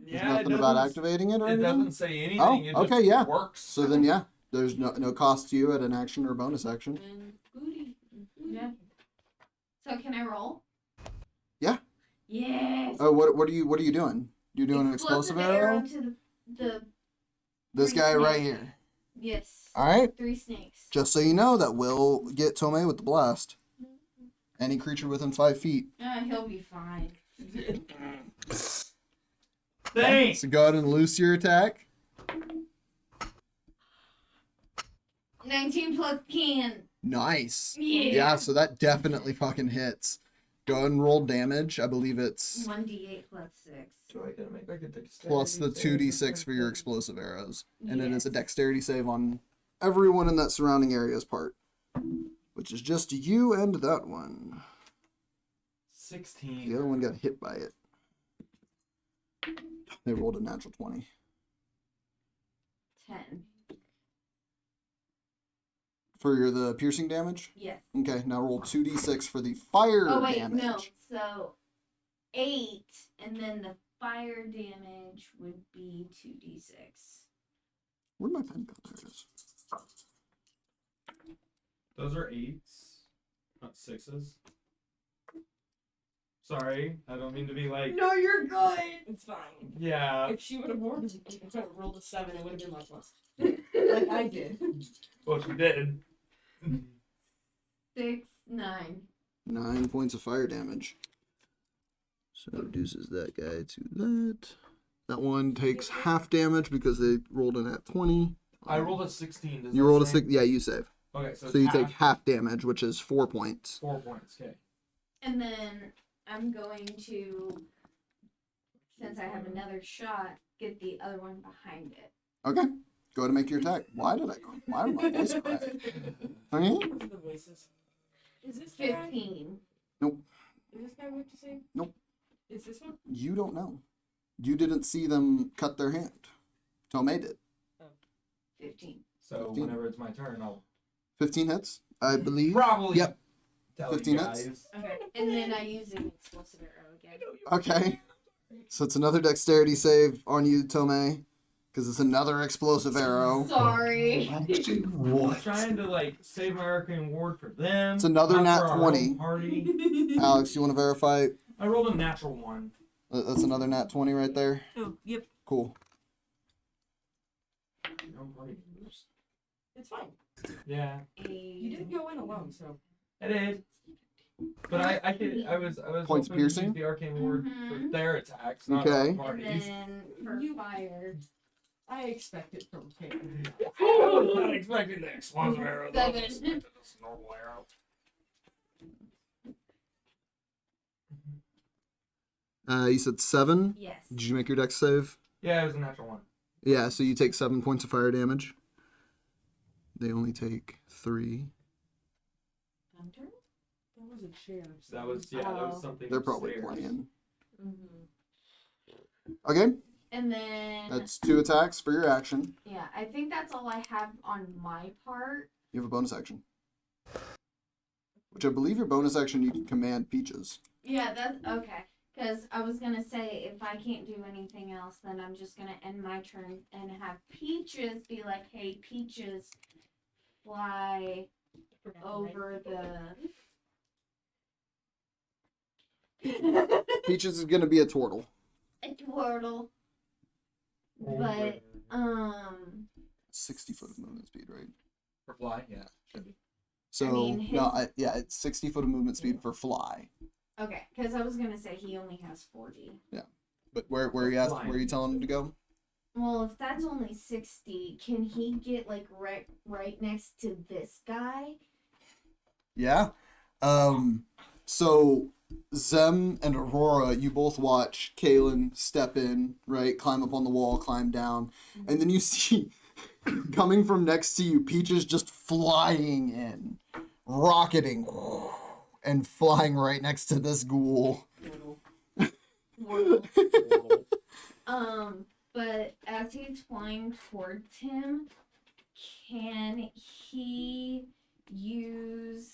There's Yeah, nothing about activating it or It anything? doesn't say anything. Oh, it okay, just yeah. works. So then, yeah, there's no cost to you at an action or a bonus action. And booty. Yeah. So can I roll? Yeah. Yes. Oh, what are you doing? You're doing an explosive arrow? to the This three guy right snakes. here. Yes. All right. 3 snakes. Just so you know, that will get Tomay with the blast. Any creature within 5 feet. He'll be fine. Thanks. So go ahead and loose your attack. 19 plus can. Nice. Yeah. Yeah, so that definitely fucking hits. Go ahead and roll damage. I believe it's 1d8 plus 6. Do I gotta make like a dexterity plus the save or 2d6 for your something? explosive arrows. And it is a Yes. dexterity save on everyone in that surrounding area's part. Which is just you and that one. 16. The other one got hit by it. They rolled a natural 20. 10. For the piercing damage? Yes. Okay, now roll 2d6 for the fire Oh wait, damage. no. So 8, and then the fire damage would be 2d6. Where'd my pen go? There it is. Those are 8s, not 6s. Sorry, I don't mean to be like. No, you're good. It's fine. Yeah. If she would have rolled a 7, it would have been like plus. Like I did. Well, she did. 6, 9. 9 points of fire damage. So it reduces that guy to that. That one takes half damage because they rolled in at 20. I rolled a 16. Does You that rolled a say- 6. Yeah, you save. Okay, So you take half damage, which is 4 points. 4 points. Okay. And then I'm going to, since I have another shot, get the other one behind it. Okay. Go ahead and make your attack. Why did my voice crack? Okay. What's the voices? Is this the guy? 15. Nope. Is this guy we have to save? Nope. Is this one? You don't know. You didn't see them cut their hand. Tomay did. 15. So 15. whenever it's my turn, I'll 15 hits, I believe. probably Yep. tell 15 you hits? guys. Okay. And then I use an explosive arrow again. Okay. So it's another dexterity save on you, Tomay, because it's another explosive arrow. Sorry. I'm trying to like save my arcane ward for them. It's another not nat for our 20. own Party. Alex, you want to verify? I rolled a natural 1. That's another nat 20 right there. Oh, yep. Cool. Your own party. It's fine. Yeah, You didn't go in alone, so. I did. But I was Points hoping to use piercing? the arcane ward for Mhm. their attacks, not Okay. our And parties. then for fire, I expect it from Kaylinn. I was not expecting the explosive arrow. though. I was 7. expecting this normal arrow. You said 7. yes. Did you make your dex save? Yeah, it was a natural 1. Yeah, so you take 7 points of fire damage. They only take 3. Hunter? That was a chair. So that was that was Oh. something. They're probably upstairs. playing. Mm-hmm. Okay, And then, that's 2 attacks for your action. yeah, I think that's all I have on my part. You have a bonus action. Which I believe your bonus action you can command Peaches. Yeah, that's okay. Because I was going to say, if I can't do anything else, then I'm just going to end my turn and have Peaches be like, hey, Peaches, fly over the. Peaches is gonna be a turtle. A turtle. But, 60 foot of movement speed, right? For fly, yeah, should be. So mean, yeah, it's 60 foot of movement speed for fly. okay, because I was going to say he only has 40. But where are you telling him to go? Well, if that's only 60, can he get, like, right next to this guy? Yeah. So Zem and Aurora, you both watch Kaylinn step in, right? Climb up on the wall, climb down, and then you see coming from next to you, Peaches just flying in, rocketing, and flying right next to this ghoul. But as as he's flying towards him, can he use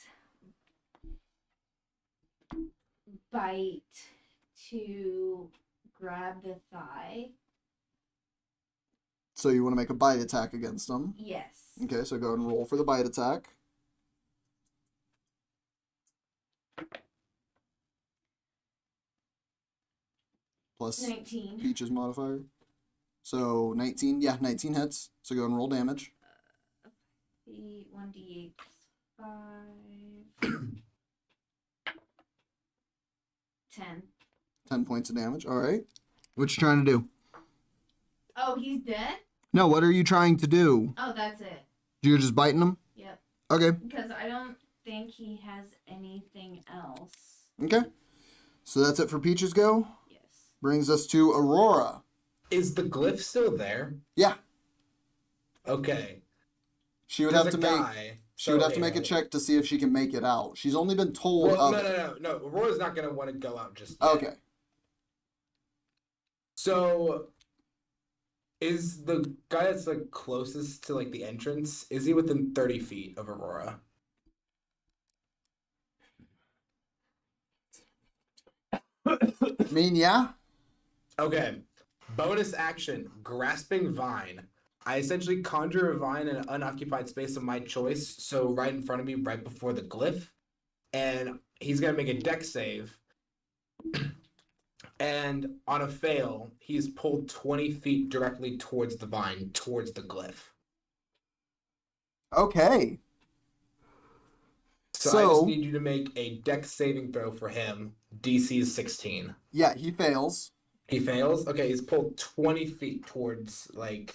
bite to grab the thigh? So you want to make a bite attack against him. Yes. Okay, so go ahead and roll for the bite attack. Plus 19. Peach's modifier. So 19, yeah, 19 hits. So go ahead and roll damage. 1d8 5. 10. 10 points of damage. All right. What you trying to do? Oh, he's dead? No, what are you trying to do? Oh, that's it. You're just biting him? Yep. Okay. Because I don't think he has anything else. Okay. So that's it for Peach's go. Yes. Brings us to Aurora. Is the glyph still there? Yeah. Okay. She would There's have to a make guy. she would have to So, make a yeah. check to see if she can make it out. She's only been told Well, of no, it. no. Aurora's not gonna want to go out just yet. Okay. So, is the guy that's like closest to like the entrance? Is he within 30 feet of Aurora? I mean, yeah. Okay. Bonus action: grasping vine. I essentially conjure a vine in an unoccupied space of my choice, so right in front of me, right before the glyph, and he's gonna make a dex save. And on a fail, he's pulled 20 feet directly towards the vine, towards the glyph. Okay. So I just need you to make a dex saving throw for him. DC is 16. Yeah, he fails. He fails? Okay, he's pulled 20 feet towards, like,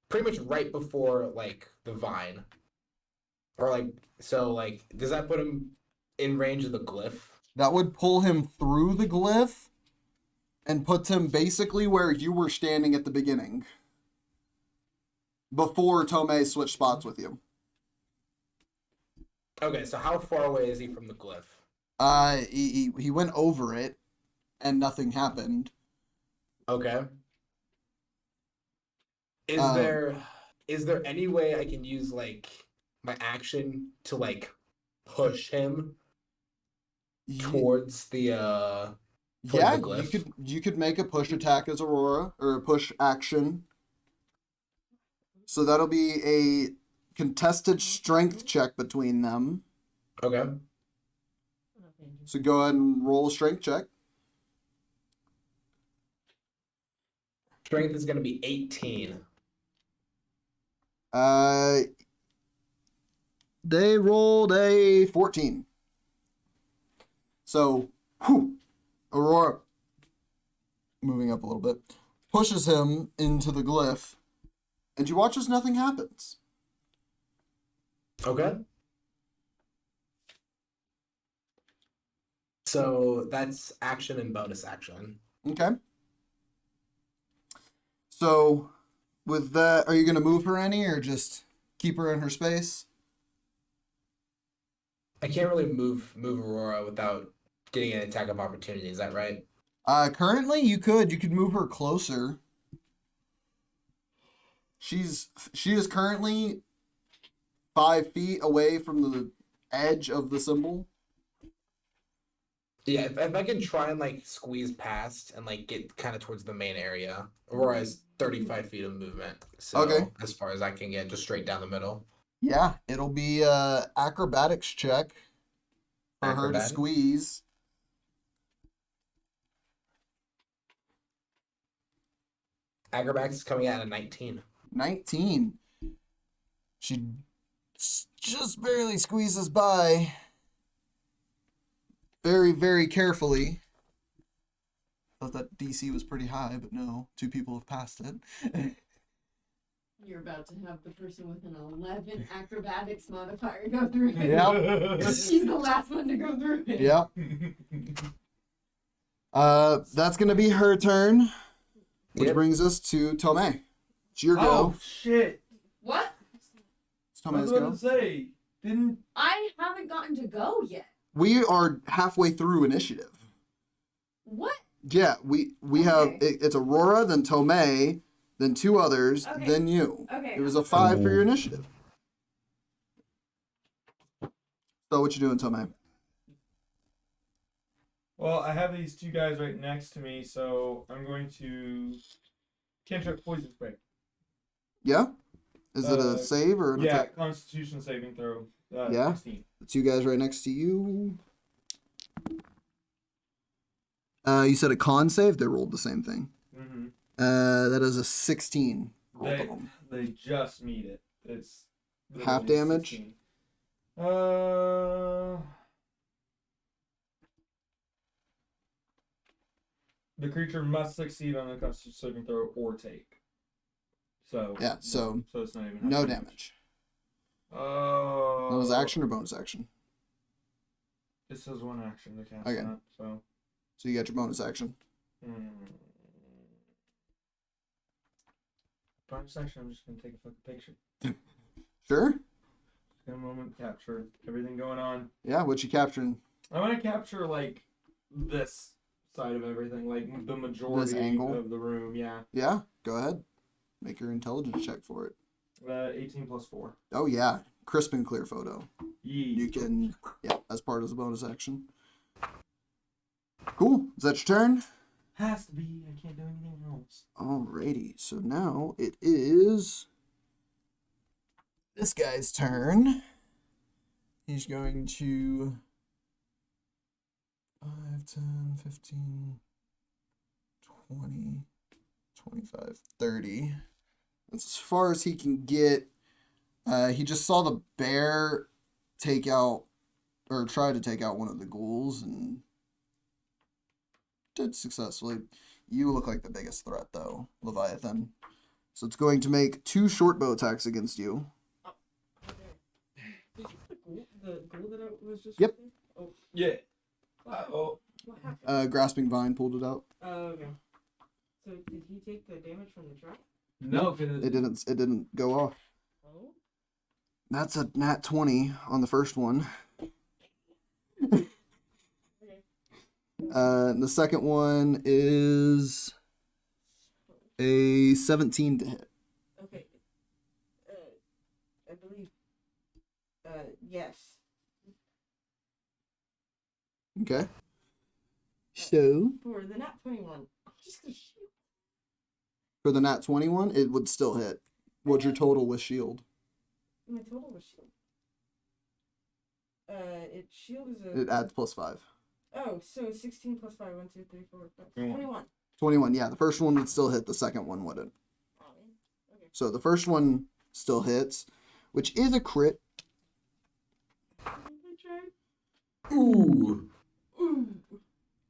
pretty much right before, like, the vine. Or, like, so, like, does that put him in range of the glyph? That would pull him through the glyph and puts him basically where you were standing at the beginning. Before Tomay switched spots with you. Okay, so how far away is he from the glyph? He went over it and nothing happened. Okay. Is there any way I can use like my action to like push him towards the Yeah, the glyph? you could make a push attack as Aurora, or a push action. So that'll be a contested strength check between them. Okay. So go ahead and roll a strength check. Strength is gonna be 18. They rolled a 14. So, Aurora, moving up a little bit, pushes him into the glyph, and you watch as nothing happens. Okay. So that's action and bonus action. Okay. So, with that, are you going to move her any, or just keep her in her space? I can't really move Aurora without getting an attack of opportunity. Is that right? Currently, you could move her closer. She is currently 5 feet away from the edge of the symbol. Yeah, if I can try and like squeeze past and like get kind of towards the main area. Aurora has 35 feet of movement. So Okay. as far as I can get, just straight down the middle. Yeah, it'll be a acrobatics check for her to Acrobatics? squeeze. Acrobatics is coming out at 19. 19. She just barely squeezes by. Very, very carefully. Thought that DC was pretty high, but no, 2 people have passed it. You're about to have the person with an 11 acrobatics modifier go through it. Yep. She's the last one to go through it. Yep. That's gonna be her turn, which Yep. brings us to Tomay. It's your Oh go. shit! What? It's I was Tomay's about go. to say, didn't I haven't gotten to go yet. We are halfway through initiative. What? Yeah, we have Okay. it's Aurora, then Tomay, then 2 others, Okay. then you. Okay. It was a 5 for your initiative. So what you doing, Tomay? Well, I have these 2 guys right next to me, so I'm going to cantrip poison spray. Yeah? Is it a save or an Yeah, attack? Constitution saving throw. Yeah? 16. The 2 guys right next to you. You said a con save? They rolled the same thing. Mm-hmm. That is a 16. Both of them. They just meet it. It's Half literally damage? 16. The creature must succeed on a Constitution saving throw or take. So Yeah, so it's not even half no damage. Oh. That was action or bonus action? It says 1 action to cast Okay. that, so. So you got your bonus action. Bonus action, I'm just gonna take a fucking picture. Sure? Just gonna moment capture everything going on. Yeah, what you capturing? I want to capture like this side of everything, like the majority angle? of the room. Yeah. Yeah, go ahead. Make your intelligence check for it. 18 plus 4. Oh yeah, crisp and clear photo. Yee. You can, yeah, as part of the bonus action. Cool. Is that your turn? Has to be. I can't do anything else. Alrighty. So now it is this guy's turn. He's going to 5, 10, 15, 20, 25, 30. That's as far as he can get. He just saw the bear take out, or try to take out one of the ghouls, and did successfully. You look like the biggest threat, though, Leviathan. So it's going to make 2 short bow attacks against you. Is this the ghoul that I was just Yep. with? Oh, Yeah. what happened? Grasping Vine pulled it out. Oh, okay. So did he take the damage from the trap? No, It didn't go off. Oh. That's a nat 20 on the first one. Okay. The second one is a 17 to hit. Okay. I believe. Yes. Okay. So For the nat 21, I'm just gonna shoot. for the nat 21, it would still hit. What's your total with shield? My total was shield. Shield is a. It adds +5. Oh, so 16 plus 5, 1, 2, 3, 4, 5, 21. 21, yeah. The first one would still hit. The second one wouldn't. Oh, man. Okay. So the first one still hits, which is a crit. I tried. Ooh. Ooh.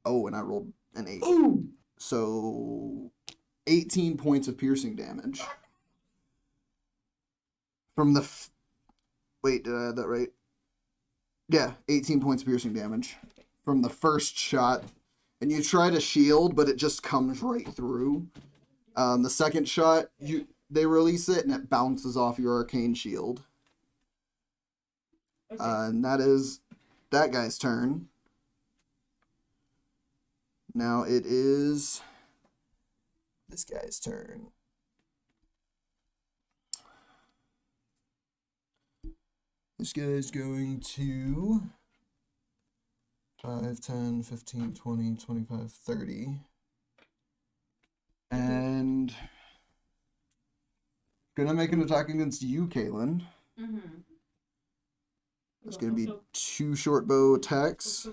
Oh, and I rolled an 8. Ooh. So 18 points of piercing damage. From the... Wait, did I add that right? Yeah, 18 points of piercing damage. From the first shot. And you try to shield, but it just comes right through. The second shot, they release it, and it bounces off your arcane shield. Okay. And that is that guy's turn. Now it is this guy's turn. This guy's going to 5, 10, 15, 20, 25, 30. And gonna make an attack against you, Kaylinn. Mm-hmm. That's gonna be 2 short bow attacks.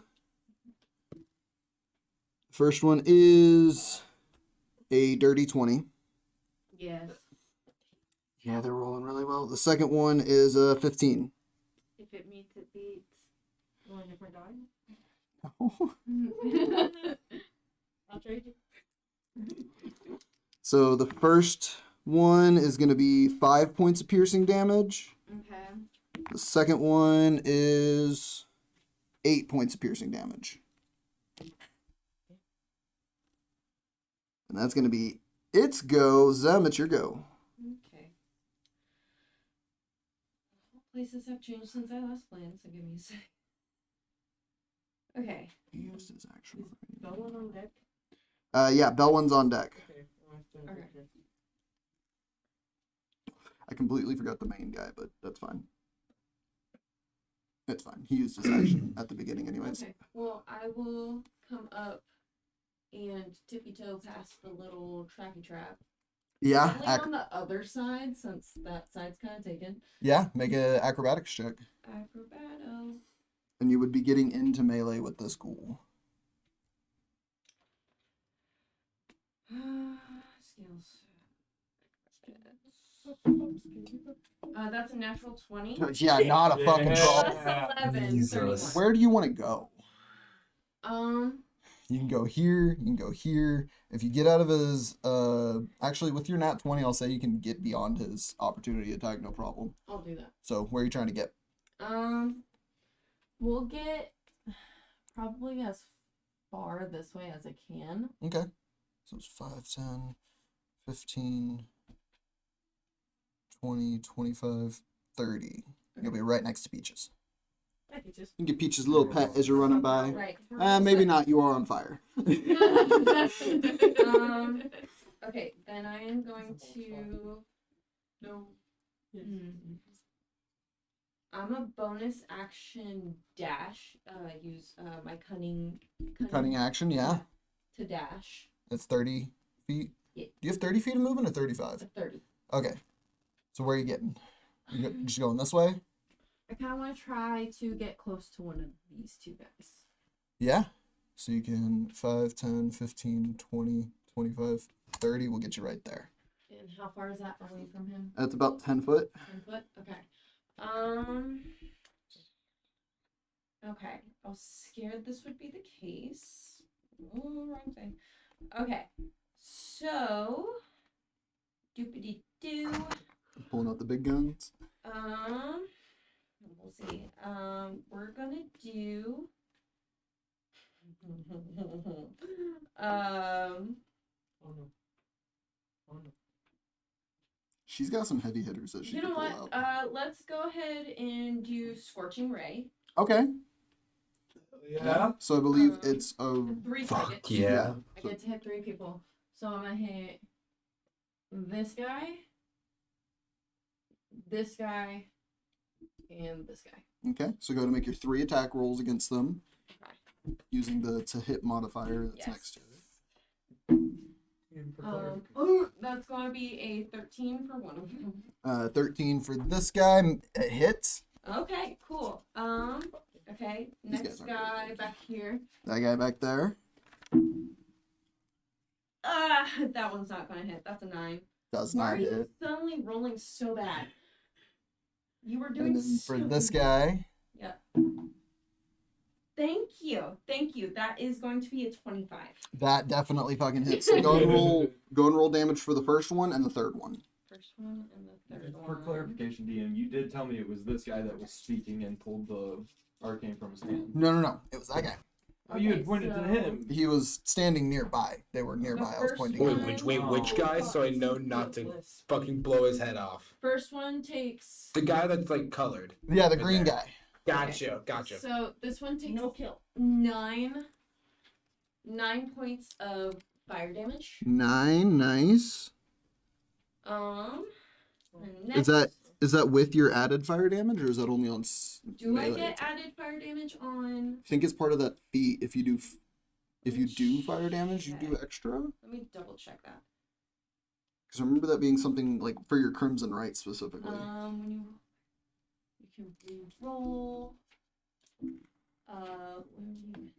First one is a dirty 20. Yes. Yeah, they're rolling really well. The second one is a 15. If it meets, it beats. You want a different die? Mm-hmm. I'll trade you. So the first one is going to be 5 points of piercing damage. Okay. The second one is 8 points of piercing damage. And that's going to be its go. Zem, it's your go. Okay. Places have changed since I last played, so give me a sec. Okay. He used his action. Belwin on deck. Yeah, Belwin's on deck. Okay. Well, I still Okay. need to- I completely forgot the main guy, but that's fine. It's fine. He used his action at the beginning anyways. Okay. Well, I will come up and tippy toe past the little tracky trap. Yeah, Only on the other side, since that side's kind of taken. yeah, make a acrobatics check. Acrobato. And you would be getting into melee with this ghoul. Skills. That's a natural 20. Yeah, not a fucking Yeah. problem. Plus 11. Jesus. 31. Where do you want to go? Um, You can go here, you can go here. If you get out of his, actually with your nat 20, I'll say you can get beyond his opportunity attack, no problem. I'll do that. So where are you trying to get? We'll get probably as far this way as I can. Okay. So it's 5, 10, 15, 20, 25, 30. You'll be right next to Peaches. I could just You can get Peaches' little pet as you're running by. Right. Maybe not, you are on fire. Okay, then I am going to. no. I'm a bonus action dash. Use my cunning Action, yeah. to dash. That's 30 feet. Yeah. Do you have 30 feet of movement or 35? 30. Okay. So where are you getting? Just going this way? I kind of want to try to get close to one of these two guys. Yeah. So you can 5, 10, 15, 20, 25, 30 will get you right there. And how far is that away from him? That's about 10 foot. 10 foot? Okay. Okay. I was scared this would be the case. Oh, wrong thing. Okay. So, doopity doo. Pulling out the big guns. We'll see. We're gonna do. Oh no. Oh no. She's got some heavy hitters that she You can know pull what? out. Let's go ahead and do Scorching Ray. Okay. Yeah. So I believe Um, it's a 3 Fuck targets. yeah. I get to hit 3 people. So I'm gonna hit this guy, and this guy. Okay. So go to make your 3 attack rolls against them Okay. using the to hit modifier that's Yes. next to it. That's gonna be a 13 for one of them. 13 for this guy. It hits. Okay, cool. Okay, These next guys aren't guy really back here. That guy back there That one's not gonna hit. That's a 9. does Why not are you hit. suddenly rolling so bad? You were doing And then for so this good. guy, Thank you. That is going to be a 25. that definitely fucking hits. So go and roll damage for the first one and the third one. First one and the third one. For clarification, DM, you did tell me it was this guy that was speaking and pulled the arcane from his hand. No. It was that guy. Oh, you had Okay, pointed to so- him. He was standing nearby. They were nearby. I was first pointing. Wait, at him. which guy? So I know not to fucking blow his head off. First one takes. The guy that's like colored. Yeah, the in green there. guy. Gotcha. So this one takes No kill. 9 points of fire damage. 9, nice. And Is that with your added fire damage, or is that only on do I melee get attack? added fire damage on? I think it's part of that feat. If you do fire damage, you do Okay. extra. Let me double check that. Because I remember that being something like for your Crimson Right specifically. When you can re-roll. When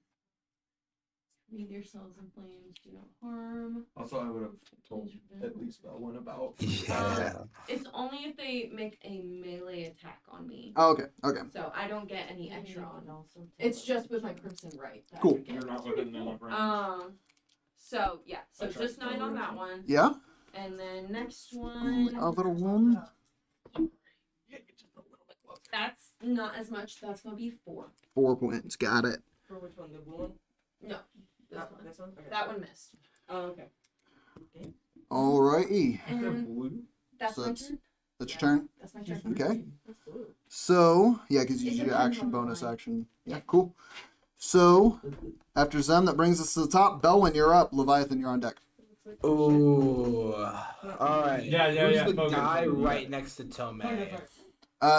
you read yourselves in flames, do not harm. Also, I would have told at least Belwin about. Yeah. It's only if they make a melee attack on me. Oh, okay. So I don't get any extra on. It's just with my Crimson Right. that I Cool. get. You're not within the range. So yeah, so I it's tried just 9 on that one. Yeah. And then next one, Other one. that's not as much. That's gonna be 4. 4 points. Got it. For which one? The blue one? No, this That, one. this one? Okay. That one missed. Oh, okay. Alrighty. And Blue? that's So my that's- turn. That's your Yeah. turn. That's my turn. Okay. That's blue. So yeah, because you It do depends action, on the bonus line. action. Yeah, cool. So after Zem, that brings us to the top. Belwin, you're up. Leviathan, you're on deck. Ooh. All right. Yeah, Who's yeah, the focus, guy focus, right yeah. next to Tomay?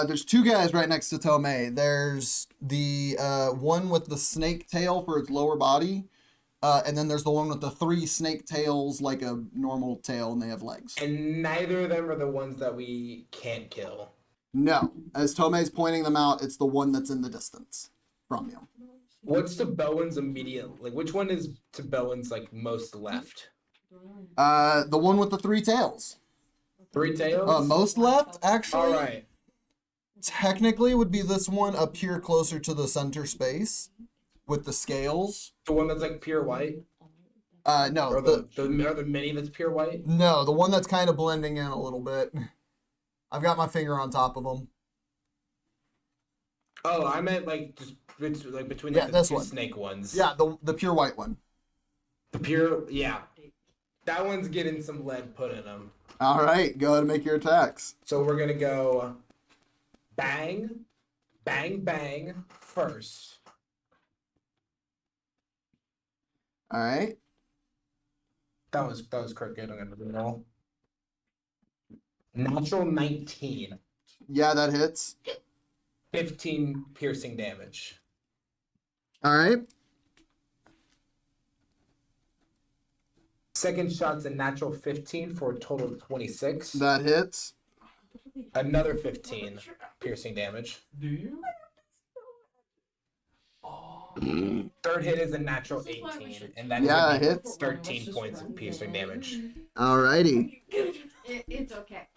There's two guys right next to Tomei. There's the one with the snake tail for its lower body, and then there's the one with the three snake tails like a normal tail, and they have legs. And neither of them are the ones that we can't kill. No, as Tomei's pointing them out, it's the one that's in the distance from you. What's to Belwin's immediate? Like, which one is to Belwin's like most left? The one with the three tails. Three tails. Most left, actually. All right. Technically, would be this one up here closer to the center space, with the scales. The one that's like pure white. No, Or the mini that's pure white. no, the one that's kind of blending in a little bit. I've got my finger on top of them. Oh, I meant like just like between Yeah, like, the this two one. snake ones. Yeah, the pure white one. The pure, yeah. That one's getting some lead put in them. All right, go ahead and make your attacks. So we're gonna go bang, bang, bang first. All right. That was crooked. I'm gonna roll. Natural 19. Yeah, that hits. 15 piercing damage. All right. Second shot's a natural 15 for a total of 26. That hits. Another 15 piercing damage. Do you? Third hit is a natural This is why we 18, should- and that's Yeah, gonna be hits. 13 points of piercing damage. All righty. It's okay.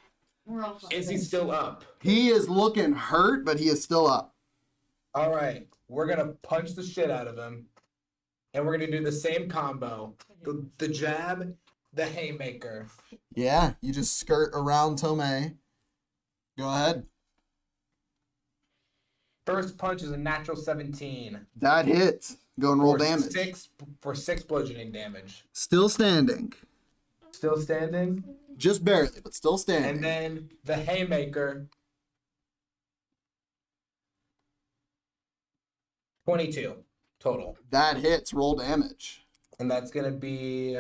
We're all fine. Is he still up? He is looking hurt, but he is still up. All right, we're gonna punch the shit out of him, and we're gonna do the same combo: the jab, the haymaker. Yeah, you just skirt around Tomei. Go ahead. First punch is a natural 17. That hits. Go and roll for damage. six bludgeoning damage. Still standing. Still standing. Just barely, but still standing. And then the haymaker. 22 total. That hits. Roll damage. And that's going to be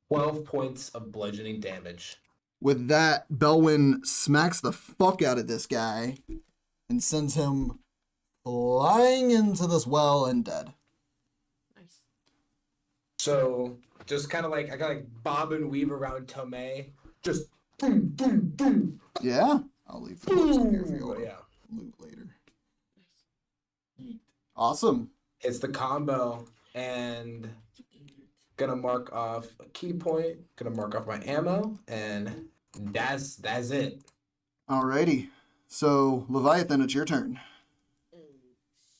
12 points of bludgeoning damage. With that, Belwin smacks the fuck out of this guy and sends him flying into this well and dead. Nice. So just kind of like, I kind of like bob and weave around Tomei. Just boom, boom, boom. Yeah, I'll leave the clips in here for you Boom. to Yeah. loot later. Awesome. It's the combo, and gonna mark off a key point, gonna mark off my ammo, and that's it. Alrighty. So, Leviathan, it's your turn.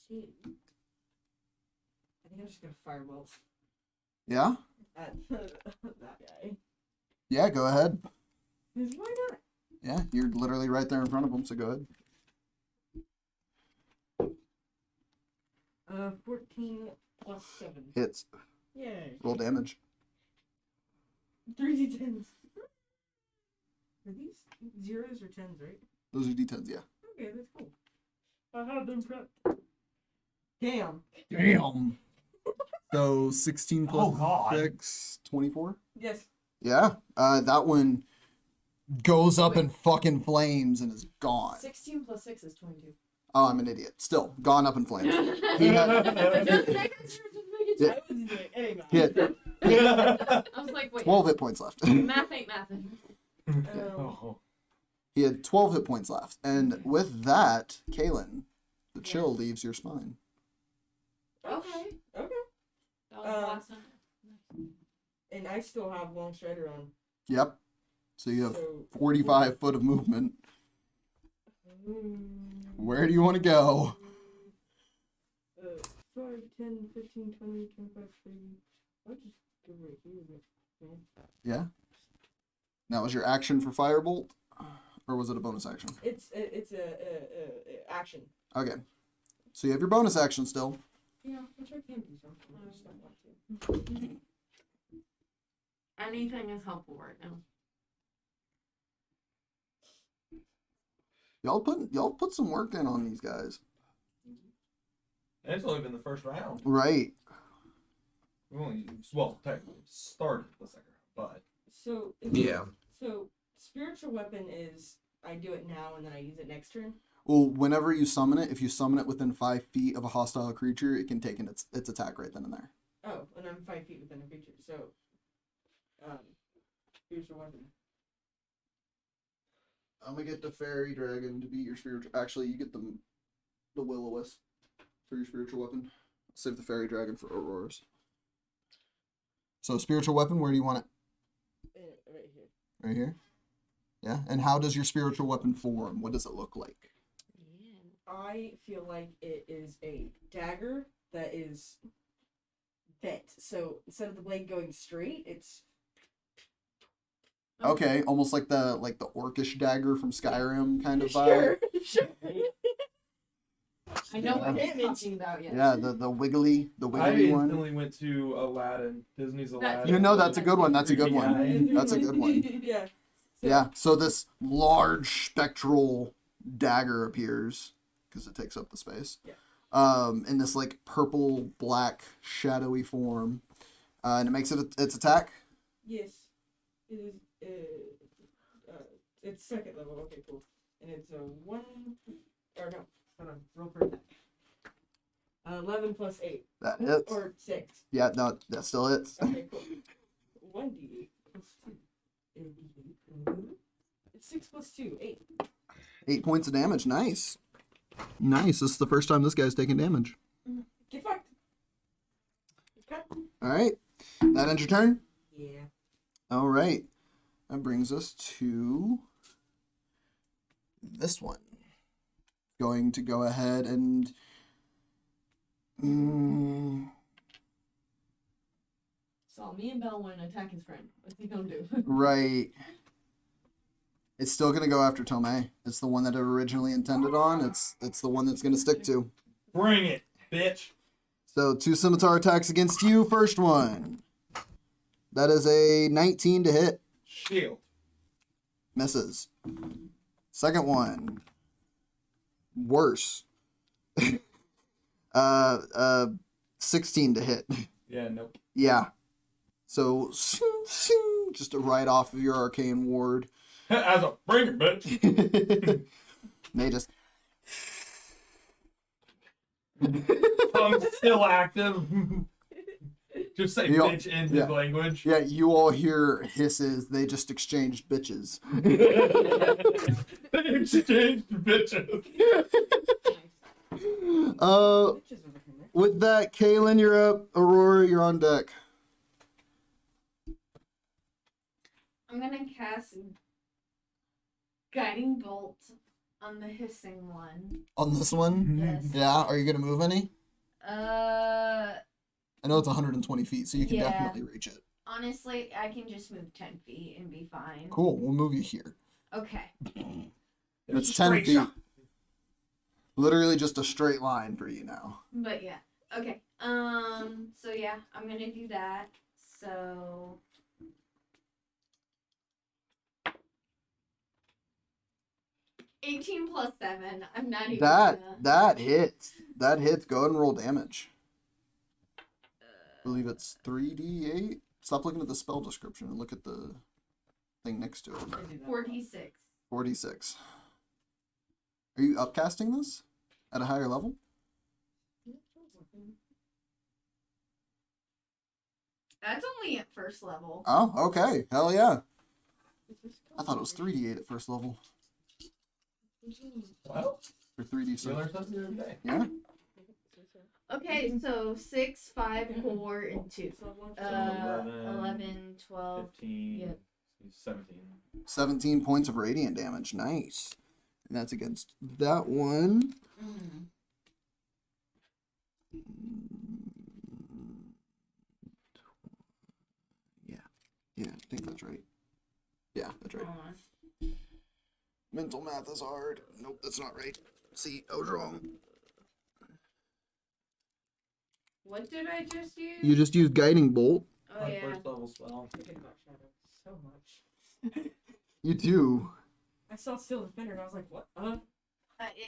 Shit. I think I'm just gonna firebolt Yeah? at that guy. Yeah, go ahead. 'Cause why not? Yeah, you're literally right there in front of him, so go ahead. 14 plus 7. Hits. Yay. Roll damage. 3d10s. Are these zeros or tens, right? Those are d10s, yeah. Okay, that's cool. I had them prepped. Damn. Damn. So 16 plus Oh, God. 6, 24? Yes. Yeah. That one goes up in fucking flames and is gone. 16 plus 6 is 22. Oh, I'm an idiot. Still, gone up in flames. He Just had, making sure. Yeah. I wasn't doing anything. he had I was like, wait. 12 hit points left. Math ain't mathin'. Oh. He had 12 hit points left. And with that, Kaylinn, the chill leaves your spine. Okay. Okay. That was the last time. And I still have Long Strider on. Yep. So you have So 45 foot of movement. Mm, Where do you want to go? 5, 10, 15, 20, 25, 30. I'll just go right here. But, Yeah. That was your action for Firebolt? Or was it a bonus action? it's a action. Okay. So you have your bonus action still. Yeah, which I can do something. I just don't want to. Anything is helpful right now. Y'all put some work in on these guys. It's only been the first round. Right. Well, technically started the second round, but So Yeah. So spiritual weapon is I do it now and then I use it next turn. Well, whenever you summon it, if you summon it within 5 feet of a hostile creature, it can take its attack right then and there. Oh, and I'm 5 feet within a creature. So, spiritual weapon. I'm gonna get the fairy dragon to be your spiritual. Actually, you get the will-o-wisp for your spiritual weapon. Save the fairy dragon for Aurora's. So spiritual weapon, where do you want it? Right here. Right here. Yeah. And how does your spiritual weapon form? What does it look like? I feel like it is a dagger that is bent. So instead of the blade going straight, it's Okay, almost like the orcish dagger from Skyrim kind of vibe. Sure. I know what Yeah. you're talking about, yes. Yeah, the wiggly I one. instantly went to Aladdin. Disney's Aladdin. You know that's a good one. That's a good one. Creepy That's a good one. Yeah. Yeah. So this large spectral dagger appears because it takes up the space. Yeah. In this like purple black shadowy form, and it makes its attack. Yes. It is. It's second level. Okay, cool. And it's a 1. Or no. Hold on. Roll for that. 11 plus 8. That hits. Or 6. Yeah, no, that still hits. Okay, cool. 1d8 plus 2. And d8. It's 6 plus 2. 8. 8 points of damage. Nice. Nice. This is the first time this guy's taking damage. Get fucked. Okay. All right. That ends your turn. Yeah. All right. That brings us to this one. Going to go ahead and So me and Belwin attack his friend. What's he gonna do? right. It's still gonna go after Tomay. It's the one that it originally intended on. It's the one that's gonna stick to. Bring it, bitch. So 2 scimitar attacks against you. First one. That is a 19 to hit. Shield. Misses. Second one. Worse. 16 to hit. Yeah, nope. Yeah. So just a right off of your arcane ward. As a bring it, bitch. They just Tongue's still active. Just say You all- bitch in yeah. his language. yeah, you all hear hisses. They just exchanged bitches. They exchanged bitches. With that, Kaylinn, you're up. Aurora, you're on deck. I'm gonna cast Guiding Bolt on the hissing one. On this one? Yes. Yeah, are you gonna move any? Uh, I know it's 120 feet, so you can Yeah. definitely reach it. honestly, I can just move 10 feet and be fine. Cool, we'll move you here. Okay. It's 10 feet. Literally just a straight line for you now. But yeah. Okay. So yeah, I'm gonna do that. So 18 plus 7. I'm not even gonna... That hits. That hits. Go ahead and roll damage. I believe it's 3d8. Stop looking at the spell description and look at the thing next to it. 46. 46. Are you upcasting this at a higher level? That's only at first level. Oh, okay. Hell yeah. I thought it was 3d8 at first level. Well, Or 3d6. you learn something every day. Yeah. Okay, so 6, 5, 4, and 2. 11, 12. 15, Yep. 17. 17 points of radiant damage. Nice. And that's against that one. Mm. Yeah, I think that's right. Yeah, that's right. Hold on. Mental math is hard. Nope, that's not right. See, I was wrong. What did I just use? You just used Guiding Bolt. Oh, My yeah. first level spell. Forget about Shadow so much. You do. I saw Steel Defender and I was like, what?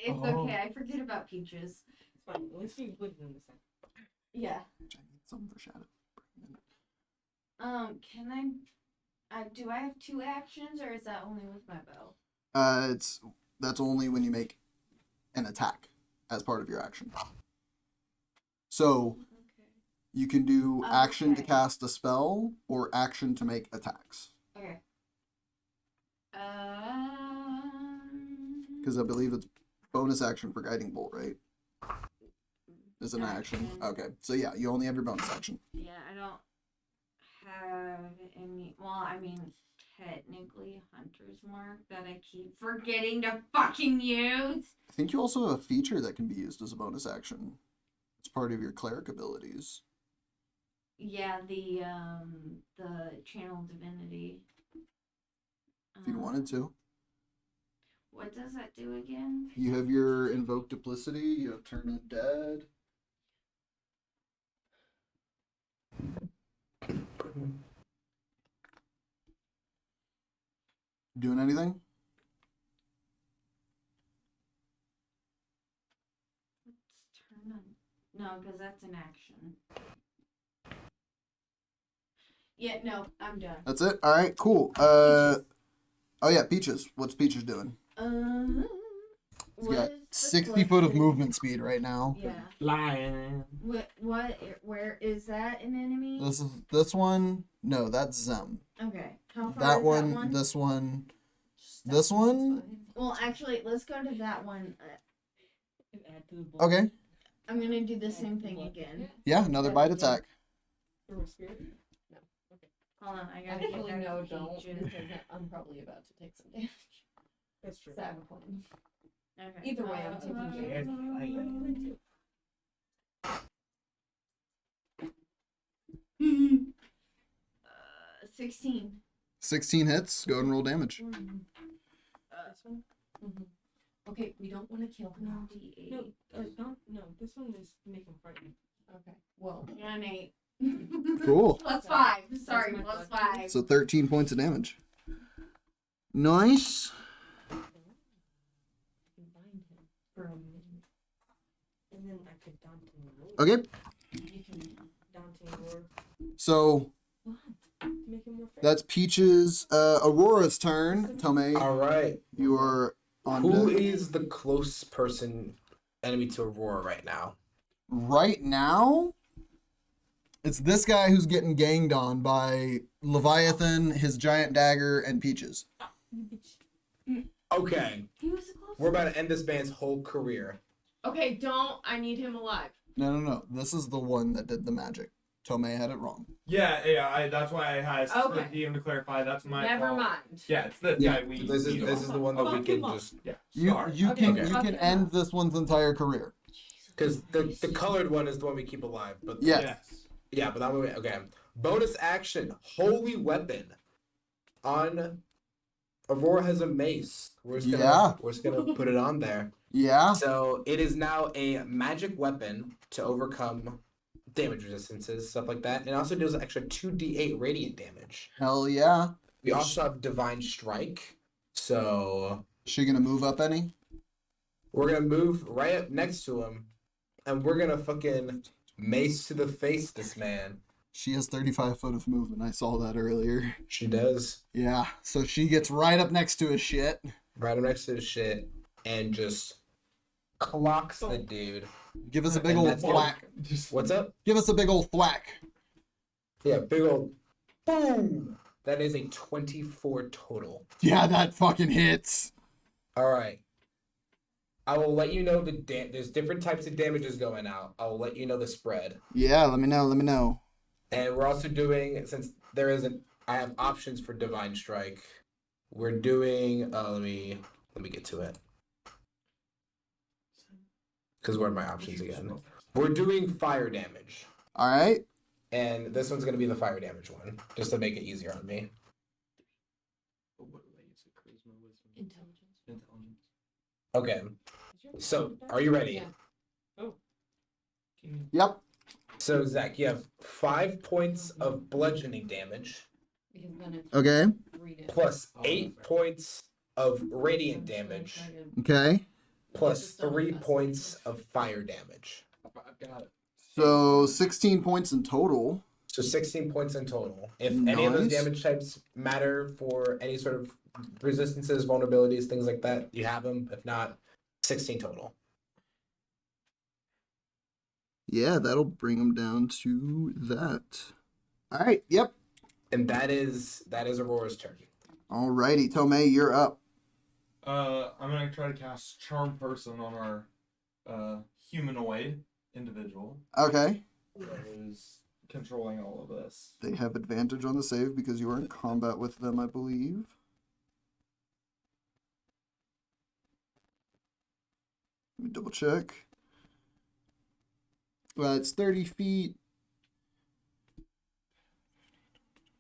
It's Oh. okay. I forget about peaches. It's fine. At least you included them this time. Yeah. I need something for Shadow. Can do I have 2 actions, or is that only with my bow? That's only when you make an attack as part of your action. So Okay. you can do action to Okay. cast a spell or action to make attacks. Okay. Because I believe it's bonus action for guiding bolt, right? Is an action. Action. Okay, so yeah, you only have your bonus action. Yeah, I don't have any. Well, I mean, technically, Hunter's Mark that I keep forgetting to fucking use. I think you also have a feature that can be used as a bonus action. It's part of your cleric abilities. Yeah, the Channel Divinity. If you wanted to. What does that do again? You have your invoke duplicity. You have turn undead. Doing anything? Let's turn on. No, because that's an action. Yeah, no, I'm done. That's it. All right, cool. Oh yeah, Peaches. What's Peaches doing? He's got 60 foot of movement speed right now. Yeah. Lion. Where is that an enemy? This one. No, that's Zem. Okay. How far That is one, that one? this one, this one. Well, actually, let's go to that one. Add to the bowl. Okay. I'm gonna do the same thing again. Yeah, another bite attack. For a spirit? No. Okay. Hold on, I gotta Actually, get no, back to don't, Peaches. because I'm probably about to take some damage. That's true. So I have a plan. Okay. Either way, I'm taking damage. 16. 16 hits. Go ahead and roll damage. This one? Okay, we don't want to kill him. No, D8. no, this one is make him frightened. Okay, well. An 8. Cool. Plus 5. Sorry, my plus question. 5. So 13 points of damage. Nice. You can bind him for a minute. And then I could daunting roar. Okay. You can daunting roar. So What? Make him more frightened. that's Peaches. Aurora's turn. Tomay, All right. you are on Who deck. is the closest enemy to Aurora right now? Right now, it's this guy who's getting ganged on by Leviathan, his giant dagger, and Peaches. Okay. He was the closest. We're about to end this man's whole career. Okay, don't. I need him alive. No. This is the one that did the magic. Tomay had it wrong. Yeah. That's why I had Okay. DM to clarify. That's my Never fault. mind. Yeah, it's this Yeah. guy. We This is the one that we Fuck can him up. just You Sorry. you Okay, can okay. you can end this one's entire career. because the colored one is the one we keep alive. But Yes. Yes. yeah, but that one okay. Bonus action, holy weapon. On Aurora has a mace. We're just gonna put it on there. Yeah. So it is now a magic weapon to overcome damage resistances, stuff like that. And it also deals extra 2d8 radiant damage. Hell yeah. We also have divine strike. So Is she gonna move up any? we're gonna move right up next to him, and we're gonna fucking mace to the face this man. She has 35 foot of movement. I saw that earlier. She does. Yeah. So she gets right up next to his shit. Right up next to the shit, and just clocks the dude. Give us a big And old that's it. thwack. Just What's up? Give us a big old thwack. Yeah, big old boom. That is a 24 total. Yeah, that fucking hits. All right. I will let you know there's different types of damages going out. I will let you know the spread. Yeah, let me know. And we're also doing, since there isn't, I have options for divine strike. We're doing. Let me get to it. Because what are my options again? We're doing fire damage, All right. and this one's gonna be the fire damage one, just to make it easier on me. Intelligence. Okay. So, are you ready? Yeah. Yep. So, Zach, you have 5 points of bludgeoning damage, Because then it's Okay. read it. plus 8 points of radiant damage, Okay. plus 3 points of fire damage. I've got it. So 16 points in total. So 16 points in total. If any of those Nice. damage types matter for any sort of resistances, vulnerabilities, things like that, you have them. If not, 16 total. Yeah, that'll bring them down to that. All right. Yep. And that is Aurora's turn. Alrighty, Tomay, you're up. I'm gonna try to cast Charm Person on our humanoid individual Okay. that is controlling all of this. They have advantage on the save because you are in combat with them, I believe. Let me double check. It's 30 feet.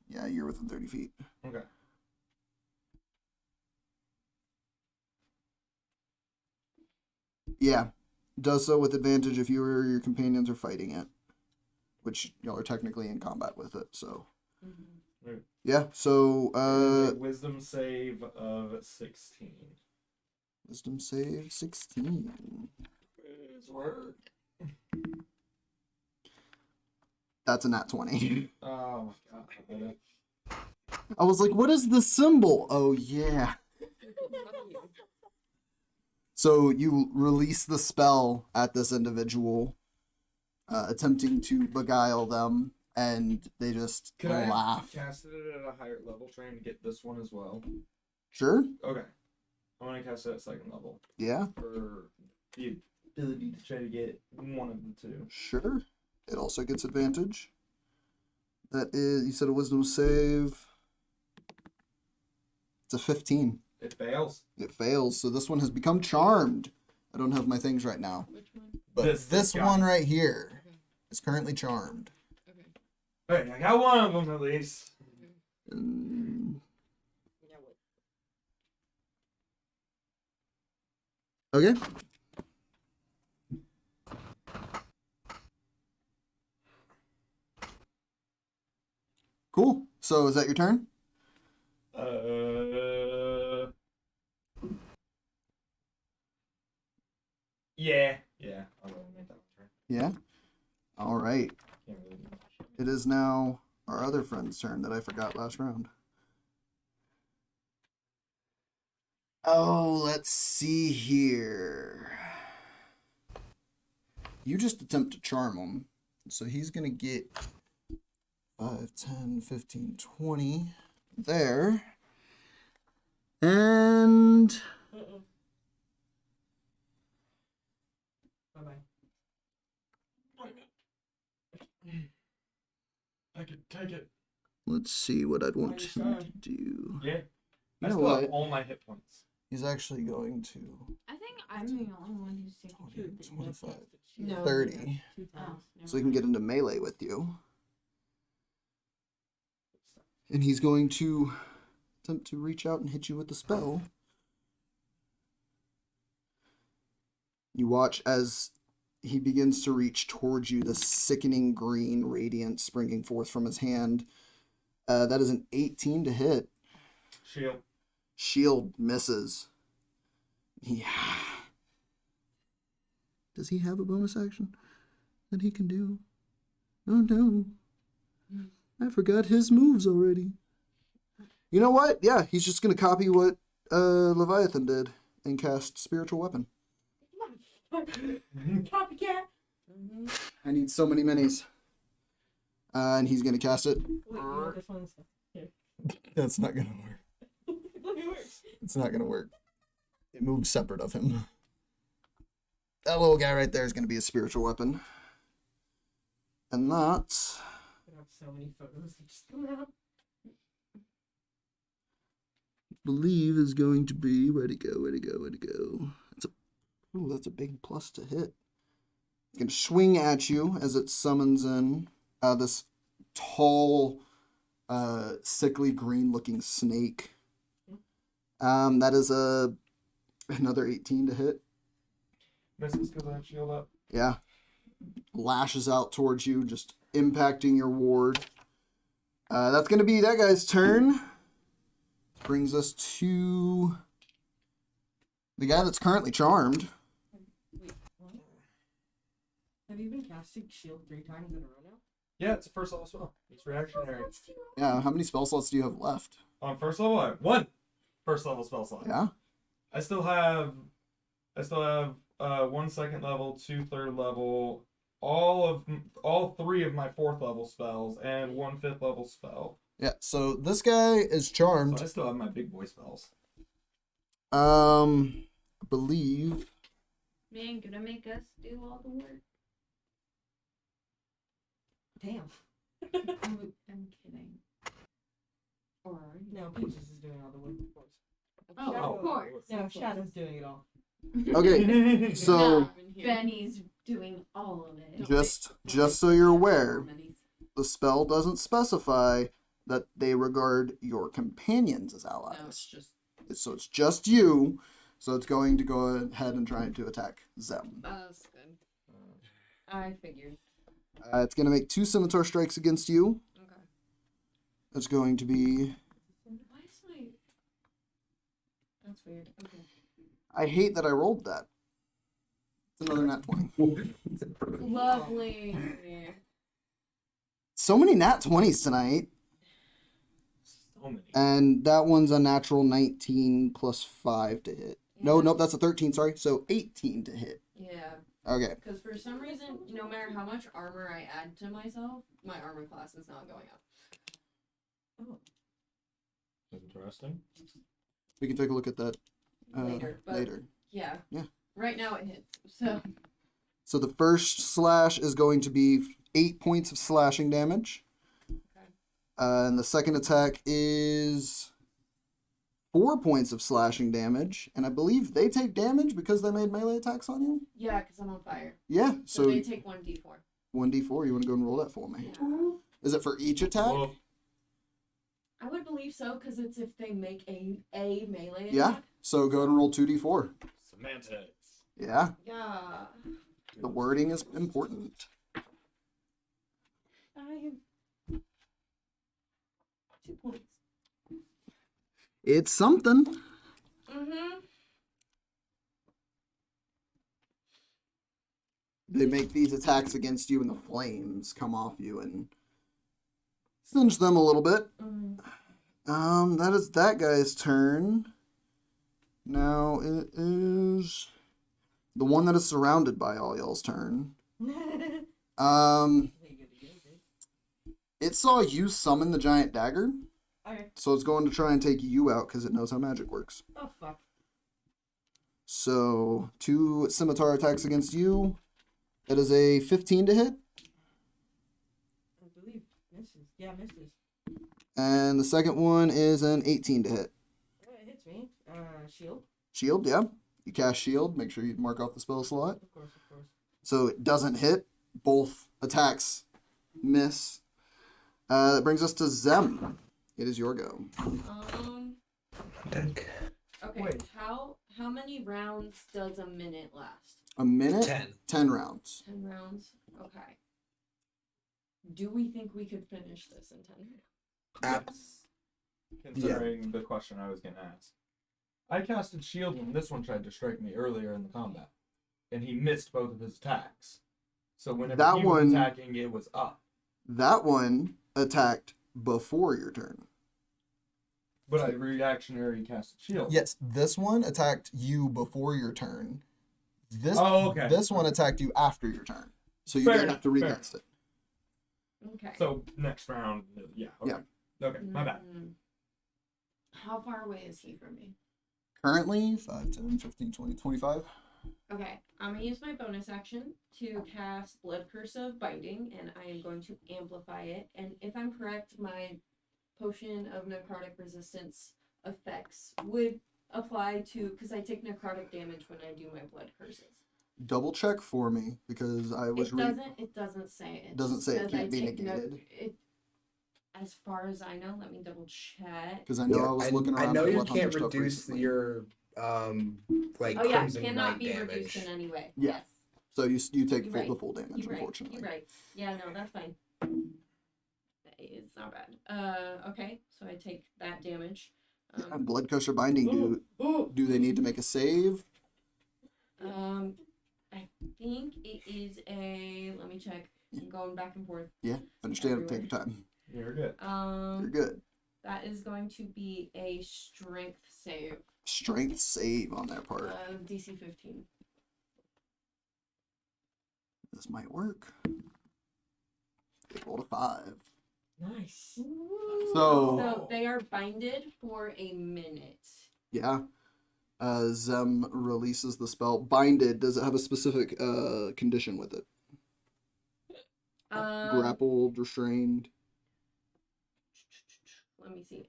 Yeah, you're within 30 feet. Okay. Yeah. Does so with advantage if you or your companions are fighting it. Which y'all are technically in combat with it, so. Right. Yeah, so Wisdom save of 16. Wisdom save 16. Please work. That's a nat 20. Oh my god. I was like, what is the symbol? Oh, yeah. So you release the spell at this individual, attempting to beguile them, and they just Could I laugh. have casted it at a higher level, trying to get this one as well? Sure? Okay. I'm gonna cast it at second level Yeah, for the ability to try to get one of the two. sure. It also gets advantage. That is, you said a wisdom save. It's a 15. It fails. It fails, so this one has become charmed. I don't have my things right now. Which one? But this guy. one right here is currently charmed. Okay. Hey, I got one of them at least. Mm, Yeah, what? okay. Cool. So is that your turn? Yeah. Yeah. I'll go and make that one turn. Yeah. All right. Can't really do much. It is now our other friend's turn that I forgot last round. Oh, let's see here. You just attempt to charm him. So he's going to get 5, 10, 15, 20 there. And Mm-mm. Bye-bye. I could take it. let's see what I'd want Nice him try. to do. Yeah. You I know still have what? all my hit points. He's actually going to I think I'm the only one who's taking 20, 25, No. 30. Two Oh, times. So he can get into melee with you. And he's going to attempt to reach out and hit you with the spell. You watch as he begins to reach towards you, the sickening green radiance springing forth from his hand. That is an 18 to hit. Shield. Shield misses. Yeah. Does he have a bonus action that he can do? Oh no. I forgot his moves already. You know what? Yeah, he's just going to copy what Leviathan did and cast Spiritual Weapon. Copycat. Mm-hmm. I need so many minis. And he's going to cast it. Wait, you know this one's here. That's not going to work. Look, it works. It's not going to work. It moves separate of him. That little guy right there is going to be a spiritual weapon. And that, I have so many photos that just come out. I believe, is going to be, where'd it go? That's a big plus to hit. It's going to swing at you as it summons in this tall, sickly green-looking snake. That is another 18 to hit. Misses because I have shield up. Yeah. Lashes out towards you, just impacting your ward. That's going to be that guy's turn. Brings us to the guy that's currently charmed. Wait, what? Have you been casting shield 3 times in a row now? Yeah, it's a first level spell. It's reactionary. Yeah, how many spell slots do you have left? On first level, I have one first level spell slot. Yeah? I still have one second level, 2 third level, all 3 of my 4th level spells, and 1 5th level spell. Yeah, so this guy is charmed. So I still have my big boy spells. I believe. Man, gonna make us do all the work. Damn. I'm kidding. Or are you? No, Peaches is doing all the work, of course. Oh, Shadow- of course. No, Shadow's doing it all. Okay, so Benny's doing all of it. just so you're aware, the spell doesn't specify that they regard your companions as allies. No, it's just. So it's just you. So it's going to go ahead and try to attack Zem. That's good. I figured. It's going to make 2 scimitar strikes against you. Okay. It's going to be. Why is my... That's weird. Okay. I hate that I rolled that. It's another nat 20. Lovely. So many nat 20s tonight. So many. And that one's a natural 19 plus 5 to hit. No, nope, that's a 13, sorry. So 18 to hit. Yeah. Okay. Because for some reason, no matter how much armor I add to myself, my armor class is not going up. Interesting. We can take a look at that Later, but- later. Yeah. Yeah. Right now it hits. So. So the first slash is going to be 8 points of slashing damage. Okay. And the second attack is 4 points of slashing damage. And I believe they take damage because they made melee attacks on you? Yeah, because I'm on fire. Yeah, So so they take 1d4. 1d4. You want to go and roll that for me? Yeah. Is it for each attack? Well, I would believe so, because it's if they make a melee Yeah. attack. So go ahead and roll 2d4. semantics. Yeah, Yeah. the wording is important. I have 2 points. It's something. Mm-hmm. They make these attacks against you and the flames come off you and singe them a little bit. That is that guy's turn. Now it is the one that is surrounded by all y'all's turn. It saw you summon the giant dagger, Okay. so it's going to try and take you out because it knows how magic works. Oh, fuck. So 2 scimitar attacks against you. It is a 15 to hit. I believe misses. Yeah, misses. And the second one is an 18 to hit. It hits me. Shield. Shield, yeah. You cast shield. Make sure you mark off the spell slot. Of course, of course. So it doesn't hit. Both attacks miss. That brings us to Zem. It is your go. Deck. Okay. Wait. How many rounds does a minute last? A minute? 10. 10 rounds. 10 rounds? Okay. Do we think we could finish this in 10 rounds? Considering the question I was going to ask. I casted shield when this one tried to strike me earlier in the combat. And he missed both of his attacks. So whenever That he was one- attacking, it was up. That one attacked before your turn. But I reactionary casted shield. Yes, this one attacked you before your turn. This Okay. This one attacked you after your turn. So you Fair didn't enough, have to fair recast it. Okay. So next round, yeah. Okay. Yeah. Okay, my bad. How far away is he from me? Currently, 5, 10, 15, 20, 25. Okay, I'm gonna use my bonus action to cast Blood Curse of Binding, and I am going to amplify it. And if I'm correct, my potion of necrotic resistance effects would apply to, because I take necrotic damage when I do my blood curses. Double check for me because I was It doesn't say it. Doesn't say it says can't I be take negated. as far as I know, let me double check. because I know I was looking around. I know at you Bloodhunter can't stuff reduce recently. your like Oh yeah, crimson cannot knight be damage. reduced in any way. Yeah. Yes. So you take You're full right. the full damage, You're right. unfortunately. You're right. Yeah, no, that's fine. It's not bad. Okay, so I take that damage. Yeah, blood kosher binding. Do they need to make a save? I think it is a. Let me check. I'm going back and forth. Yeah, understand. Take your time. You're good. You're good. That is going to be a strength save. Strength save on their part. DC 15. This might work. They rolled a 5. Nice. So they are binded for a minute. Yeah. Zem releases the spell. Binded, does it have a specific condition with it? Grappled, restrained? Let me see.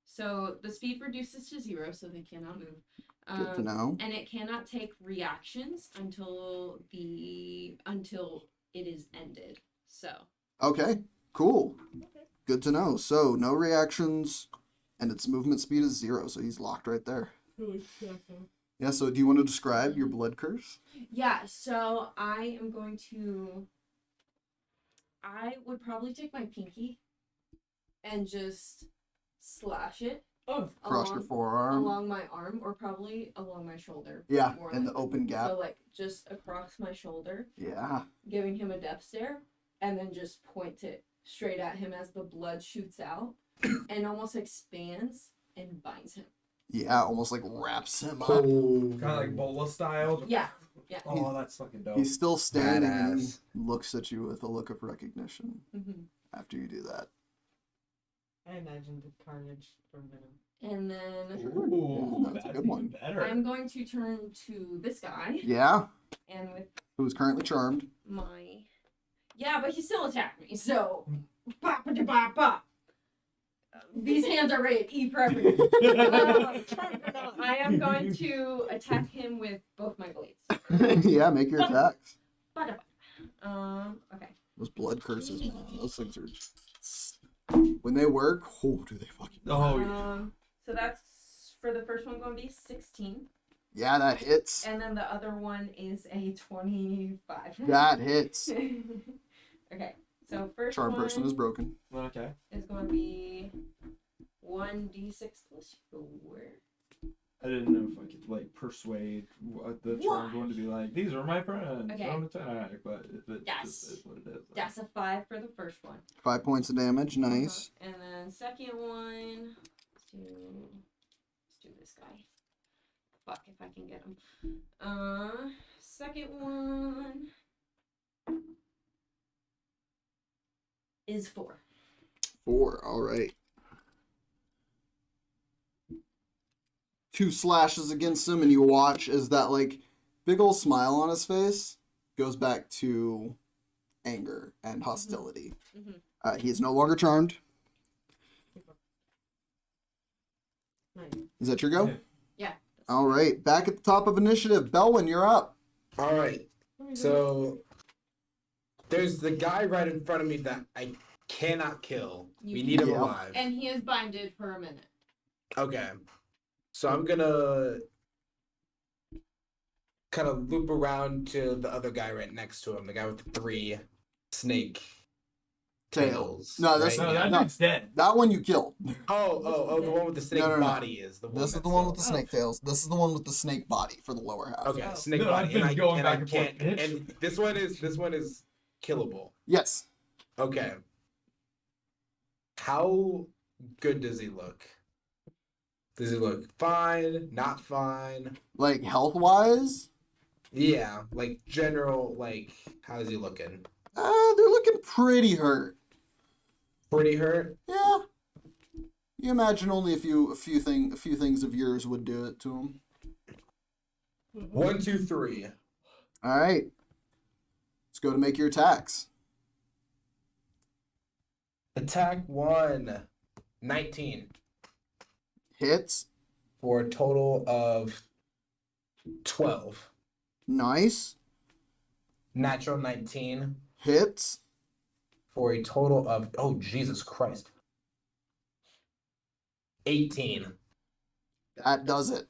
So the speed reduces to 0, so they cannot move. Good to know. And it cannot take reactions until it is ended. So. Okay, cool. Good to know. So, no reactions, and its movement speed is 0, so he's locked right there. Yeah, so do you want to describe your blood curse? Yeah, so I would probably take my pinky and just slash it. Across your forearm? Along my arm, or probably along my shoulder. Yeah, more in the likely. open gap. So, like, just across my shoulder. Yeah. Giving him a death stare, and then just point it straight at him as the blood shoots out and almost expands and binds him. Yeah, almost like wraps him up. Kind of like bola style. Yeah. Yeah. Oh, that's fucking dope. He's still standing and he Badass. looks at you with a look of recognition Mm-hmm. after you do that. I imagined the carnage from Venom. And then Ooh, that's a good one. even better. I'm going to turn to this guy. Yeah, And with who's currently charmed. my... Yeah, but he still attacked me, so... Bop, bop, bop, bop. These hands are ready to eat for everything. I am going to attack him with both my blades. Yeah, make your attacks. Okay. Those blood curses, man. Those things are... When they work, oh, do they fucking work. Oh, yeah. So that's, for the first one, going to be 16. Yeah, that hits. And then the other one is a 25. That hits. Okay, so first Charm one person is broken. Okay. is going to be 1d6 plus 4. I didn't know if I could like persuade what the charm going to be like. These are my friends. Okay. Don't attack, but it Yes. just is what it is. That's a 5 for the first one. 5 points of damage. Nice. And then second one, let's do this guy. Fuck if I can get him. Second one is 4. 4. All right. 2 slashes against him, and you watch as that like big old smile on his face goes back to anger and hostility. Mhm. He is no longer charmed. Nice. Is that your go? Yeah. Yeah. All right. Back at the top of initiative. Belwin, you're up. All right. So there's the guy right in front of me that I cannot kill. We need him Yeah. alive. And he is binded for a minute. Okay. So I'm gonna kind of loop around to the other guy right next to him, the guy with the 3 snake tails. No, that's No, right? that no. dude's dead. That one you killed. Oh, the one with the snake No. body is the one. This is the one with the snake tails. This is the one with the snake body for the lower half. Okay, Oh. snake No, I've body, been and I going and I back and forth, can't. bitch. And this one is killable. Yes. Okay. How good does he look? Does he look fine? Not fine? Like health wise, Yeah, like general, like how is he looking? they're looking pretty hurt. Pretty hurt. Yeah. You imagine only a few things of yours would do it to him. 1, 2, 3. All right. Let's go to make your attacks. Attack 1, 19 Hits. for a total of 12. Nice. Natural 19 Hits. for a total of Jesus Christ. 18. That does it.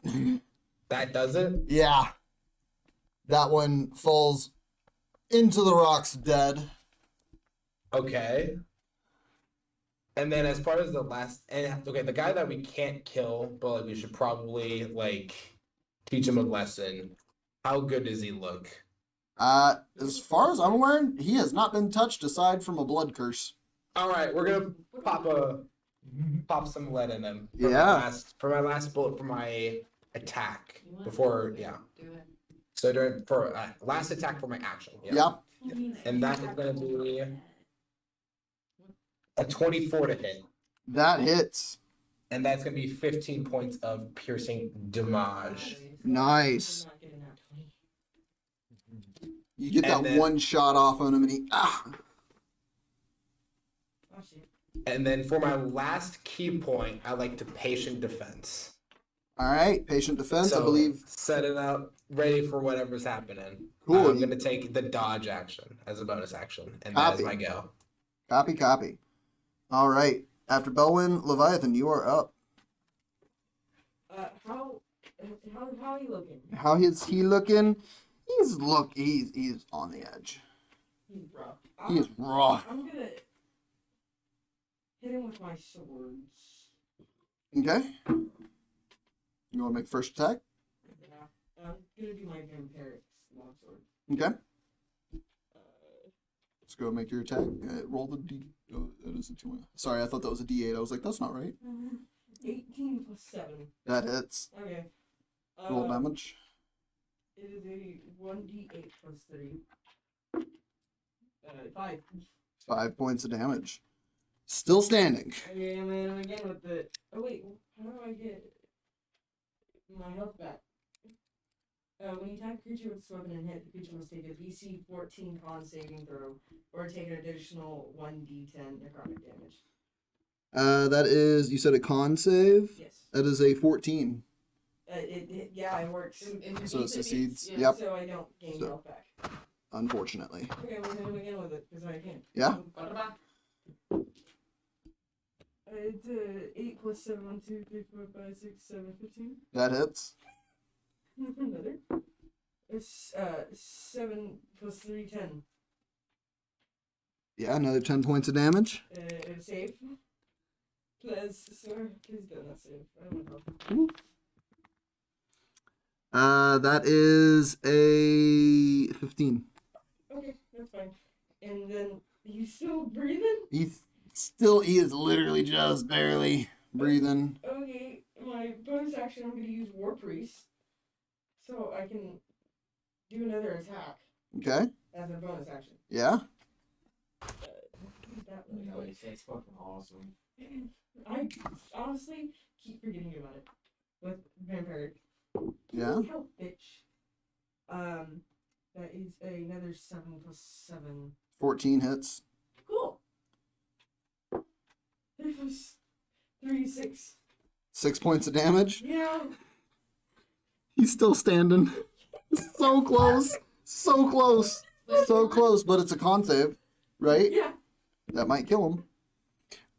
That does it? Yeah. That one falls into the rocks dead. Okay. And then as far as the last the guy that we can't kill, but like we should probably like teach him a lesson. How good does he look? As far as I'm aware, he has not been touched aside from a blood curse. All right, we're gonna pop some lead in him. Yeah. For my last bullet for my attack You want before to yeah. Do it. So for last attack for my action. Yep. And that is gonna be a 24 to hit, That hits. and that's gonna be 15 points of piercing damage. Nice. I'm not getting that 20. You get that And then- one shot off on him, and he Oh shit. And then for my last key point, I like to patient defense. All right, patient defense. So I believe. set it up, ready for whatever's happening. Cool. I'm gonna take the dodge action as a bonus action, and that is Copy. my go. Copy. All right. After Belwin, Leviathan, you are up. How are you looking? How is he looking? He's on the edge. He's rough. He is raw. I'm gonna hit him with my swords. Okay. You want to make first attack? Yeah. I'm gonna do my vampiric longsword. Okay. Let's go make your attack. Roll the D. Oh, that is a 2. Sorry, I thought that was a D8. I was like, that's not right. 18 plus 7. That hits. Okay. Roll damage. It is a 1d8 plus 3. 5. 5 points of damage. Still standing. Okay, and then again with the. Oh wait, how do I get my health back? When you attack a creature with this weapon and hit, the creature must take a DC 14 con saving throw, or take an additional 1d10 necrotic damage. That is, you said a con save? Yes. That is a 14. Yeah, it works. So it succeeds. Yeah. Yep. So I don't gain So- health back. Unfortunately. Okay, we'll hit him again with it, because I can. Yeah? It's 8 plus 7, 1, 2, 3, 4, 5, 6, 7, 15. That hits. Another. It's 7 plus 3, 10. Yeah, another 10 points of damage. Save. Please, sir, please do not save. I don't know. That is a 15. Okay, that's fine. And then, you still breathing? He is literally just barely breathing. Okay, my bonus action, I'm going to use War Priest. So I can do another attack Okay. as a bonus action. Yeah. That really helps. It's fucking awesome. I honestly keep forgetting about it. With Vampire. Yeah. Help, bitch. That is another 7 plus 7. 14 hits. Cool. It was 3, 6. 6 points of damage. Yeah. He's still standing. So close. So close. So close, but it's a con save, right? Yeah. That might kill him.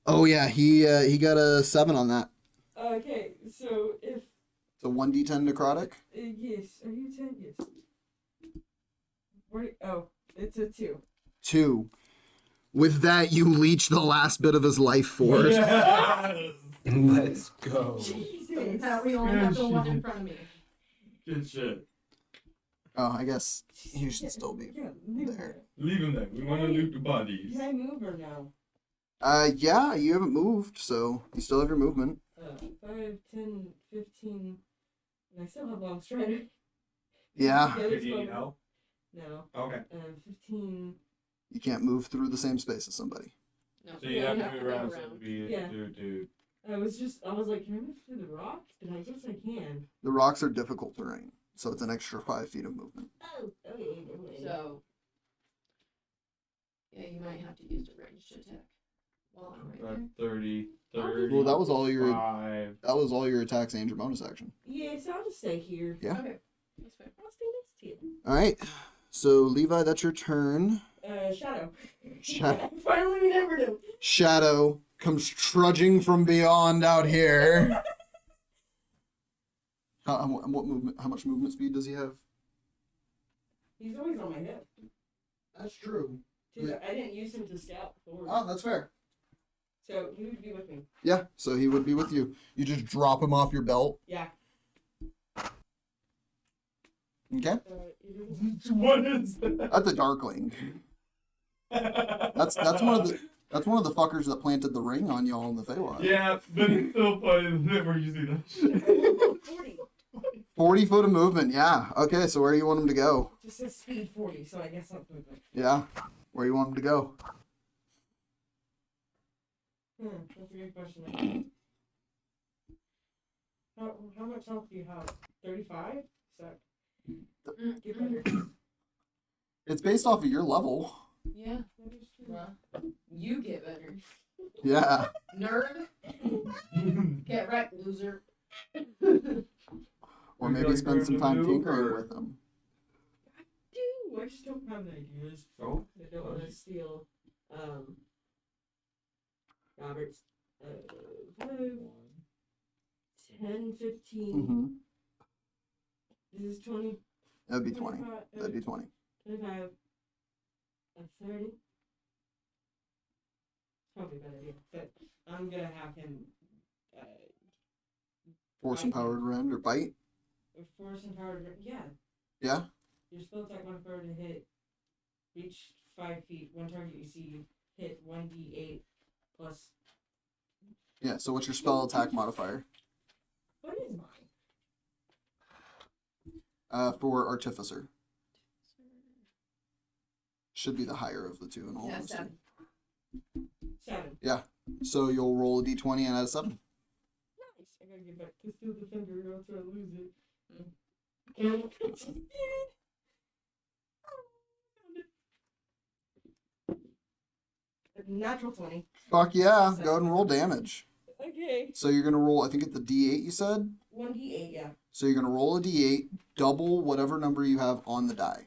Oh yeah, he got a 7 on that. Okay, so if It's a 1d10 necrotic. yes, are you 10? Yes. Oh, it's a 2. 2. With that, you leech the last bit of his life force. Yes! Let's go. Jesus. Now we only have the one in front of me. Good shit. Oh, I guess he should still be Yeah, leave there. it. Leave him there. We want to loot the bodies. Can I move or no? Yeah, you haven't moved, so you still have your movement. 5, 10, 15. And I still have long strider. Yeah. The other's Do you need fine. help? No. Okay. 15. You can't move through the same space as somebody. No, So you have to move around so to be Yeah. dude. I was like, can I move through the rock? And I guess I can. The rocks are difficult terrain, so it's an extra 5 feet of movement. Oh, okay. So, yeah, you might have to use a ranged attack while I'm right there. 30, 30. Well, that was all your 5. that was all your attacks and your bonus action. Yeah, so I'll just stay here. Yeah. Okay, that's fair. I'll stay next to you. All right. So Levi, that's your turn. Shadow. Shadow. Finally remembered him. Shadow comes trudging from beyond out here. What movement? How much movement speed does he have? He's always on my hip. That's true. Dude, I didn't use him to scout forward. Oh, that's fair. So he would be with me. Yeah, so he would be with you. You just drop him off your belt. Yeah. Okay. What is that? That's a darkling. That's one of the fuckers that planted the ring on y'all in the Feywild. Yeah, but it's still funny whenever you see that shit. 40. 40 foot of movement, yeah. Okay, so where do you want him to go? Just says speed 40, so I guess that's movement. Yeah. Where do you want him to go? That's a good question. How much health do you have? 35? Suck. Get better. It's based off of your level. Yeah. Well, you get better. Yeah. Nerd. Get wrecked, loser. Or You maybe like spend some her to time move, tinkering or- with him. I just don't have any ideas. Oh, I don't want to steal Robert's 5, 10, 15. Mm-hmm. This is 20. That'd be 20. 25, That'd be 20. 25. 30. Probably a better idea. But I'm gonna have him Force empowered rend or bite. force empowered. Yeah. Yeah. Your spell attack modifier to hit reach 5 feet. One target you see hit 1d8 plus. Yeah. So what's your spell attack modifier? What is mine? For artificer. Should be the higher of the two in all Yeah, honesty. 7. So you'll roll a d20 and add a 7. Nice. I gotta get back to Steel Defender or else I lose it. Natural 20. Fuck yeah. Go ahead and roll damage. Okay. So you're going to roll, I think it's the d8 you said? 1d8, yeah. So you're going to roll a d8, double whatever number you have on the die.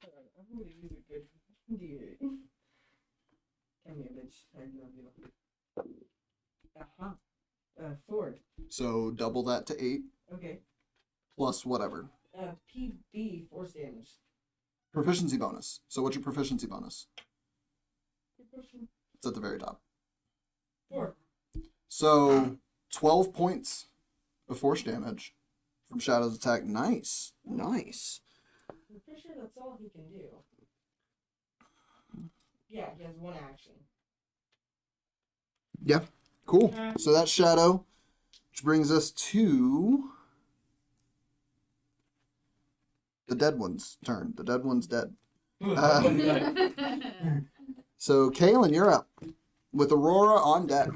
I'm gonna use a good d8. Come here, bitch. I love you. Uh-huh. 4. So double that to 8 Okay. plus whatever. PB, force damage. Proficiency bonus. So what's your proficiency bonus? Good question. It's at the very top. 4. So 12 points of force damage from Shadow's attack. Nice. Nice. I'm pretty sure that's all he can do. Yeah, he has one action. Cool. So that's Shadow, which brings us to the dead one's turn. The dead one's dead. So Kaylinn, you're up with Aurora on deck.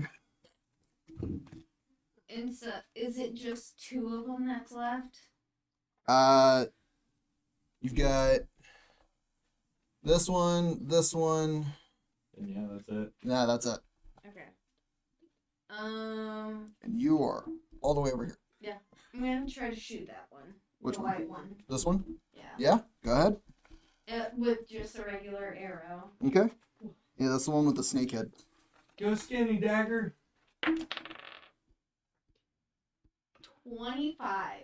And so, is it just 2 of them that's left? You've got this one. And yeah, that's it. Nah, that's it. Okay. And you are all the way over here. I'm gonna try to shoot that one. Which the one? white one. This one? Yeah. Yeah, go ahead. With just a regular arrow. Okay. Yeah, that's the one with the snake head. Go skinny dagger. 25.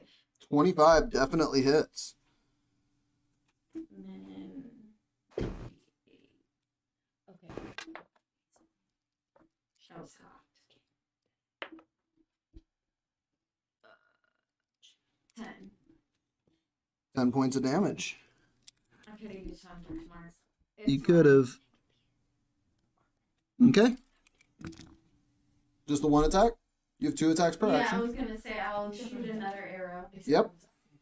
25 definitely hits. And then. Okay. Shell's cocked. 10. 10 points of damage. I could have used Hunter's Mark. You could have. Okay. Just the one attack? You have 2 attacks per Yeah, I action. was gonna say I'll shoot another arrow. Yep.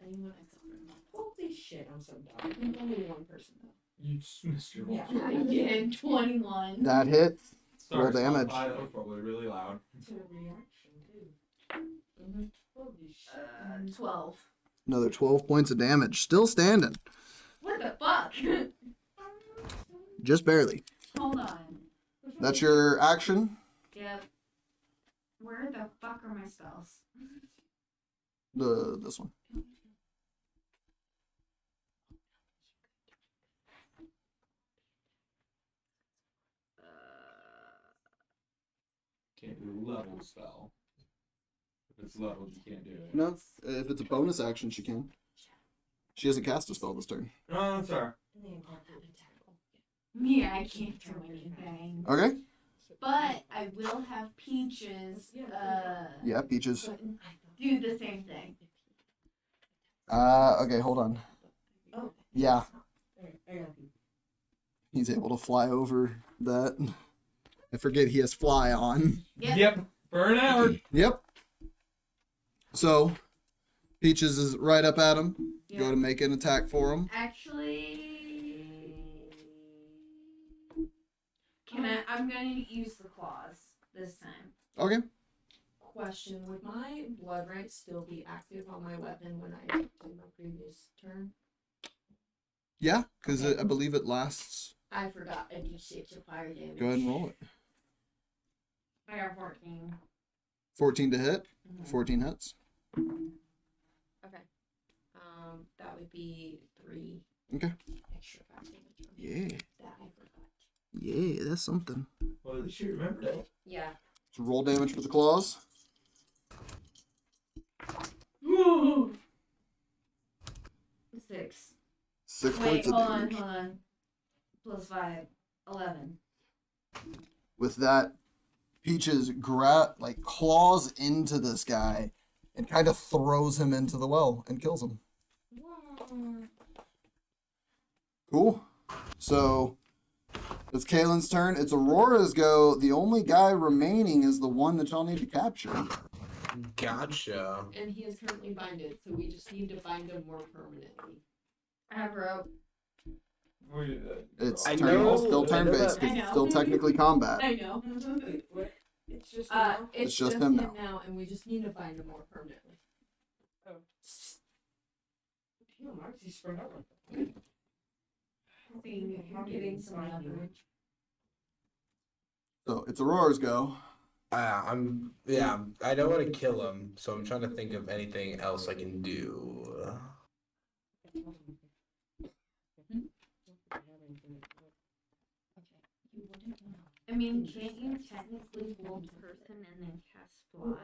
Anyone except for me. Holy shit, I'm so I dumb. think only one person though. You just missed your Yeah. roll. I did 21. That hits. Sorry, Roll damage. That was probably really loud. To a reaction, too. Holy shit. 12. Another 12 points of damage. Still standing. What the fuck? Just barely. Hold on. That's your action. Yep. Where the fuck are my spells? This one. Can't do level spell. If it's leveled, you can't do it. No, if it's a bonus action, she can. She hasn't cast a spell this turn. No, that's fair. Yeah, I can't do anything. Okay. But I will have Peaches Yeah, Peaches. do the same thing. Okay, hold on. Oh. Yeah. Alright, I got you. He's able to fly over that. I forget he has fly on. Yep. For an hour. Yep. So, Peaches is right up at him. Yeah. Go to make an attack for him. Actually, I'm going to use the claws this time. Okay. question: would my blood right still be active on my weapon when I did my previous turn? Yeah, because Okay. I believe it lasts. I forgot a d6 of fire damage. Go ahead and roll it. I got 14. 14 to hit. Mhm. 14 hits. Okay. That would be 3 Okay. extra fire damage. Yeah. That I forgot. Yeah, that's something. Well, at least you remember that. Yeah. So roll damage for the claws. 6. 6 Wait, points of hold on, damage. hold on. Plus 5. 11. With that, Peaches claws into this guy and kind of throws him into the well and kills him. Cool. So it's Kaylinn's turn. It's Aurora's go. The only guy remaining is the one that y'all need to capture. Gotcha. And he is currently binded, so we just need to bind him more permanently. I have rope. It's I still know turn based. that. I It's know. still technically combat. I know. Wait, what? It's just It's just just him him now. now, and we just need to bind him more permanently. Damn, why is he spread out like that? See, I'm getting some leverage. So it's Aurora's go. I don't want to kill him, so I'm trying to think of anything else I can do. I mean, can't you technically hold person and then cast fly?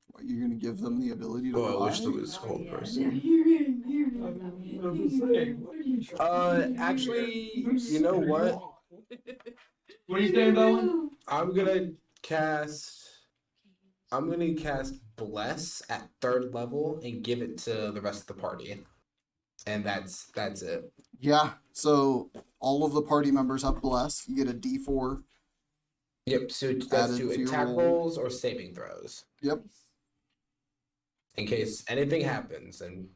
What, you're gonna give them the ability to Oh, I fly? wish there was whole Yeah. person. Actually, you know what? What are you saying, Belwin? I'm gonna cast Bless at 3rd level and give it to the rest of the party. And that's it. Yeah. So all of the party members have bless. You get a D4. Yep, so that's Added to to your attack roll. rolls or saving throws. Yep. In case anything happens and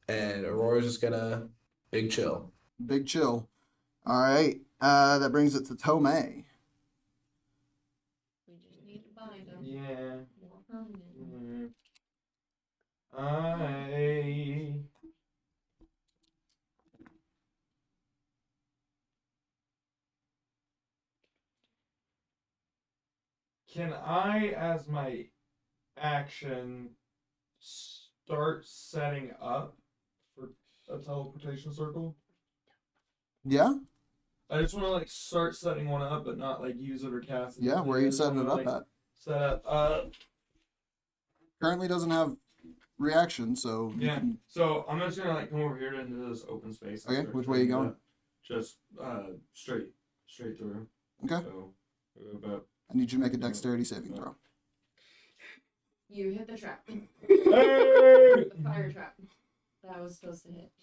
Aurora's just gonna big chill. Big chill. All right. That brings it to Tomay. We just need to bind him Yeah. more permanently. Can I, as my action, start setting up for a teleportation circle? Yeah. I just want to start setting one up, but not use it or cast it. Yeah. Where are you I just setting it wanna, up at? Set up. Currently doesn't have reaction, so you Yeah. can. So I'm just gonna come over here into this open space. and Okay, start which way you setting it going? up. Just straight through. Okay. So about. I need you to make a dexterity saving throw. You hit the trap. Hey! The fire trap. That was supposed to hit.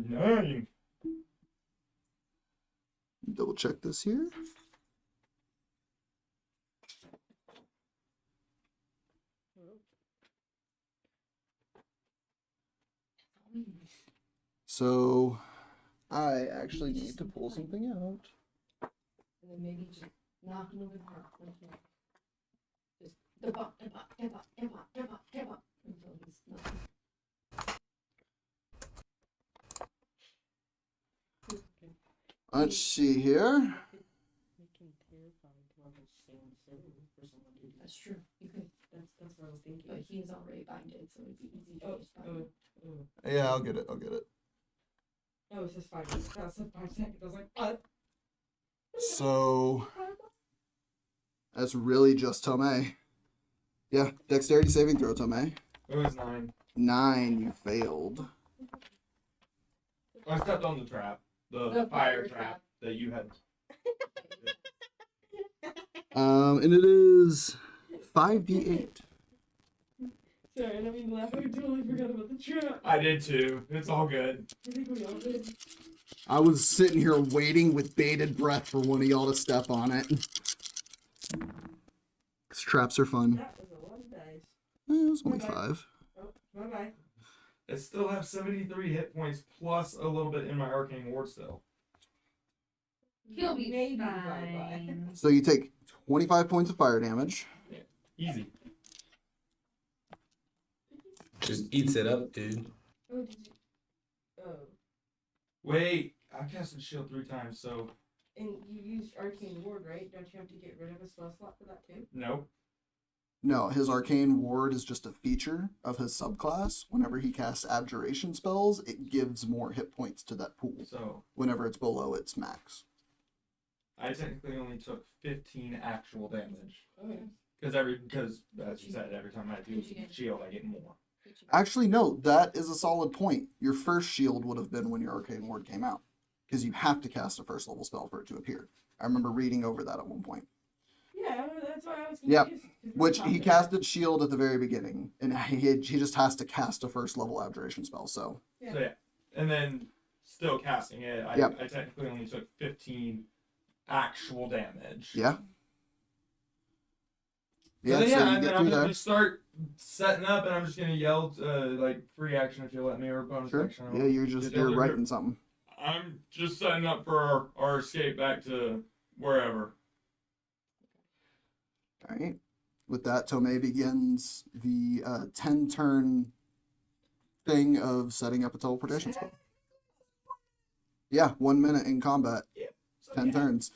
9. Double check this here. So I actually need to pull something out. And then maybe just knock him over the head. Just dip up until he's not. Let's see here. That's true. You could. That's what I was thinking. But he is already binded, so it'd be easy to just bind him. Yeah, I'll get it. Oh, it's just 5 minutes. That's 5 seconds. I was like, what? So that's really just Tomay. Yeah, dexterity saving throw, Tomay. It was 9. 9, you failed. I stepped on the trap. The fire trap that you had. And it is 5d8. Sorry, I don't mean to laugh. I totally forgot about the trap. I did too. It's all good. I think we all did. I was sitting here waiting with bated breath for one of y'all to step on it. 'Cause traps are fun. That was a lot of dice. It was only Bye-bye. 5. Oh, bye-bye. I still have 73 hit points plus a little bit in my arcane ward still. He'll be Maybe fine. bye-bye. So you take 25 points of fire damage. Easy. Just eats it up, dude. Oh, did you? Oh. Wait, I casted shield 3 times, so And you used Arcane Ward, right? Don't you have to get rid of a spell slot for that too? nope. No, his arcane ward is just a feature of his subclass. Whenever he casts abjuration spells, it gives more hit points to that pool. So Whenever it's below its max. I technically only took 15 actual damage. Okay. Because as you said, every time I do Did you get- shield, I get more. Actually, no, that is a solid point. Your first shield would have been when your arcane ward came out. Because you have to cast a first level spell for it to appear. I remember reading over that at one point. Yeah, that's why I was Yep. confused. 'cause we Which talked he about casted shield at the very beginning. And he just has to cast a first level abjuration spell, so. Yeah. So yeah. And then still casting it, I technically only took 15 actual damage. Yeah. So Yeah, then, so yeah, you and get then I'm through gonna there. just start setting up, and I'm just gonna yell like free action if you let me, or bonus Sure. action. Yeah, you're writing something. I'm just setting up for our escape back to wherever. All right. With that, Tomay begins the 10-turn thing of setting up a teleportation spell. Yeah, 1 minute in combat, So, 10 yeah. turns.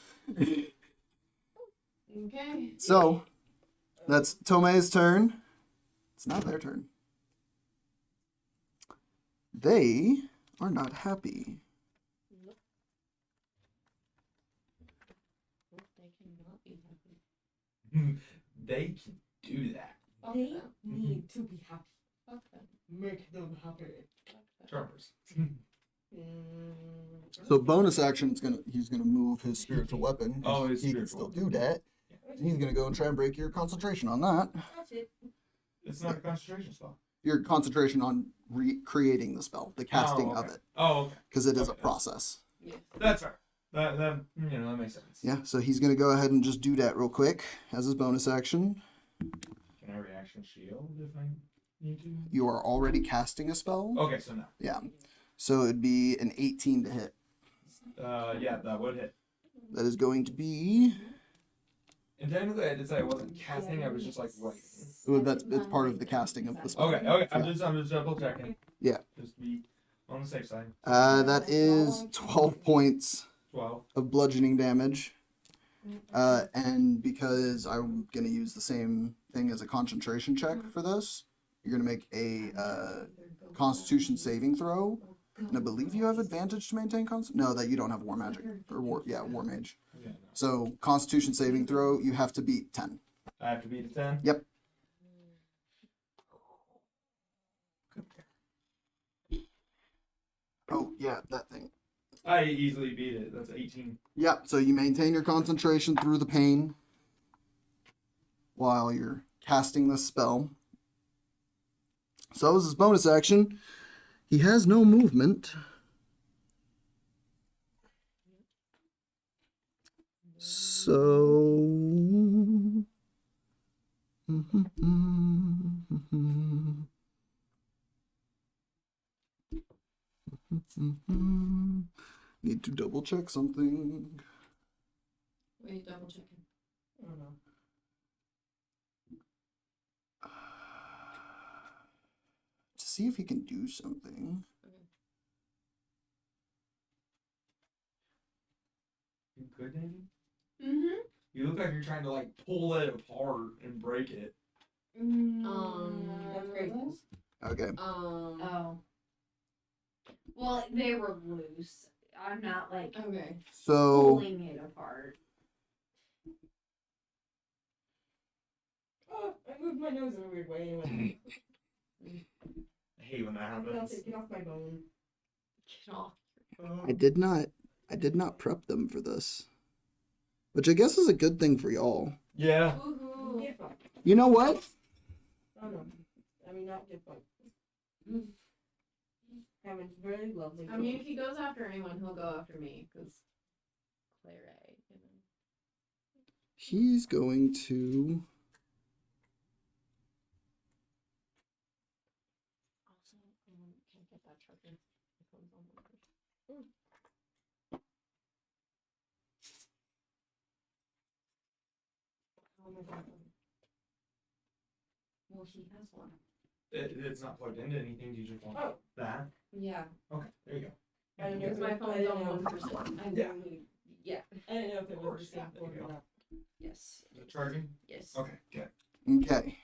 Okay. So, that's Tomay's turn. It's not their turn. They are not happy. They cannot be happy. They can do that. Fuck They them. need to be happy. Fuck them. Make them happy. Fuck them. Charmers. So bonus action, he's gonna move his spiritual weapon. Oh, his he can spiritual still do that. He's gonna go and try and break your concentration on that. That's it. It's not a concentration spell. Your concentration on creating the spell, the casting of okay. it, Oh, okay. because it is a Okay. process. Yes. That's fair. That that makes sense. Yeah, so he's gonna go ahead and just do that real quick as his bonus action. Can I reaction shield if I need to? You are already casting a spell. Okay, so no. Yeah, so it'd be an 18 to hit. Yeah, that would hit. That is going to be. And technically, I did say I wasn't casting. I was just like writing. Well, it's part of the casting of the spell. Okay. Okay. I'm just double checking. Yeah. Just be on the safe side. That is 12 points 12. of bludgeoning damage. And because I'm going to use the same thing as a concentration check for this, you're going to make a Constitution saving throw. And I believe you have advantage to maintain No, that you don't have War Magic. Or War Mage. Yeah, no. So, Constitution saving throw, you have to beat 10. I have to beat a 10. Yep. Oh, yeah, that thing. I easily beat it. That's 18. Yep, so you maintain your concentration through the pain while you're casting this spell. So, as his bonus action, he has no movement. So... Need to double check something. What are you double checking? I don't know. To see if he can do something. You good, Danny? Mm-hmm. You look like you're trying to like pull it apart and break it. That's great. Okay. Oh. Well, they were loose. I'm not like Okay. So, pulling it apart. Oh, I moved my nose in a weird way anyway. I hate when that happens. Get off my bone. Get off. I did not prep them for this. Which I guess is a good thing for y'all. Yeah. Woohoo. Get fucked. You know what? Oh no. mean, not gift point. Having very lovely. I mean, if he goes after anyone, he'll go after me, because tal'dorei, you know. He's going to. Also, can't get that charger. The phone's on my Well, he has one. It's not plugged into anything. Do you just want Oh. that? Yeah. Okay, there you go. I don't know Because if my I phone's didn't on know. 1%. Yeah. Yeah. I didn't know if it Of was course, the same yeah, there you cord or go. not. Yes. Is it charging? Yes. Okay, good. Okay.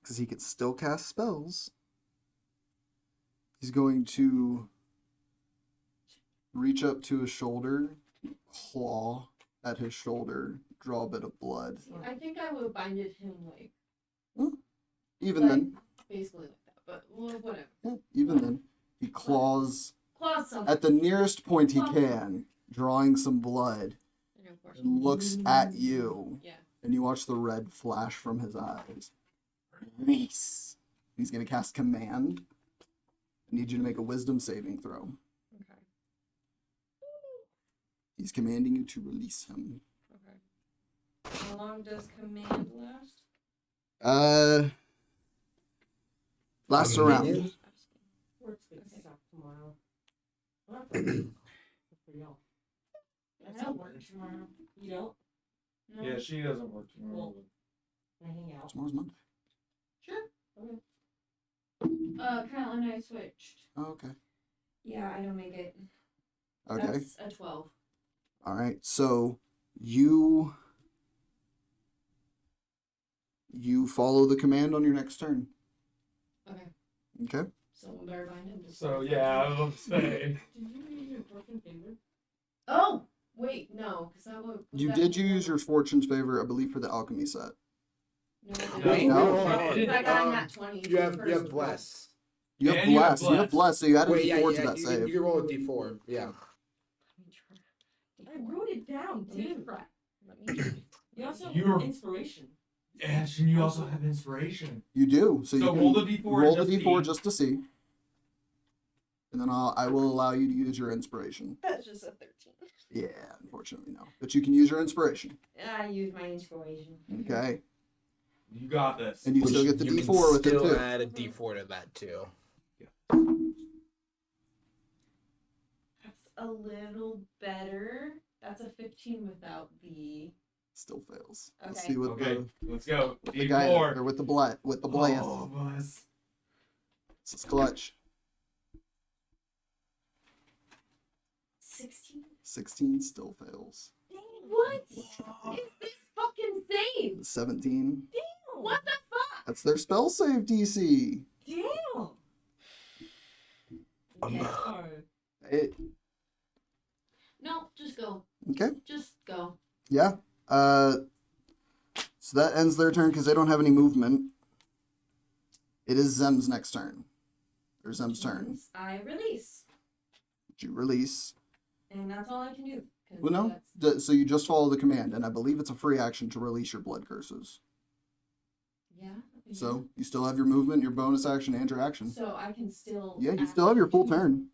Because he can still cast spells. He's going to reach up to his shoulder, claw at his shoulder, draw a bit of blood. See, I think I would have binded him like Even like, then, basically like that, but well, whatever. yeah, even then, he claws Claws something. at the nearest point he can, drawing some blood, And of course. and looks at you. Yeah. And you watch the red flash from his eyes. Release. He's going to cast Command. I need you to make a Wisdom saving throw. Okay. He's commanding you to release him. Okay. How long does command last? Lasts A around. minute? Work's gonna Okay. suck tomorrow. What? Good for y'all. I don't work tomorrow. You don't? No. Yeah, she doesn't work tomorrow. I hang out. Tomorrow's Monday. Sure. Okay. Kaylinn and I switched. Oh, okay. Yeah, I don't make it. Okay. That's a 12. All right. So you follow the command on your next turn. Okay. Okay. Someone better bind him. So yeah, I will say. Did you use your fortune favor? Oh! Wait, no, because that would. You did use your Fortune's favor, I believe, for the alchemy set. No, I No, didn't. no, No, no, because I got um, that 20. You have for the first bless. You have And you have bless. You have bless, so you added Wait, yeah, D4 yeah, to that you, save. you can roll a d4. Yeah. roll. Let me try. I wrote it down Let me too. try. Let me try. You also have You're- inspiration. Ash, and you also have inspiration. You do. So you So can roll the d4 roll and the just D4 see. just to see. And then I will allow you to use your inspiration. That's just a 13. Yeah, unfortunately no. But you can use your inspiration. I use my inspiration. Okay. You got this. And you still get the you D4 can with it still too. add a d4 to that too. That's a little better. That's a 15 without the. Still fails. Let's Okay. see what Okay, let's go. the guy D4. or with the blaze. Oh, buzz. This is clutch. 16. 16 still fails. What is this fucking save? 17. What the fuck? That's their spell save DC. Damn. Hard. It, No, just go. okay. Just go. Yeah. So that ends their turn because they don't have any movement. It is Zem's next turn. Or Zem's turn. I release. You release. And that's all I can do. 'cause Well, no. that's- So you just follow the command, and I believe it's a free action to release your blood curses. Yeah. So you still have your movement, your bonus action, and your action. So I can still. Yeah, you still have your full actually turn.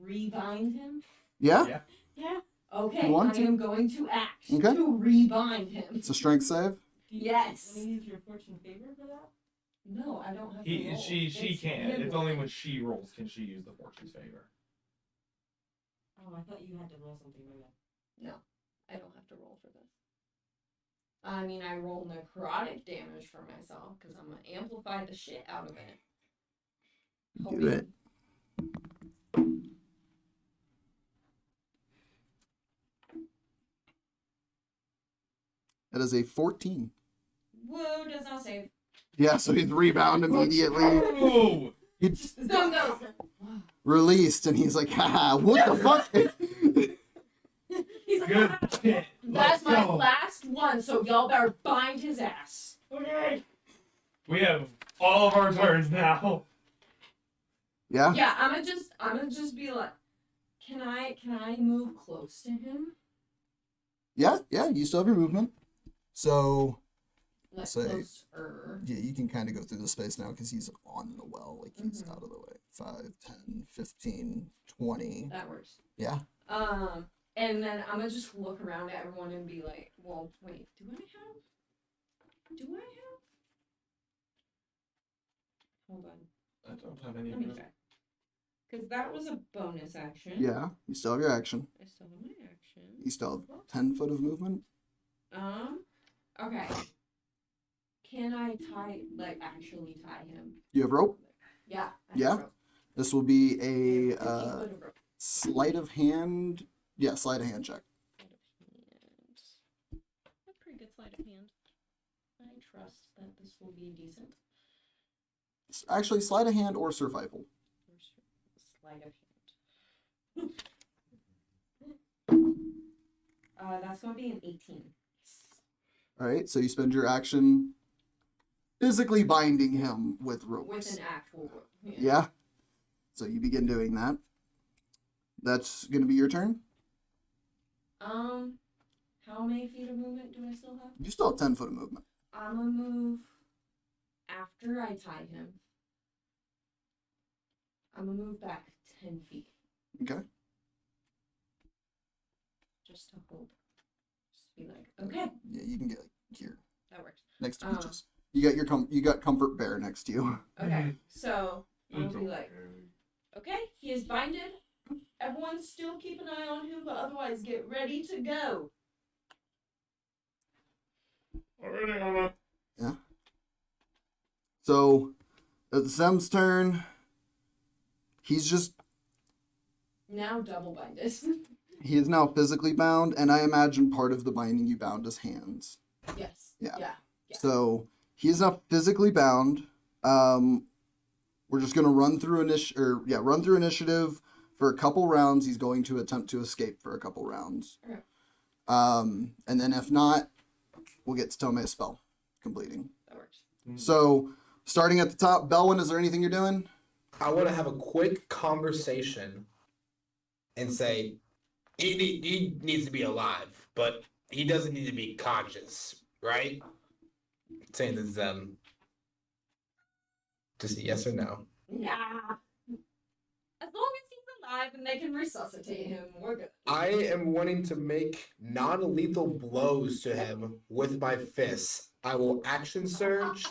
Rebind him? Yeah. Yeah. Yeah. Okay, You want I to? am going to act Okay. to rebind him. It's a strength save. Do you Yes. Want to use your fortune favor for that? No, I don't have to He, roll. she It's can't. him It's only rolling. when she rolls can she use the fortune's favor. Oh, I thought you had to roll something like that. No, I don't have to roll for this. I mean, I roll necrotic damage for myself because I'm going to amplify the shit out of it. Do it. That is a 14. Whoa, does not save. Yeah, so he's rebound immediately. Oh! He Zone goes. released, and he's like, haha, what the fuck? He's like, Good "Ah." shit. That's Let's my go. last one, so y'all better bind his ass. Okay. We have all of our turns now. Yeah? Yeah, I'm gonna just be like, can I move close to him? Yeah, you still have your movement. So Like Say- closer. Yeah, you can kind of go through the space now because he's on the well. Like, he's out of the way. 5, 10, 15, 20. That works. Yeah. And then I'm gonna just look around at everyone and be like, well, wait, do I have? Hold on. I don't have any Let me of check. Because that was a bonus action. Yeah. You still have your action. I still have my action. You still have 10 foot of movement. Okay. Can I actually tie him? You have rope. Yeah. I have Yeah? rope. This will be I have 15 a foot of rope. sleight of hand. Yeah, sleight of hand check. Sleight of hand. A pretty good sleight of hand. I trust that this will be decent. Actually, sleight of hand or survival. Sleight of hand. That's going to be an 18. All right, so you spend your action physically binding him with ropes. With an actual rope. Yeah. So you begin doing that. That's going to be your turn. How many feet of movement do I still have? You still have 10 foot of movement. I'm gonna move after I tie him. I'm gonna move back 10 feet. Okay. Just to hold. Just be like, okay, Yeah, you can get here that works. next to Peaches. You got you got Comfort Bear next to you. Okay, so I'll It's be like, okay. okay, he is binded. Everyone still keep an eye on him, but otherwise get ready to go. Already on it. So it's Zem's turn. He's just Now double binded. he is now physically bound, and I imagine part of the binding you bound his hands. Yes. Yeah. Yeah. So he is now physically bound. We're just gonna run through initiative for a couple rounds. He's going to attempt to escape for a couple rounds. Okay. And then if not, we'll get to Tomay's spell completing. That works. So starting at the top, Belwin, is there anything you're doing? I want to have a quick conversation and say he needs to be alive, but he doesn't need to be conscious, right? Saying this just a yes or no. Yeah. As long as he's alive and they can resuscitate him, we're good. I am wanting to make non-lethal blows to him with my fists. I will action surge,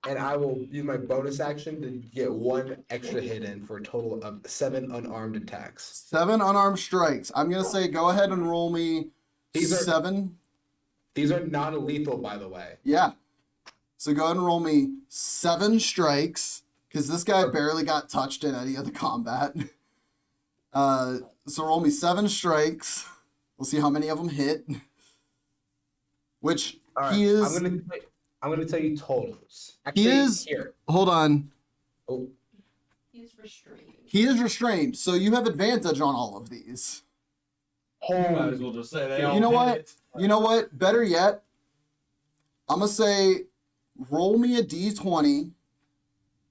and I will use my bonus action to get one extra hit in for a total of 7 unarmed attacks. 7 unarmed strikes. I'm gonna say go ahead and roll me These are 7. These are non-lethal, by the way. Yeah. So go ahead and roll me 7 strikes, because this guy barely got touched in any of the combat. So roll me 7 strikes. We'll see how many of them hit. Which All right, he is. I'm gonna tell you totals. Actually, He is. here. Hold on. Oh, He's restrained. He is restrained, so you have advantage on all of these. Might as well just say they all You know did what? it. You know what? Better yet, I'm gonna say, roll me a d20,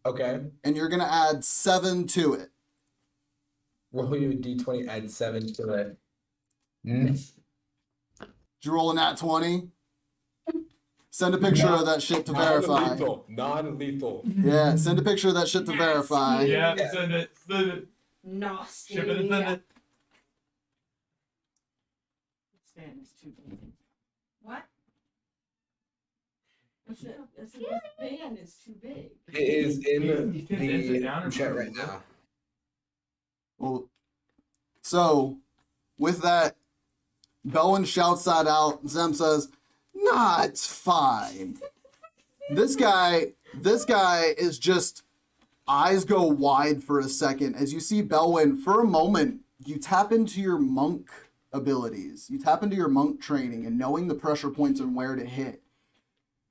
okay. and you're gonna add 7 to it. Roll you a d20, add 7 to it. Did you roll a nat 20? Send a picture of that shit to verify. Non-lethal. Non-lethal. Yeah, send a picture of that shit to verify. Yeah, Yeah. send it. Send it. Nasty. Ship it and send it. This fan is too big. What? I said this fan is too big. It is in You can condense it down the or chat something. right now. Well, so with that, Belwin shouts that out. Zem says, "Nah, it's fine." This guy is just eyes go wide for a second as you see Belwin. For a moment, you tap into your monk abilities. You tap into your monk training and knowing the pressure points and where to hit.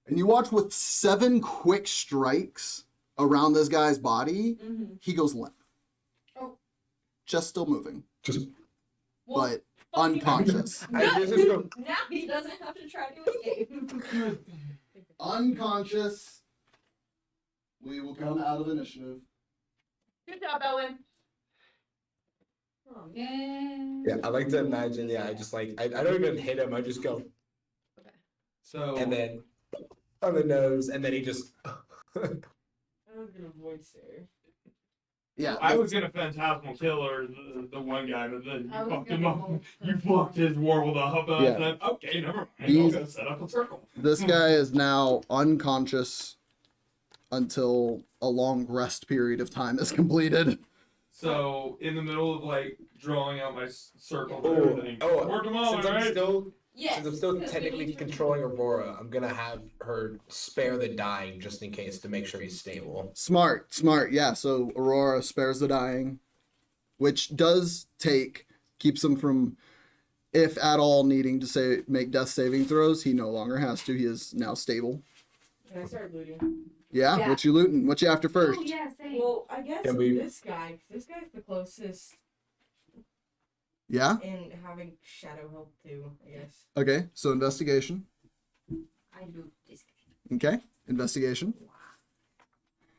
And you watch with 7 quick strikes around this guy's body, he goes limp. Oh. Just still moving, Just Well, but unconscious. now he doesn't have to try to escape. Unconscious. We will come out of initiative. Good job, Owen. Oh, yeah, I like to imagine. Yeah, I just like I don't even hit him. I just go So and then on the nose, and then he just. I'm gonna voice her. Yeah. I was gonna phantasmal killer the one guy, but then I you was fucked him gonna up. go You for fucked his world up. And Yeah. I said, okay, never mind. I'm He's- gonna set up a circle. This guy is now unconscious until a long rest period of time is completed. So in the middle of like drawing out my circle and Oh, everything, oh, work them all, since I'm right? still Yes. since I'm still because we technically need to- controlling Aurora, I'm gonna have her spare the dying just in case to make sure he's stable. Smart. Yeah, so Aurora spares the dying, which does keeps him from, if at all, needing to make death saving throws. He no longer has to. He is now stable. And I started looting. Yeah? Yeah. What you looting? What you after first? Oh, yeah, same. Well, I guess Can we- this guy, 'cause this guy's the closest, Yeah? and having shadow help too, I guess. Okay, so investigation. I do this guy. Okay, investigation.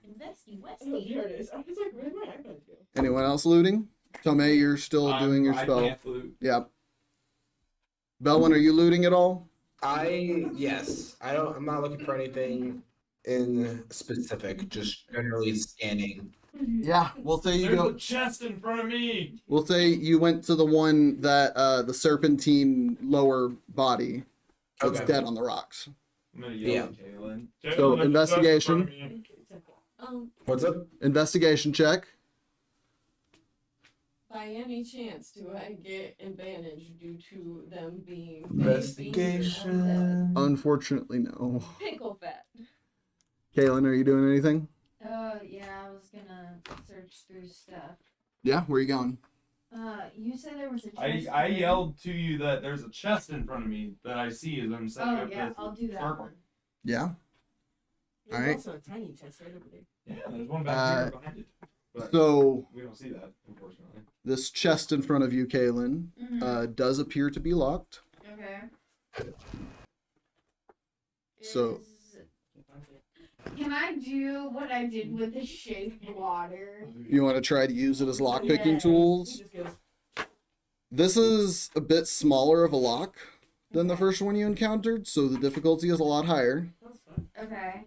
Investing, Oh, Westy. there it is. I was like, where did my iPad go? Anyone else looting? Tomay, you're still doing your I spell. can't loot. Yeah. Belwin, are you looting at all? Yes. I'm not looking for anything in specific, just generally scanning. Yeah, we'll say you There's go. a chest in front of me. We'll say you went to the one that the serpentine lower body that's Okay. dead on the rocks. I'm gonna yell at Kaylinn. So, Kaylinn, there's a chest in front of investigation. me. What's up? Investigation check. By any chance, do I get advantage due to them being Investigation. Unfortunately, no. pickle fat? Kaylinn, are you doing anything? Yeah, I was gonna search through stuff. Yeah, where are you going? You said there was a chest. I there. yelled to you that there's a chest in front of me that I see as I'm setting Oh up yeah, this I'll do that circle. one. Yeah. There's Alright. also a tiny chest right over there. Yeah, there's one back here behind it. But So we don't see that, unfortunately. this chest in front of you, Kaylinn, Mhm. does appear to be locked. Okay. So- Is- Can I do what I did with the shake water? You want to try to use it as lockpicking Yes. He tools? just goes, This is a bit smaller of a lock than the first one you encountered, so the difficulty is a lot higher, that's fine. Okay.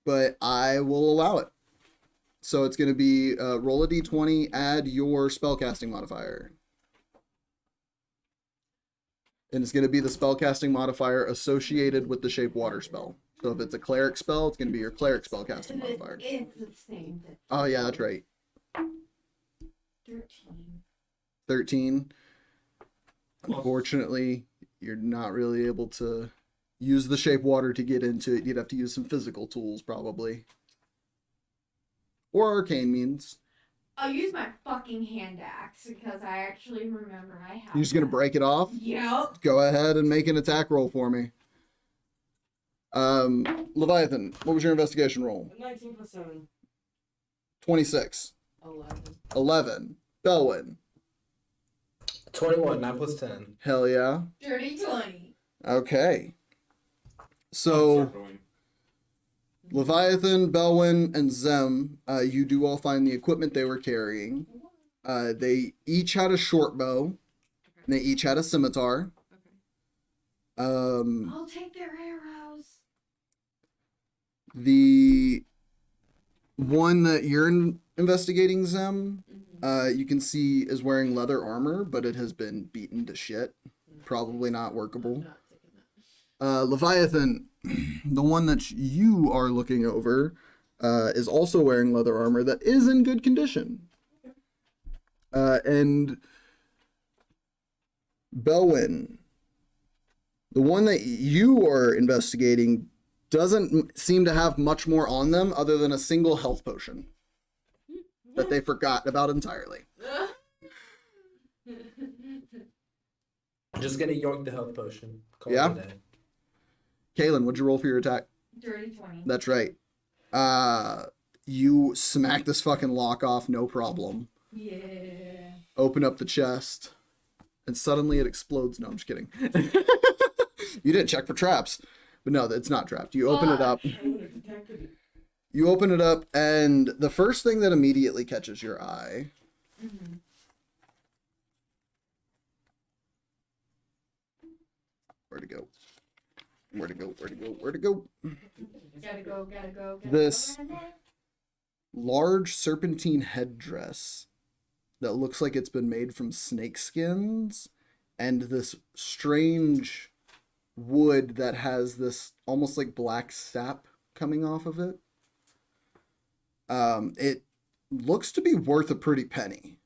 but I will allow it. So it's going to be roll a d20, add your spellcasting modifier. And it's going to be the spellcasting modifier associated with the shape water spell. So if it's a cleric spell, it's going to be your cleric spellcasting modifier. It's the same. Oh yeah, that's right. 13. 13. Unfortunately, you're not really able to use the shape water to get into it. You'd have to use some physical tools, probably. Or arcane means. I'll use my fucking hand axe because I actually remember I have. You're just going to that. break it off? Yep. Go ahead and make an attack roll for me. Leviathan, what was your investigation roll? 19 plus 7. 26. 11. 11. Belwin. 21, 9 plus 10. Hell yeah. Dirty 20. Okay. So, Circling. Leviathan, Belwin, and Zem, you do all find the equipment they were carrying. They each had a short bow. And they each had a scimitar. I'll take their arrows. The one that you're investigating, Zem, you can see is wearing leather armor, but it has been beaten to shit. Probably not workable. Not taking that. Leviathan, the one that you are looking over, is also wearing leather armor that is in good condition. And Belwin, the one that you are investigating, doesn't seem to have much more on them other than a single health potion that they forgot about entirely. Just gonna yoink the health potion. Call it Yeah? a day. Kaylinn, what'd you roll for your attack? Dirty 20. That's right. You smack this fucking lock off, no problem. Yeah. Open up the chest, and suddenly it explodes. No, I'm just kidding. You didn't check for traps. But no, it's not trapped. You open it up. I would have detected it. You open it up, and the first thing that immediately catches your eye Mhm. where to go? Where to go? Where to go? Where to go? Gotta go. This large serpentine headdress that looks like it's been made from snake skins, and this strange wood that has this almost like black sap coming off of it. It looks to be worth a pretty penny.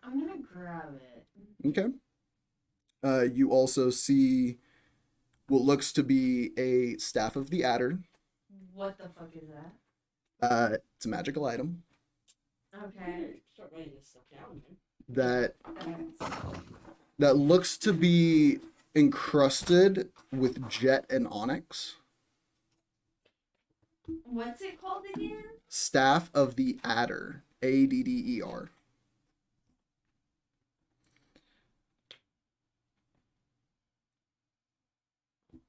I'm gonna grab it. Okay. You also see what looks to be a staff of the adder. What the fuck is that? It's a magical item Okay. Start writing this stuff down, man. that looks to be encrusted with jet and onyx. What's it called again? Staff of the Adder. Adder.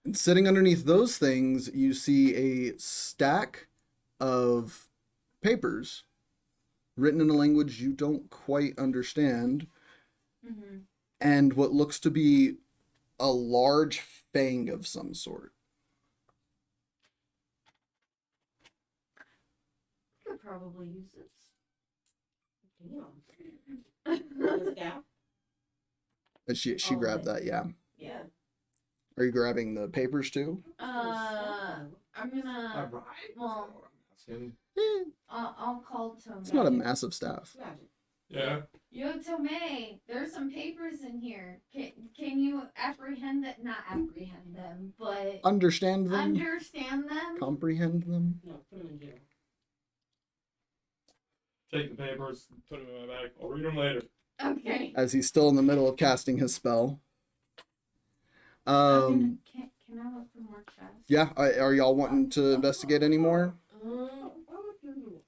And sitting underneath those things, you see a stack of papers written in a language you don't quite understand, Mm-hmm. and what looks to be a large fang of some sort. Could probably use this. Damn. Staff? And she All of grabbed it. that, yeah. Yeah. Are you grabbing the papers too? I'm gonna. Alright. Well, I'll call Tomay. It's not a massive staff. Magic. Yeah. Yo, Tomay, there's some papers in here. Can you apprehend that? Not apprehend them, but Understand them? understand them? Comprehend them? No, put him in jail. Take the papers, put them in my bag. I'll read them later. Okay. As he's still in the middle of casting his spell. Can I look for more chests? Yeah, are y'all wanting to investigate any more?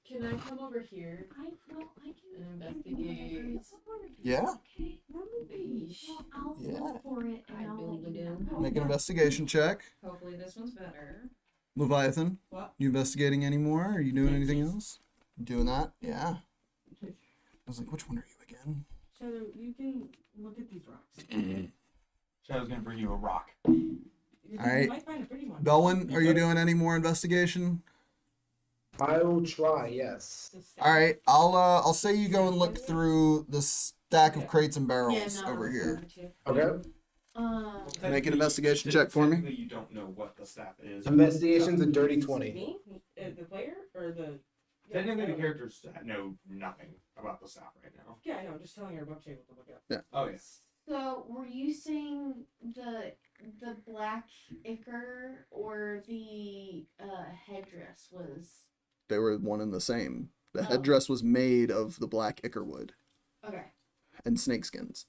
Can I come over here? I can And investigate. Yeah. Okay. Well, I'll Yeah. look for it and I I'll build let it you in. know. Make an investigation check. Hopefully this one's better. Leviathan, What? you investigating any more? Are you doing anything else? Doing that? Yeah. I was like, which one are you again? Shadow, you can look at these rocks. Shadow's gonna bring you a rock. You Alright. might find a pretty one. Belwin, are you doing any more investigation? I will try. Yes. It's a staff. All right, I'll say you go and look through the stack of crates and barrels Yeah, no, over I was here. going to. Okay. Make an investigation check for me. Technically, you don't know what the staff is. Investigation's a dirty 20. Me? The player? Or the... Technically, the Yeah, characters know nothing about the staff right now. Yeah, I know. I'm just telling her about Jay what to look at. Oh, yes. So, were you saying the black ichor or the headdress was They were one and the same. The Oh. headdress was made of the black ickerwood okay? and snakeskins.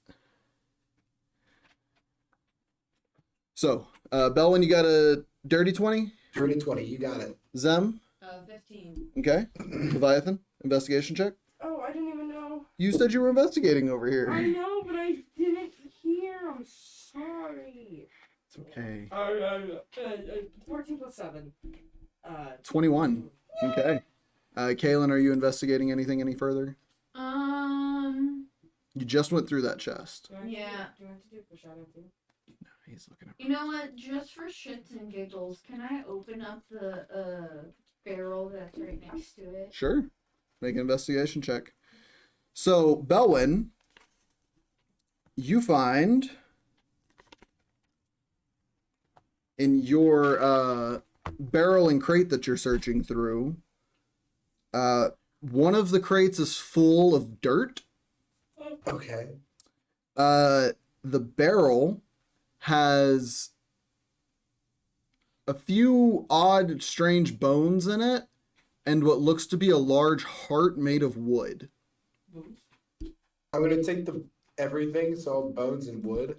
So, Belwin, you got a dirty 20? Dirty 20. You got it. Zem, 15. okay. Leviathan, investigation check. Oh, I didn't even know. You said you were investigating over I here. know, but I didn't hear. I'm sorry. It's okay. 14 plus 7. 21. Okay. Kaylinn, are you investigating anything any further? You just went through that chest. Yeah. Do you want to do it for Shadow too? He's looking at. You know what? Just for shits and giggles, can I open up the barrel that's right next to it? Sure. Make an investigation check. So, Belwin, you find in your barrel and crate that you're searching through, one of the crates is full of dirt. Okay. The barrel has a few odd, strange bones in it, and what looks to be a large heart made of wood. I'm gonna take everything, so all bones and wood.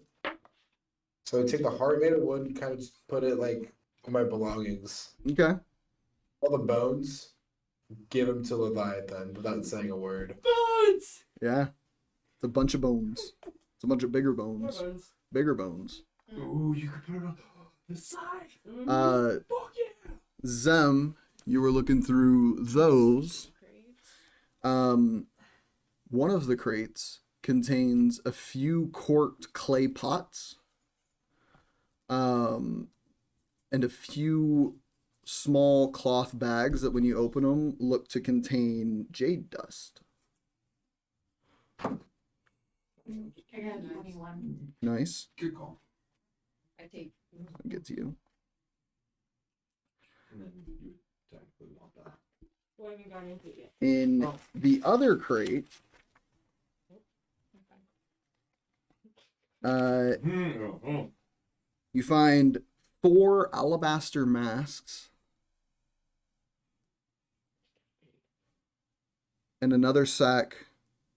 So take the heart made of wood and kind of just put it like on my belongings. Okay. All the bones, give them to Leviathan without saying a word. Bones! Yeah. It's a bunch of bones. It's a bunch of bigger More bones. bones. Bigger bones. Ooh, you could put it on the side. Uh, Fuck yeah. Zem, you were looking through those. One of the crates contains a few corked clay pots. And and a few small cloth bags that when you open them look to contain jade dust. I got 21. Nice. Good call. I take. I'll get to you. And then you technically want that. Well, I haven't gone into it yet. In the other crate, you find 4 alabaster masks and another sack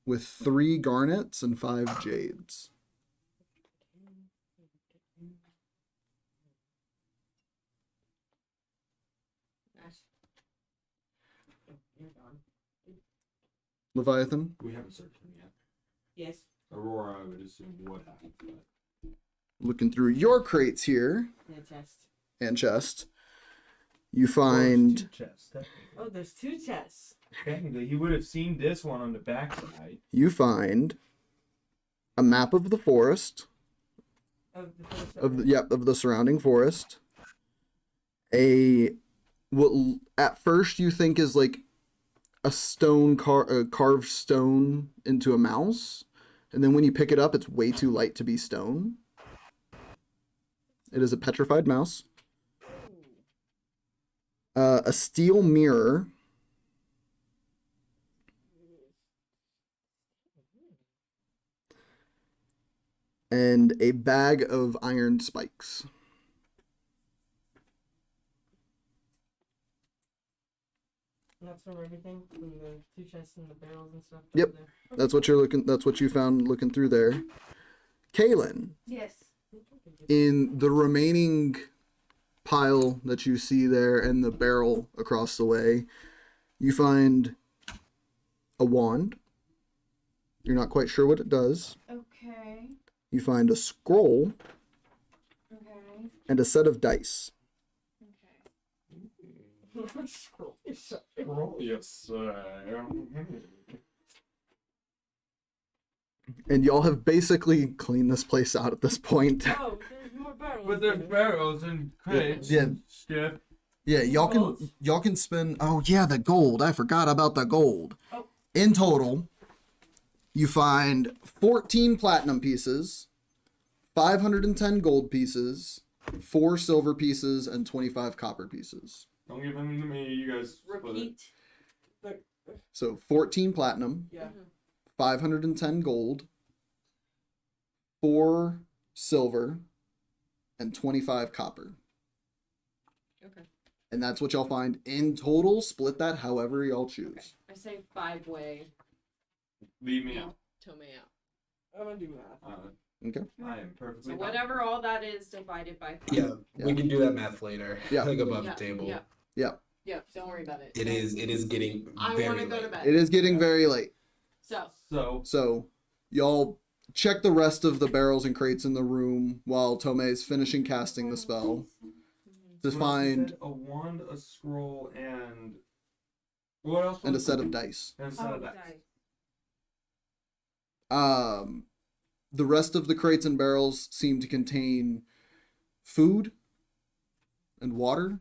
with 3 garnets and 5 jades. You're gone. Leviathan, We haven't searched him yet. Yes. Aurora, I would assume, would have. But looking through your crates here In the chest. and chest, you find Oh, there's 2 chests. Technically, he would have seen this one on the backside. a map of the forest, Of the first of the surrounding forest. What at first you think is like a stone carved stone into a mouse, and then when you pick it up, it's way too light to be stone. It is a petrified mouse. A steel mirror. And a bag of iron spikes. And that's from everything? From the 2 chests and the barrels and stuff? Yep. There? That's what you're looking. That's what you found looking through there. Kaylinn, Yes. in the remaining pile that you see there and the barrel across the way, you find a wand. You're not quite sure what it does. Okay. You find a scroll Okay. and a set of dice. Okay. Scroll. Yes. And y'all have basically cleaned this place out at this point. Oh, there's more barrels. But there's barrels and crates. Yeah. And stuff. Yeah, y'all can spend. Oh yeah, the gold. I forgot about the gold. Oh. In total, you find 14 platinum pieces, 510 gold pieces, 4 silver pieces, and 25 copper pieces. Don't give them to me. You guys split it. Repeat. So 14 platinum, Yeah. 510 gold, 4 silver, and 25 copper. Okay. And that's what y'all find in total. Split that however y'all choose. I say 5-way. Leave me out. Tomay out. I'm gonna do math. Okay. I am perfectly So fine. whatever all that is divided by 5. Yeah, we can do that math later. Yeah. Like above Yeah, the table. yeah. Yeah. Yeah, don't worry about it. It is getting I very want to go late. to bed. It is getting very late. So, So y'all check the rest of the barrels and crates in the room while Tomei's finishing casting the spell to What else you find said? A wand, a scroll, and what else? and a was set it? of dice. And a set of dice. The rest of the crates and barrels seem to contain food and water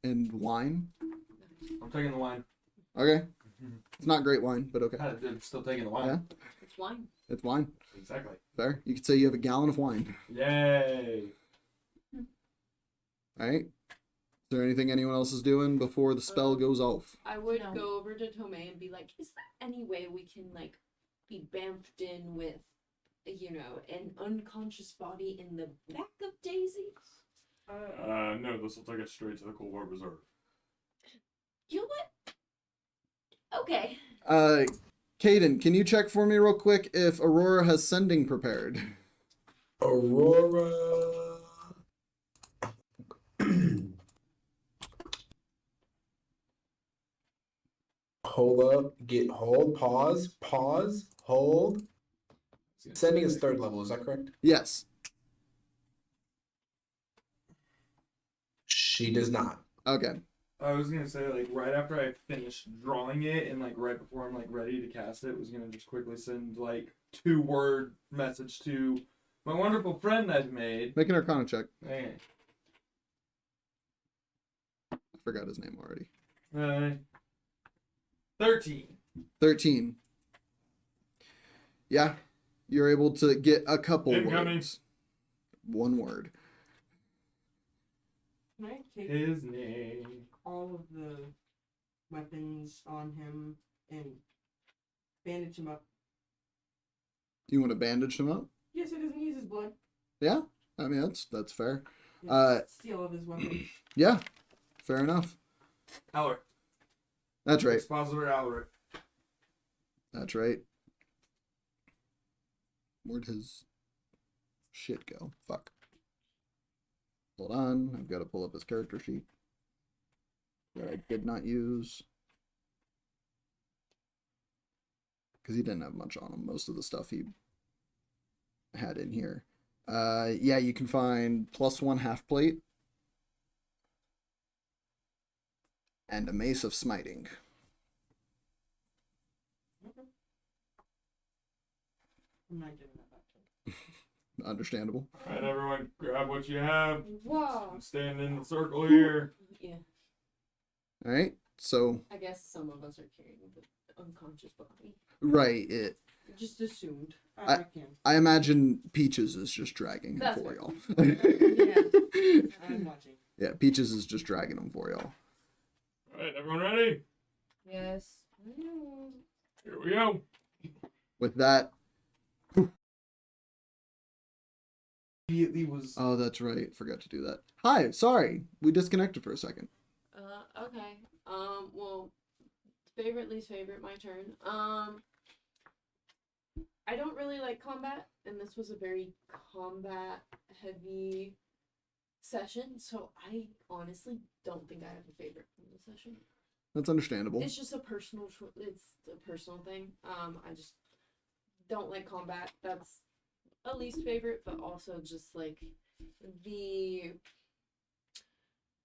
and wine. I'm taking the wine. Okay. It's not great wine, but okay. I'm still taking the wine. Yeah. it's wine. It's wine. Exactly. Fair. You could say you have a gallon of wine. Yay. Alright. Is there anything anyone else is doing before the spell goes off? I would No. go over to Tomay and be like, is there any way we can, like, be bamfed in with, you know, an unconscious body in the back of Daisy? No, this will take us straight to the Cold War Reserve. You know what? Okay. Kaden, can you check for me real quick if Aurora has sending prepared? Aurora. Hold up. Pause. Hold. Sending is 3rd level, is that correct? Yes. She does not. Okay. I was gonna say, like, right after I finished drawing it and, like, right before I'm, like, ready to cast it, was gonna just quickly send, like, 2-word message to my wonderful friend I've made. Make an Arcana check. Hey. Forgot his name already. 13. 13. Yeah, you're able to get a couple Incoming. words. One word. Can I take His name. all of the weapons on him and bandage him up? You want to bandage him up? Yes, he doesn't use his blood. Yeah, I mean that's fair. Just steal all of his weapons. Yeah, fair enough. Alaric. That's right. Expositor Alaric. That's right. Where'd his shit go? Fuck. Hold on, I've got to pull up his character sheet that I did not use. Because he didn't have much on him. Most of the stuff he had in here. Yeah, you can find +1 half plate and a mace of smiting. I'm not giving that back to him. Understandable. Alright, everyone, grab what you have. Wow. Stand in the circle here. Yeah. All right. So, I guess some of us are carrying the unconscious body. right, it. Just assumed. I- I can. I imagine Peaches is just dragging him That's for fair. y'all. I'm watching. Yeah, Peaches is just dragging him for y'all. Alright, everyone ready? Yes. Here we go. With that, Immediately was. oh, that's right. Forgot to do that. Hi, sorry. We disconnected for a second. Okay. Well, favorite, least favorite, my turn. I don't really like combat, and this was a very combat heavy session, so I honestly don't think I have a favorite from the session. That's understandable. It's just a personal it's a personal thing. I just don't like combat. That's a least favorite, but also just like the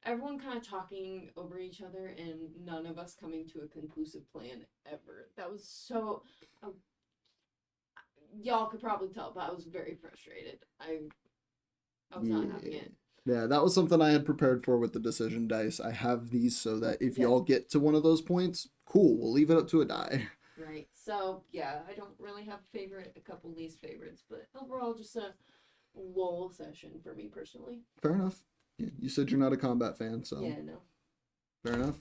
everyone kind of talking over each other and none of us coming to a conclusive plan ever. That was so y'all could probably tell, but I was very frustrated. I was not having it. Yeah, that was something I had prepared for with the decision dice. I have these so that if Yeah. y'all get to one of those points, cool, we'll leave it up to a die. Right. So yeah, I don't really have a favorite, a couple least favorites, but overall just a lull session for me personally. Fair enough. Yeah, you said you're not a combat fan, so Yeah, no. fair enough.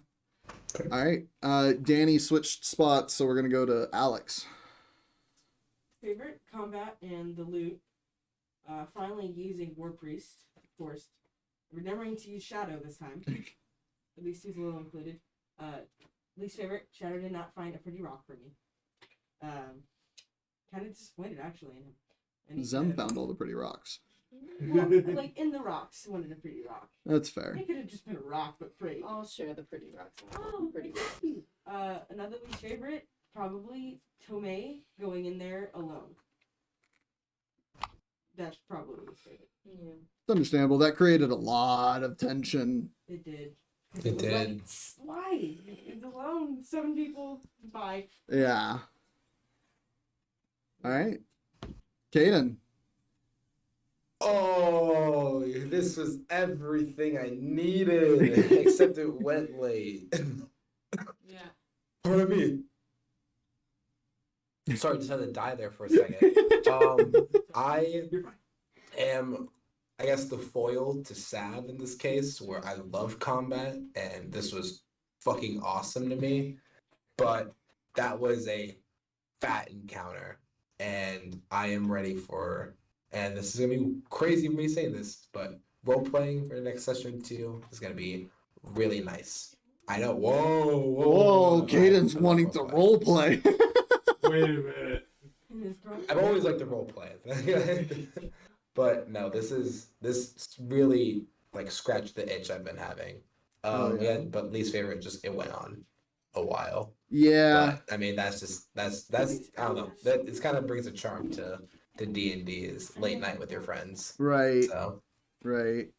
All right. Danny switched spots, so we're gonna go to Alex. Favorite combat and the loot. Finally using War Priest, of course. Remembering to use Shadow this time. At least he's a little included. Least favorite, Shadow did not find a pretty rock for me. Kind of disappointed actually in him. And he Zem could've- found all the pretty rocks. Well, like in the rocks, wanted a pretty rock. That's fair. It could have just been a rock, but pretty. I'll share the pretty rocks. Oh, Pretty pretty cute. Another least favorite, probably Tomay going in there alone. That's probably least favorite. Yeah. It's understandable. That created a lot of tension. It did. It was did. Like, why? It's alone. 7 people. Bye. Yeah. All right. Kaylinn. Oh, this was everything I needed, except it went late. Yeah. Pardon me. Sorry, just had to die there for a second. I am, I guess, the foil to Sav in this case, where I love combat, and this was fucking awesome to me. But that was a fat encounter, and I am ready for. And this is gonna be crazy for me saying this, but role playing for the next session too is gonna be really nice. I know. Whoa, Caden's wanting to role play. Wait a minute. And his girl. I've always liked to role play, but no, this really like scratched the itch I've been having. Oh, yeah. Yeah, but least favorite just it went on a while. Yeah. But I mean that's I don't know. That it kind of brings a charm to D&D is late night with your friends. Right. So Right.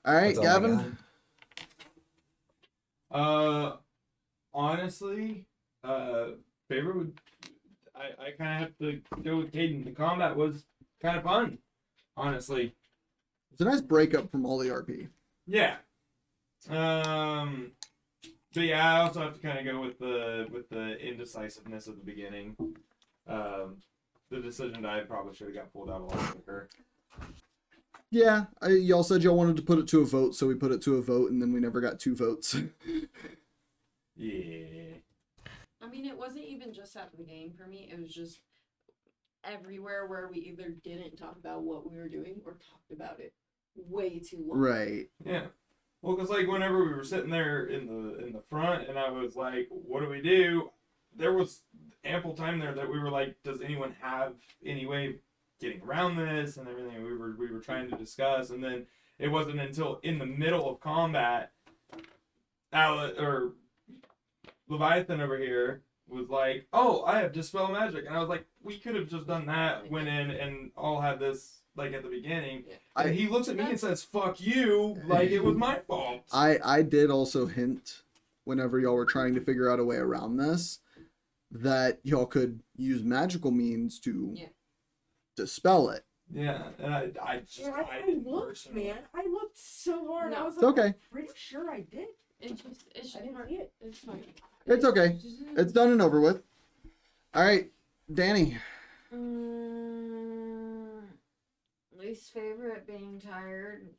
All right, that's all I Gavin. got. Honestly, favorite would I kind of have to go with Caden. The combat was kind of fun, honestly. It's a nice breakup from all the RP. Yeah, But yeah, I also have to kind of go with the indecisiveness at the beginning. The decision that I probably should have got pulled out a lot quicker. Yeah, y'all said y'all wanted to put it to a vote, so we put it to a vote, and then we never got 2 votes. Yeah. I mean, it wasn't even just at the beginning for me. It was just everywhere where we either didn't talk about what we were doing or talked about it way too long. Right. Yeah. Well, because like whenever we were sitting there in the front, and I was like, "What do we do?" There was ample time there that we were like, "Does anyone have any way of getting around this?" and everything we were trying to discuss, and then it wasn't until in the middle of combat, Leviathan over here was like, "Oh, I have Dispel Magic," and I was like, "We could have just done that, went in and all had this like at the beginning." And he looks at me and says, "Fuck you!" Like it was my fault. I did also hint whenever y'all were trying to figure out a way around this that y'all could use magical means to dispel it. Yeah, and I looked, personally- man. I looked so hard. I was It's like, okay. I'm pretty sure I did. It's just I didn't see it. It's fine. It's okay. It's done and over with. All right, Danny. Least favorite being tired.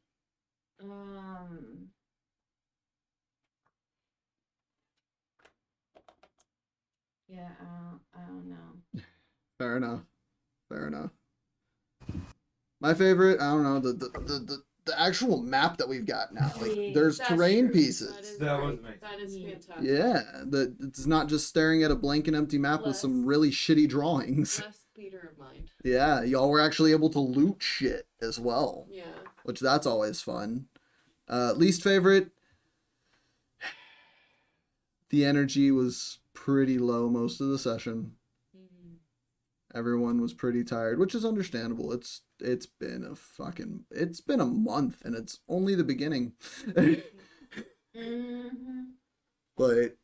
Yeah, I don't know. Fair enough. Fair enough. My favorite, I don't know, the actual map that we've got now. Like, there's That's terrain true. pieces. That was amazing. That is fantastic. Yeah, it's not just staring at a blank and empty map with some really shitty drawings. Less theater of mind. Yeah, y'all were actually able to loot shit as well, Yeah. which that's always fun. Least favorite, the energy was pretty low most of the session. Everyone was pretty tired, which is understandable. It's been a month and it's only the beginning. But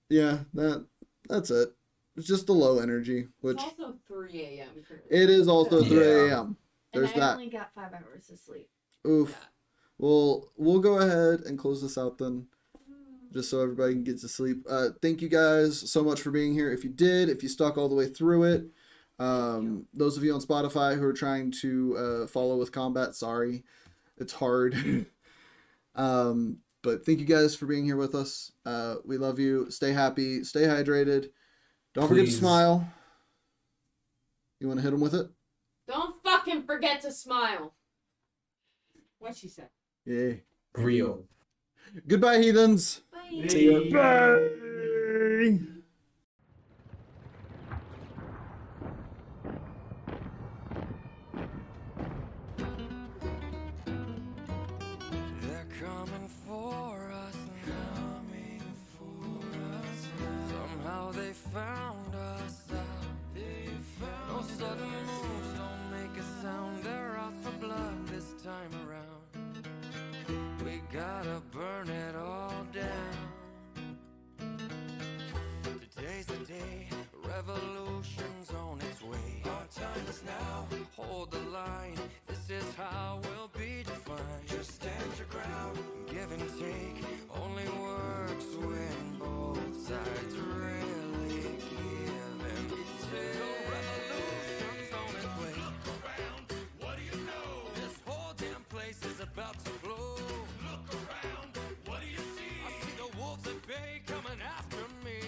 yeah, that's it. It's just the low energy, which It's also 3 a.m. it is also 3 Yeah. a.m. There's and I that. only got 5 hours of sleep. Oof. Yeah. Well, we'll go ahead and close this out then, just so everybody can get to sleep. Thank you guys so much for being here. If you stuck all the way through it, those of you on Spotify who are trying to follow with combat, sorry, it's hard. But thank you guys for being here with us. We love you. Stay happy. Stay hydrated. Don't forget to Please. smile. You want to hit them with it? Don't fucking forget to smile. What she said. Yeah. Real. Goodbye, heathens. Bye. See ya. Bye. They're coming for us now. Somehow they found us out. No sudden moves, don't make a sound. They're out for blood this time around. We gotta burn it all down. Today's the day, revolution's on its way. Our time is now, hold the line. This is how we'll be defined. Just stand your ground, give and take. Only works when both sides really give and take. The revolution's on its way. Look around, what do you know? This whole damn place is about to blow. Look around, what do you see? I see the wolves at bay coming after me.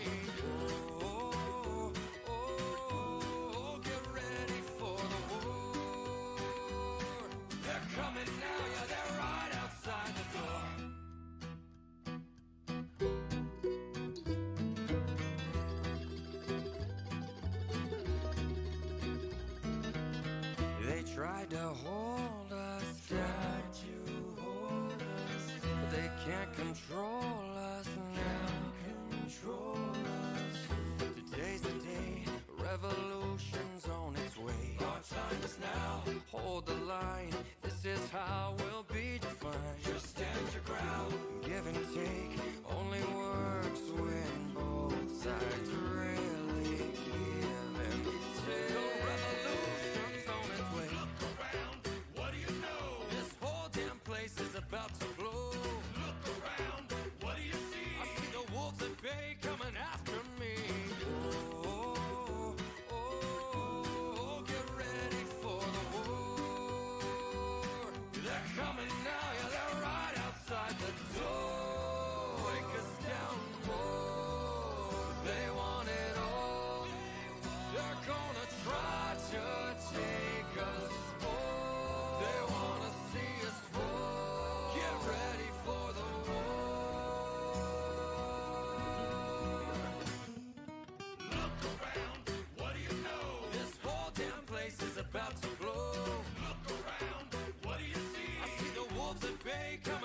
Oh, oh, get ready for the war. They're coming now, yeah, they're right outside the door. They tried to hold us down, but they can't control us now. Today's the day, revolution's on its way. Our time is now, hold the line. This is how we'll be defined. Just stand your ground, give and take. Only works when both sides really give and take. The revolution's on its way. Look around, what do you know? This whole damn place is about to blow. Look around. may come